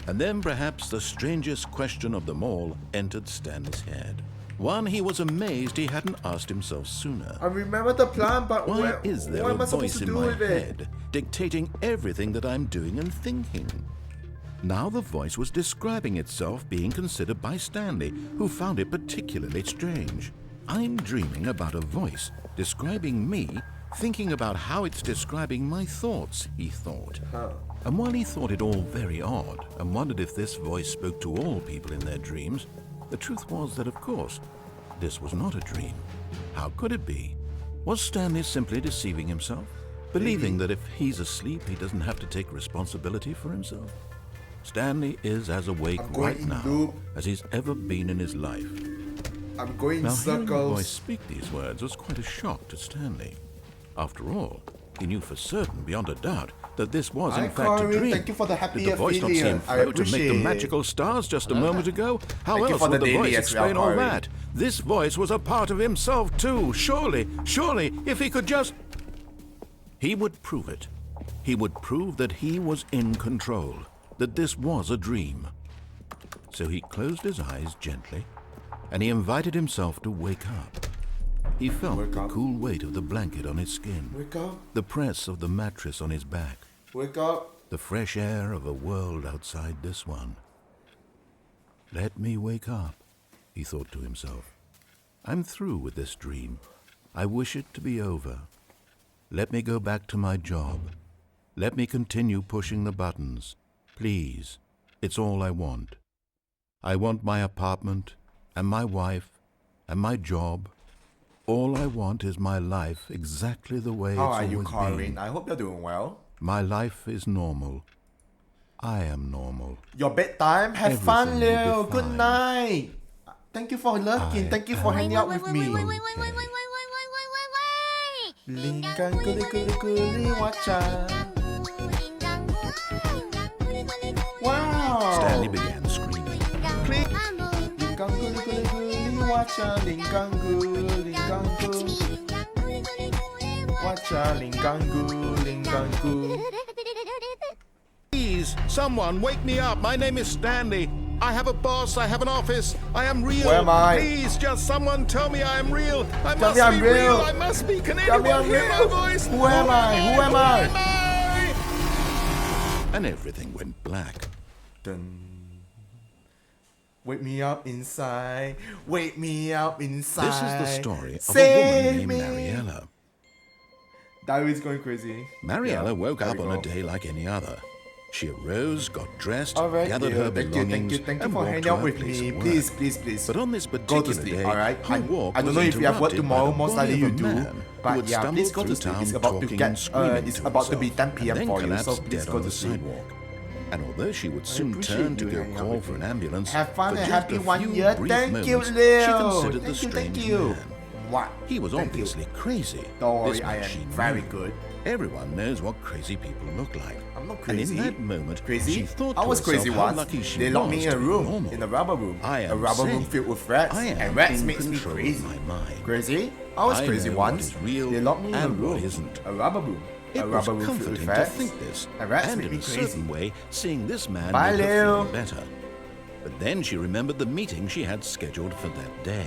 And then perhaps the strangest question of them all entered Stanley's head. One he was amazed he hadn't asked himself sooner. I remember the plan, but why is there a voice in my head dictating everything that I'm doing and thinking? Now the voice was describing itself being considered by Stanley, who found it particularly strange. I'm dreaming about a voice describing me, thinking about how it's describing my thoughts, he thought. And while he thought it all very odd and wondered if this voice spoke to all people in their dreams, the truth was that, of course, this was not a dream. How could it be? Was Stanley simply deceiving himself, believing that if he's asleep, he doesn't have to take responsibility for himself? Stanley is as awake right now as he's ever been in his life. I'm going now, circles. Hearing the voice speak these words was quite a shock to Stanley. After all, he knew for certain, beyond a doubt, that this was in Hi, fact Corey. a dream. Thank you for the happy Did the voice not seem affiliate. I flow to make the appreciate magical stars just a moment ago? How Thank you else for would the the daily voice as well, explain all Corey. that? This voice was a part of himself too. Surely, if he could just... He would prove it. He would prove that he was in control, that this was a dream. So he closed his eyes gently, and he invited himself to wake up. He felt the cool weight of the blanket on his skin, Wake up. the press of the mattress on his back, Wake up. the fresh air of a world outside this one. Let me wake up, he thought to himself. I'm through with this dream. I wish it to be over. Let me go back to my job. Let me continue pushing the buttons. Please, it's all I want. I want my apartment, and my wife, and my job. All I want is my life exactly the way How it's are you, always Corinne? been. I hope you're doing well. My life is normal. I am normal. Your bedtime. Have fun, Everything will be Leo. Good fine. night. Thank you for lurking. Thank you for hanging out with me. Linggang guli guli guli wacha. Wow. Stanley began screaming. Linggang guli guli guli wacha. Linggang guli linggang guli. Wacha linggang guli linggang guli. Please, someone wake me up. My name is Stanley. I have a boss. I have an office. I am real. Where am I? Please, just someone tell me I am real. I Tell must me I'm be real. real. I must be. Can Tell me anyone I'm hear my real. voice? Who am I? Who am I? And everything went black. Dun. Wake me up inside. Wake me up inside. This is the story of Save a woman named me. Mariella. Diary's going crazy. Mariella Yeah, woke there up we on a go. day like any other. She arose, got dressed, All right, gathered yeah, her thank you, belongings, thank you and for walked hanging to out her with place me. of work. Please, please, please. But on this Go particular to sleep, day, alright? her walk I don't was know if you have work interrupted by tomorrow, the most body likely of you a do. man who But had yeah, please stumbled go to through sleep. town It's about to talking get, and screaming it's to about to be himself, 10 p.m. and then for you, so collapsed please dead go on to the sleep. sidewalk. And although she would soon appreciate turn to you go hanging out call with for an me. ambulance, Have fun for and just happy a 1 few year. brief Thank you, moments, Leo. she considered the Thank you, strange thank you. man. What? He was Thank you. obviously crazy. Don't worry, This I much she am very knew. good. Everyone knows what crazy people look like. I'm not And crazy. in that moment, Crazy? she thought I to was herself crazy how once. lucky she They locked was me in to a be room, normal. in a rubber room. I A am rubber room safe. filled with rats. I am And rats in makes me control of crazy. my mind. Crazy? I was I crazy know what once. is real They locked me in a and what room. isn't. A rubber room. It A was rubber room filled comforting with to rats. think this, And rats and make in me a crazy. certain way, seeing this man Bye, made her Leo. feel better. But then she remembered the meeting she had scheduled for that day.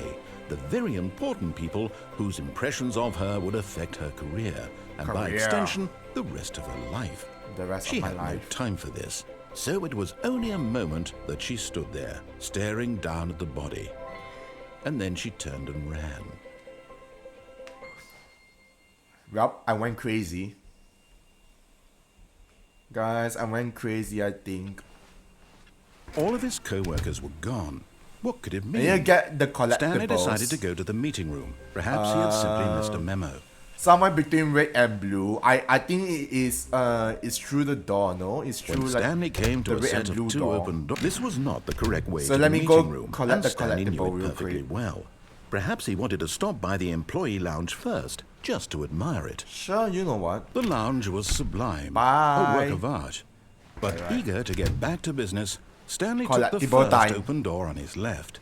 The very important people whose impressions of her would affect her career, and by Career. extension, the rest of her life. The rest She of my had life. no time for this, so it was only a moment that she stood there, staring down at the body. And then she turned and ran. Well, I went crazy. Guys, I went crazy, I think. All of his co-workers were gone. What could it mean? I need to get the collectibles. Stanley decided to go to the meeting room. Perhaps he had simply missed a memo. Somewhere between red and blue. I think it is it's through the door, no? It's through When like Stanley came to the a red set and of blue two door. open doors. This was not the correct way So to let the me go meeting room, collect and the Stanley knew collectible it real perfectly quick. well. Perhaps he wanted to stop by the employee lounge first, just to admire it. Sure, you know what? The lounge was sublime, Bye. a work of art. But Alright. eager to get back to business, Stanley took the Collectible first time. open door on his left.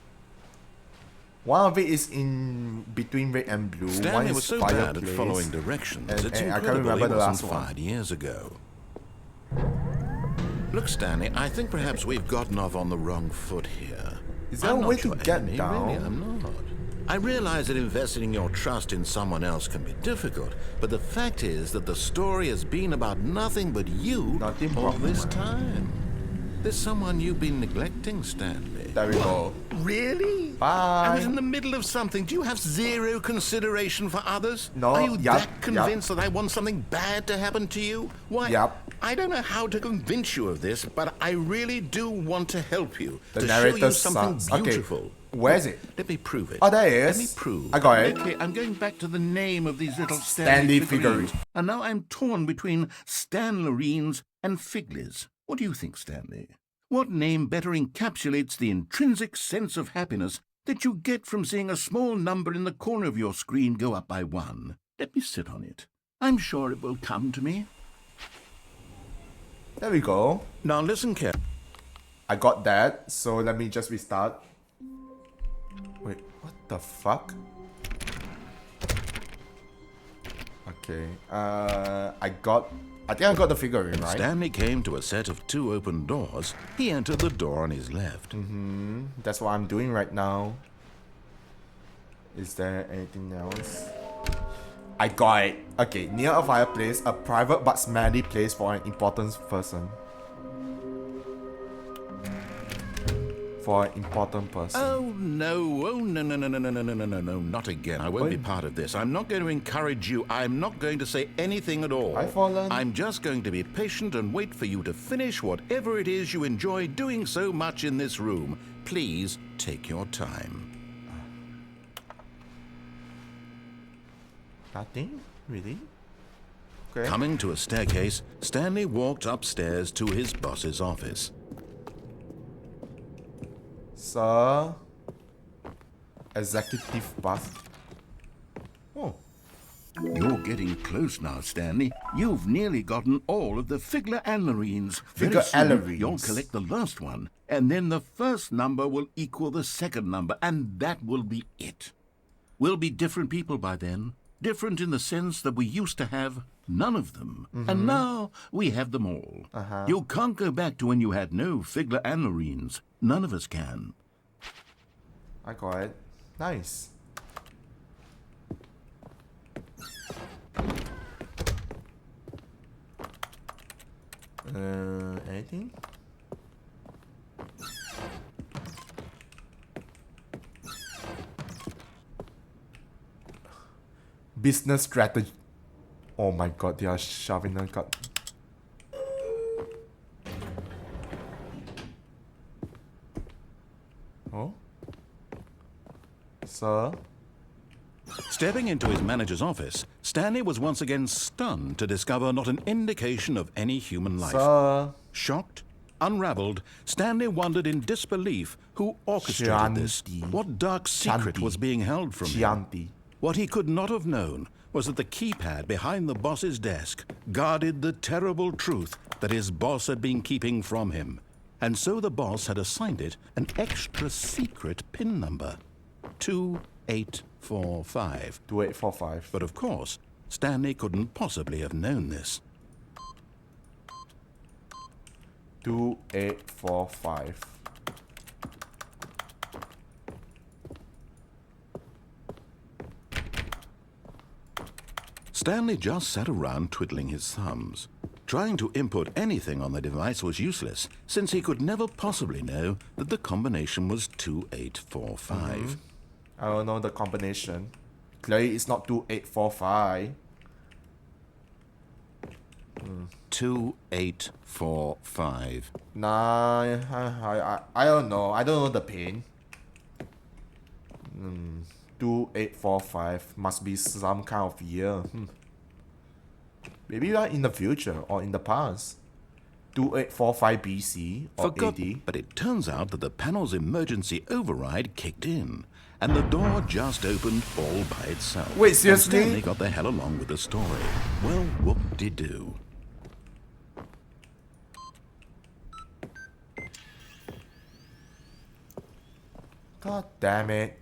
One of it is in between red and blue. One Stanley is was so bad at fireplace. following directions, And- it's and I can't incredible remember he the wasn't last one. fired years ago. Look, Stanley, I think perhaps we've gotten off on the wrong foot here. Is there I'm a not way to your get enemy, down? Really, I'm not. I realize that investing your trust in someone else can be difficult, but the fact is that the story has been about nothing but you Nothing all but this me. time. There's someone you've been neglecting, Stanley. There we go. Really? Bye. I was in the middle of something. Do you have zero consideration for others? No, Are you yup, that convinced that I want something bad to happen to you? Why, Yup. I don't know how to convince you of this, but I really do want to help you. The to show narrator you something sucks. Okay, beautiful. where is it? Let me prove it. Oh, there it Let me is. prove. I got it. Okay, I'm going back to the name of these little Stanley Stanley figurines. figurines. And now I'm torn between Stanlerines and Figlies. What do you think, Stanley? What name better encapsulates the intrinsic sense of happiness that you get from seeing a small number in the corner of your screen go up by 1? Let me sit on it. I'm sure it will come to me. There we go. Now listen carefully. I got that, so let me just restart. Wait, what the fuck? Okay, I think I got the figurine, right? Stanley came to a set of 2 open doors. He entered the door on his left. That's what I'm doing right now. Is there anything else? I got it. Okay, near a fireplace, a private but smelly place for an important person. For an important person. Oh no, no, not again. I won't be part of this. I'm not going to encourage you. I'm not going to say anything at all. Hi, Fallen. I'm just going to be patient and wait for you to finish whatever it is you enjoy doing so much in this room. Please take your time. Nothing? Really? Okay. Coming to a staircase, Stanley walked upstairs to his boss's office. Sir. Executive bath. Oh. You're getting close now, Stanley. You've nearly gotten all of the Figure Allarines. Very soon, you'll collect the last one, and then the first number will equal the second number, and that will be it. We'll be different people by then. Different in the sense that we used to have none of them. And now we have them all. You can't go back to when you had no Figure Allarines. None of us can. I got it. Nice. Anything? Business strategy. Oh my god, they are shoving a cut. Oh? Sir? Stepping into his manager's office, Stanley was once again stunned to discover not an indication of any human life. Sir? Shocked, unraveled, Stanley wondered in disbelief who orchestrated this. What dark secret was being held from him? What he could not have known was that the keypad behind the boss's desk guarded the terrible truth that his boss had been keeping from him. And so the boss had assigned it an extra secret PIN number. 2845. 2845. But of course, Stanley couldn't possibly have known this. 2845. Stanley just sat around twiddling his thumbs. Trying to input anything on the device was useless, since he could never possibly know that the combination was 2845. I don't know the combination. Clearly it's not 2845. 2845. Nah, I don't know. I don't know the pin. 2845 must be some kind of year. Maybe we are in the future or in the past. 2845 BC or AD. But it turns out that the panel's emergency override kicked in, and the door just opened all by itself. Wait, seriously? And Stanley got the hell along with the story. Well, whoop-de-doo. God damn it.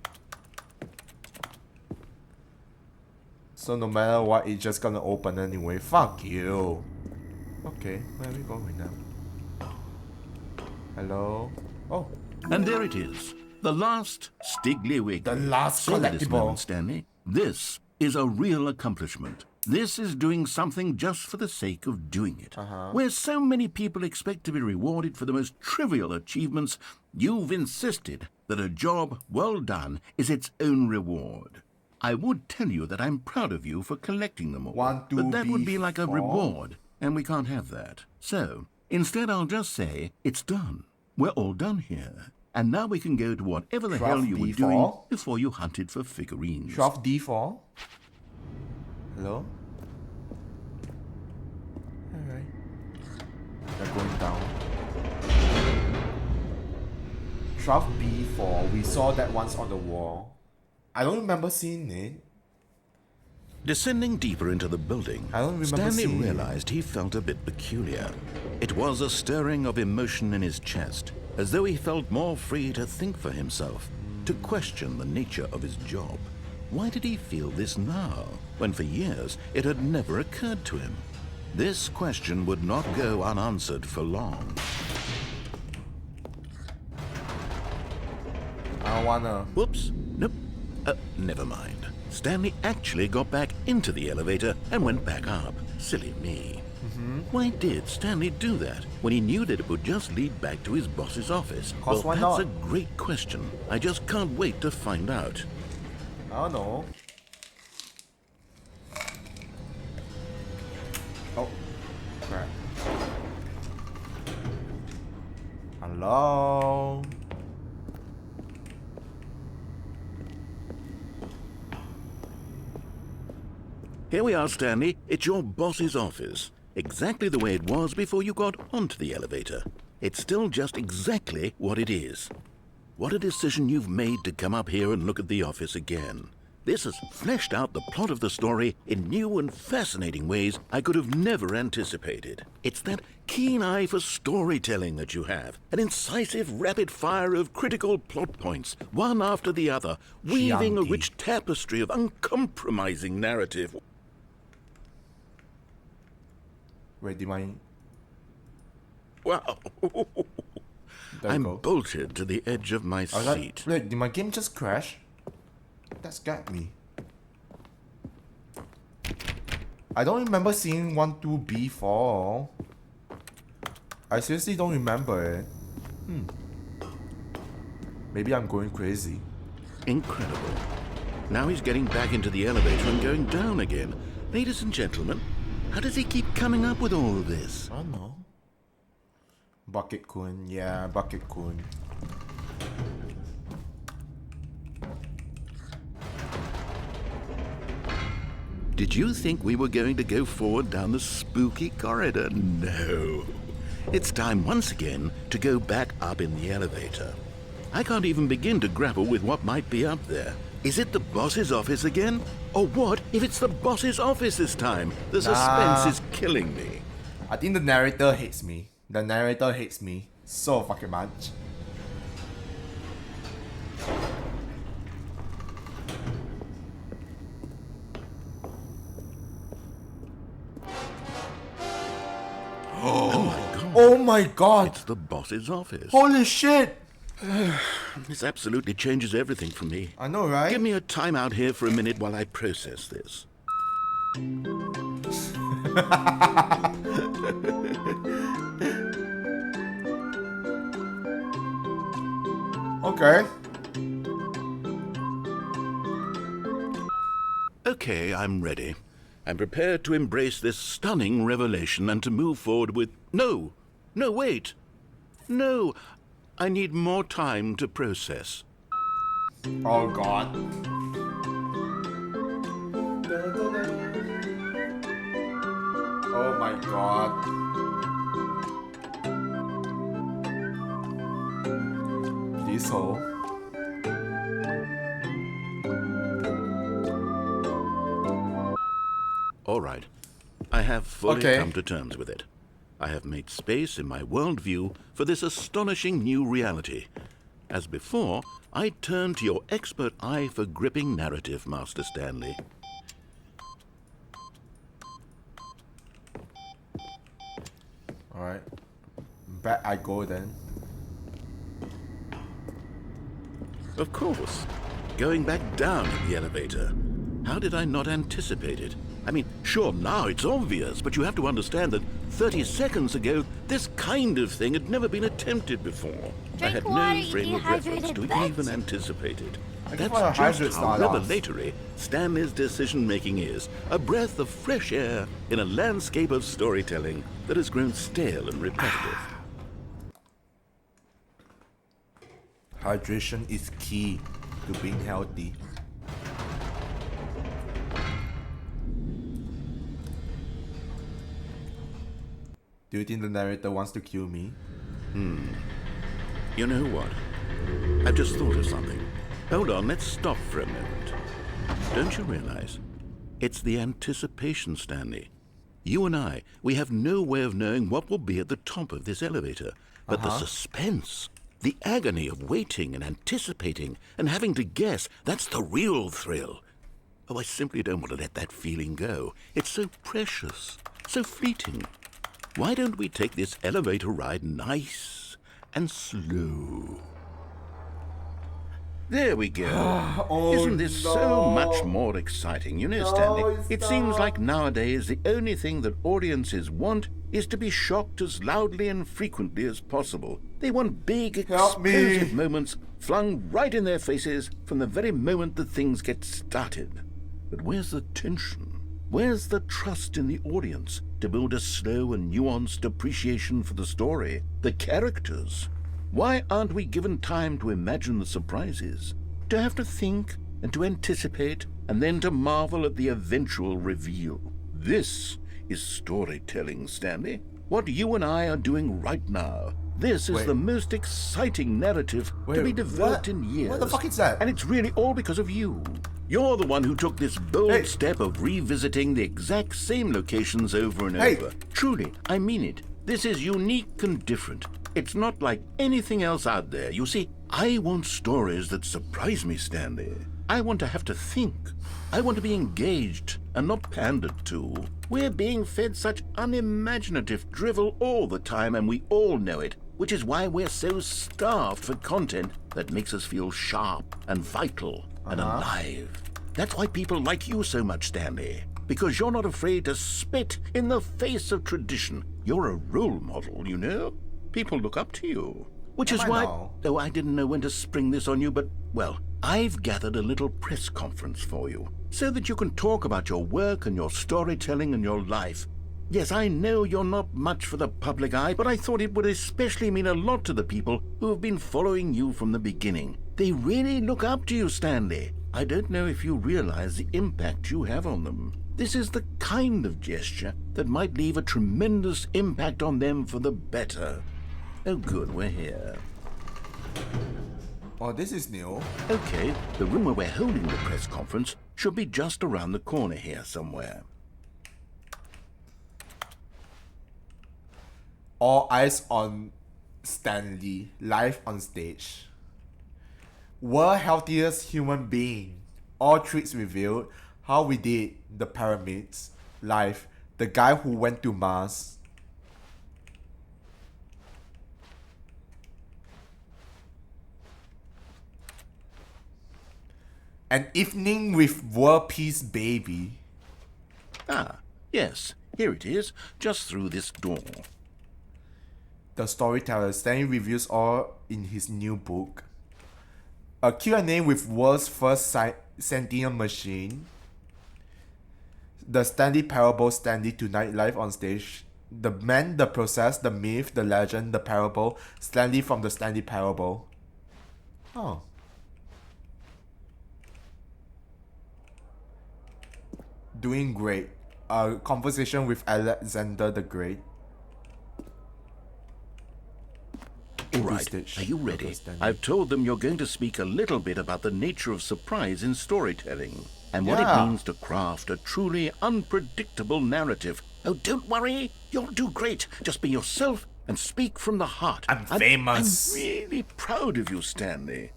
So no matter what, it's just gonna open anyway. Fuck you. Okay, where are we going now? Hello? Oh. And there it is. The last Stiggly-Wiggly. The last Say this collectible. moment, Stanley. This is a real accomplishment. This is doing something just for the sake of doing it. Where so many people expect to be rewarded for the most trivial achievements, you've insisted that a job well done is its own reward. I would tell you that I'm proud of you for collecting them all. 1, 2, but that would be like a 4. reward, and we can't have that. So, instead I'll just say, it's done. We're all done here. And now we can go to whatever the hell you were doing before you hunted for figurines. 12D4. Hello? Alright. They're going down. 12B4. We saw that once on the wall. I don't remember seeing it. Descending deeper into the building, I don't remember Stanley seeing him. realized he felt a bit peculiar. It was a stirring of emotion in his chest, as though he felt more free to think for himself, to question the nature of his job. Why did he feel this now, when for years it had never occurred to him? This question would not go unanswered for long. I don't wanna. Whoops. Nope. Never mind. Stanley actually got back into the elevator and went back up. Silly me. Why did Stanley do that when he knew that it would just lead back to his boss's office? Cause why that's not? a great question. I just can't wait to find out. I don't know. Oh, crap. Hello? Here we are, Stanley. It's your boss's office. Exactly the way it was before you got onto the elevator. It's still just exactly what it is. What a decision you've made to come up here and look at the office again. This has fleshed out the plot of the story in new and fascinating ways I could have never anticipated. It's that keen eye for storytelling that you have, an incisive rapid fire of critical plot points, one after the other, weaving a Chianti. rich tapestry of uncompromising narrative. Wait, do my... Wow. There you I'm go. bolted to the edge of my I was like, seat. wait, did my game just crash? That scared me. I don't remember seeing 1-2 before. I seriously don't remember it. Maybe I'm going crazy. Incredible. Now he's getting back into the elevator and going down again. Ladies and gentlemen, how does he keep coming up with all of this? I don't know. Bucket Kun, yeah, Bucket Kun. Did you think we were going to go forward down the spooky corridor? No. It's time once again to go back up in the elevator. I can't even begin to grapple with what might be up there. Is it the boss's office again? Or what if it's the boss's office this time? The suspense is killing me. I think the narrator hates me. The narrator hates me so fucking much. Oh my god! It's the boss's office. Holy shit! This absolutely changes everything for me. I know, right? Give me a time out here for a minute while I process this. Okay. Okay, I'm ready. I'm prepared to embrace this stunning revelation and to move forward with... No! No, wait! No! I need more time to process. Oh god. Oh my god. This hole. All right. I have fully Okay. come to terms with it. I have made space in my worldview for this astonishing new reality. As before, I turn to your expert eye for gripping narrative, Master Stanley. Alright. Back I go then. Of course. Going back down in the elevator. How did I not anticipate it? I mean, sure, now it's obvious, but you have to understand that 30 seconds ago, this kind of thing had never been attempted before. I had no frame of reference to even anticipate it. That's why just hydrates how not off. revelatory Stanley's decision-making is. A breath of fresh air in a landscape of storytelling that has grown stale and repetitive. Hydration is key to being healthy. Do you think the narrator wants to kill me? You know what? I've just thought of something. Hold on, let's stop for a moment. Don't you realize It's the anticipation, Stanley. You and I, we have no way of knowing what will be at the top of this elevator. But the suspense, the agony of waiting and anticipating and having to guess, that's the real thrill. Oh, I simply don't want to let that feeling go. It's so precious, so fleeting. Why don't we take this elevator ride nice and slow? There we go. Isn't this so much more exciting? You know, Stanley, it seems like nowadays the only thing that audiences want is to be shocked as loudly and frequently as possible. They want big, explosive moments flung right in their faces from the very moment that things get started. But where's the tension? Where's the trust in the audience to build a slow and nuanced appreciation for the story, the characters? Why aren't we given time to imagine the surprises, to have to think and to anticipate and then to marvel at the eventual reveal? This is storytelling, Stanley. What you and I are doing right now. This is the most exciting narrative to be developed in years. What the fuck is that? And it's really all because of you. You're the one who took this bold step of revisiting the exact same locations over and over. Truly, I mean it. This is unique and different. It's not like anything else out there. You see, I want stories that surprise me, Stanley. I want to have to think. I want to be engaged and not pandered to. We're being fed such unimaginative drivel all the time, and we all know it, which is why we're so starved for content that makes us feel sharp and vital and alive. That's why people like you so much, Stanley, because you're not afraid to spit in the face of tradition. You're a role model, you know? People look up to you. Which is why... Oh, I didn't know when to spring this on you, but, well, I've gathered a little press conference for you, so that you can talk about your work and your storytelling and your life. Yes, I know you're not much for the public eye, but I thought it would especially mean a lot to the people who have been following you from the beginning. They really look up to you, Stanley. I don't know if you realize the impact you have on them. This is the kind of gesture that might leave a tremendous impact on them for the better. Oh good, we're here. Oh, this is new. Okay, the room where we're holding the press conference should be just around the corner here somewhere. All eyes on Stanley, live on stage. World healthiest human being. All tricks revealed. How we did the pyramids. Live. The guy who went to Mars. An evening with world peace, baby. Ah, yes, here it is, just through this door. The storyteller, Stanley reviews all in his new book. A Q&A with world's first sentient machine. The Stanley Parable, Stanley Tonight, live on stage. The man, the process, the myth, the legend, the parable. Stanley from the Stanley Parable. Oh. Doing great. A conversation with Alexander the Great. All right, are you ready? I've told them you're going to speak a little bit about the nature of surprise in storytelling and what it means to craft a truly unpredictable narrative. Oh, don't worry. You'll do great. Just be yourself and speak from the heart. I'm famous. I'm really proud of you, Stanley.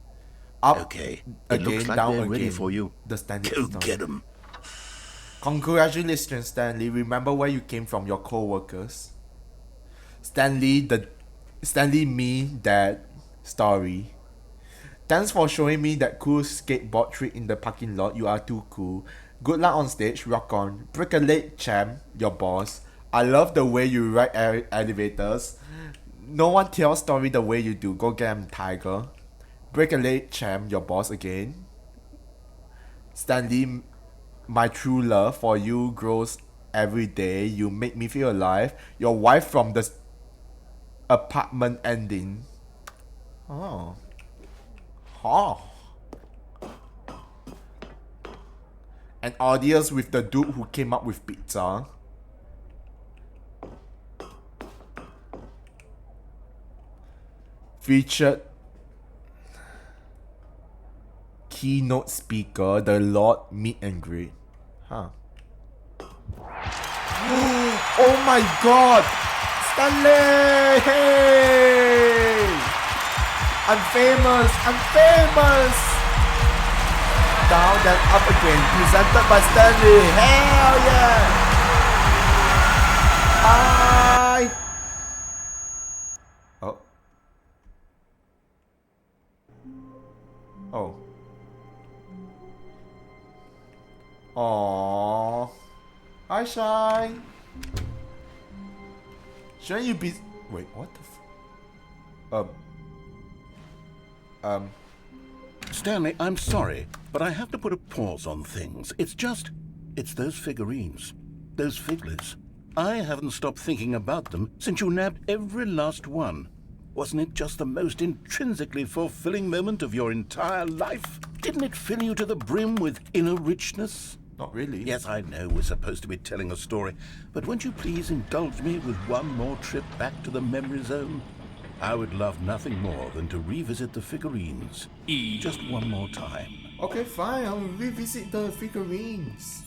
Up, okay, again, it looks like down they're again. ready for you. The Stanley Go get them. Congratulations, Stanley. Remember where you came from, your co-workers. Stanley, me, dad story. Thanks for showing me that cool skateboard trick in the parking lot. You are too cool. Good luck on stage. Rock on. Break a leg, champ. Your boss. I love the way you ride elevators. No one tells story the way you do. Go get him, tiger. Break a leg, champ. Your boss again. Stanley, my true love for you grows every day. You make me feel alive. Your wife from the apartment ending. Oh. Oh. An audience with the dude who came up with pizza. Featured keynote speaker, the Lord meet and greet. Huh. Oh my god! Stanley! Hey! I'm famous! I'm famous! Down and up again, presented by Stanley. Hell yeah! Oh. Oh. Aww. Hi, Shy. Shouldn't you be... Wait, what the Stanley, I'm sorry, but I have to put a pause on things. It's those figurines. Those figglers. I haven't stopped thinking about them since you nabbed every last one. Wasn't it just the most intrinsically fulfilling moment of your entire life? Didn't it fill you to the brim with inner richness? Not really. Yes, I know we're supposed to be telling a story, but won't you please indulge me with one more trip back to the memory zone? I would love nothing more than to revisit the figurines. Just one more time. Okay, fine. I'll revisit the figurines.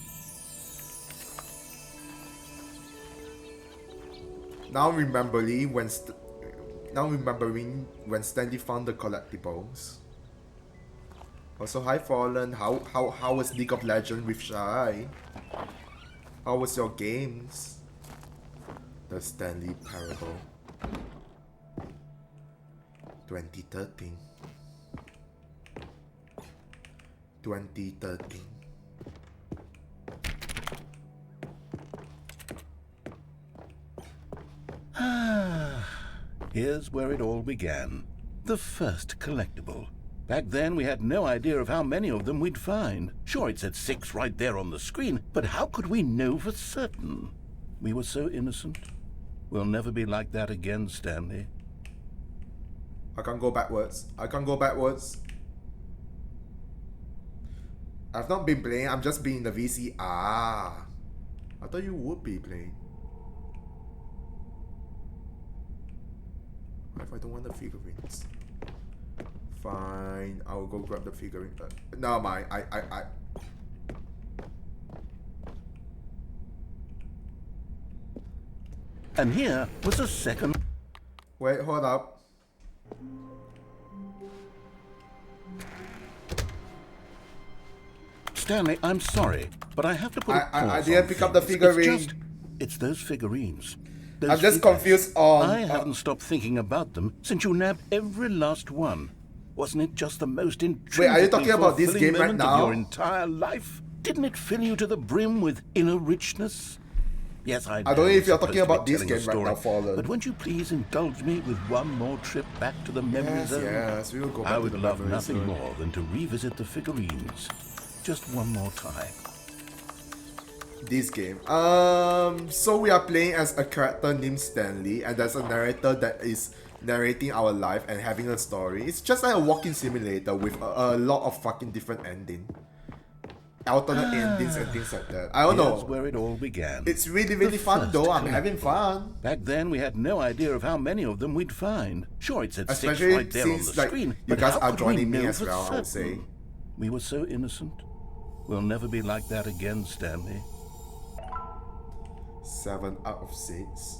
Now remembering when Stanley found the collectibles. Also, hi Fallen. How was League of Legends with Shy? How was your games? The Stanley Parable. 2013. 2013. Here's where it all began. The first collectible. Back then, we had no idea of how many of them we'd find. Sure, it said 6 right there on the screen, but how could we know for certain? We were so innocent. We'll never be like that again, Stanley. I can't go backwards. I can't go backwards. I've not been playing, I'm just being in the VC. Ah. I thought you would be playing. What if I don't want the figurines? Fine, I'll go grab the figurine. No, mind. I. And here was a second. Wait, hold up. Stanley, I'm sorry, but I have to put a pause I didn't on pick up the things. figurine. It's those figurines. I'm just confused on... I haven't stopped thinking about them since you nabbed every last one. Wasn't it just the most intrinsically Wait, are you talking about this game right moment now? of your entire life? Didn't it fill you to the brim with inner richness? Yes, I don't know if you're talking about this game right now, Fallen. But won't you please indulge me with one more trip back to the memory zone? Yes, we will go back I to would the love memory nothing zone. more than to revisit the figurines. Just one more time. This game. So we are playing as a character named Stanley, and there's a narrator that is narrating our life and having a story. It's just like a walking simulator with a lot of fucking different endings. Alternate endings and things like that. I don't know. That's where it all began. It's really fun though. I'm having fun. Back then, we had no idea of how many of them we'd find. Sure, it said 6 Especially right there on the since, like, screen. you but guys how are could we joining me know as for well, I would certain? say. We were so innocent. We'll never be like that again, Stanley. 7 out of 6.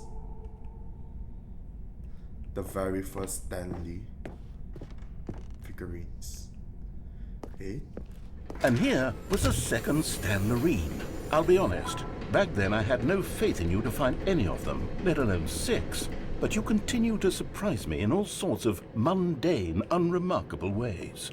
The very first Stanley figurines. 8. And here was a second Stanlerine. I'll be honest, back then I had no faith in you to find any of them, let alone 6. But you continue to surprise me in all sorts of mundane, unremarkable ways.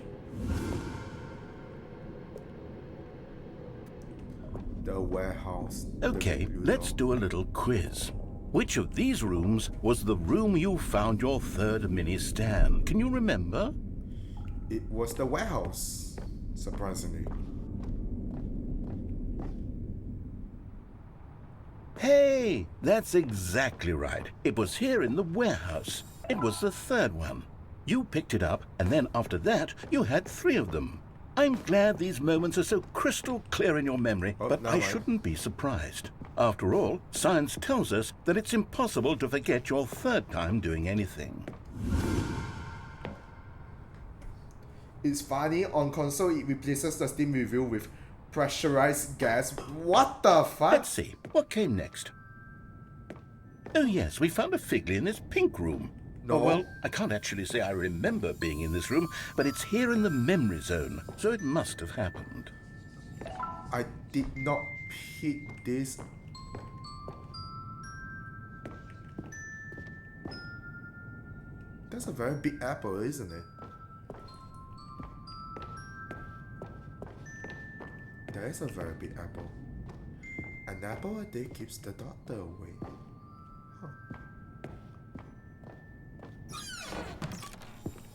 The warehouse. Okay, let's do a little quiz. Which of these rooms was the room you found your third mini Stan? Can you remember? It was the warehouse, surprisingly. Hey, that's exactly right. It was here in the warehouse. It was the third one. You picked it up, and then after that, you had 3 of them. I'm glad these moments are so crystal clear in your memory, but I shouldn't be surprised. After all, science tells us that it's impossible to forget your third time doing anything. It's funny, on console it replaces the Steam review with Pressurized gas. What the fuck? Let's see, what came next? Oh yes, we found a Figley in this pink room. No. Oh, well, I can't actually say I remember being in this room, but it's here in the memory zone, so it must have happened. I did not pick this. That's a very big apple, isn't it? That is a very big apple. An apple a day keeps the doctor away. Huh.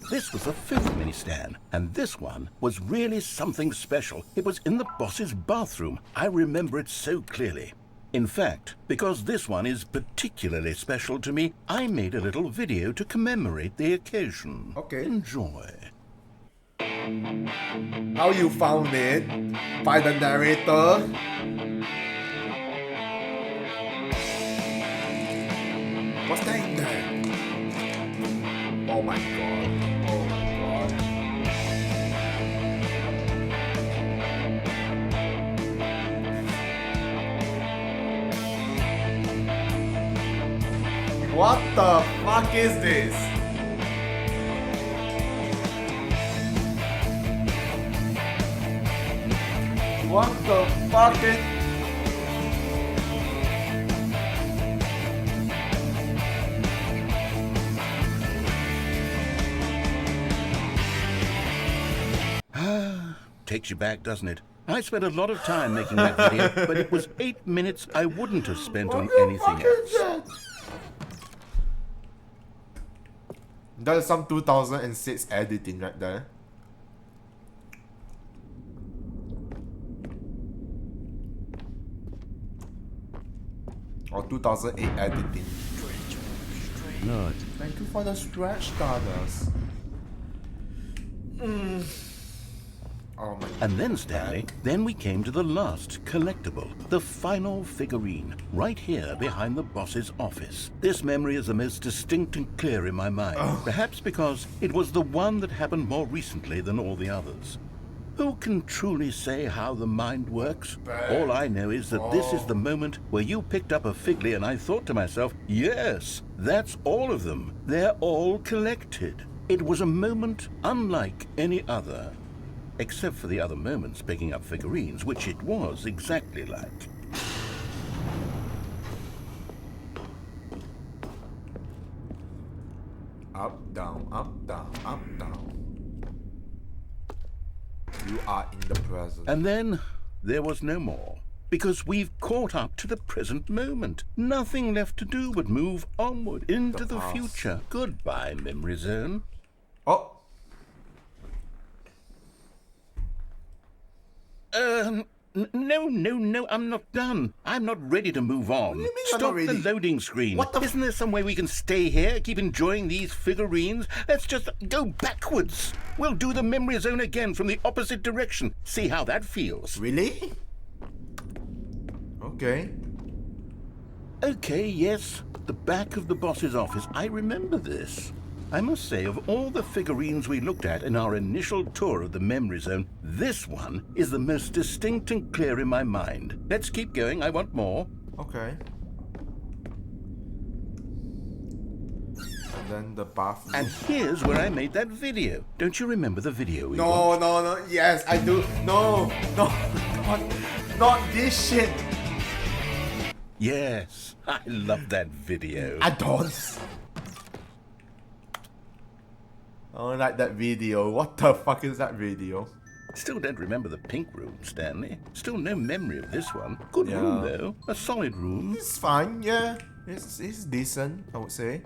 This was the 5th mini Stan, and this one was really something special. It was in the boss's bathroom. I remember it so clearly. In fact, because this one is particularly special to me, I made a little video to commemorate the occasion. Okay. Enjoy. How you found it? By the narrator? What's that in there? Oh my god. Oh my god. What the fuck is this? What the fuck is... Takes you back, doesn't it? I spent a lot of time making that video, but it was 8 minutes I wouldn't have spent on anything else. That is some 2006 editing right there. Or 2008 editing. Not. Thank you for the stretch, Stardust. Oh my. And then, Stanley, then we came to the last collectible, the final figurine, right here behind the boss's office. This memory is the most distinct and clear in my mind, perhaps because it was the one that happened more recently than all the others. Who can truly say how the mind works? All I know is that this is the moment where you picked up a Figley and I thought to myself, yes, that's all of them. They're all collected. It was a moment unlike any other. Except for the other moments picking up figurines, which it was exactly like. Up, down, up, down, up, down. You are in the present. And then there was no more. Because we've caught up to the present moment. Nothing left to do but move onward into the future. Goodbye, memory zone. Oh. No, I'm not done. I'm not ready to move on. What do you mean Stop you're not the ready? loading screen. What the Isn't there some way we can stay here, keep enjoying these figurines? Let's just go backwards. We'll do the memory zone again from the opposite direction. See how that feels. Really? Okay. Okay, yes. The back of the boss's office. I remember this. I must say, of all the figurines we looked at in our initial tour of the memory zone, this one is the most distinct and clear in my mind. Let's keep going. I want more. Okay. And then the bathroom. And here's where I made that video. Don't you remember the video we watched? No. Yes, I do. No. Not this shit. Yes, I love that video. I don't. I don't like that video. What the fuck is that video? Still don't remember the pink room, Stanley. Still no memory of this one. Good room, though. A solid room. It's fine, yeah. It's decent, I would say.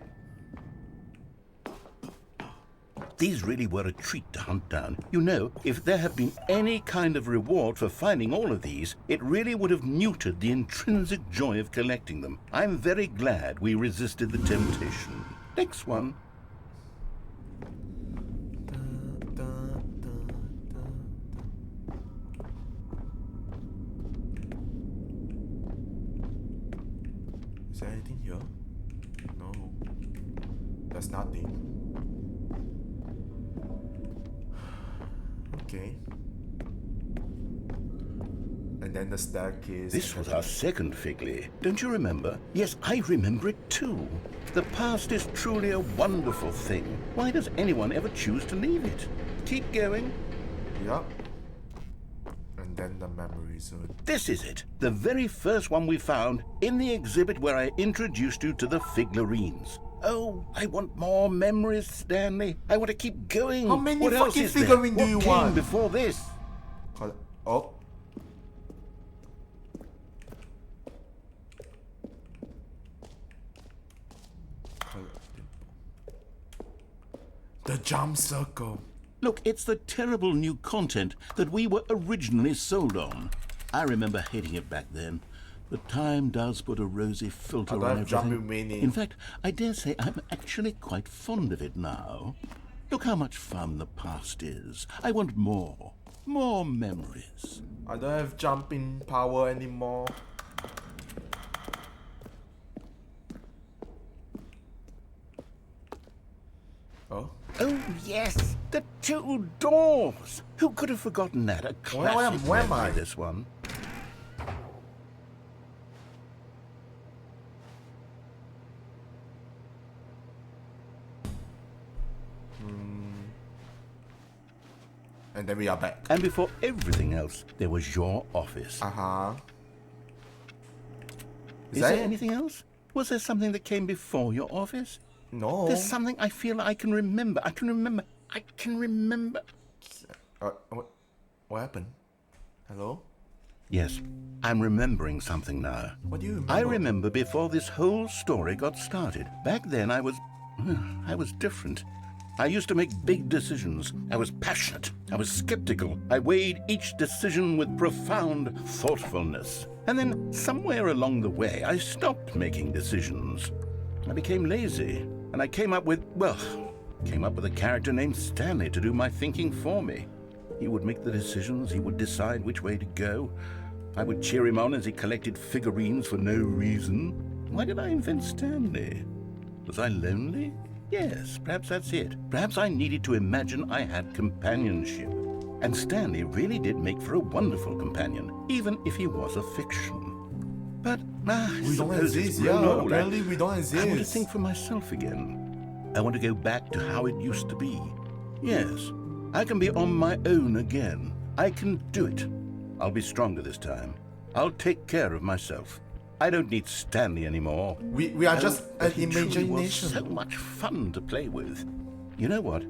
These really were a treat to hunt down. You know, if there had been any kind of reward for finding all of these, it really would have neutered the intrinsic joy of collecting them. I'm very glad we resisted the temptation. Next one. Is there anything here? No. There's nothing. Okay. And then the staircase. This was our second Figley. Don't you remember? Yes, I remember it too. The past is truly a wonderful thing. Why does anyone ever choose to leave it? Keep going. Yup. And then the memory zone. This is it. The very first one we found in the exhibit where I introduced you to the figurines. Oh, I want more memories, Stanley. I want to keep going. How many what else fucking is there? figurine do What you came want? before this? Oh. The jump circle. Look, it's the terrible new content that we were originally sold on. I remember hating it back then. But time does put a rosy filter on everything. In fact, I dare say I'm actually quite fond of it now. Look how much fun the past is. I want more. More memories. I don't have jumping power anymore. Oh? Oh, yes! The two doors! Who could have forgotten that? A classic where am I? memory, this one. And then we are back. And before everything else, there was your office. Uh-huh. Is there anything else? Was there something that came before your office? No. There's something I feel I can remember. I can remember. What happened? Hello? Yes, I'm remembering something now. What do you remember? I remember before this whole story got started. Back then I was different. I used to make big decisions. I was passionate. I was skeptical. I weighed each decision with profound thoughtfulness. And then somewhere along the way, I stopped making decisions. I became lazy. And I came up with a character named Stanley to do my thinking for me. He would make the decisions. He would decide which way to go. I would cheer him on as he collected figurines for no reason. Why did I invent Stanley? Was I lonely? Yes, perhaps that's it. Perhaps I needed to imagine I had companionship. And Stanley really did make for a wonderful companion, even if he was a fiction. But we don't exist, yeah. Apparently we don't exist. I want to think for myself again. I want to go back to how it used to be. Yes, I can be on my own again. I can do it. I'll be stronger this time. I'll take care of myself. I don't need Stanley anymore. We are just an imagination. Was so much fun to play with. You know what?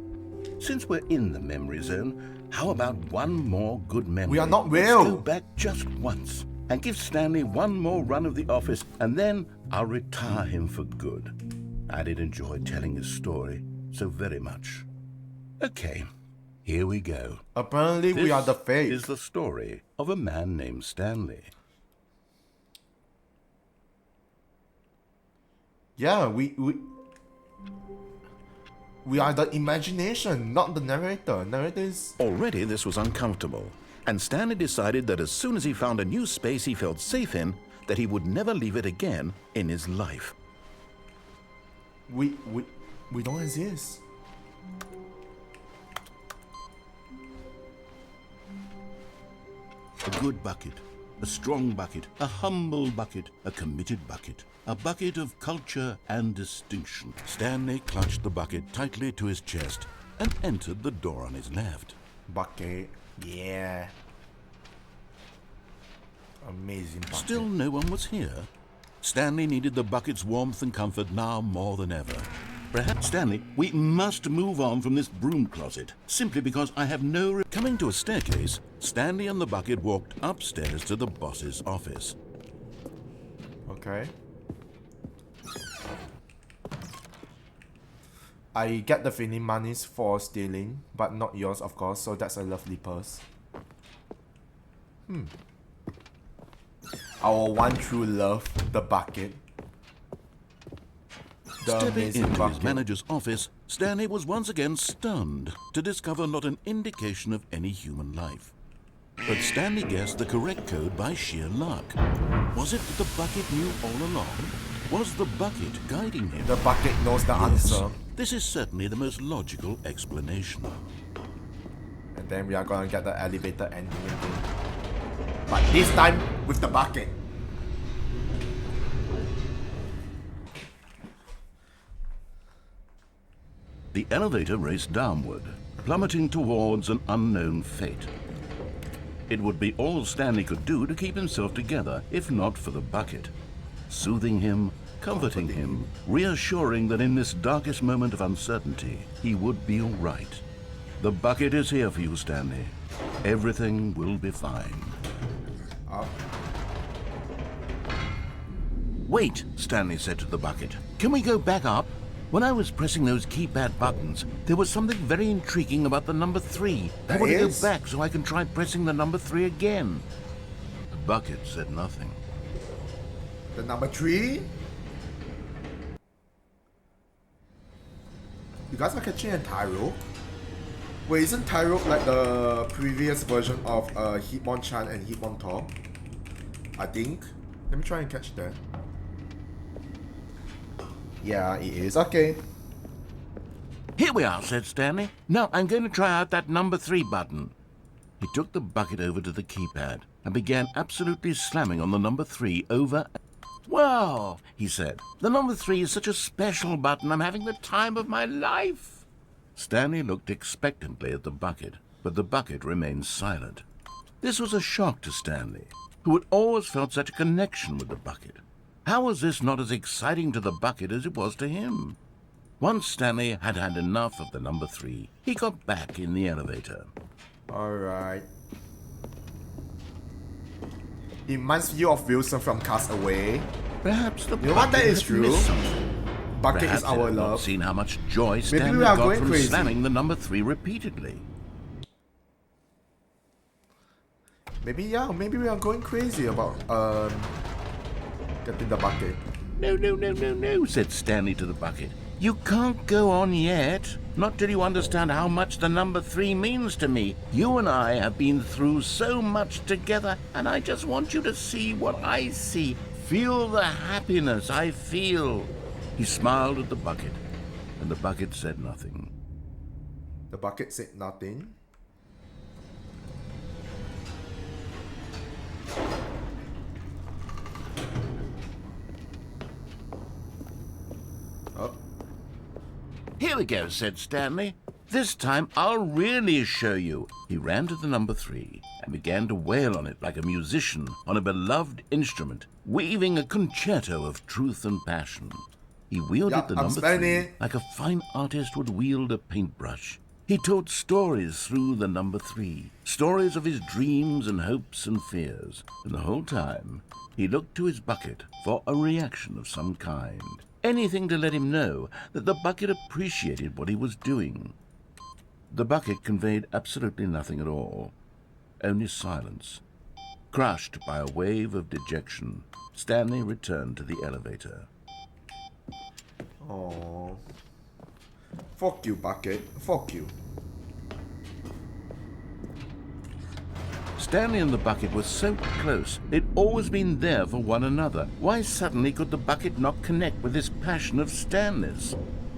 Since we're in the memory zone, how about one more good memory? We are not real. Let's go back just once and give Stanley one more run of the office, and then I'll retire him for good. I did enjoy telling his story so very much. Okay, here we go. Apparently we are the fake. This is the story of a man named Stanley. Yeah, we are the imagination, not the narrator. Narrator is... Already this was uncomfortable, and Stanley decided that as soon as he found a new space he felt safe in, that he would never leave it again in his life. We don't exist. A good bucket, a strong bucket, a humble bucket, a committed bucket. A bucket of culture and distinction. Stanley clutched the bucket tightly to his chest and entered the door on his left. Bucket, yeah. Amazing bucket. Still no one was here. Stanley needed the bucket's warmth and comfort now more than ever. Perhaps, Stanley, we must move on from this broom closet, simply because I have no... Coming to a staircase, Stanley and the bucket walked upstairs to the boss's office. Okay. I get the feeling money's for stealing, but not yours, of course, so that's a lovely purse. Our one true love, the bucket. Stepping into his manager's office, Stanley was once again stunned to discover not an indication of any human life. But Stanley guessed the correct code by sheer luck. Was it that the bucket knew all along? Was the bucket guiding him? The bucket knows the answer. This is certainly the most logical explanation. And then we are gonna get the elevator ending again. But this time with the bucket. The elevator raced downward, plummeting towards an unknown fate. It would be all Stanley could do to keep himself together, if not for the bucket. Soothing him, comforting him, reassuring that in this darkest moment of uncertainty, he would be all right. The bucket is here for you, Stanley. Everything will be fine. Wait, Stanley said to the bucket. Can we go back up? When I was pressing those keypad buttons, there was something very intriguing about the number 3. I want to go back so I can try pressing the number 3 again. The bucket said nothing. The number 3? You guys are catching a Tyro? Wait, isn't Tyro like the previous version of Hitmonchan and Hitmontop? I think. Let me try and catch that. Yeah, it is. Okay. Here we are, said Stanley. Now I'm going to try out that number 3 button. He took the bucket over to the keypad and began absolutely slamming on the number 3 over. Well, he said, the number 3 is such a special button. I'm having the time of my life. Stanley looked expectantly at the bucket, but the bucket remained silent. This was a shock to Stanley, who had always felt such a connection with the bucket. How was this not as exciting to the bucket as it was to him? Once Stanley had had enough of the number 3, he got back in the elevator. Alright. It reminds you of Wilson from Cast Away. Perhaps the you know what, that is had true. missed something. Bucket Perhaps is our it had love. Not seen how much joy Stanley we are got going from crazy. slamming the number 3 repeatedly. Maybe we are going crazy about getting the bucket. No, said Stanley to the bucket. You can't go on yet. Not till you understand how much the number 3 means to me. You and I have been through so much together, and I just want you to see what I see. Feel the happiness I feel. He smiled at the bucket, and the bucket said nothing. The bucket said nothing. Oh. Here we go, said Stanley. This time I'll really show you. He ran to the number 3 and began to wail on it like a musician on a beloved instrument, weaving a concerto of truth and passion. He wielded the number 3 like a fine artist would wield a paintbrush. He told stories through the number 3, stories of his dreams and hopes and fears, and the whole time he looked to his bucket for a reaction of some kind. Anything to let him know that the bucket appreciated what he was doing. The bucket conveyed absolutely nothing at all, only silence. Crushed by a wave of dejection, Stanley returned to the elevator. Oh, fuck you, bucket. Fuck you. Stanley and the bucket were so close. They'd always been there for one another. Why suddenly could the bucket not connect with this passion of Stanley's?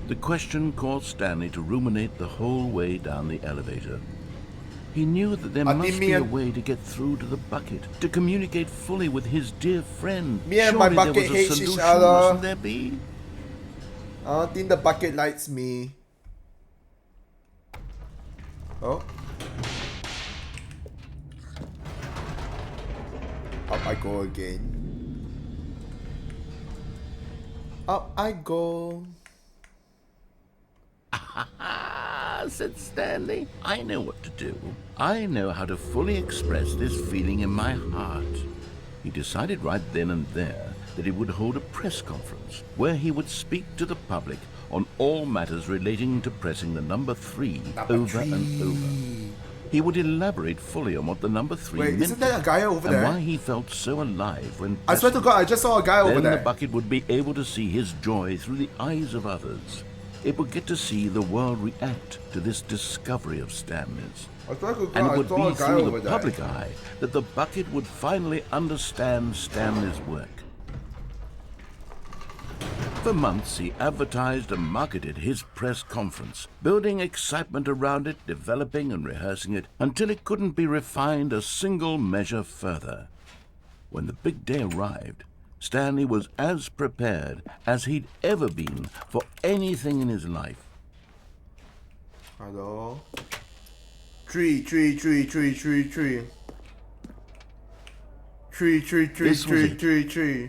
The question caused Stanley to ruminate the whole way down the elevator. He knew that there must be a way to get through to the bucket, to communicate fully with his dear friend. Me and my bucket hate each other. Mustn't there be? I don't think the bucket likes me. Oh. Up I go again. Up I go. Said Stanley. I know what to do. I know how to fully express this feeling in my heart. He decided right then and there that he would hold a press conference where he would speak to the public on all matters relating to pressing the number 3 over and over. He would elaborate fully on what the number 3 Wait, meant isn't that a guy over and there? why he felt so alive when I swear to God, I just saw a guy over then there. the bucket would be able to see his joy through the eyes of others. It would get to see the world react to this discovery of Stanley's. I swear to God, And it I would saw be a guy through over the there. public eye that the bucket would finally understand Stanley's work. For months, he advertised and marketed his press conference, building excitement around it, developing and rehearsing it, until it couldn't be refined a single measure further. When the big day arrived, Stanley was as prepared as he'd ever been for anything in his life. Hello? Tree. Tree.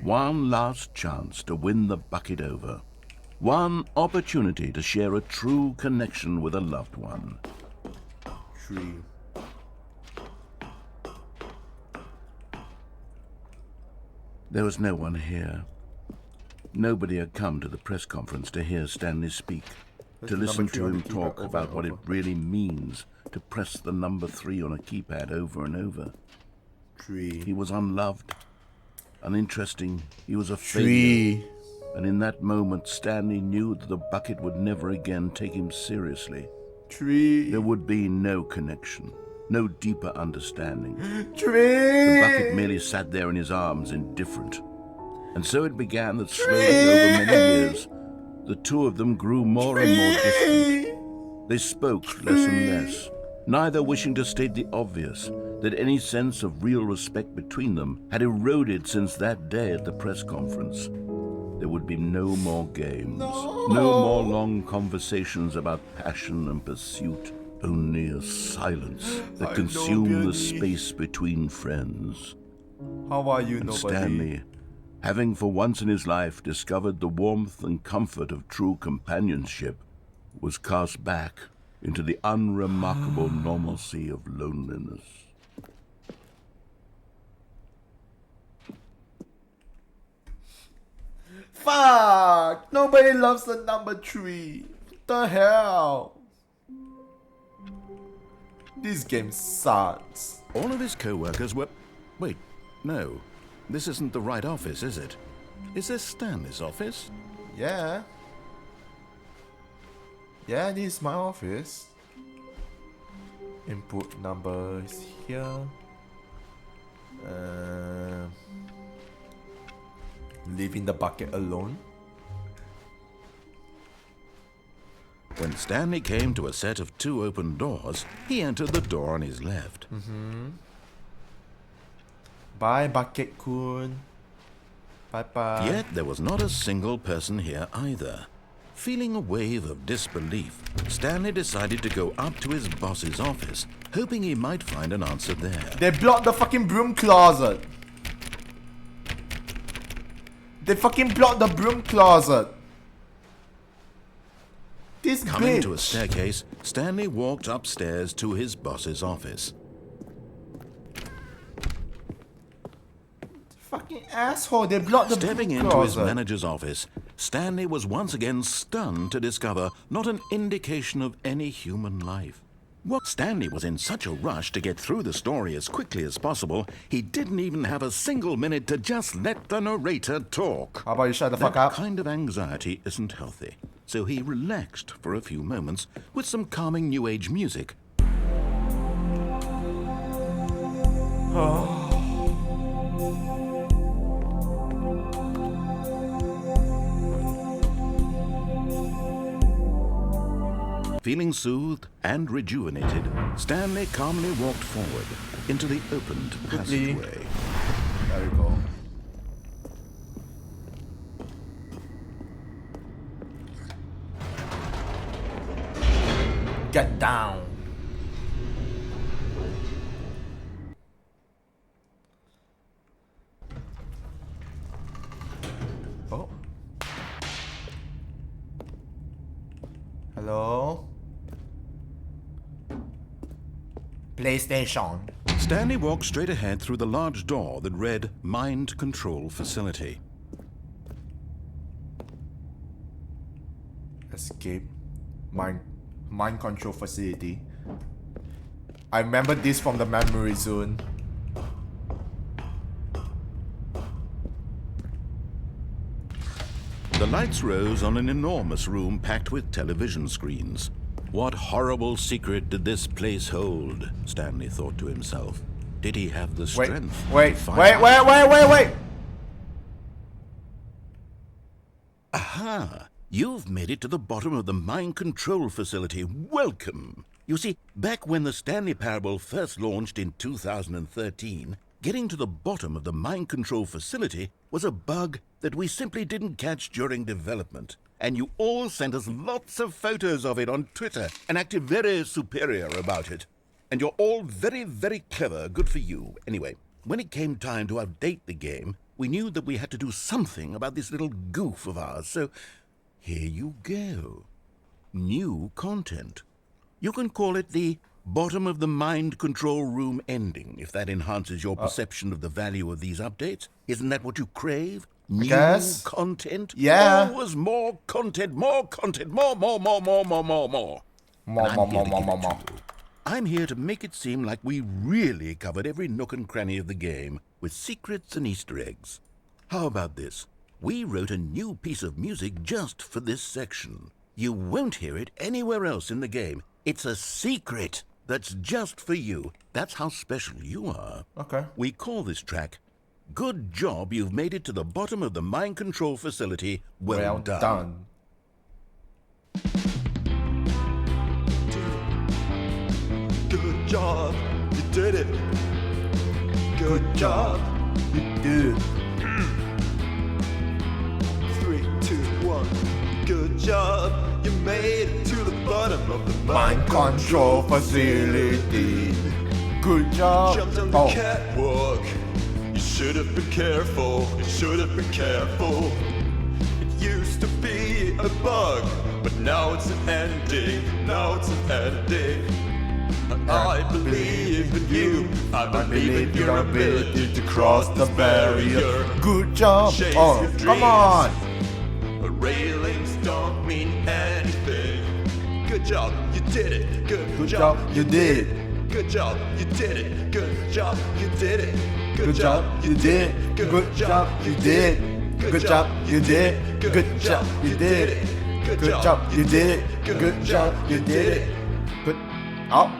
One last chance to win the bucket over. One opportunity to share a true connection with a loved one. Tree. There was no one here. Nobody had come to the press conference to hear Stanley speak, to listen to him talk about what it really means to press the number 3 on a keypad over and over. Tree. He was unloved, uninteresting, he was a failure. And in that moment, Stanley knew that the bucket would never again take him seriously. There would be no connection, no deeper understanding. The bucket merely sat there in his arms, indifferent. And so it began that slowly, over many years, the two of them grew more and more distant. They spoke less and less, neither wishing to state the obvious, that any sense of real respect between them had eroded since that day at the press conference. There would be no more games, no more long conversations about passion and pursuit, only a silence that consumed the space between friends. How are you, and nobody? Stanley, having for once in his life discovered the warmth and comfort of true companionship, was cast back into the unremarkable normalcy of loneliness. Fuck! Nobody loves the number 3. What the hell? This game sucks. All of his co-workers were... Wait, no. This isn't the right office, is it? Is this Stanley's office? Yeah. Yeah, this is my office. Input numbers here. Leaving the bucket alone. When Stanley came to a set of 2 open doors, he entered the door on his left. Bye, Bucket-kun. Bye-bye. Yet there was not a single person here either. Feeling a wave of disbelief, Stanley decided to go up to his boss's office, hoping he might find an answer there. They blocked the fucking broom closet. They fucking blocked the broom closet. This Coming bitch. to a staircase, Stanley walked upstairs to his boss's office. Fucking asshole, they blocked the Stepping broom into his closet. manager's office, Stanley was once again stunned to discover not an indication of any human life. What Stanley was in such a rush to get through the story as quickly as possible, he didn't even have a single minute to just let the narrator talk. How about you shut the fuck up? That kind of anxiety isn't healthy, so he relaxed for a few moments with some calming new age music. Feeling soothed and rejuvenated, Stanley calmly walked forward into the opened passageway. There we go. Get down. Oh. Hello? PlayStation. Stanley walked straight ahead through the large door that read Mind Control Facility. Escape. Mind control facility. I remember this from the memory zone. The lights rose on an enormous room packed with television screens. What horrible secret did this place hold? Stanley thought to himself. Did he have the strength? Wait. Aha! You've made it to the bottom of the mind control facility. Welcome! You see, back when the Stanley Parable first launched in 2013, getting to the bottom of the mind control facility was a bug that we simply didn't catch during development. And you all sent us lots of photos of it on Twitter and acted very superior about it. And you're all very, very clever. Good for you. Anyway, when it came time to update the game, we knew that we had to do something about this little goof of ours. So here you go. New content. You can call it the bottom of the mind control room ending, if that enhances your perception of the value of these updates. Isn't that what you crave? New content? Yeah. Always more content, more content, more. I'm here to make it seem like we really covered every nook and cranny of the game, with secrets and Easter eggs. How about this? We wrote a new piece of music just for this section. You won't hear it anywhere else in the game. It's a secret that's just for you. That's how special you are. Okay. We call this track, Good Job You've Made It to the Bottom of the Mind Control Facility. Well done. Good job, you did it. Good job, you did it. 3, 2, 1. Good job, you made it to the bottom of the mind control facility. Good job. Jumped on the catwalk. You should have been careful. You should have been careful. It used to be a bug, but now it's an ending. Now it's an ending. I believe in you. I believe in your ability to cross the barrier. Good job. Chase Oh, your dreams. come on. Railings don't mean anything. Good job, you did it. Good job, you did it. Good job, you did it. Good job, you did it. Good job, you did it. Good job, you did it. Good job, you did it. Good job, you did it. Good job, you did it. Good job, you did it. Good. Oh.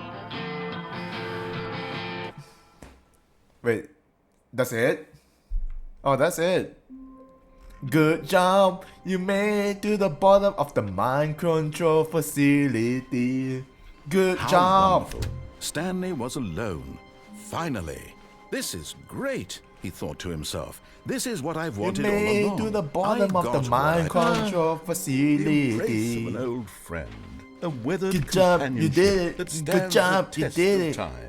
Wait, that's it? Oh, that's it. Good job, you made it to the bottom of the mind control facility. Good How job. wonderful. Stanley was alone. Finally. This is great, he thought to himself. This is what I've You wanted all made along. it to the bottom I of the got mind what I- control The facility. embrace of an old friend. A weathered Good job, you companionship did it. that Good stands job, the you test did of it. time.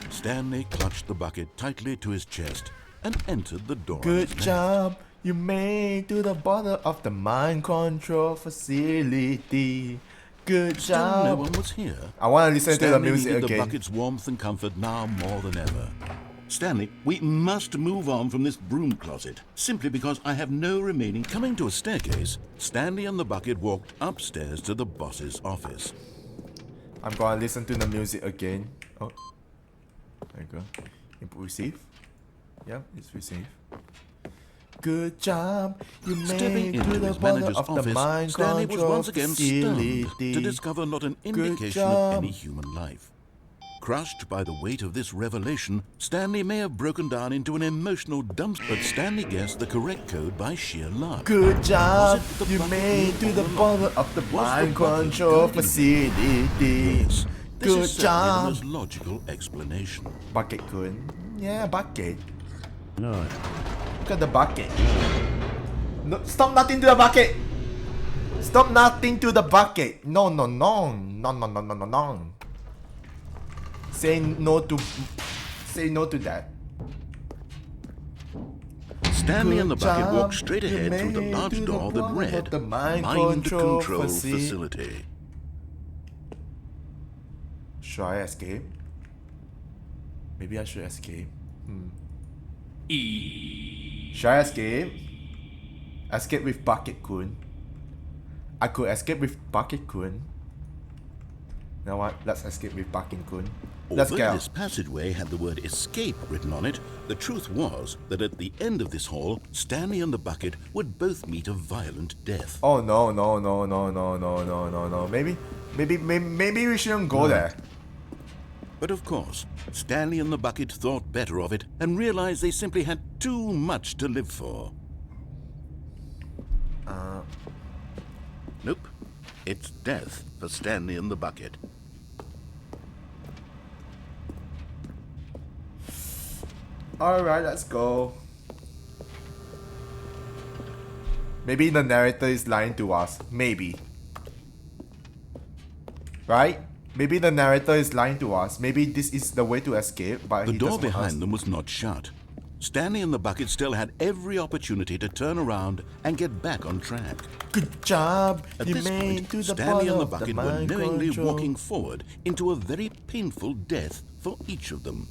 Stanley clutched the bucket tightly to his chest and entered the door. Good job, you made it to the bottom of the mind control facility. Good Still no job. one was here. I want to listen to the Stanley music needed again. the bucket's warmth and comfort now more than ever. Stanley, we must move on from this broom closet, simply because I have no remaining... Coming to a staircase, Stanley and the bucket walked upstairs to the boss's office. I'm gonna listen to the music again. Oh, there you go. Input receive. Yep, it's receive. Good job, you Stepping made it into to the his bottom manager's of the office, mind Stanley was control once again stunned facility. to discover not an Good indication of job. any human life. Crushed by the weight of this revelation, Stanley may have broken down into an emotional dump, but Stanley guessed the correct code by sheer luck. Good job, Was it the you bucket made it to the all bottom along? of the Was mind bucket control guiding him? facility. Yes, this Good is certainly the job. most logical explanation. Bucket kun. Yeah, bucket. No. Look at the bucket. No, stop nothing to the bucket. Stop nothing to the bucket. No, no, no. No, no, no, no, no, no. Say no to that. Stanley and the Good bucket job. walked straight You ahead through the made large it to the door that bottom of read the mind Mind control Control Facility. Should I escape? Maybe I should escape. Should I escape? Escape with Bucket Kun. I could escape with Bucket Kun. You know what? Let's escape with Bucket Kun. Let's Although go. this passageway had the word escape written on it, the truth was that at the end of this hall, Stanley and the bucket would both meet a violent death. Oh no, no, no, no, no, no, no, no, no. Maybe we shouldn't go there. But of course, Stanley and the bucket thought better of it and realized they simply had too much to live for. Nope. It's death for Stanley in the bucket. Alright, let's go. Maybe the narrator is lying to us. Maybe. Right? Maybe the narrator is lying to us. Maybe this is the way to escape, but The he door doesn't want us. behind them was not shut. Stanley in the bucket still had every opportunity to turn around and get back on track. Good job! At You this made point, to the Stanley and the bottom of the bucket were knowingly control. walking forward into a very painful death for each of them.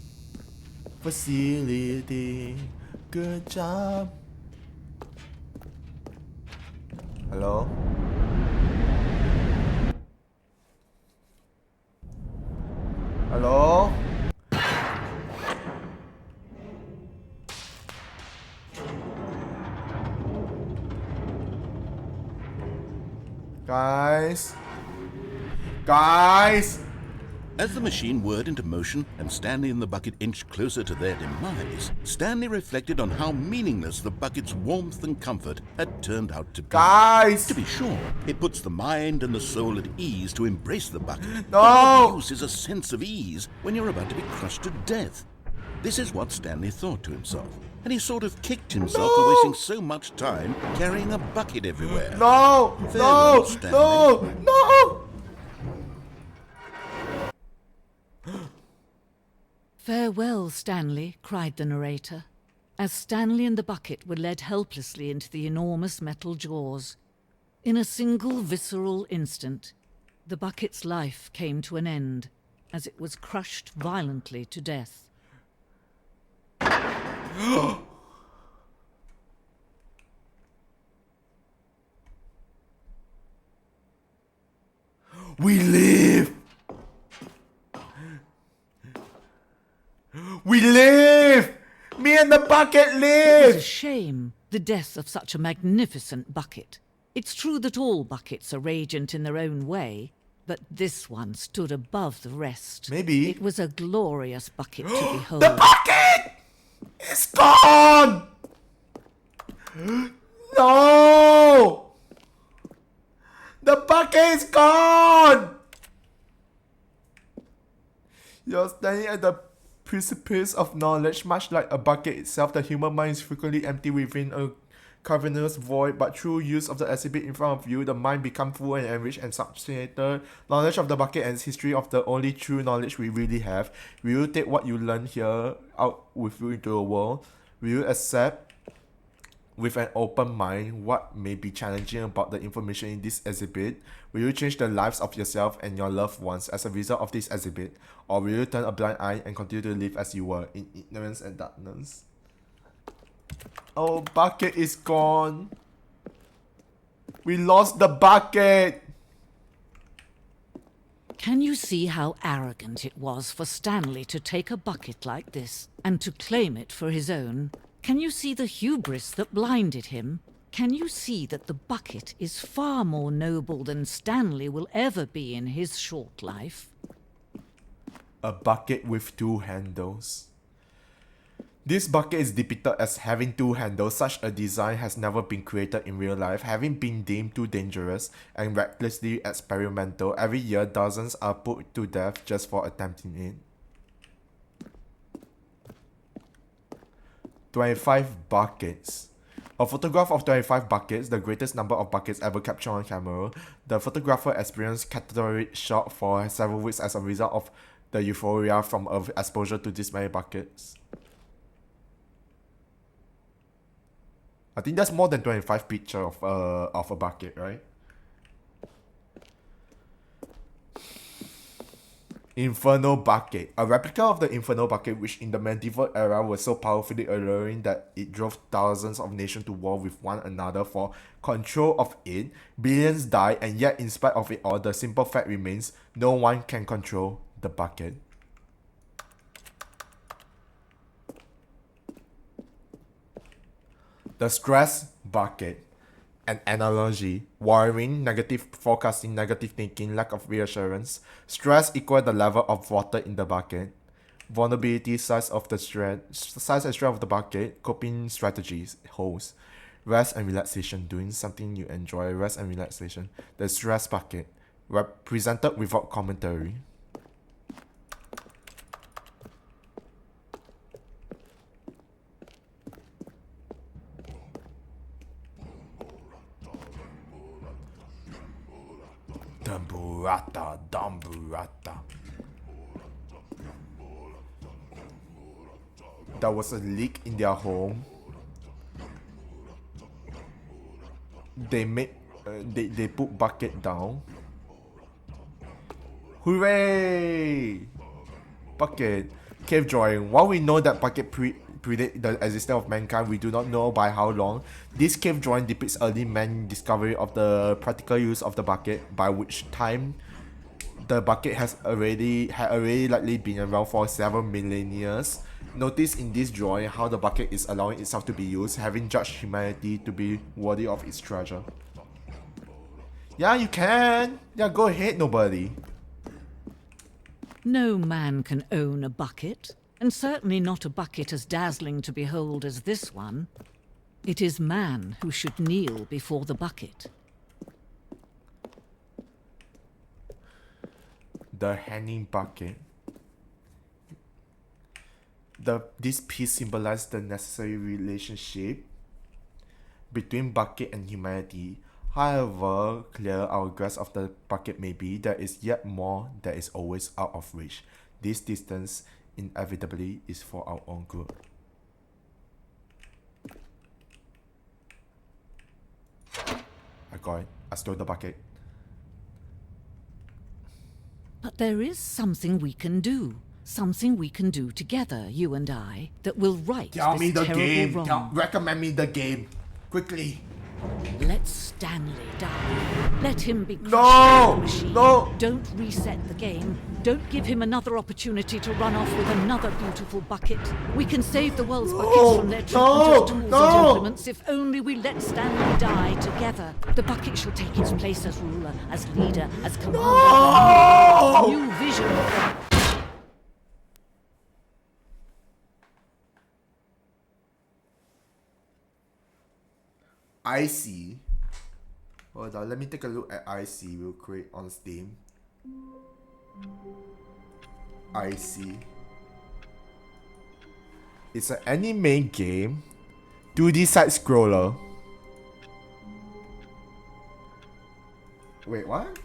Facility. Good job. Hello? Hello? Guys? Guys? As the machine whirred into motion and Stanley and the bucket inched closer to their demise, Stanley reflected on how meaningless the bucket's warmth and comfort had turned out to be. Guys! To be sure, it puts the mind and the soul at ease to embrace the bucket. No! But what use is a sense of ease when you're about to be crushed to death? This is what Stanley thought to himself, and he sort of kicked himself for wasting so much time carrying a bucket everywhere. No! Farewell, No! Stanley. No! No! "Farewell, Stanley," cried the narrator, as Stanley and the bucket were led helplessly into the enormous metal jaws. In a single visceral instant, the bucket's life came to an end as it was crushed violently to death. We live! We live! Me and the bucket It was a live! shame, the death of such a magnificent bucket. It's true that all buckets are radiant in their own way, but this one stood above the rest. Maybe. It was a glorious bucket to behold. The bucket is gone! No! The bucket is gone! You're standing at the precipice of knowledge, much like a bucket itself. The human mind is frequently empty within a cavernous void, but through use of the exhibit in front of you, the mind becomes full and enriched and substantiated. Knowledge of the bucket and its history of the only true knowledge we really have. Will you take what you learn here out with you into the world? Will you accept with an open mind what may be challenging about the information in this exhibit? Will you change the lives of yourself and your loved ones as a result of this exhibit? Or will you turn a blind eye and continue to live as you were, in ignorance and darkness? Oh, bucket is gone. We lost the bucket. Can you see how arrogant it was for Stanley to take a bucket like this and to claim it for his own? Can you see the hubris that blinded him? Can you see that the bucket is far more noble than Stanley will ever be in his short life? A bucket with two handles. This bucket is depicted as having two handles. Such a design has never been created in real life, having been deemed too dangerous and recklessly experimental. Every year, dozens are put to death just for attempting it. 25 buckets. A photograph of 25 buckets, the greatest number of buckets ever captured on camera. The photographer experienced catatonic shock for several weeks as a result of the euphoria from exposure to this many buckets. I think that's more than 25 pictures of a bucket, right? Inferno Bucket. A replica of the Inferno Bucket, which in the medieval era was so powerfully alluring that it drove thousands of nations to war with one another for control of it. Billions died, and yet in spite of it all, the simple fact remains, no one can control the bucket. The Stress Bucket. An analogy: worrying, negative forecasting, negative thinking, lack of reassurance. Stress equal the level of water in the bucket. Vulnerability, size and strength of the bucket. Coping strategies, holes. Rest and relaxation. Doing something you enjoy. Rest and relaxation. The stress bucket. Presented without commentary. Dumburata. There was a leak in their home. They put bucket down. Hooray! Bucket. Cave drawing. While we know that bucket predate the existence of mankind, we do not know by how long. This cave drawing depicts early man discovery of the practical use of the bucket, by which time the bucket had already likely been around for several millennia. Notice in this drawing how the bucket is allowing itself to be used, having judged humanity to be worthy of its treasure. Yeah, you can. Yeah, go ahead, nobody. No man can own a bucket, and certainly not a bucket as dazzling to behold as this one. It is man who should kneel before the bucket. The hanging bucket. This piece symbolizes the necessary relationship between bucket and humanity. However clear our grasp of the bucket may be, there is yet more that is always out of reach. This distance inevitably is for our own good. I got it. I stole the bucket. But there is something we can do. Something we can do together, you and I, that will right Tell me this the terrible game. wrong. Recommend me the game. Quickly. Let Stanley die. Let him be crushed No! by the machine. No! Don't reset the game. Don't give him another opportunity to run off with another beautiful bucket. We can save the world's buckets from their treatment as tools and implements if only we let Stanley die together. The bucket shall take its place as ruler, as leader, as commander. No! New vision of the... IC. Hold on, let me take a look at IC real quick on Steam. IC. It's an anime game. 2D side scroller. Wait, what?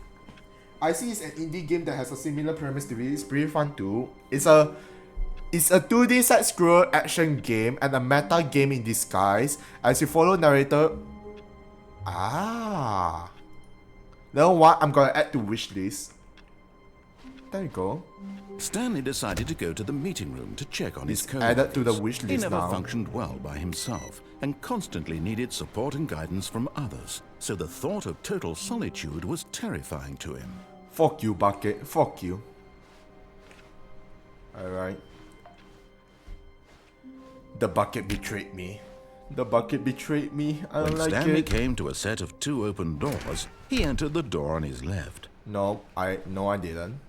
IC is an indie game that has a similar premise to it. It's pretty fun too. It's a 2D side scroll action game and a meta game in disguise as you follow narrator. Ah. You know what? I'm gonna add to wish list. There you go. Stanley decided to go to the meeting room to check on his co-workers. Added to the wish list He never now. functioned well by himself and constantly needed support and guidance from others, so the thought of total solitude was terrifying to him. Fuck you, bucket. Fuck you. Alright. The bucket betrayed me. The bucket betrayed me. I don't When like Stanley it. came to a set of 2 open doors, he entered the door on his left. No, I didn't.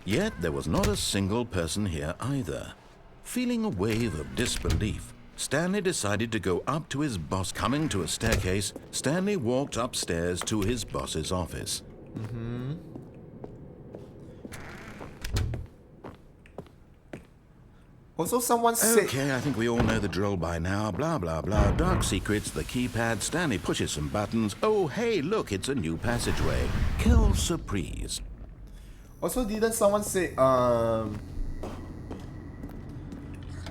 Yet there was not a single person here either. Feeling a wave of disbelief, Stanley decided to go up to his boss. Coming to a staircase, Stanley walked upstairs to his boss's office. Also, someone said... Okay, I think we all know the drill by now. Blah, blah, blah. Dark secrets, the keypad. Stanley pushes some buttons. Oh, hey, look, it's a new passageway. Quelle surprise. Also, didn't someone say, the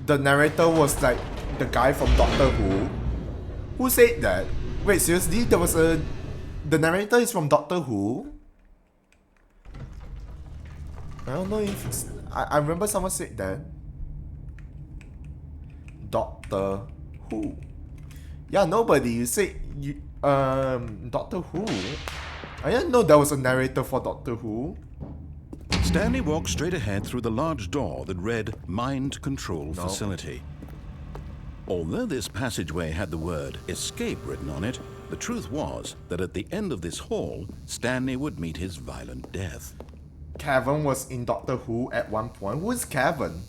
narrator was like the guy from Doctor Who? Who said that? Wait, seriously? There was a... The narrator is from Doctor Who? I don't know if it's... I remember someone said that. Doctor Who. Yeah, nobody. You said... Doctor Who? I didn't know there was a narrator for Doctor Who. Stanley walked straight ahead through the large door that read Mind Control Facility. Although this passageway had the word escape written on it, the truth was that at the end of this hall, Stanley would meet his violent death. Kevin was in Doctor Who at one point. Who is Kevin?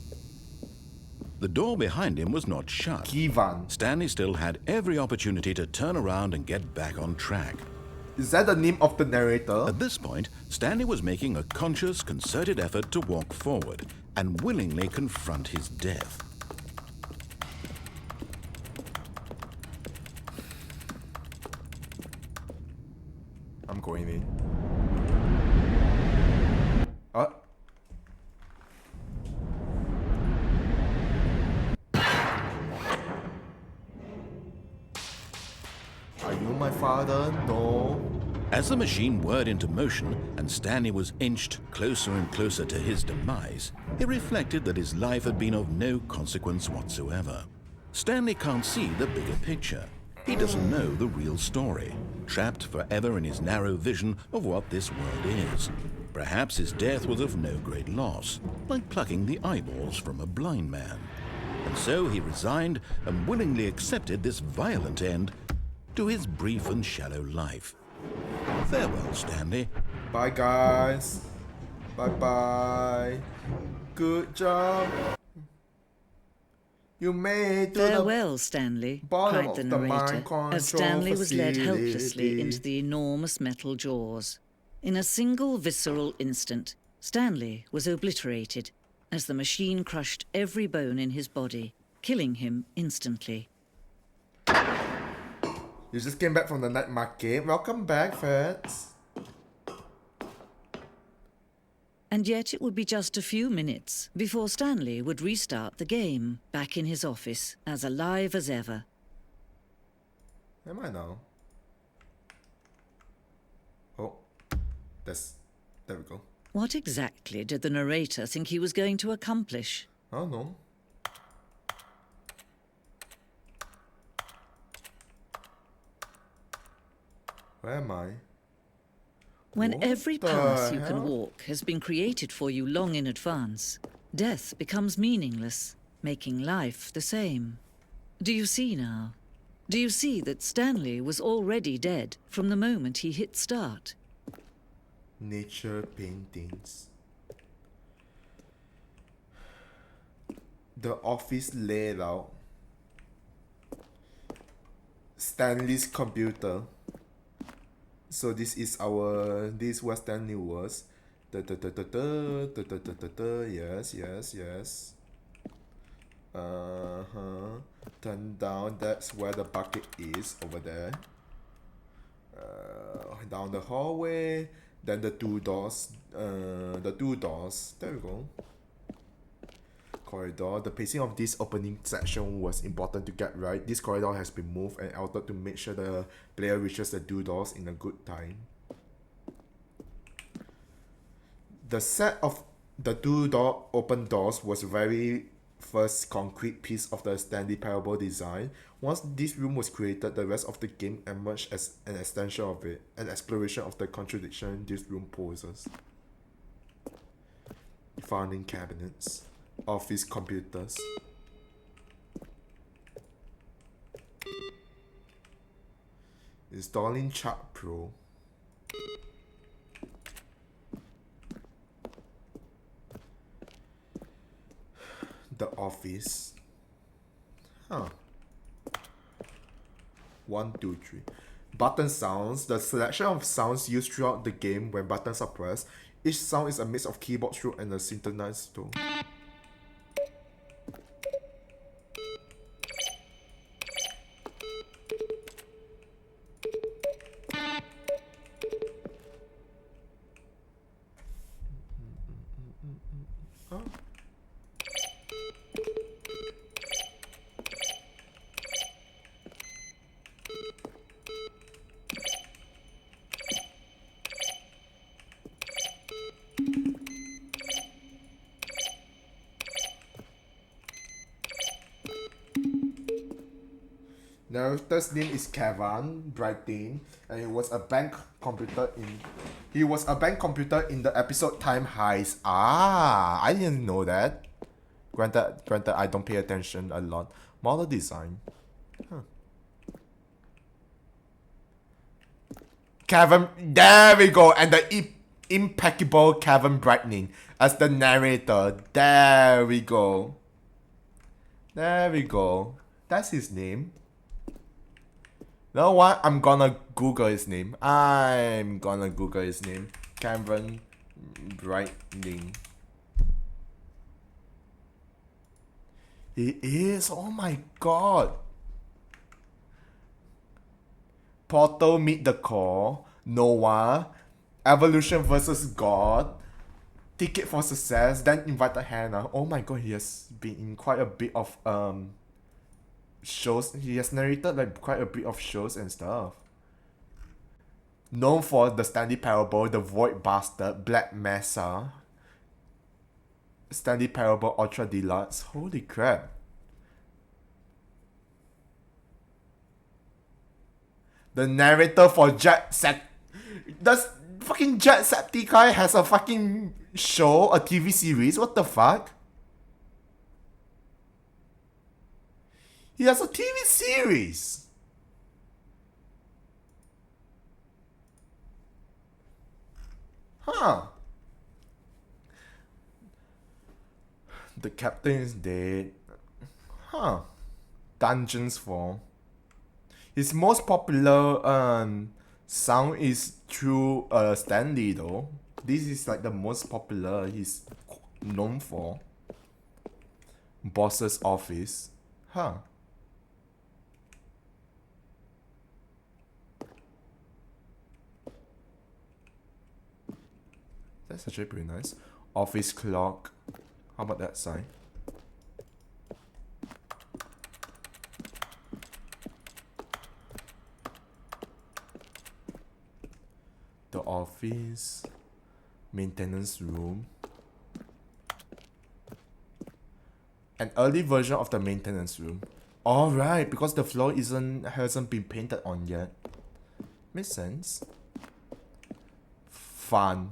The door behind him was not shut. Kivan. Stanley still had every opportunity to turn around and get back on track. Is that the name of the narrator? At this point, Stanley was making a conscious, concerted effort to walk forward and willingly confront his death. I'm going in. Are you my father? No. As the machine whirred into motion and Stanley was inched closer and closer to his demise, he reflected that his life had been of no consequence whatsoever. Stanley can't see the bigger picture. He doesn't know the real story, trapped forever in his narrow vision of what this world is. Perhaps his death was of no great loss, like plucking the eyeballs from a blind man. And so he resigned and willingly accepted this violent end to his brief and shallow life. Farewell, Stanley. Bye, guys. Bye-bye. Good job. You made to Farewell, Stanley, cried the narrator, as Stanley was led helplessly into the enormous metal jaws. In a single visceral instant, Stanley was obliterated as the machine crushed every bone in his body, killing him instantly. You just came back from the night market. Welcome back, Fats. And yet it would be just a few minutes before Stanley would restart the game, back in his office, as alive as ever. Am I now? Oh, there we go. What exactly did the narrator think he was going to accomplish? I don't know. Where am I? When What every the path you hell? can walk has been created for you long in advance, death becomes meaningless, making life the same. Do you see now? Do you see that Stanley was already dead from the moment he hit start? Nature paintings. The office layout. Stanley's computer. So this is what Stanley was. Yes. Turn down, that's where the bucket is, over there. Down the hallway, then the two doors, there we go. Corridor. The pacing of this opening section was important to get right. This corridor has been moved and altered to make sure the player reaches the two doors in a good time. The set of the two open doors was very first concrete piece of the Stanley Parable design. Once this room was created, the rest of the game emerged as an extension of it, an exploration of the contradiction this room poses. Filing cabinets. Office computers. Installing Chart Pro. The office. 1, 2, 3. Button sounds. The selection of sounds used throughout the game when buttons are pressed. Each sound is a mix of keyboard stroke and a synthesized tone. Narrator's name is Kevin Brightin, and he was a bank computer in the episode Time Heist. I didn't know that. Granted, I don't pay attention a lot. Model design. Kevin, there we go, and the impeccable Kevin Brightin as the narrator. There we go. There we go. That's his name. You know what? I'm gonna Google his name. Cameron Brightling. He is. Oh my god. Portal Meet the Core. Noah. Evolution versus God. Ticket for Success. Then Invited Hannah. Oh my god, he has been in quite a bit of shows. He has narrated like quite a bit of shows and stuff. Known for the Stanley Parable, The Void Bastard, Black Mesa, Stanley Parable Ultra Deluxe. Holy crap. The narrator for does fucking Jacksepticeye has a fucking show, a TV series? What the fuck? He has a TV series. Huh. The captain is dead. Huh. Dungeons 4. His most popular sound is through Stanley though. This is like the most popular he's known for. Boss's Office. Huh. That's actually pretty nice. Office Clock. How about that sign? The office. Maintenance room. An early version of the maintenance room. Alright, because the floor hasn't been painted on yet. Makes sense. Fun.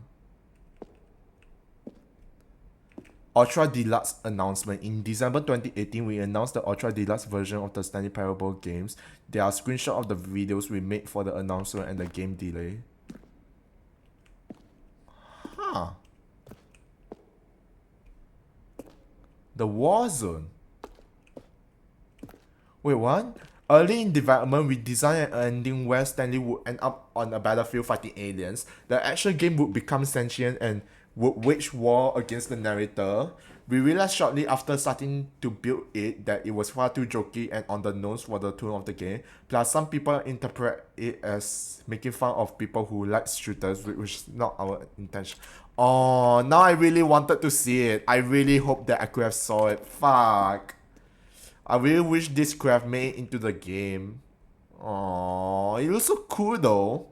Ultra Deluxe announcement. In December 2018, we announced the Ultra Deluxe version of the Stanley Parable games. There are screenshots of the videos we made for the announcement and the game delay. Huh. The Warzone. Wait, what? Early in development, we designed an ending where Stanley would end up on a battlefield fighting aliens. The action game would become sentient and would wage war against the narrator. We realized shortly after starting to build it that it was far too jokey and on the nose for the tone of the game. Plus, some people interpret it as making fun of people who like shooters, which is not our intention. Oh, now I really wanted to see it. I really hope that I could have saw it. Fuck. I really wish this could have made it into the game. Oh, it looks so cool though.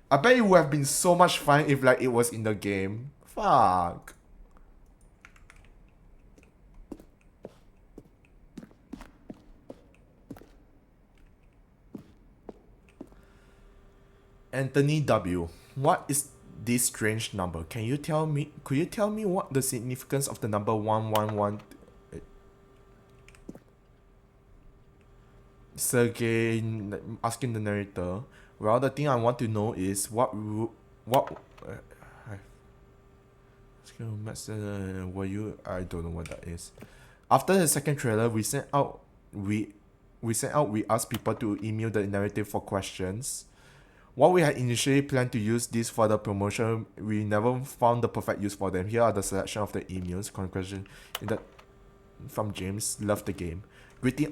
I bet it would have been so much fun if like it was in the game. Fuck. Anthony W. What is this strange number? Could you tell me what the significance of the number 111? Sergey asking the narrator. Well, the thing I want to know is what were you? I don't know what that is. After the second trailer, we asked people to email the narrative for questions. While we had initially planned to use this for the promotion, we never found the perfect use for them. Here are the selection of the emails. Conclusion from James. Love the game. Witty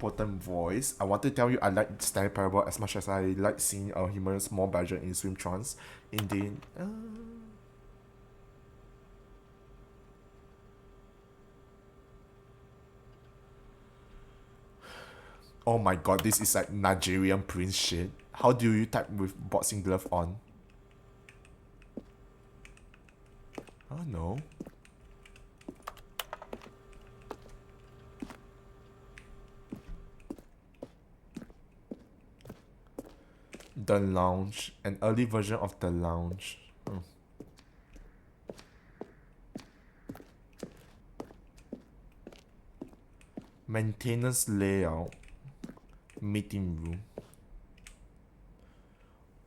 potent voice. I want to tell you I like Stanley Parable as much as I like seeing a humorous small budget in Swim Trance. Indeed. Oh my god, this is like Nigerian prince shit. How do you type with boxing glove on? Oh no. The Lounge. An early version of The Lounge. Maintenance layout. Meeting room.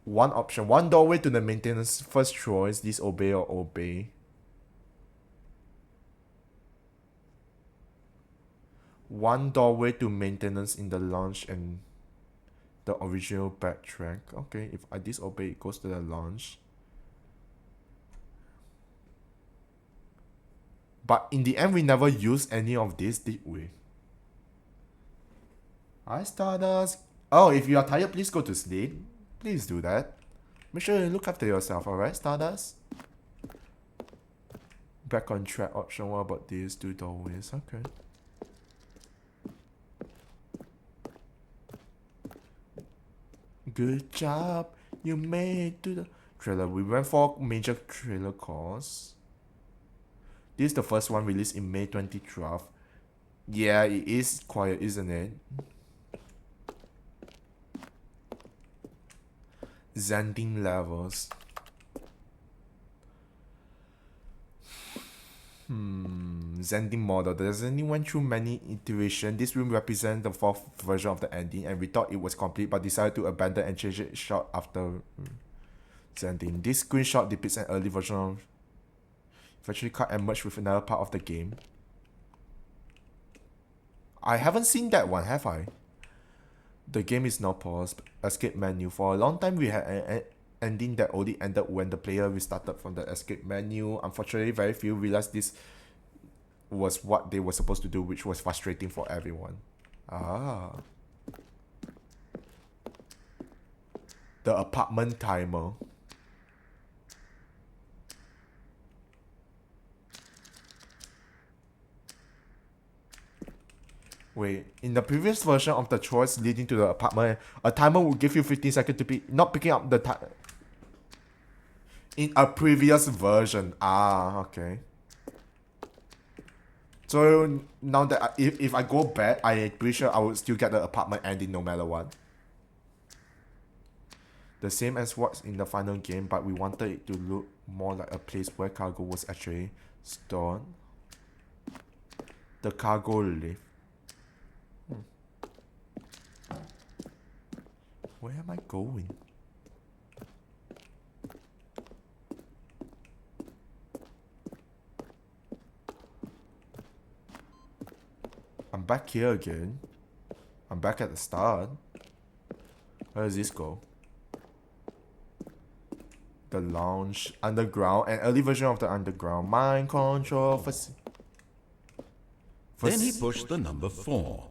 One option. One doorway to the maintenance. First choice. Disobey or obey. One doorway to maintenance in the lounge and the original backtrack. Okay, if I disobey, it goes to the lounge. But in the end, we never used any of this, did we? Hi, Stardust. Oh, if you are tired, please go to sleep. Please do that. Make sure you look after yourself, alright, Stardust? Back on track option. What about these two doorways? Okay. Good job. You made it to the trailer. We went for major trailer calls. This is the first one released in May 2012. Yeah, it is quiet, isn't it? Xanthine levels. Xanthine model. The Xanthine went through many iterations. This room represents the fourth version of the ending, and we thought it was complete but decided to abandon and change it short after Xanthine. This screenshot depicts an early version of virtually cut and merged with another part of the game. I haven't seen that one, have I? The game is now paused. Escape menu. For a long time, we had an ending that only ended when the player restarted from the escape menu. Unfortunately, very few realized this was what they were supposed to do, which was frustrating for everyone. Ah. The apartment timer. Wait, in the previous version of the choice leading to the apartment, a timer will give you 15 seconds to not picking up the time. In a previous version. Ah, okay. So now that if I go back, I'm pretty sure I would still get the apartment ending no matter what. The same as what's in the final game, but we wanted it to look more like a place where cargo was actually stored. The cargo lift. Where am I going? I'm back here again. I'm back at the start. Where does this go? The lounge, underground, an early version of the underground. Mind control Then he pushed the number 4.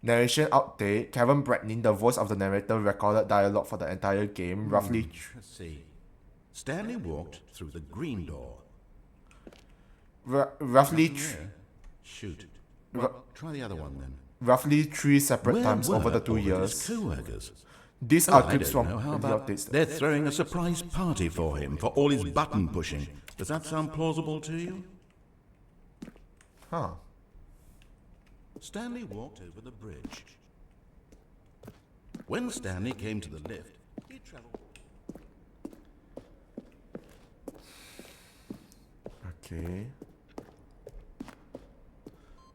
Narration update. Kevin Bradley, the voice of the narrator, recorded dialogue for the entire game. Roughly. Let's see. Stanley walked through the green door. Roughly. Shoot. Well, try the other one then. Roughly 3 separate times over the 2 years. Co-workers. These are clips from the updates. They're throwing a surprise party for him for all his button pushing. Does that sound plausible to you? Huh. Stanley walked over the bridge. When Stanley came to the lift, he traveled. Okay.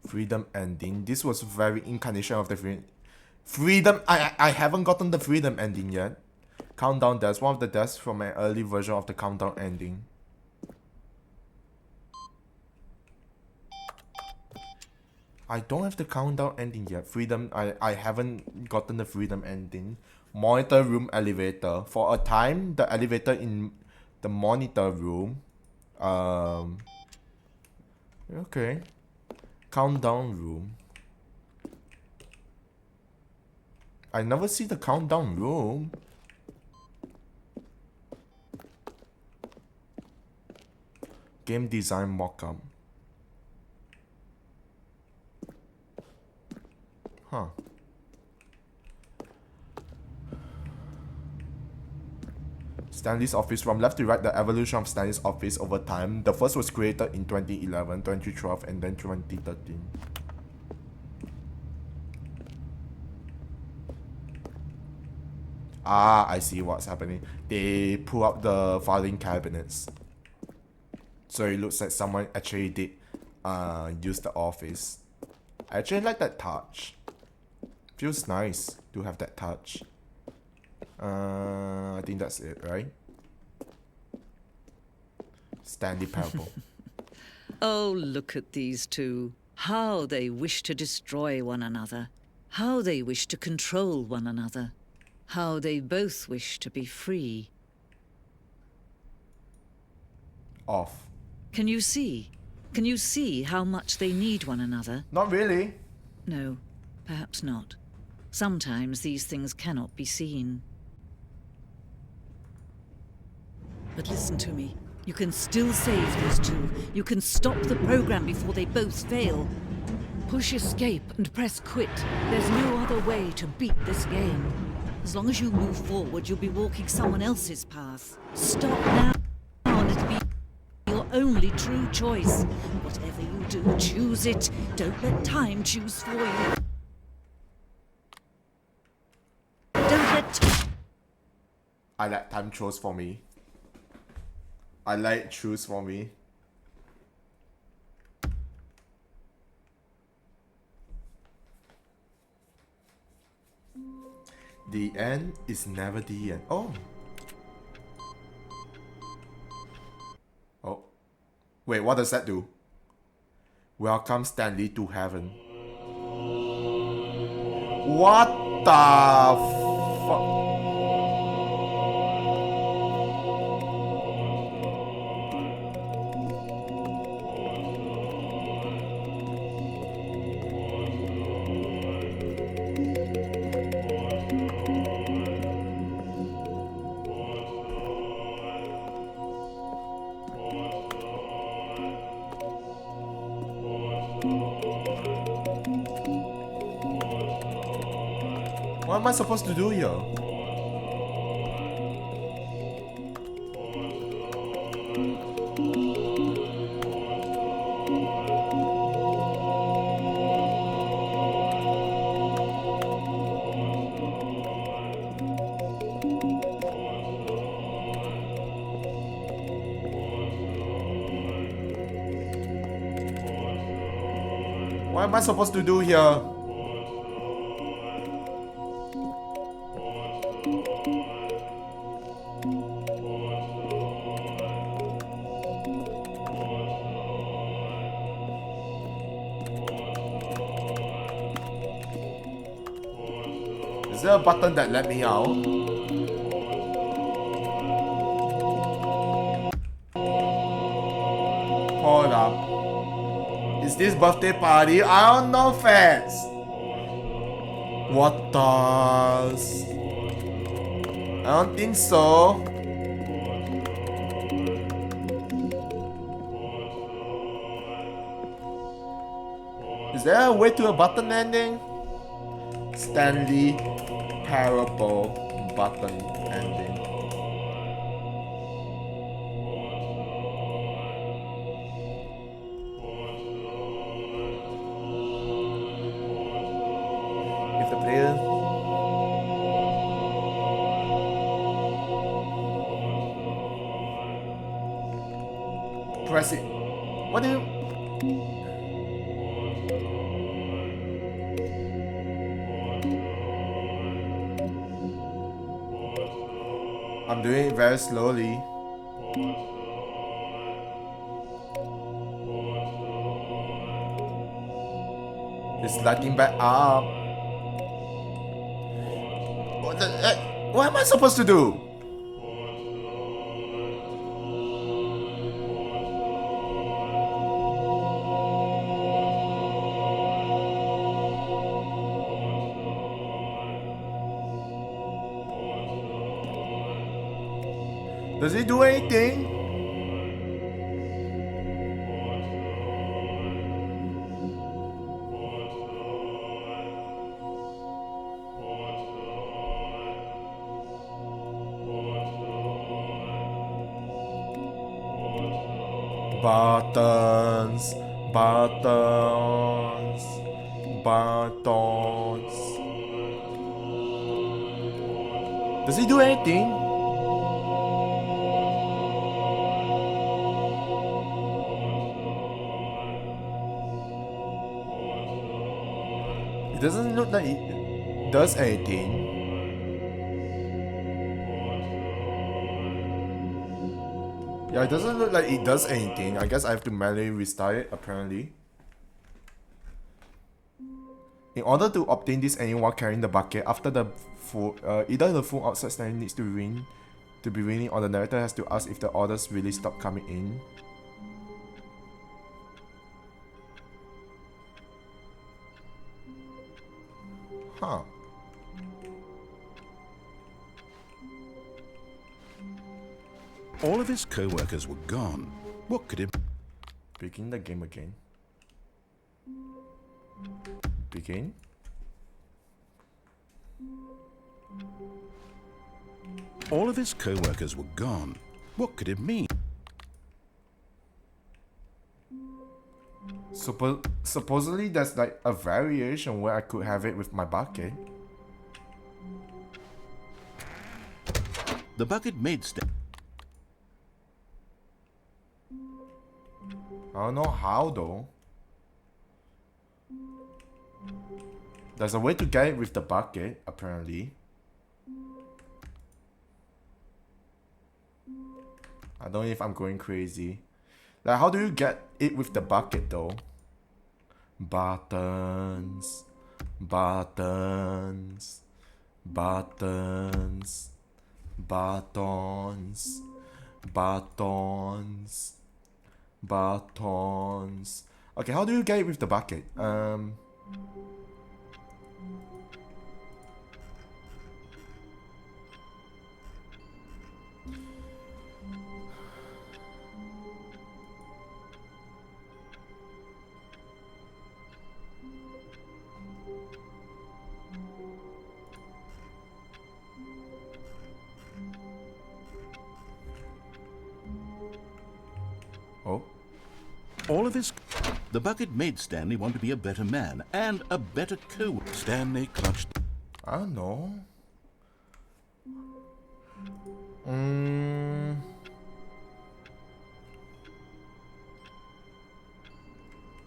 Freedom ending. This was very incarnation of the freedom. I haven't gotten the freedom ending yet. Countdown deaths. One of the deaths from an early version of the countdown ending. I don't have the countdown ending yet. Freedom. I haven't gotten the freedom ending. Monitor room elevator. For a time, the elevator in the monitor room. Okay. Countdown room. I never see the countdown room. Game design mockup. Huh. Stanley's office. From left to right, the evolution of Stanley's office over time. The first was created in 2011, 2012, and then 2013. Ah, I see what's happening. They pull up the filing cabinets. So it looks like someone actually did use the office. I actually like that touch. Feels nice to have that touch. I think that's it, right? Stanley Parable. Oh, look at these two. How they wish to destroy one another. How they wish to control one another. How they both wish to be free. Off. Can you see? Can you see how much they need one another? Not really. No, perhaps not. Sometimes these things cannot be seen. But listen to me. You can still save these two. You can stop the program before they both fail. Push escape and press quit. There's no other way to beat this game. As long as you move forward, you'll be walking someone else's path. Stop now, and it'll be your only true choice. Whatever you do, choose it. Don't let time choose for you. Don't let I let time choose for me. I let choose for me. The end is never the end. Oh. Oh. Wait, what does that do? Welcome Stanley to heaven. What the fuck? What am I supposed to do here? What am I supposed to do here? Is there a button that let me out? Hold up. Is this birthday party? I don't know, fans. What does? I don't think so. Is there a way to a button ending? Stanley Parable button ending. If the player press it. What do you? I'm doing it very slowly. It's lighting back up. What am I supposed to do? Does he do anything? Buttons, buttons, buttons. Does he do anything? It doesn't look like it does anything. Yeah, it doesn't look like it does anything. I guess I have to manually restart it, apparently. In order to obtain this, anyone carrying the bucket after the food, either the food outside Stanley needs to be raining, or the narrator has to ask if the orders really stop coming in. Huh. All of his co-workers were gone. What could it... Begin the game again. Begin. All of his co-workers were gone. What could it mean? Supposedly there's like a variation where I could have it with my bucket. The bucket made I don't know how though. There's a way to get it with the bucket, apparently. I don't know if I'm going crazy. Like, how do you get it with the bucket though? Buttons. Buttons. Buttons. Buttons. Buttons. Buttons. Okay, how do you get it with the bucket? Oh. All of his... The bucket made Stanley want to be a better man and a better co... Stanley clutched... I don't know.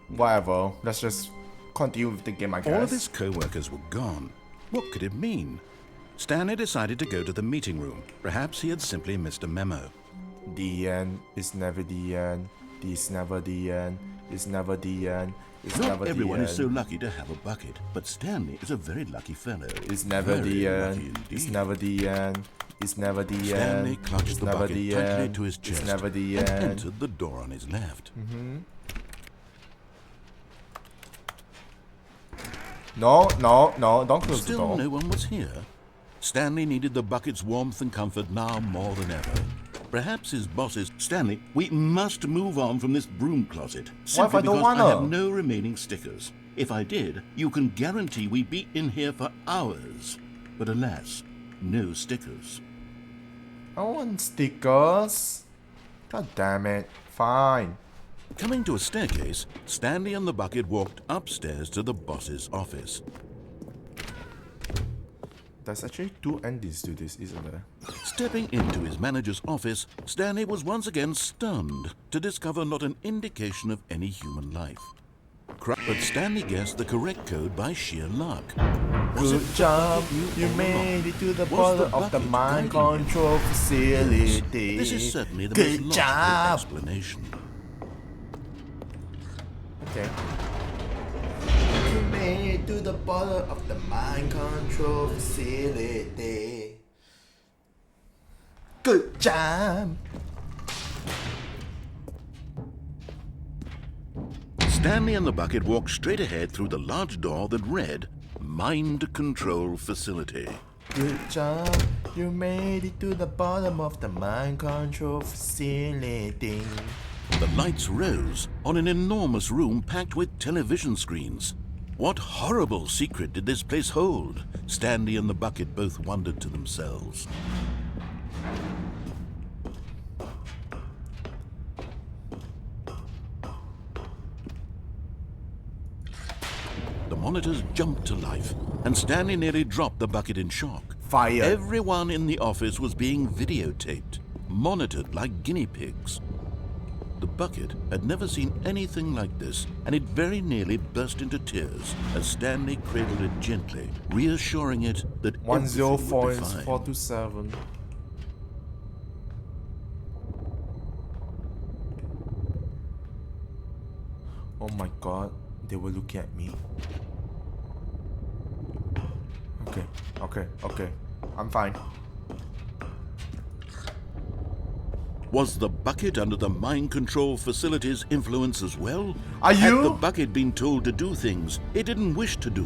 Whatever. Let's just continue with the game, I guess. All of his co-workers were gone. What could it mean? Stanley decided to go to the meeting room. Perhaps he had simply missed a memo. The end is never the end. It's never the end. It's never the end. It's Not never the end. everyone is so lucky to have a bucket, but Stanley is a very lucky fellow. It's never the Very end. lucky indeed. It's never the end. It's never the end. Stanley clutched It's the never bucket the tightly end. to his chest It's never the and end. entered the door on his left. No, no, no, don't close the Still door. no one was here. Stanley needed the bucket's warmth and comfort now more than ever. Perhaps his bosses... Stanley, we must move on from this broom closet. What if I don't because wanna? I have no remaining stickers. If I did, you can guarantee we'd be in here for hours. But alas, no stickers. I want stickers. God damn it. Fine. Coming to a staircase, Stanley and the bucket walked upstairs to the boss's office. There's actually two endings to this, isn't there? Stepping into his manager's office, Stanley was once again stunned to discover not an indication of any human life. But Stanley guessed the correct code by sheer luck. Was Good it job, new you or made it to the Was bottom the of the bucket mind guiding him? control facility. This is certainly the Good most job. logical explanation. Okay. You made it to the bottom of the mind control facility. Good job. Stanley and the bucket walked straight ahead through the large door that read, Mind Control Facility. Good job. You made it to the bottom of the mind control facility. The lights rose on an enormous room packed with television screens. What horrible secret did this place hold? Stanley and the bucket both wondered to themselves. The monitors jumped to life, and Stanley nearly dropped the bucket in shock. Fire. Everyone in the office was being videotaped, monitored like guinea pigs. The bucket had never seen anything like this, and it very nearly burst into tears as Stanley cradled it gently, reassuring it that everything would be fine. 104.427. Oh my god, they were looking at me. Okay. I'm fine. Was the bucket under the mind control facility's influence as well? Are you? Had the bucket been told to do things it didn't wish to do?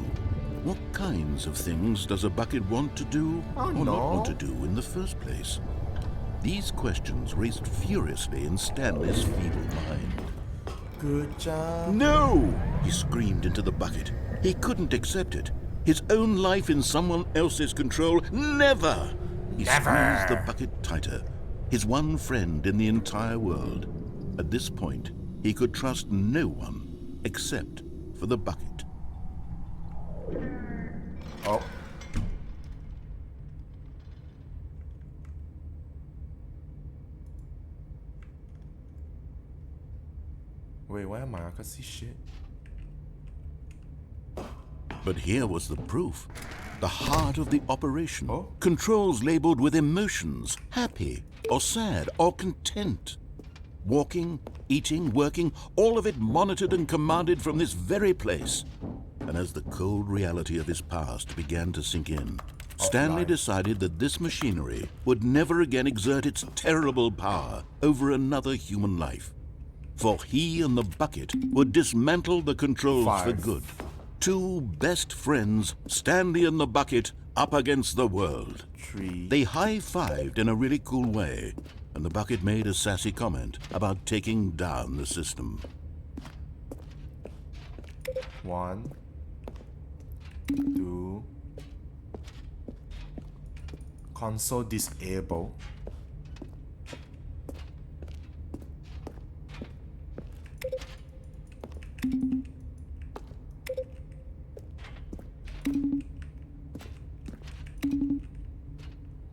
What kinds of things does a bucket want to do or not want to do in the first place? These questions raced furiously in Stanley's feeble mind. Good job. No! He screamed into the bucket. He couldn't accept it. His own life in someone else's control. Never! He squeezed the bucket tighter. His one friend in the entire world. At this point, he could trust no one except for the bucket. Oh. Wait, where am I? I can see shit. But here was the proof. The heart of the operation. Controls labeled with emotions, happy or sad or content. Walking, eating, working, all of it monitored and commanded from this very place. And as the cold reality of his past began to sink in, Stanley decided that this machinery would never again exert its terrible power over another human life. For he and the bucket would dismantle the controls for good. Two best friends, Stanley and the bucket, up against the world. They high-fived in a really cool way, and the bucket made a sassy comment about taking down the system. 1, 2. Console disable.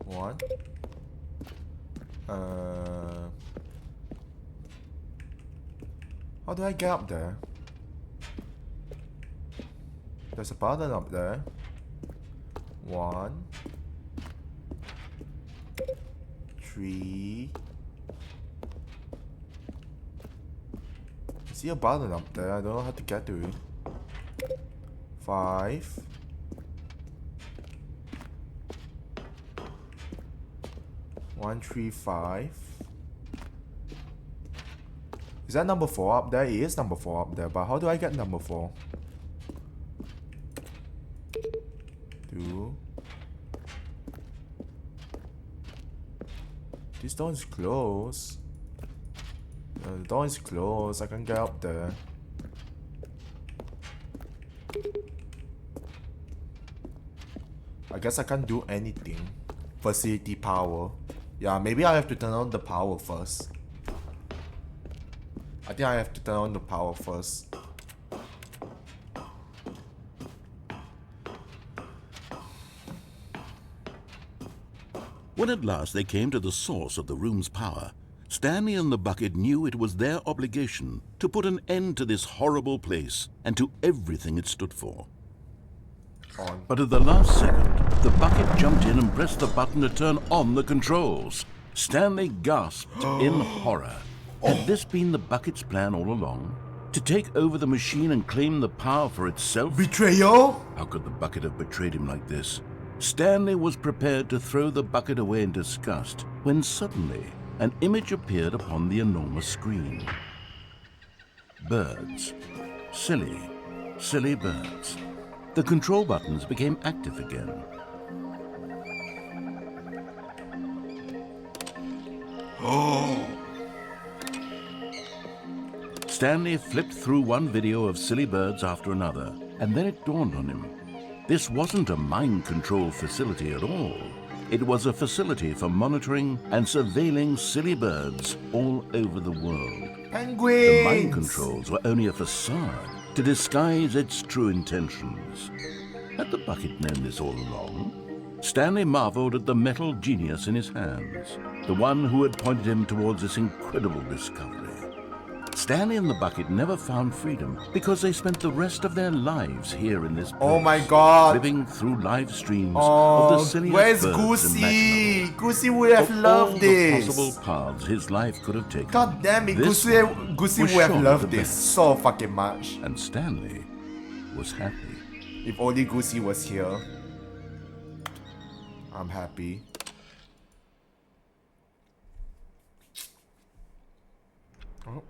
One. How do I get up there? There's a button up there. 1, 3. I see a button up there. I don't know how to get to it. 5. 1, 3, 5. Is that number 4 up there? It is number 4 up there, but how do I get number 4? 2. This door is closed. The door is closed. I can't get up there. I guess I can't do anything. Facility power. Yeah, maybe I have to turn on the power first. I think I have to turn on the power first. When at last they came to the source of the room's power, Stanley and the bucket knew it was their obligation to put an end to this horrible place and to everything it stood for. But at the last second, the bucket jumped in and pressed the button to turn on the controls. Stanley gasped in horror. Had this been the bucket's plan all along? To take over the machine and claim the power for itself? Betrayal? How could the bucket have betrayed him like this? Stanley was prepared to throw the bucket away in disgust when suddenly an image appeared upon the enormous screen. Birds. Silly, silly birds. The control buttons became active again. Oh! Stanley flipped through one video of silly birds after another, and then it dawned on him. This wasn't a mind control facility at all. It was a facility for monitoring and surveilling silly birds all over the world. Penguins! The mind controls were only a facade to disguise its true intentions. Had the bucket known this all along? Stanley marveled at the metal genius in his hands, the one who had pointed him towards this incredible discovery. Stanley and the bucket never found freedom because they spent the rest of their lives here in this place. Oh my god! Living through live streams of the silliest where's birds Goosey? imaginable. Goosey would have loved all this. The possible paths his life could have taken. God damn it, This Goosey was would have surely loved the this best. so fucking much. And Stanley was happy. If only Goosey was here. I'm happy. Oh.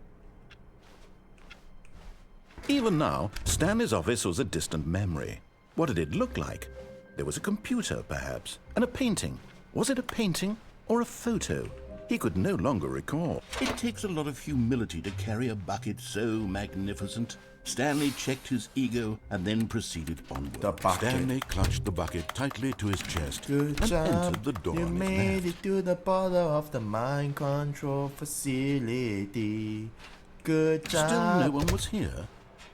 Even now, Stanley's office was a distant memory. What did it look like? There was a computer, perhaps, and a painting. Was it a painting or a photo? He could no longer recall. It takes a lot of humility to carry a bucket so magnificent. Stanley checked his ego and then proceeded onward. The bucket. Stanley clutched the bucket tightly to his chest Good and job. entered the door You on his made left. it to the bottom of the mind control facility. Good job. Still no one was here.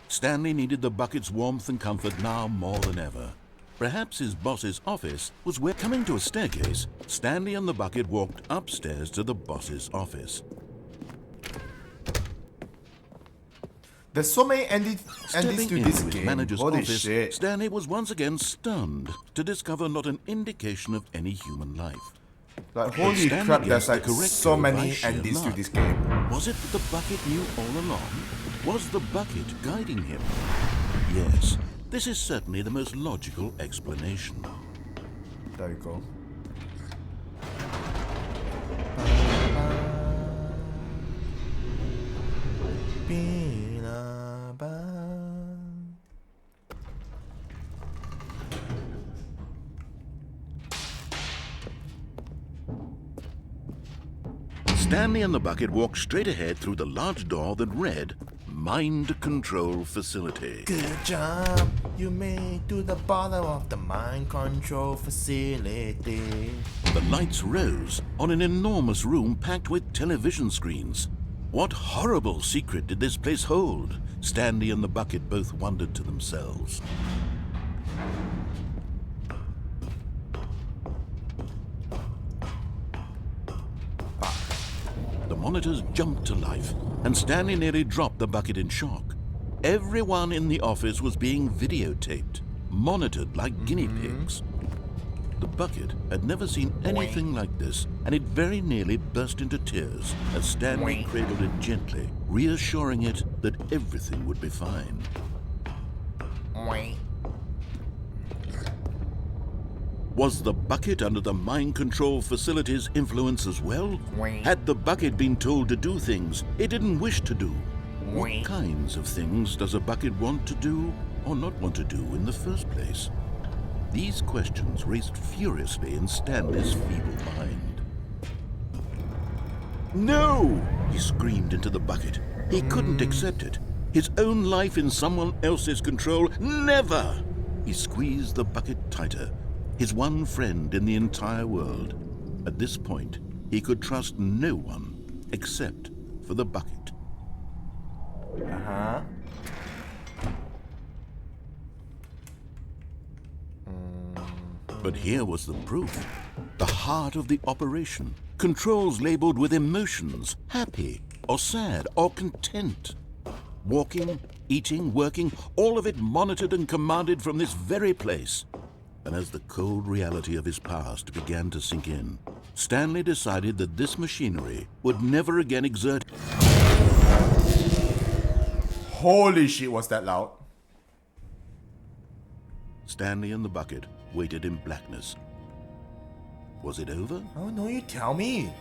Stanley needed the bucket's warmth and comfort now more than ever. Perhaps his boss's office was where, coming to a staircase, Stanley and the bucket walked upstairs to the boss's office. There's so many endings Stepping to into this his game. manager's Holy office, shit. Stanley was once again stunned to discover not an indication of any human life. Like, But holy Stanley crap, guessed there's like the correct so code by many sheer endings to luck. this game. Was it that the bucket knew all along? Was the bucket guiding him? Yes, this is certainly the most logical explanation. There you go. Stanley and the bucket walked straight ahead through the large door that read, Mind Control Facility. Good job. You made to the bottom of the mind control facility. The lights rose on an enormous room packed with television screens. What horrible secret did this place hold? Stanley and the bucket both wondered to themselves. The monitors jumped to life, and Stanley nearly dropped the bucket in shock. Everyone in the office was being videotaped, monitored like guinea pigs. The bucket had never seen anything like this, and it very nearly burst into tears as Stanley cradled it gently, reassuring it that everything would be fine. Was the bucket under the mind control facility's influence as well? Had the bucket been told to do things it didn't wish to do? What kinds of things does a bucket want to do or not want to do in the first place? These questions raced furiously in Stanley's feeble mind. No! He screamed into the bucket. He couldn't accept it. His own life in someone else's control, never! He squeezed the bucket tighter. His one friend in the entire world. At this point, he could trust no one except for the bucket. Uh-huh. But here was the proof. The heart of the operation. Controls labeled with emotions, happy or sad or content. Walking, eating, working, all of it monitored and commanded from this very place. And as the cold reality of his past began to sink in, Stanley decided that this machinery would never again exert... Holy shit, was that loud? Stanley and the bucket waited in blackness. Was it over? Oh no, you tell me.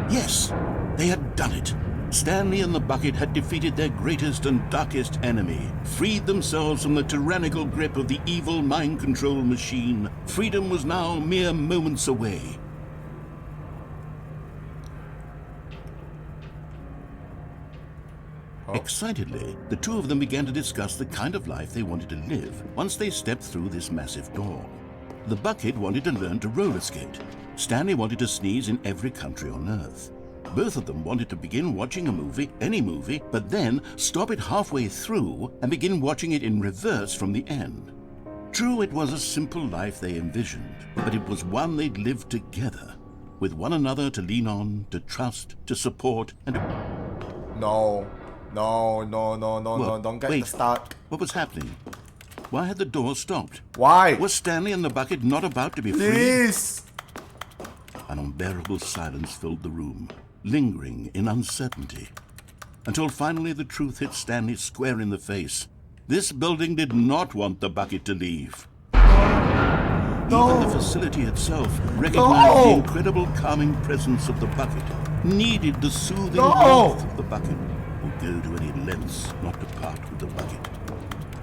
Yes, they had done it. Stanley and the bucket had defeated their greatest and darkest enemy, freed themselves from the tyrannical grip of the evil mind control machine. Freedom was now mere moments away. Excitedly, the two of them began to discuss the kind of life they wanted to live once they stepped through this massive door. The bucket wanted to learn to roller skate. Stanley wanted to sneeze in every country on Earth. Both of them wanted to begin watching a movie, any movie, but then stop it halfway through and begin watching it in reverse from the end. True, it was a simple life they envisioned, but it was one they'd lived together, with one another to lean on, to trust, to support, and to... No, don't get wait, the start. What was happening? Why had the door stopped? Why? Was Stanley and the bucket not about to be free? Please! An unbearable silence filled the room, lingering in uncertainty, until finally the truth hit Stanley square in the face. This building did not want the bucket to leave. Even the facility itself recognized the incredible calming presence of the bucket, needed the soothing warmth of the bucket, would go to any lengths not to part with the bucket.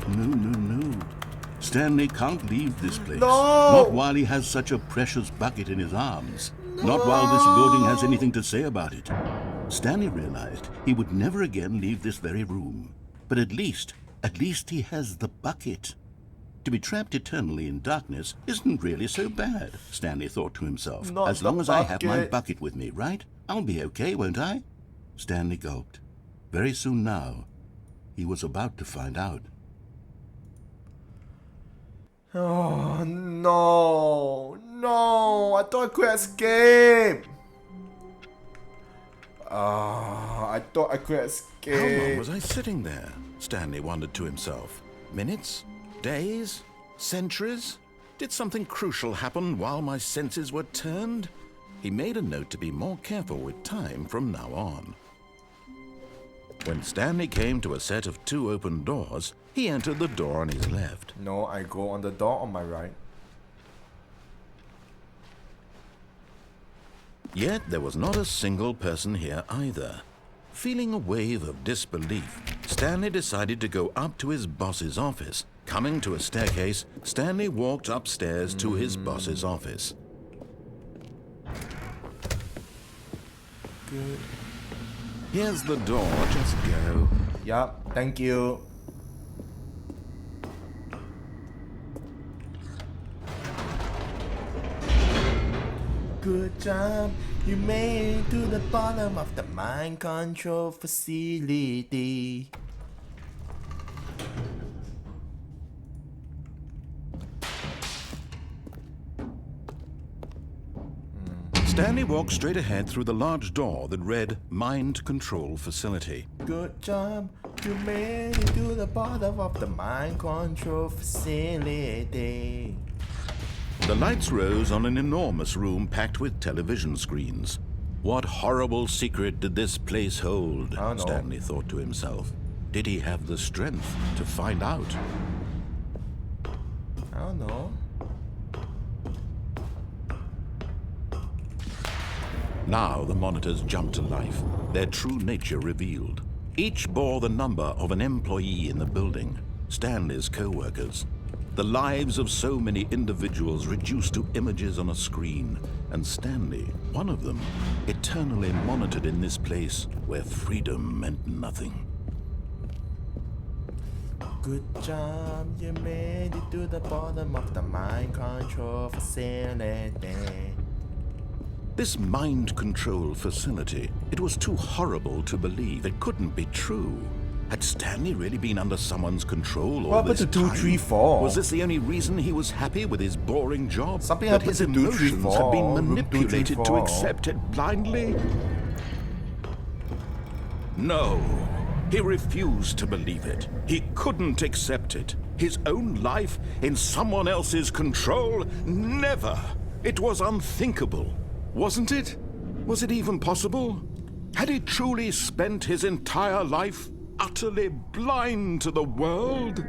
No. Stanley can't leave this place. Not while he has such a precious bucket in his arms. Not while this building has anything to say about it. Stanley realized he would never again leave this very room. But at least he has the bucket. To be trapped eternally in darkness isn't really so bad, Stanley thought to himself. As long as I have my bucket with me, right? I'll be okay, won't I? Stanley gulped. Very soon now, he was about to find out. Oh, no, I thought I could escape. I thought I could escape. How long was I sitting there? Stanley wondered to himself. Minutes? Days? Centuries? Did something crucial happen while my senses were turned? He made a note to be more careful with time from now on. When Stanley came to a set of 2 open doors, he entered the door on his left. No, I go on the door on my right. Yet there was not a single person here either. Feeling a wave of disbelief, Stanley decided to go up to his boss's office. Coming to a staircase, Stanley walked upstairs to his boss's office. Good. Here's the door, just go. Yup, thank you. Good job, you made it to the bottom of the mind control facility. Stanley walked straight ahead through the large door that read Mind Control Facility. Good job, you made it to the bottom of the mind control facility. The lights rose on an enormous room packed with television screens. What horrible secret did this place hold? Stanley thought to himself. Did he have the strength to find out? I don't know. Now the monitors jumped to life, their true nature revealed. Each bore the number of an employee in the building, Stanley's co-workers. The lives of so many individuals reduced to images on a screen, and Stanley, one of them, eternally monitored in this place where freedom meant nothing. Good job, you made it to the bottom of the mind control facility. This mind control facility, it was too horrible to believe. It couldn't be true. Had Stanley really been under someone's control all this time? What happened to 234? Was this the only reason he was happy with his boring job? Something that happened his to emotions 234. had been manipulated to 234. accept it blindly? No. He refused to believe it. He couldn't accept it. His own life in someone else's control? Never. It was unthinkable. Wasn't it? Was it even possible? Had he truly spent his entire life utterly blind to the world?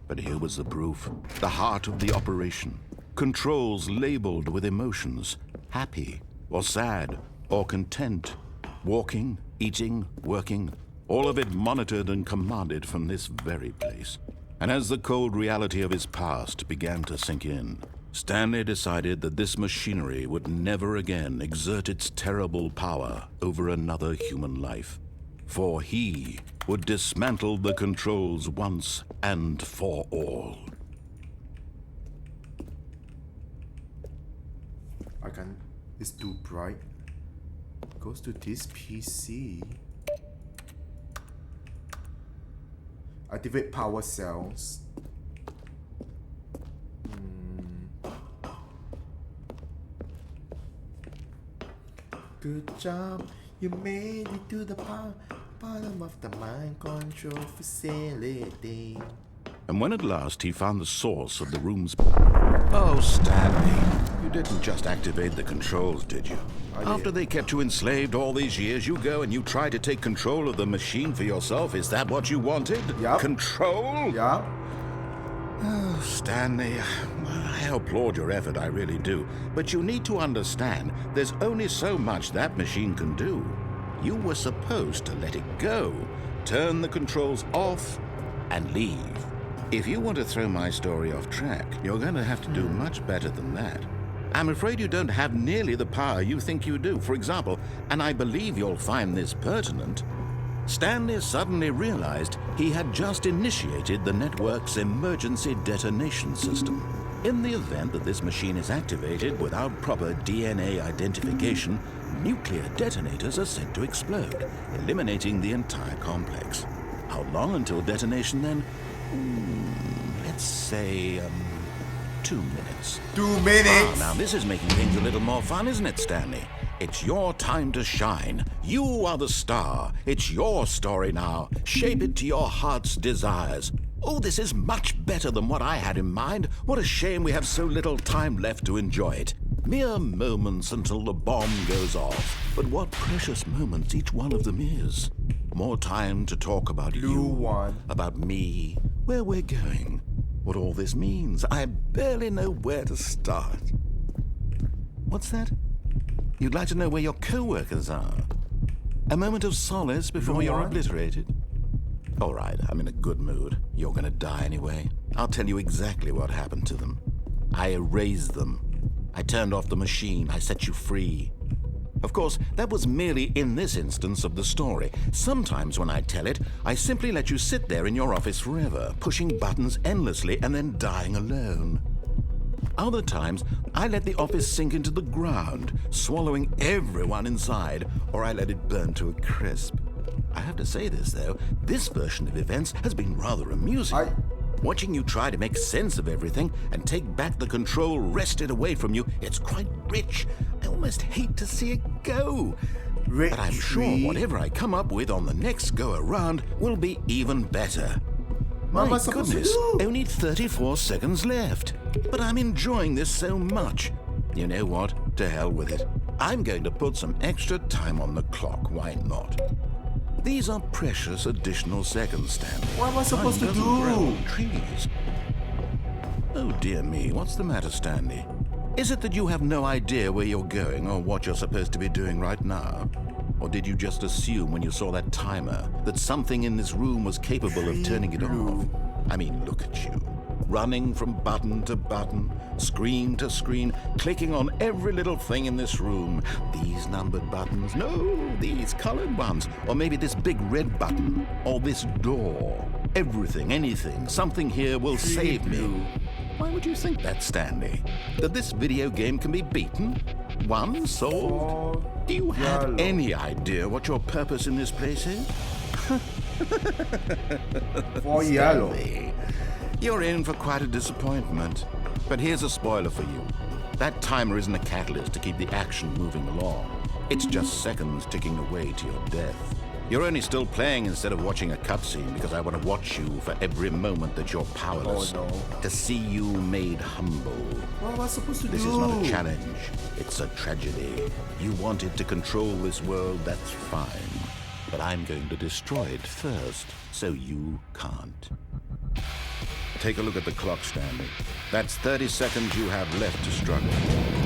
But here was the proof. The heart of the operation. Controls labeled with emotions. Happy, or sad, or content. Walking, eating, working. All of it monitored and commanded from this very place. And as the cold reality of his past began to sink in, Stanley decided that this machinery would never again exert its terrible power over another human life. For he would dismantle the controls once and for all. I can't. It's too bright. Goes to this PC. Activate power cells. Good job, you made it to the bottom of the mind control facility. And when at last he found the source of the room's... Oh, Stanley, you didn't just activate the controls, did you? After they kept you enslaved all these years, you go and you try to take control of the machine for yourself. Is that what you wanted? Yep. Control? Yeah. Oh, Stanley, I applaud your effort, I really do. But you need to understand, there's only so much that machine can do. You were supposed to let it go, turn the controls off, and leave. If you want to throw my story off track, you're going to have to do much better than that. I'm afraid you don't have nearly the power you think you do. For example, and I believe you'll find this pertinent, Stanley suddenly realized he had just initiated the network's emergency detonation system. In the event that this machine is activated without proper DNA identification, nuclear detonators are said to explode, eliminating the entire complex. How long until detonation then? Let's say, 2 minutes. 2 minutes? Now this is making things a little more fun, isn't it, Stanley? It's your time to shine. You are the star. It's your story now. Shape it to your heart's desires. Oh, this is much better than what I had in mind. What a shame we have so little time left to enjoy it. Mere moments until the bomb goes off. But what precious moments each one of them is. More time to talk about about me, where we're going, what all this means. I barely know where to start. What's that? You'd like to know where your co-workers are? A moment of solace before you're obliterated? All right, I'm in a good mood. You're gonna die anyway. I'll tell you exactly what happened to them. I erased them. I turned off the machine. I set you free. Of course, that was merely in this instance of the story. Sometimes when I tell it, I simply let you sit there in your office forever, pushing buttons endlessly and then dying alone. Other times, I let the office sink into the ground, swallowing everyone inside, or I let it burn to a crisp. I have to say this, though, this version of events has been rather amusing. Watching you try to make sense of everything and take back the control wrested away from you, it's quite rich. I almost hate to see it go. But I'm sure whatever I come up with on the next go-around will be even better. My goodness, only 34 seconds left. But I'm enjoying this so much. You know what? To hell with it. I'm going to put some extra time on the clock, why not? These are precious additional seconds, Stanley. What am I supposed to do? Trees. Oh dear me, what's the matter, Stanley? Is it that you have no idea where you're going or what you're supposed to be doing right now? Or did you just assume when you saw that timer that something in this room was capable of turning it off? I mean, look at you. Running from button to button, screen to screen, clicking on every little thing in this room. These numbered buttons, no, these colored ones. Or maybe this big red button, or this door. Everything, anything, something here will save me. Why would you think that, Stanley? That this video game can be beaten? Won? Solved? Do you have any idea what your purpose in this place is? For yellow. You're in for quite a disappointment. But here's a spoiler for you. That timer isn't a catalyst to keep the action moving along. It's just seconds ticking away to your death. You're only still playing instead of watching a cutscene because I want to watch you for every moment that you're powerless. Oh, no. To see you made humble. What am I supposed to do? This is not a challenge. It's a tragedy. You wanted to control this world, that's fine. But I'm going to destroy it first, so you can't. Take a look at the clock, Stanley. That's 30 seconds you have left to struggle.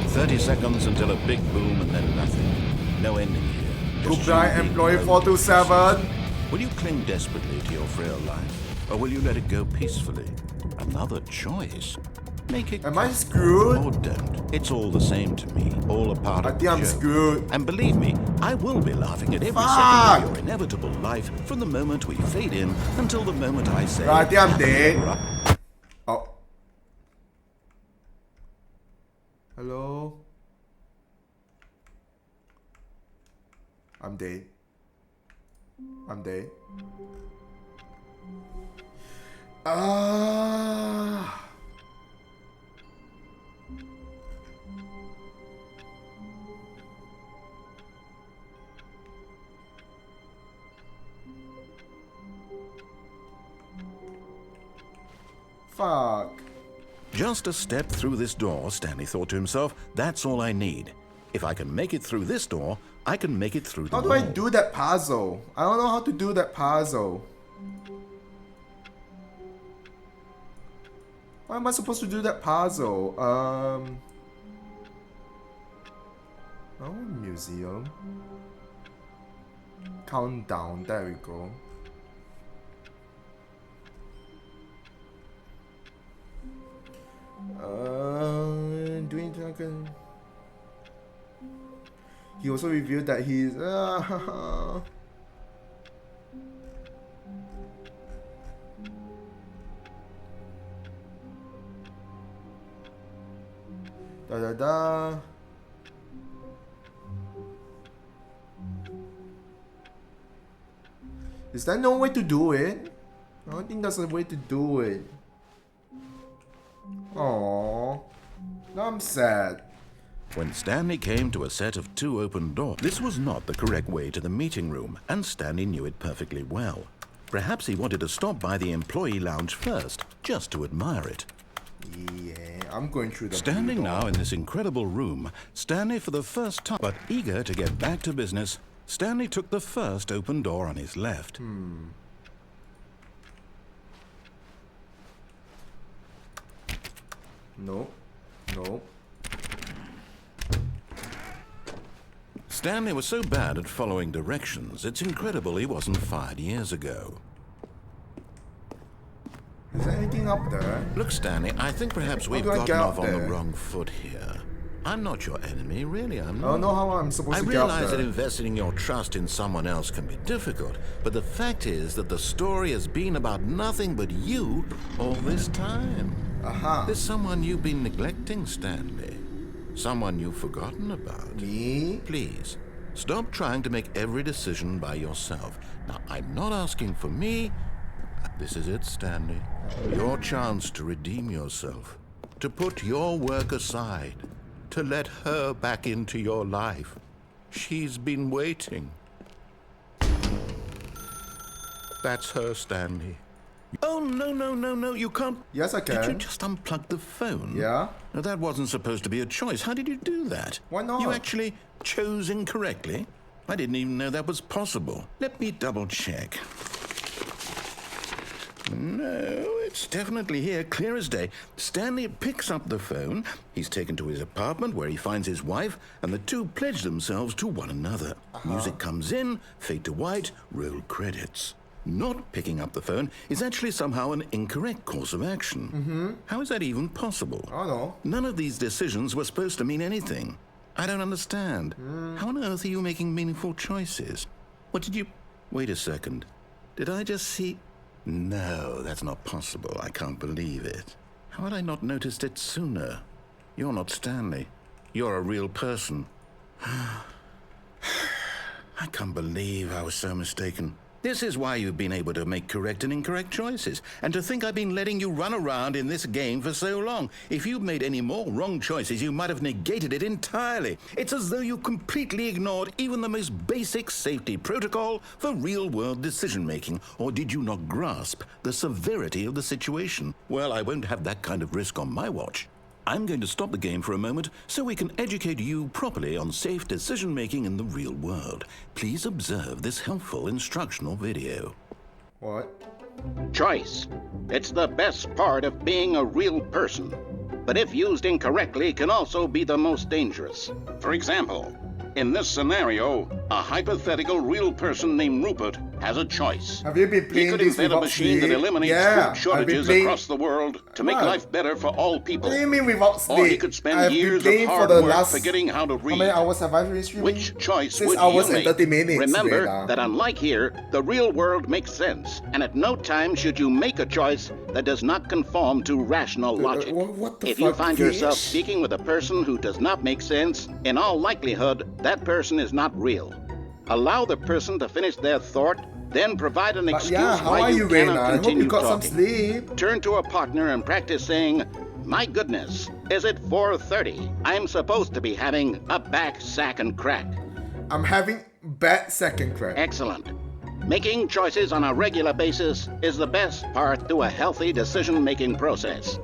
30 seconds until a big boom and then nothing. No ending here. Goodbye, Employee 427. Will you cling desperately to your frail life, or will you let it go peacefully? Another choice. Make it. Am I screwed? Or don't. It's all the same to me. All a part of the I think I'm joke. screwed. And believe me, I will be laughing at every second of your inevitable life from the moment we fade in until the moment I say. I think I'm dead. Oh. Hello? I'm dead. I'm dead. Fuck. Just a step through this door, Stanley thought to himself, that's all I need. If I can make it through this door, I can make it through the How do wall. I do that puzzle? I don't know how to do that puzzle. Why am I supposed to do that puzzle? Oh, museum. Countdown, there we go. Doing dragon. He also revealed that he's da da da. Is there no way to do it? I don't think there's a way to do it. Aww. Now I'm sad. When Stanley came to a set of 2 open doors, this was not the correct way to the meeting room, and Stanley knew it perfectly well. Perhaps he wanted to stop by the employee lounge first, just to admire it. Yeah, I'm going through the Standing now in this incredible room, Stanley for the first time, but eager to get back to business, Stanley took the first open door on his left. No. No. Stanley was so bad at following directions, it's incredible he wasn't fired years ago. Is there anything up there? Look, Stanley, I think perhaps we've do I gotten get off up on the there? wrong foot here. I'm not your enemy, really, I'm not. I don't know how I'm supposed I to get up realize that there. investing your trust in someone else can be difficult, but the fact is that the story has been about nothing but you all this time. Aha. There's someone you've been neglecting, Stanley. Someone you've forgotten about. Me? Please, stop trying to make every decision by yourself. Now, I'm not asking for me. This is it, Stanley. Your chance to redeem yourself. To put your work aside. To let her back into your life. She's been waiting. That's her, Stanley. Oh, no, you can't. Yes, I can. Did you just unplug the phone? Yeah. Now, that wasn't supposed to be a choice. How did you do that? Why not? You actually chose incorrectly? I didn't even know that was possible. Let me double check. No, it's definitely here, clear as day. Stanley picks up the phone. He's taken to his apartment where he finds his wife, and the two pledge themselves to one another. Music comes in, fade to white, roll credits. Not picking up the phone is actually somehow an incorrect course of action. How is that even possible? I don't know. None of these decisions were supposed to mean anything. I don't understand. How on earth are you making meaningful choices? What did you... Wait a second. Did I just see... No, that's not possible. I can't believe it. How had I not noticed it sooner? You're not Stanley. You're a real person. I can't believe I was so mistaken. This is why you've been able to make correct and incorrect choices. And to think I've been letting you run around in this game for so long. If you'd made any more wrong choices, you might have negated it entirely. It's as though you completely ignored even the most basic safety protocol for real-world decision-making. Or did you not grasp the severity of the situation? Well, I won't have that kind of risk on my watch. I'm going to stop the game for a moment so we can educate you properly on safe decision-making in the real world. Please observe this helpful instructional video. What? Choice. It's the best part of being a real person. But if used incorrectly, can also be the most dangerous. For example, in this scenario, a hypothetical real person named Rupert has a choice. Have you been playing He could this invent a without machine that sleep? eliminates Yeah, food shortages across the world to make What? life better for all people. What do you mean without sleep? Or he could spend I've been years of playing for hard the work last... forgetting how to How read. many hours have I been streaming? Which choice 6 would hours you and make? 30 minutes. Remember Wait, that unlike here, the real world makes sense, and at no time should you make a choice that does not conform to rational logic. What the If you fuck, find bitch? yourself speaking with a person who does not make sense, in all likelihood, that person is not real. Allow the person to finish their thought, then provide an excuse yeah, how why are you you, cannot Reina? I hope continue you got some talking. sleep. Turn to a partner and practice saying, "My goodness, is it 4:30? I'm supposed to be having a back sack and crack." I'm having bad second crack. Excellent. Making choices on a regular basis is the best part to a healthy decision-making process.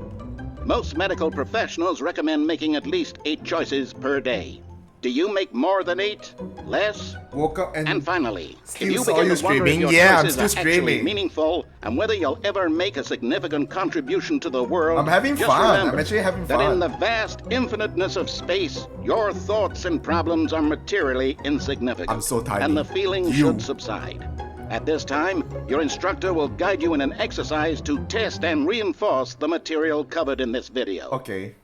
Most medical professionals recommend making at least 8 choices per day. Do you make more than 8? Less? Woke up and finally, if still you saw begin you to wonder if streaming. your Yeah, I'm choices still are actually streaming. meaningful and whether you'll ever make a significant contribution to the world, I'm having just fun. remember I'm actually having that fun. in the vast infiniteness of space, your thoughts and problems are materially insignificant. I'm so tiny. And the feeling You. should subside. At this time, your instructor will guide you in an exercise to test and reinforce the material covered in this video. Okay.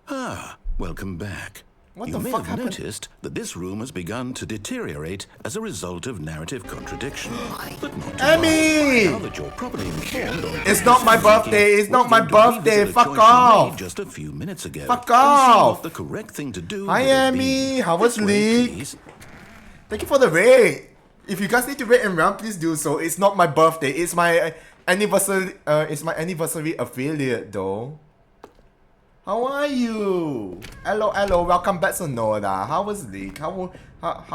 Ah, welcome back. What You the may fuck have happened? noticed that this room has begun to deteriorate as a result of narrative contradiction. But not to Emmy! worry. Now that you're properly informed on It's not my birthday. It's not my birthday. Fuck off. Just a few minutes ago. Fuck and see off. what the correct thing to do Hi, would have Emmy. been. How was This way, League? please. Thank you for the raid. If you guys need to raid and run, please do so. It's not my birthday. It's my anniversary. It's my anniversary affiliate though. How are you? Hello, hello. Welcome back, Sonora. How was League? How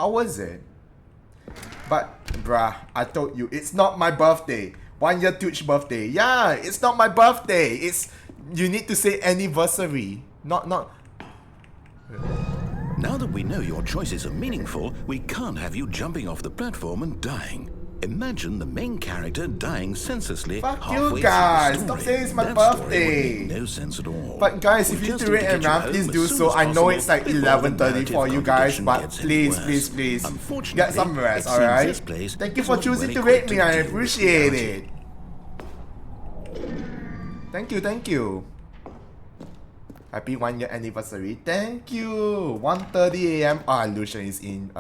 was it? But bruh, I told you it's not my birthday. 1 year Twitch birthday. Yeah, it's not my birthday. It's you need to say anniversary. Not. Now that we know your choices are meaningful, we can't have you jumping off the platform and dying. Imagine the main character dying senselessly Fuck halfway you guys. through the Stop story. saying it's my That story would birthday. make no sense at all. But guys, if We you just do need it to and get you run, home please as do soon so. as I know possible it's like before the 11:30 narrative for you guys, contradiction but gets please, worse. please, Unfortunately, get some rest, it seems alright? this place Thank you is for not choosing well to rate equipped me. to I deal with appreciate reality. it. Thank you. Happy 1 year anniversary. Thank you. 1:30 a.m. Ah, Lucian is in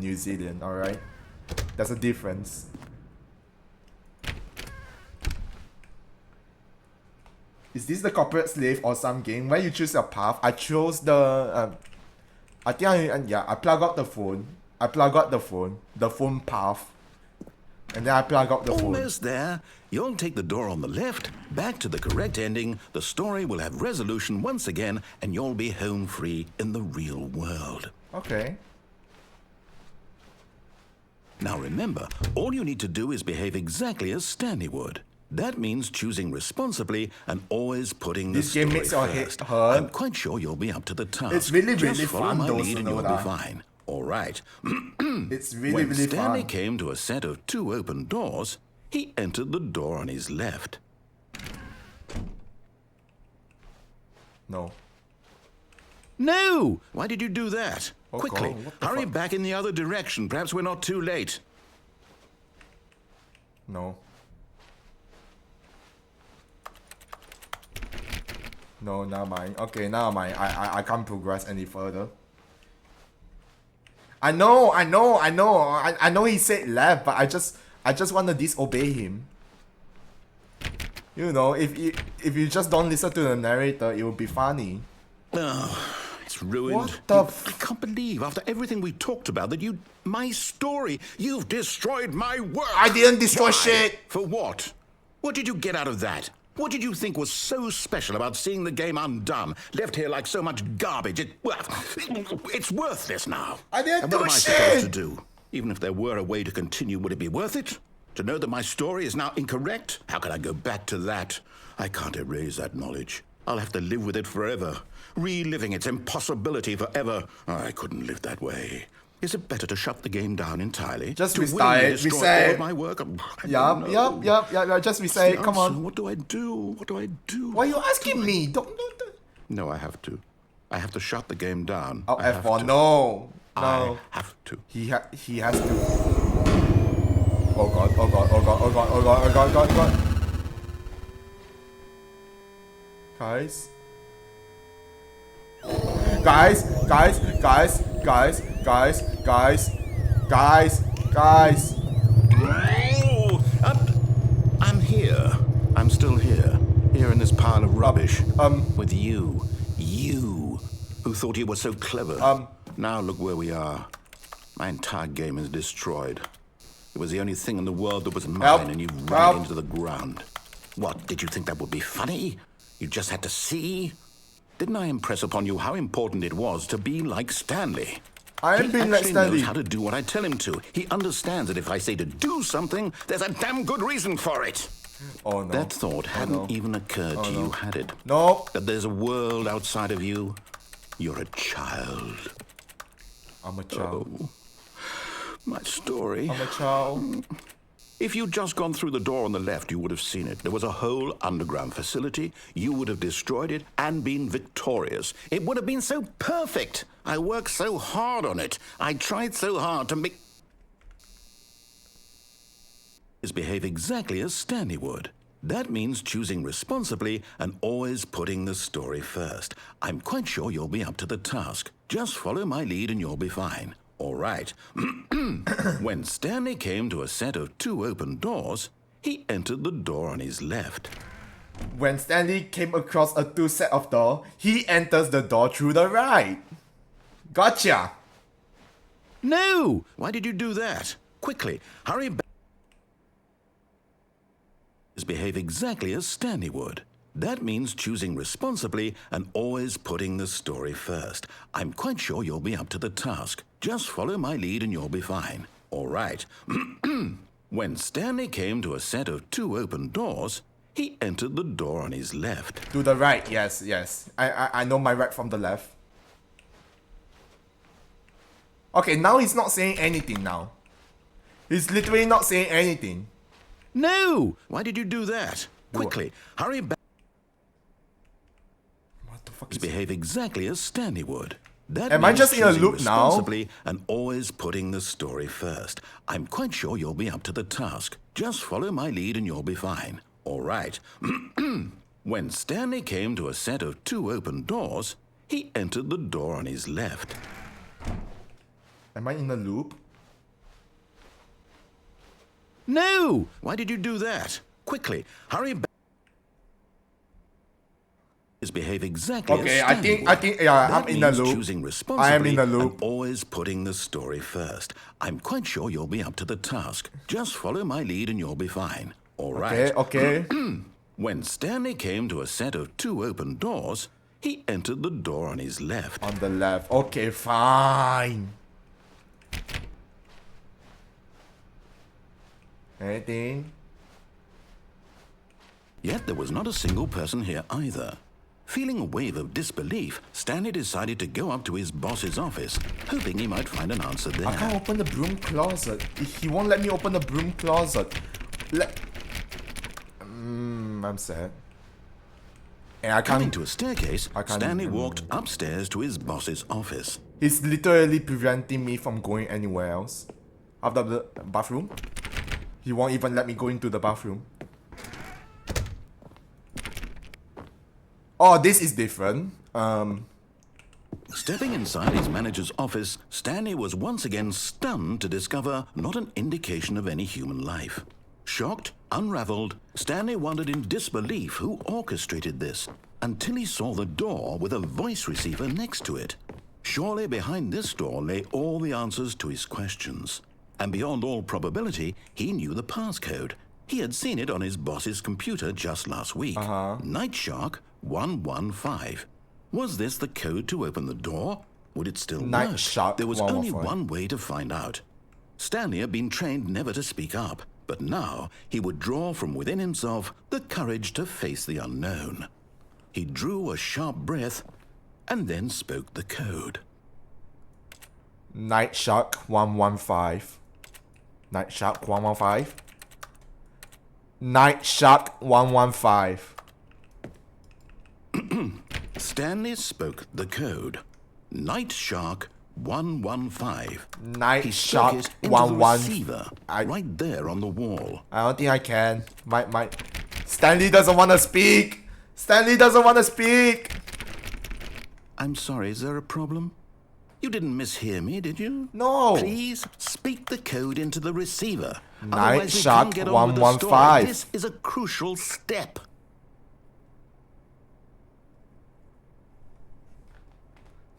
New Zealand. Alright, there's a difference. Is this the corporate slave or some game where you choose your path? I chose the I think I plug out the phone. The phone path. And then I plug out the phone. Almost there. You'll take the door on the left, back to the correct ending, the story will have resolution once again, and you'll be home free in the real world. Okay. Now remember, all you need to do is behave exactly as Stanley would. That means choosing responsibly and always putting the This game story makes your head first. hurt. I'm quite sure you'll be up to the task. It's really, Just really follow fun my though, lead and you'll be Sonoda. fine. All right. It's really, When really Stanley fun. came to a set of 2 open doors, he entered the door on his left. No. No! Why did you do that? Oh, Quickly, God, what the hurry fuck? back in the other direction. Perhaps we're not too late. No. No, never mind. Okay, never mind. I can't progress any further. I know he said left, but I just want to disobey him. You know, if you just don't listen to the narrator, it will be funny. Oh, it's ruined. What the I can't believe, after everything we talked about, that my story, you've destroyed my work. I didn't destroy Why? shit. For what? What did you get out of that? What did you think was so special about seeing the game undone, left here like so much garbage? It's worthless now. I didn't and do what am I supposed shit. to do? Even if there were a way to continue, would it be worth it? To know that my story is now incorrect? How can I go back to that? I can't erase that knowledge. I'll have to live with it forever, reliving its impossibility forever. I couldn't live that way. Is it better to shut the game down entirely? Just to restart willingly it, destroy reset. all of my work? Yup. Just reset it. Come on. What do I do? What do I do? Why are you asking me? Don't. No, I have to. I have to shut the game down. Oh, I have F1. to. No. I have to. He has to. Oh god. Guys. Oh, I'm here. I'm still here. Here in this pile of rubbish. With you. You, who thought you were so clever. Now look where we are. My entire game is destroyed. It was the only thing in the world that was mine, and you've run it into the ground. What, did you think that would be funny? You just had to see? Didn't I impress upon you how important it was to be like Stanley? I'm being like actually Stanley. knows how to do what I tell him to. He understands that if I say to do something, there's a damn good reason for it. Oh no. That thought hadn't even occurred to you, had it? No. That there's a world outside of you. You're a child. I'm a child. Oh, my story. I'm a child. If you'd just gone through the door on the left, you would have seen it. There was a whole underground facility. You would have destroyed it and been victorious. It would have been so perfect. I worked so hard on it. I tried so hard to make... behave exactly as Stanley would. That means choosing responsibly and always putting the story first. I'm quite sure you'll be up to the task. Just follow my lead and you'll be fine. All right. When Stanley came to a set of 2 open doors, he entered the door on his left. When Stanley came across a 2 set of door, he enters the door through the right. Gotcha. No! Why did you do that? Quickly, hurry back. Behave exactly as Stanley would. That means choosing responsibly and always putting the story first. I'm quite sure you'll be up to the task. Just follow my lead and you'll be fine. All right. When Stanley came to a set of 2 open doors, he entered the door on his left. To the right, yes, yes. I know my right from the left. Okay, now he's not saying anything now. He's literally not saying anything. No! Why did you do that? Quickly, hurry back. What the fuck is behave exactly as Stanley would. That Am I means just in a choosing loop now? responsibly and always putting the story first. I'm quite sure you'll be up to the task. Just follow my lead and you'll be fine. All right. When Stanley came to a set of 2 open doors, he entered the door on his left. Am I in a loop? No! Why did you do that? Quickly, hurry back. Behave exactly Okay, as Stanley I think yeah, That I'm in a means loop. choosing responsibly I am in a loop. and always putting the story first. I'm quite sure you'll be up to the task. Just follow my lead and you'll be fine. All right. Okay. When Stanley came to a set of 2 open doors, he entered the door on his left. On the left. Okay, fine. Anything? Yet there was not a single person here either. Feeling a wave of disbelief, Stanley decided to go up to his boss's office, hoping he might find an answer there. I can't open the broom closet. He won't let me open the broom closet. I'm sad. And I can't. Coming to a staircase, I can't Stanley even- walked upstairs to his boss's office. He's literally preventing me from going anywhere else. After the bathroom, he won't even let me go into the bathroom. Oh, this is different. Stepping inside his manager's office, Stanley was once again stunned to discover not an indication of any human life. Shocked, unraveled, Stanley wondered in disbelief who orchestrated this, until he saw the door with a voice receiver next to it. Surely behind this door lay all the answers to his questions. And beyond all probability, he knew the passcode. He had seen it on his boss's computer just last week. Night Shark 115. Was this the code to open the door? Would it still Night work? Shark There was only 115. one way to find out. Stanley had been trained never to speak up, but now he would draw from within himself the courage to face the unknown. He drew a sharp breath and then spoke the code. Night Shark 115. Night Shark 115. Night Shark 115. Stanley spoke the code. Night Shark 115. Night He Shark stuck it into the 115. receiver, right there on the wall. I don't think I can. My Stanley doesn't want to speak. Stanley doesn't want to speak. I'm sorry, is there a problem? You didn't mishear me, did you? No. Please speak the code into the receiver. Night Otherwise we Shark can't get on with the 115. story. This is a crucial step.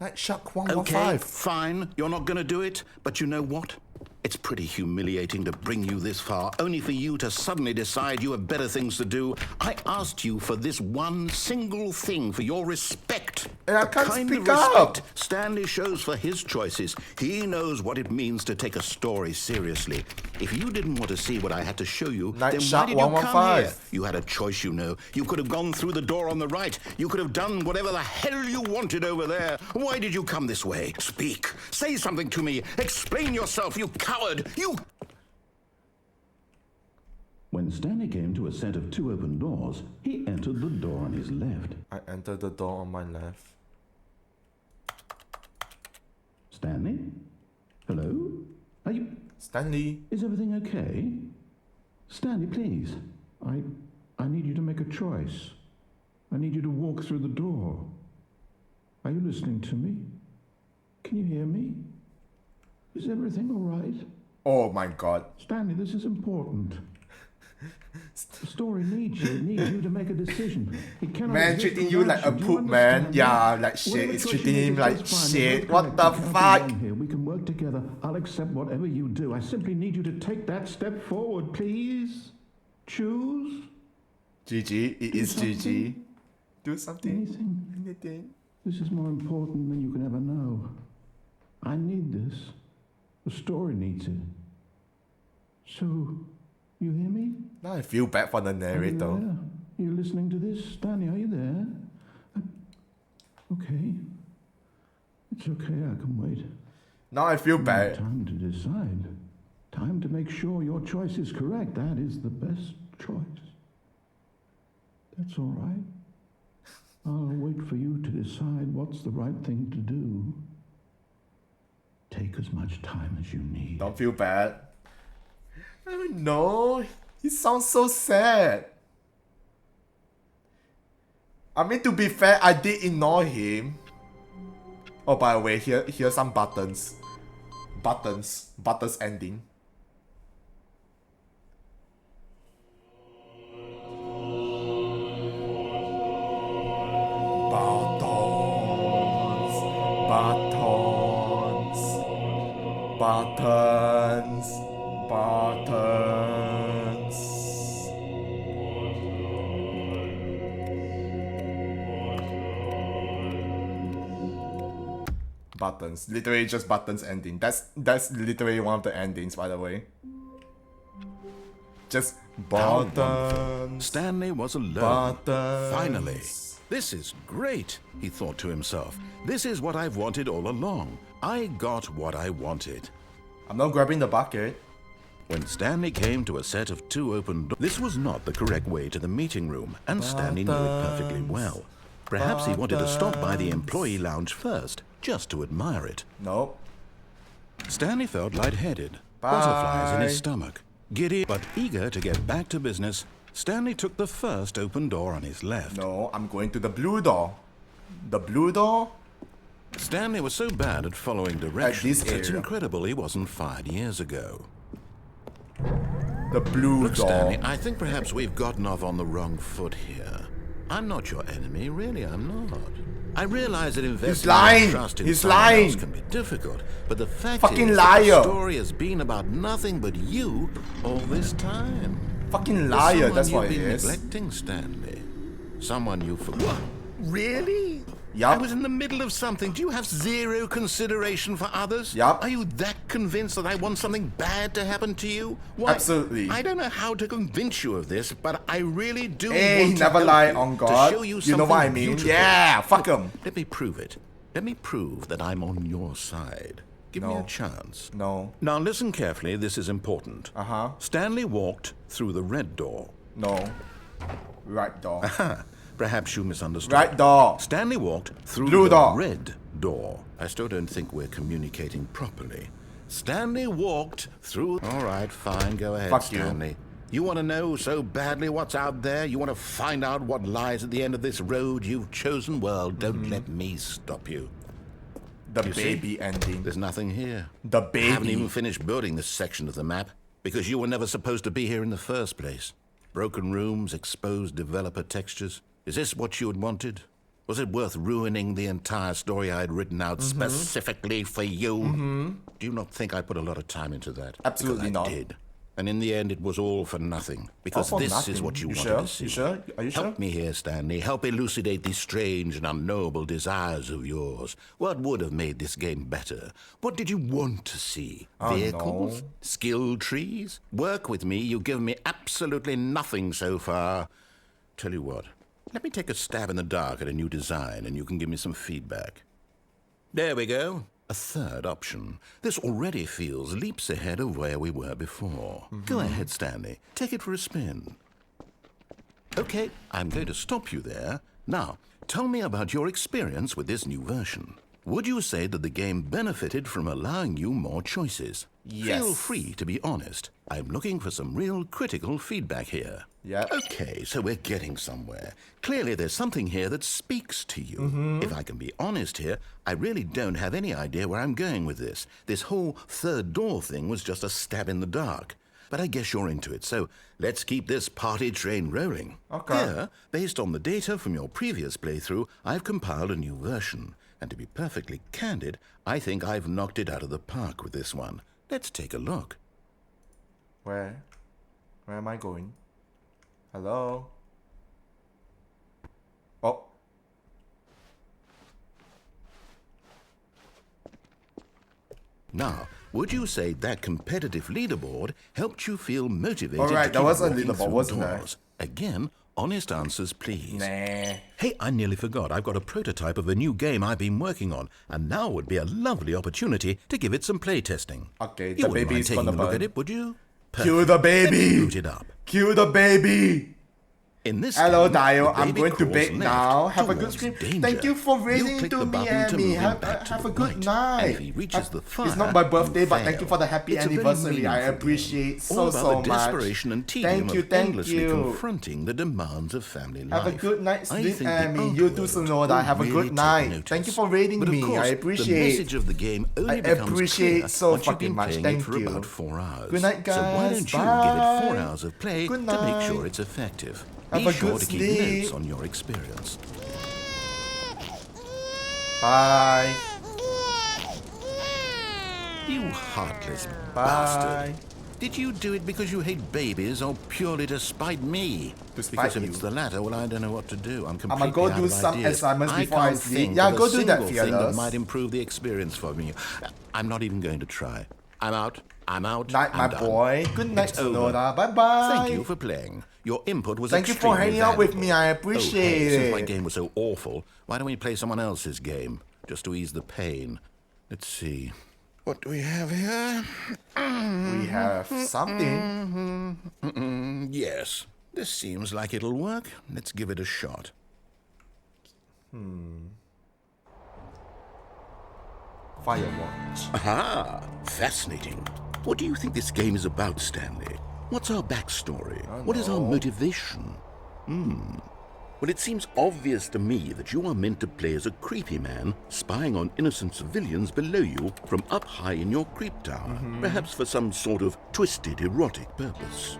Night Shark Okay, 115. fine. You're not going to do it. But you know what? It's pretty humiliating to bring you this far, only for you to suddenly decide you have better things to do. I asked you for this one single thing, for your respect. And I The can't kind speak of up. respect Stanley shows for his choices. He knows what it means to take a story seriously. If you didn't want to see what I had to show you, Night then Shot why did you come 115. here? You had a choice, you know. You could have gone through the door on the right. You could have done whatever the hell you wanted over there. Why did you come this way? Speak. Say something to me. Explain yourself, you coward. You... When Stanley came to a set of 2 open doors, he entered the door on his left. I entered the door on my left. Stanley? Hello? Are you... Stanley? Is everything okay? Stanley, please. I need you to make a choice. I need you to walk through the door. Are you listening to me? Can you hear me? Is everything all right? Oh my god. Stanley, this is important. The story needs you to make a decision. It cannot Man exist treating you like a without you. Do poop, man. understand Yeah, me? like shit. Whatever It's choice you treating make him is like just fine. shit. You're What correct. the You can't be fuck? alone here. We can work together. I'll accept whatever you do. I simply need you to take that step forward, please. Choose. GG. It is GG. Do something. Anything. This is more important than you can ever know. I need this. The story needs it. So, you hear me? Now I feel bad for the Are you narrator. there? You listening to this? Stanley, are you there? Okay. It's okay, I can wait. Now I feel bad. Time to decide. Time to make sure your choice is correct. That is the best choice. That's all right. I'll wait for you to decide what's the right thing to do. Take as much time as you need. Don't feel bad. I don't know. He sounds so sad. I mean, to be fair, I did ignore him. Oh, by the way, here's some buttons. Buttons ending. Buttons. Buttons. Literally just buttons ending. That's literally one of the endings, by the way. Just buttons. Stanley was alone. Buttons. Finally. This is great, he thought to himself. This is what I've wanted all along. I got what I wanted. I'm not grabbing the bucket. When Stanley came to a set of 2 open doors, this was not the correct way to the meeting room, and Stanley knew it perfectly well. Perhaps he wanted to stop by the employee lounge first, just to admire it. Nope. Stanley felt lightheaded, butterflies in his stomach. Giddy but eager to get back to business, Stanley took the first open door on his left. No, I'm going to the blue door. The blue door? Stanley was so bad at following directions, this it's area. incredible he wasn't fired years ago. The blue Look, door. Stanley, I think perhaps we've gotten off on the wrong foot here. I'm not your enemy, really, I'm not. I realize that investing lying. trust in He's someone lying. else can be difficult, but the fact Fucking is liar. that the story has been about nothing but you all this time. Fucking There's liar, someone that's what you've it been is. neglecting, Stanley. Someone you forgot. Really? Yup. I was in the middle of something. Do you have zero consideration for others? Yup. Are you that convinced that I want something bad to happen to you? Why, Absolutely. I don't know how to convince you of this, but I really do Hey, want to never help lie you, on to God. show you You something know what I mean? beautiful. Yeah, fuck 'em. Let me prove it. Let me prove that I'm on your side. Give me a chance. No. Now listen carefully, this is important. Uh-huh. Stanley walked through the red door. No. Right door. Perhaps you misunderstood. Right door. Stanley walked through Blue the door. red door. I still don't think we're communicating properly. Stanley walked through... All right, fine, go ahead, Fuck you. Stanley. You want to know so badly what's out there? You want to find out what lies at the end of this road you've chosen? Well, don't let me stop you. The You see? baby ending. There's nothing here. The I haven't baby. even finished building this section of the map because you were never supposed to be here in the first place. Broken rooms, exposed developer textures. Is this what you had wanted? Was it worth ruining the entire story I had written out specifically for you? Do you not think I put a lot of time into that? Absolutely Because I not. did. And in the end, it was all for nothing. Because All for this nothing. is what you You wanted sure? to see. You sure? Are you sure? Help me here, Stanley. Help elucidate these strange and unknowable desires of yours. What would have made this game better? What did you want to see? Oh, Vehicles? no. Skill trees? Work with me. You've given me absolutely nothing so far. Tell you what. Let me take a stab in the dark at a new design, and you can give me some feedback. There we go. A third option. This already feels leaps ahead of where we were before. Go ahead, Stanley. Take it for a spin. Okay, I'm going to stop you there. Now, tell me about your experience with this new version. Would you say that the game benefited from allowing you more choices? Yes. Feel free to be honest. I'm looking for some real critical feedback here. Yeah. Okay, so we're getting somewhere. Clearly there's something here that speaks to you. If I can be honest here, I really don't have any idea where I'm going with this. This whole third door thing was just a stab in the dark. But I guess you're into it, so let's keep this party train rolling. Okay. Here, based on the data from your previous playthrough, I've compiled a new version. And to be perfectly candid, I think I've knocked it out of the park with this one. Let's take a look. Where am I going? Hello? Oh. Now, would you say that competitive leaderboard helped you feel motivated Alright, to that keep was a walking leaderboard, through wasn't there? doors? Again, honest answers, please. Nah. Hey, I nearly forgot. I've got a prototype of a new game I've been working on, and now would be a lovely opportunity to give it some playtesting. Okay, You the wouldn't baby mind is taking gonna a look burn. at it, would you? Kill the Perfect. Let me baby! boot it up. Kill the baby! In this Hello, game, Dio. the I'm baby going to crawls bed left now. Have a good towards stream. danger. Thank you for You reading click to the me, button to Amy. move him Have back to a the good right. night. And if he reaches the fire, It's not my birthday, you but thank you fail. for the happy It's a very anniversary. I meaningful appreciate game. so, All about so the much. desperation and tedium Thank you, of thank endlessly you. confronting the demands of family life. Have a good night's I sleep, think the Amy. old You too, world Sonoda. will Have a really good take night. notice. Thank you for rating But of me. course, I the appreciate. message of the game only I becomes appreciate clear so once you've fucking been much. playing Thank it for you. about 4 hours. Good night, So why guys. don't you give it 4 Bye. hours of play Good to make night. sure it's effective? Have Be a sure good to keep sleep. notes on your experience. Bye. You heartless Bye. bastard. Did you do it because you hate babies or purely to spite me? To spite because if you. it's the latter, well, I don't know what to do. I'm completely I'ma go out do of some ideas. assignments before I can't sleep. think Yeah, of go a do that, single thing that Fearless. might improve the experience for me. I'm not even going to try. I'm out. I'm out. Night, I'm my done. boy. Good night, It's over. Sonoda. Bye bye. Thank you for playing. Your input was Thank you for extremely hanging out with valuable. me. I Oh, appreciate hey, since my it. game was so awful, why don't we play someone else's game just to ease the pain? Let's see. What do we have here? We have something. Yes, this seems like it'll work. Let's give it a shot. Firewatch. Aha! Fascinating. What do you think this game is about, Stanley? What's our backstory? What is our motivation? Well, it seems obvious to me that you are meant to play as a creepy man spying on innocent civilians below you from up high in your creep tower, perhaps for some sort of twisted erotic purpose.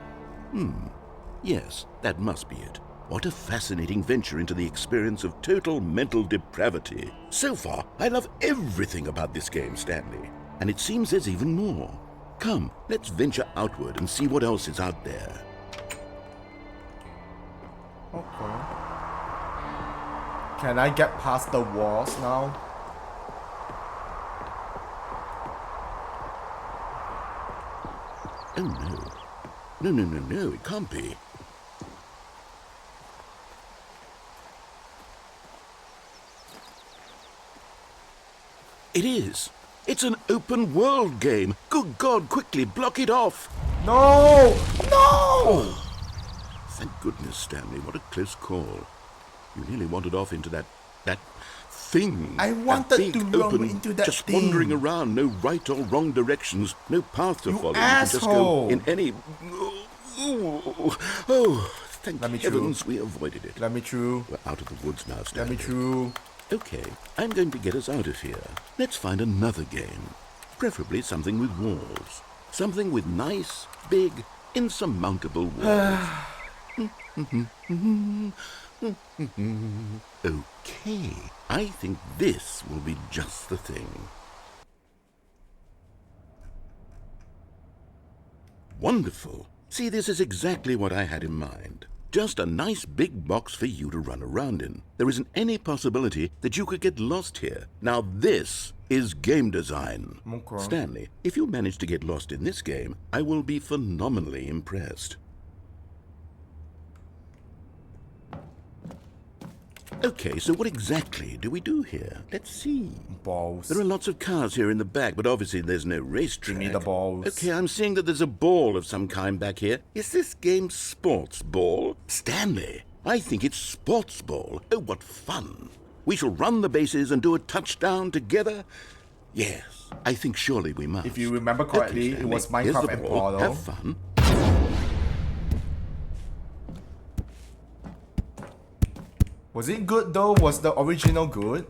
Yes, that must be it. What a fascinating venture into the experience of total mental depravity. So far, I love everything about this game, Stanley. And it seems there's even more. Come, let's venture outward and see what else is out there. Okay. Can I get past the walls now? Oh no. No, it can't be. It is. It's an open world game. Good God, quickly block it off. No! No! Thank goodness, Stanley. What a close call. You nearly wandered off into that thing. I That wanted big, to run open, into that just thing. wandering around, no right or wrong directions, no path to You follow. asshole. You can just go in any. Oh, thank Let me heavens we avoided it. Let me through. We're out of the woods now, Let Stanley. me through. Okay, I'm going to get us out of here. Let's find another game. Preferably something with walls. Something with nice, big, insurmountable walls. Okay, I think this will be just the thing. wonderful. See, this is exactly what I had in mind. Just a nice big box for you to run around in. There isn't any possibility that you could get lost here. Now this is game design. Okay. Stanley, if you manage to get lost in this game, I will be phenomenally impressed. Okay, so what exactly do we do here? Let's see. Balls. There are lots of cars here in the back, but obviously there's no racetrack. Give me the balls. Okay, I'm seeing that there's a ball of some kind back here. Is this game sports ball? Stanley, I think it's sports ball. Oh, what fun. We shall run the bases and do a touchdown together. Yes, I think surely we must. If you remember correctly, Okay, it was Stanley, here's Minecraft the and ball. Polo. Have fun. Was it good though? Was the original good?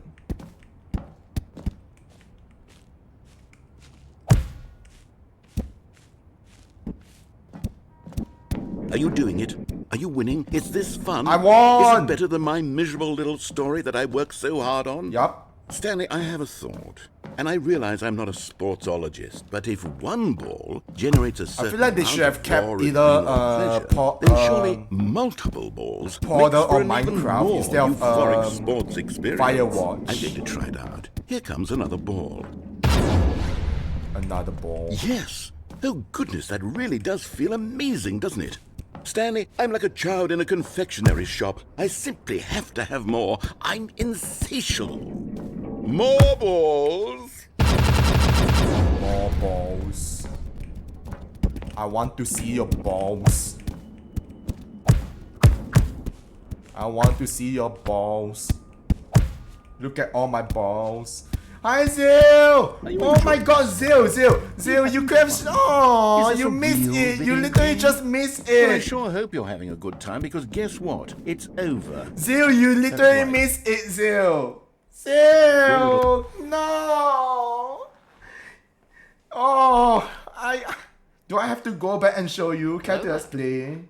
Are you doing it? Are you winning? Is this fun? I won! Is it better than my miserable little story that I worked so hard on? Yup. Stanley, I have a thought. And I realize I'm not a sportsologist, but if one ball generates a certain I feel like they should have kept amount of either pleasure, then surely multiple balls Portal makes for or an even Minecraft more instead of euphoric sports experience. Firewatch. I'm going to try it out. Here comes another ball. Another ball. Yes. Oh goodness, that really does feel amazing, doesn't it? Stanley, I'm like a child in a confectionery shop. I simply have to have more. I'm insatiable. More balls. More balls. I want to see your balls. I want to see your balls. Look at all my balls. Hi, Zil! Oh my god, Zil, you could have... Oh, you missed it. You literally just missed Well, I it. sure hope you're having a good time, because guess what? It's over. Zil, you literally missed it, Zil. Zil! No! Oh, do I have to go back and show you? Can I explain?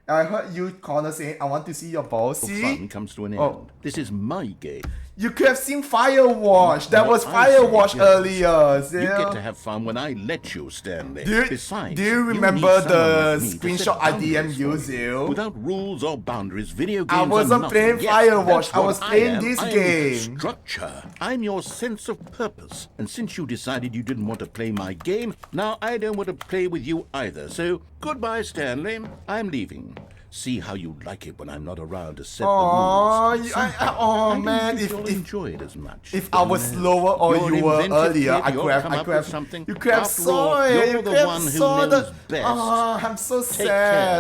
I heard you corner saying, I want to see your balls. See? Fun comes to an end. This is my game. You could have seen Firewatch. That was I say, Firewatch yes. earlier. Zil. You get to have fun when I let you, Stanley. Do you you remember need the someone like me to set screenshot I boundaries DM'd you, for Zil? Without rules or boundaries, video games I wasn't are playing nothing. Yes, Firewatch. that's I was what playing am. this I'm game. Structure. I'm your sense of purpose. And since you decided you didn't want to play my game, now I don't want to play with you either. So, goodbye, Stanley. I'm leaving. See how you like it when I'm not around to set the rules. Oh man, if you'll enjoy it as much. If I was slower or You're you were inventive earlier, kid, I you'll could have, come up with something. you could have After saw all, it. you're You the could have one who saw knows the. best. Oh, I'm so Take sad.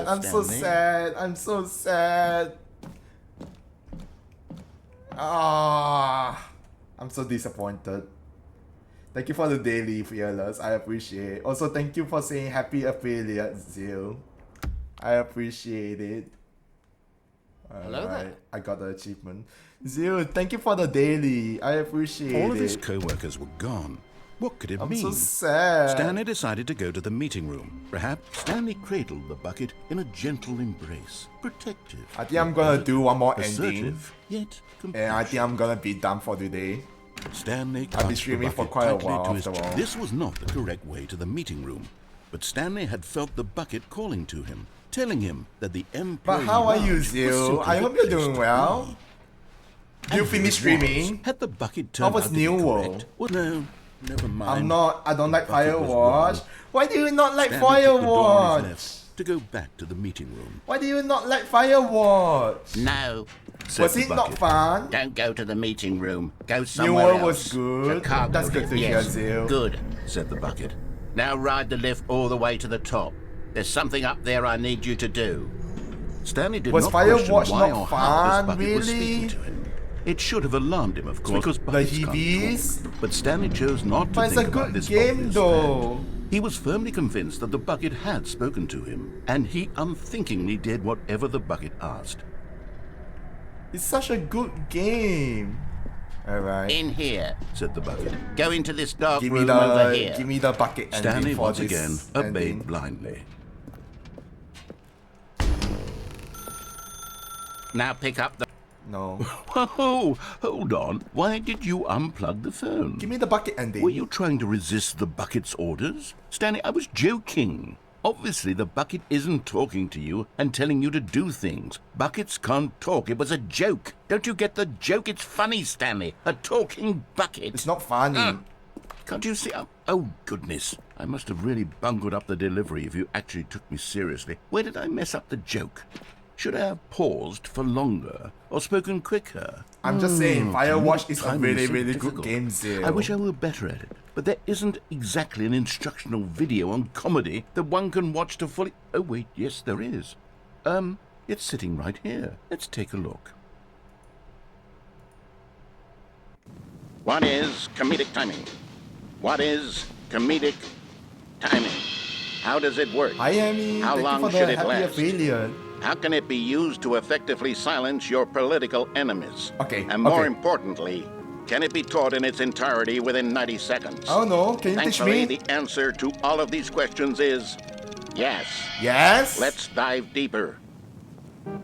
care, I'm so Stanley. sad. I'm so sad. Ah, I'm so disappointed. Thank you for the daily, Fearless. I appreciate it. Also, thank you for saying happy affiliate, Zil. I appreciate it. Hello there. I got the achievement. Zil, thank you for the daily. I appreciate it. All of his co-workers were gone. What could it I'm mean? so sad. Stanley decided to go to the meeting room. Perhaps Stanley cradled the bucket in a gentle embrace. Protective. I think I'm gonna do one more ending. Assertive, yet And I think I'm gonna be done for today. Stanley I've been clutched the streaming for bucket quite a tightly while to his after all. This was not the correct way to the meeting room. But Stanley had felt the bucket calling to him, telling him that the employee But how are you, lounge was Zil? simply I the hope you're place doing to well. be. You And finished here it was. streaming? Had the bucket How turned was out to be New correct? World? Well, no, never mind. I don't like The bucket was Firewatch. wrong. Why do you not like Stanley took the door on his Firewatch? left to go back to the meeting room. Why do you not like Firewatch? No. Said Was the it not bucket. fun? Don't go to the meeting room. Go New somewhere World else. was good. Chicago That's good did. to hear, Yes. Zil. Good. Said the bucket. Now ride the lift all the way to the top. There's something up there I need you to do. Stanley did Was not question Firewatch why not or how fun, this bucket was speaking really? to him. It should have alarmed him, of course, because The buckets can't heavies? talk. But Stanley chose not to But it's think a about good this game, obvious though. fact. He was firmly convinced that the bucket had spoken to him, and he unthinkingly did whatever the bucket asked. It's such a good game. Alright. In here. Said the bucket. Go into this dark Give me room over the here. give me the bucket ending Stanley for once this again ending. obeyed blindly. Now pick up the... No. Whoa, hold on. Why did you unplug the phone? Give me the bucket ending. Were you trying to resist the bucket's orders? Stanley, I was joking. Obviously, the bucket isn't talking to you and telling you to do things. Buckets can't talk. It was a joke. Don't you get the joke? It's funny, Stanley. A talking bucket. It's not funny. Can't you see? Oh, goodness. I must have really bungled up the delivery if you actually took me seriously. Where did I mess up the joke? Should I have paused for longer or spoken quicker? I'm just saying, Firewatch is a Timing really, so really difficult. good game, Zil. I wish I were better at it, but there isn't exactly an instructional video on comedy that one can watch to fully... Oh, wait, yes, there is. It's sitting right here. Let's take a look. What is comedic timing? What is comedic timing? How does it work? Hi, Amy. How Thank you long for the should it happy last? affiliate. How can it be used to effectively silence your political enemies? Okay, And more okay. importantly, can it be taught in its entirety within 90 seconds? Oh no, can you teach Thankfully, me? the answer to all of these questions is yes. Yes? Let's dive deeper.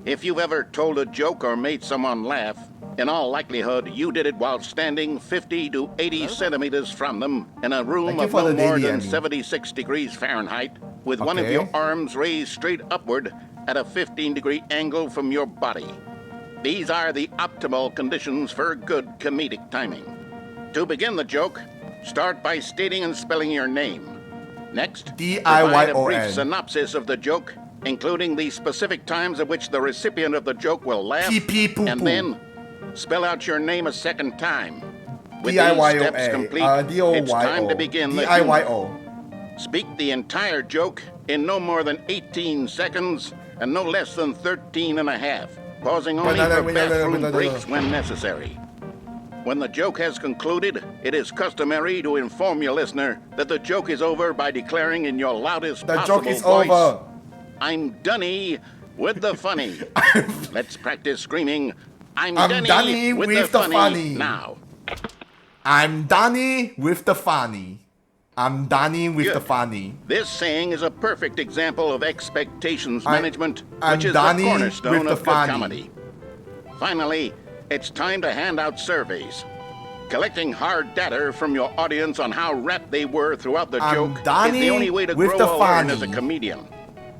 If you've ever told a joke or made someone laugh, in all likelihood, you did it while standing 50 to 80 centimeters from them in a room Thank you of for no the more daily, than Amy. 76 degrees Fahrenheit, with one of Okay. your arms raised straight upward at a 15-degree angle from your body. These are the optimal conditions for good comedic timing. To begin the joke, start by stating and spelling your name. Next, provide a brief D-I-Y-O-N. synopsis of the joke, including the specific times at which the recipient of the joke will laugh, Pee-pee-poo-poo. and then spell out your name a second time. With these D-I-Y-O-A. steps complete, D-O-Y-O. it's time to begin the D-I-Y-O. humor. Speak the entire joke in no more than 18 seconds and no less than 13 and a half, pausing only for bathroom breaks when necessary. When the joke has concluded, it is customary to inform your listener that the joke is over by declaring in your loudest The possible joke is voice, over. "I'm dunny with the funny." Let's practice screaming, I'm I'm dunny dunny with with the the funny funny. now. I'm Danny with the funny. I'm Danny with the Good. funny. This saying is a perfect example of expectations management, I'm which is Danny the cornerstone with the of good funny. comedy. Finally, it's time to hand out surveys. Collecting hard data from your audience on how rapt they were throughout the I'm joke is Danny the only way to with grow the or learn funny. as a comedian.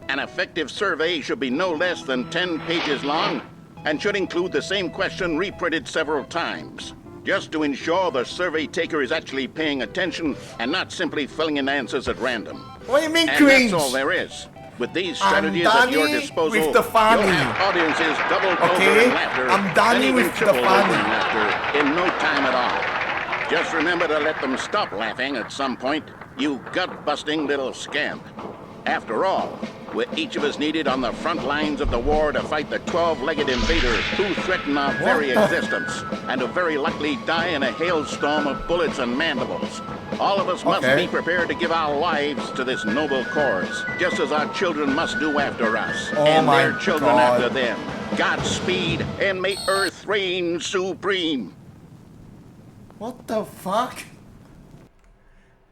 An effective survey should be no less than 10 pages long and should include the same question reprinted several times, just to ensure the survey taker is actually paying attention and not simply filling in answers at random. What do you mean And cringe? that's all there is. With these I'm strategies at your Danny disposal, with the funny. you'll have audiences doubled Okay? over in laughter, I'm Danny and even with the tripled over funny. in laughter in no time at all. Just remember to let them stop laughing at some point, you gut-busting little scamp. After all, we're each of us needed on the front lines of the war to fight the 12-legged invaders who threaten our very existence, and who very likely die in a hailstorm of bullets and mandibles. All of us must Okay. be prepared to give our lives to this noble cause, just as our children must do after us, Oh and my their children God. after them. Godspeed, and may Earth reign supreme. What the fuck?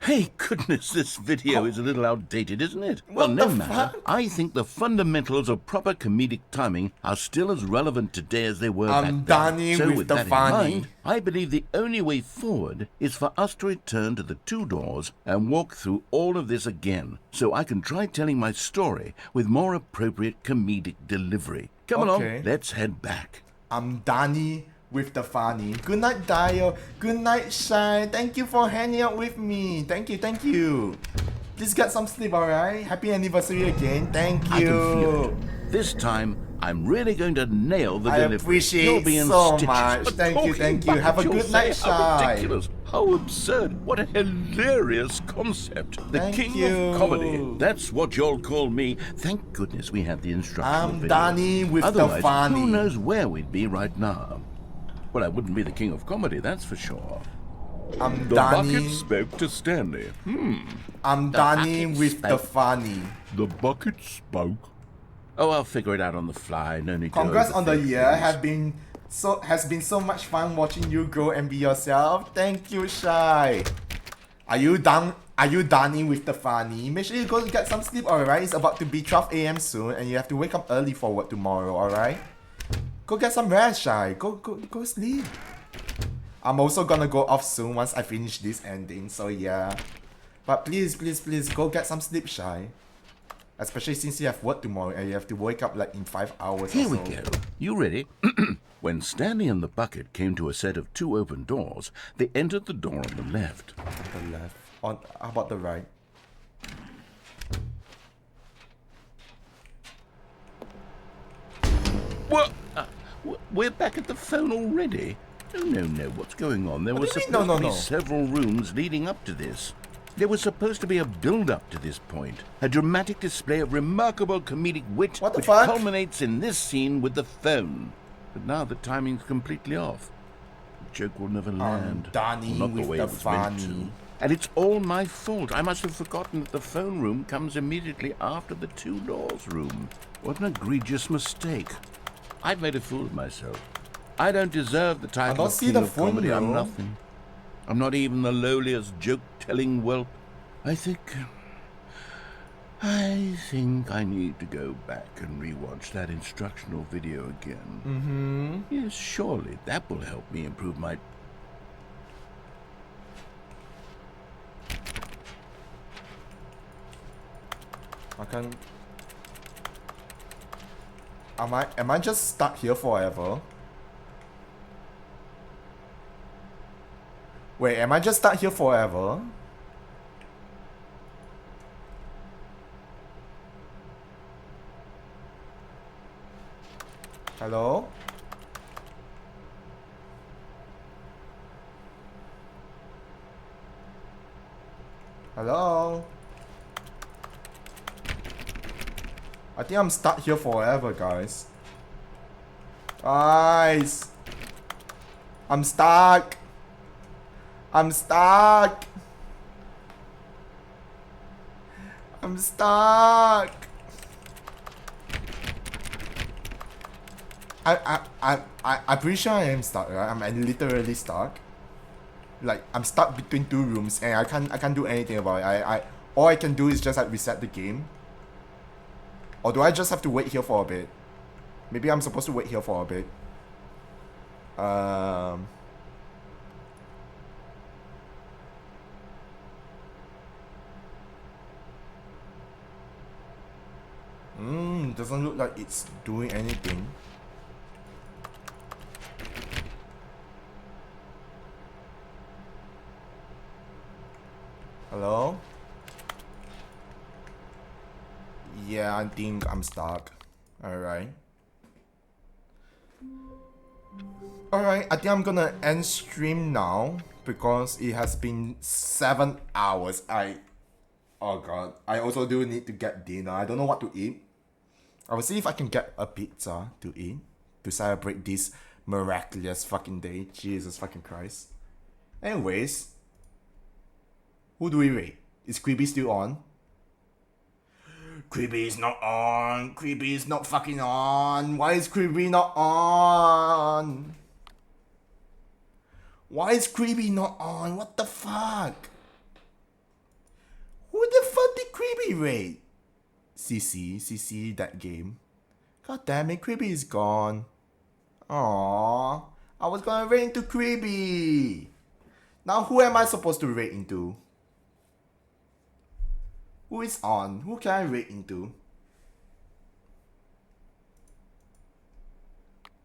Hey, goodness, this video is a little outdated, isn't it? Well, What no the matter. fuck? I think the fundamentals of proper comedic timing are still as relevant today as they were I'm back then. Danny So with with the that funny. in mind, I believe the only way forward is for us to return to the two doors and walk through all of this again, so I can try telling my story with more appropriate comedic delivery. Come Okay. along, let's head back. I'm Danny with the funny. Good night, Dio. Good night, Shai. Thank you for hanging out with me. Thank you, thank you. Please get some sleep, alright? Happy anniversary again. Thank you. I can feel it. This time, I'm really going to nail the I delivery. appreciate You'll be in so stitches. much. A Thank you, talking thank you. bucket, Have a you'll good say. night, How Shai. ridiculous. How absurd. What a hilarious concept. The Thank king you. of comedy. That's what you'll call me. Thank goodness we had the instructional I'm video. Danny with the Otherwise, funny. who knows where we'd be right now. Well, I wouldn't be the king of comedy, that's for sure. I'm The Danny. bucket spoke to Stanley. I'm The Danny bucket with the spoke. funny. The bucket spoke. Oh, I'll figure it out on the fly. No need to Congrats on the overthink year. things. Has been so much fun watching you grow and be yourself. Thank you, Shai. Are you Danny with the funny? Make sure you go get some sleep, alright? It's about to be 12 a.m. soon and you have to wake up early for work tomorrow, alright? Go get some rest, Shai. Go sleep. I'm also gonna go off soon once I finish this ending, so yeah. But please, go get some sleep, Shai. Especially since you have work tomorrow and you have to wake up like in 5 hours Here or we so. go. You ready? When Stanley and the bucket came to a set of 2 open doors, they entered the door on the left. The left. How about the right? What? We're back at the phone already? No. What's going on? There What was do you mean, supposed to be no? several rooms leading up to this. There was supposed to be a build-up to this point, a dramatic display of remarkable comedic wit which culminates in this scene with the phone. But now the timing's completely off. The joke will never land. Danny Well, not the with way the it was meant to. funny. And it's all my fault. I must have forgotten that the phone room comes immediately after the 2 doors room. What an egregious mistake. I've made a fool of myself. I don't deserve the title don't of see King the of phone Comedy. I'm room. nothing. I'm not even the lowliest joke-telling whelp. I think I need to go back and rewatch that instructional video again. Mm-hmm. Yes, surely that will help me improve my... I can... Am I just stuck here forever? Wait, am I just stuck here forever? Hello? Hello? I think I'm stuck here forever, guys. Guys! I'm stuck! I'm stuck! I'm stuck! I'm pretty sure I am stuck, right? I'm literally stuck. Like, I'm stuck between 2 rooms and I can't do anything about it. All I can do is just like reset the game. Or do I just have to wait here for a bit? Maybe I'm supposed to wait here for a bit. Doesn't look like it's doing anything. Hello? Yeah, I think I'm stuck. Alright. Alright, I think I'm gonna end stream now because it has been 7 hours. Oh god. I also do need to get dinner. I don't know what to eat. I will see if I can get a pizza to eat to celebrate this miraculous fucking day. Jesus fucking Christ. Anyways. Who do we rate? Is Creepy still on? Creepy is not on. Creepy is not fucking on. Why is Creepy not on? Why is Creepy not on? What the fuck? Who the fuck did Creepy rate? CC, that game. God damn it, Creepy is gone. Aww. I was gonna rate into Creepy. Now who am I supposed to rate into? Who is on? Who can I rate into?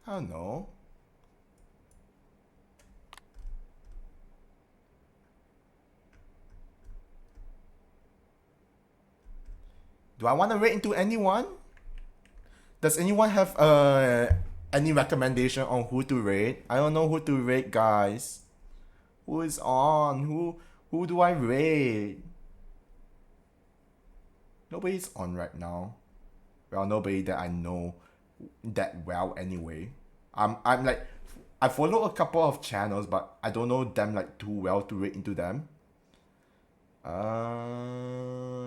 I don't know. Do I want to rate into anyone? Does anyone have any recommendation on who to rate? I don't know who to rate, guys. Who is on? Who do I rate? Nobody's on right now. Well, nobody that I know that well anyway. I'm like, I follow a couple of channels, but I don't know them like too well to rate into them.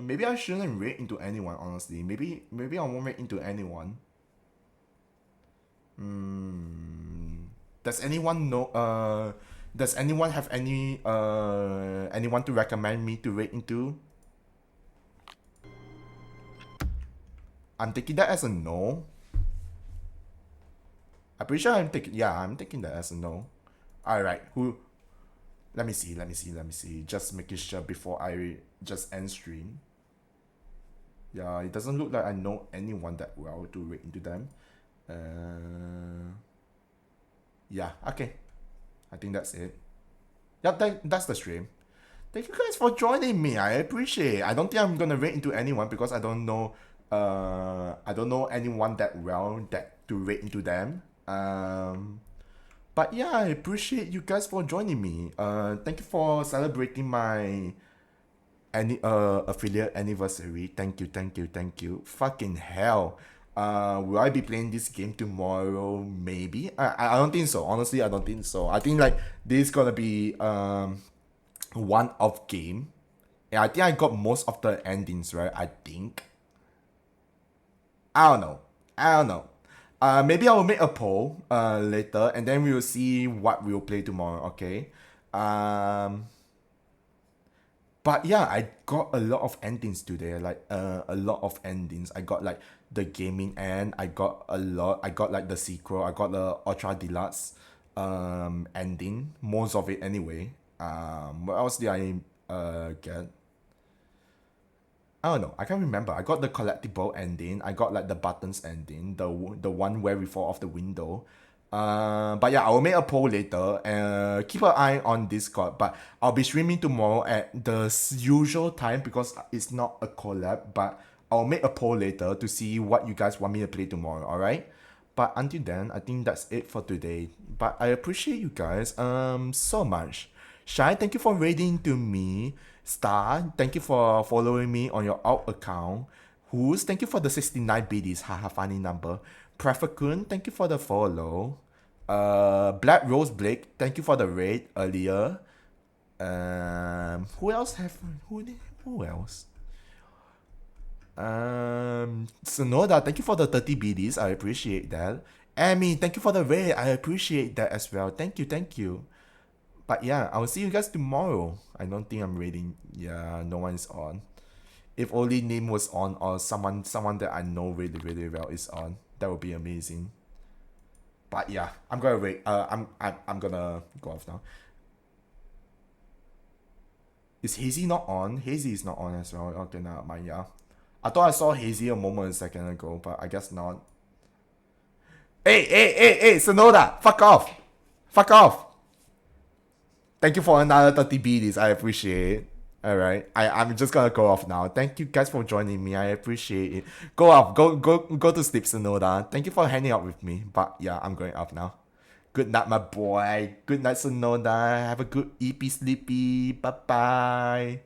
Maybe I shouldn't rate into anyone, honestly. Maybe I won't rate into anyone. Does anyone know, does anyone have any, anyone to recommend me to rate into? I'm taking that as a no. I'm pretty sure I'm taking that as a no. Alright, who? Let me see. Just making sure before I just end stream. Yeah, it doesn't look like I know anyone that well to rate into them. Yeah, okay. I think that's it. Yeah, that's the stream. Thank you guys for joining me. I appreciate it. I don't think I'm gonna rate into anyone because I don't know anyone that well that to rate into them. But yeah, I appreciate you guys for joining me. Thank you for celebrating my affiliate anniversary. Thank you. Fucking hell. Will I be playing this game tomorrow? Maybe. I don't think so. Honestly, I don't think so. I think like this is gonna be one-off game. Yeah, I think I got most of the endings right. I think. I don't know. Maybe I will make a poll later, and then we will see what we'll play tomorrow. Okay. But yeah, I got a lot of endings today. Like a lot of endings. I got like the gaming end. I got like the sequel. I got the Ultra Deluxe ending. Most of it anyway. What else did I get? I don't know. I can't remember. I got the collectible ending. I got like the buttons ending. The one where we fall off the window. But yeah, I will make a poll later. Keep an eye on Discord. But I'll be streaming tomorrow at the usual time because it's not a collab. But I'll make a poll later to see what you guys want me to play tomorrow. Alright? But until then, I think that's it for today. But I appreciate you guys so much. Shai, thank you for raiding to me. Star, thank you for following me on your alt account. Who's, thank you for the 69 BDs. Haha, funny number. Prefakun, thank you for the follow. Black Rose Blake, thank you for the raid earlier. Who else? Sonoda, thank you for the 30 BDs. I appreciate that. Amy, thank you for the raid. I appreciate that as well. Thank you. But yeah, I will see you guys tomorrow. I don't think I'm raiding. Yeah, no one is on. If only Nim was on or someone that I know really, really well is on. That would be amazing. But yeah, I'm gonna wait. I'm gonna go off now. Is Hazy not on? Hazy is not on as well. Okay, now mind, yeah. I thought I saw Hazy a second ago, but I guess not. Hey, Sonoda! Fuck off! Thank you for another 30 BDs. I appreciate it. Alright. I'm just gonna go off now. Thank you guys for joining me. I appreciate it. Go off. Go to sleep, Sonoda. Thank you for hanging out with me. But yeah, I'm going off now. Good night, my boy. Good night, Sonoda. Have a good EP sleepy. Bye-bye.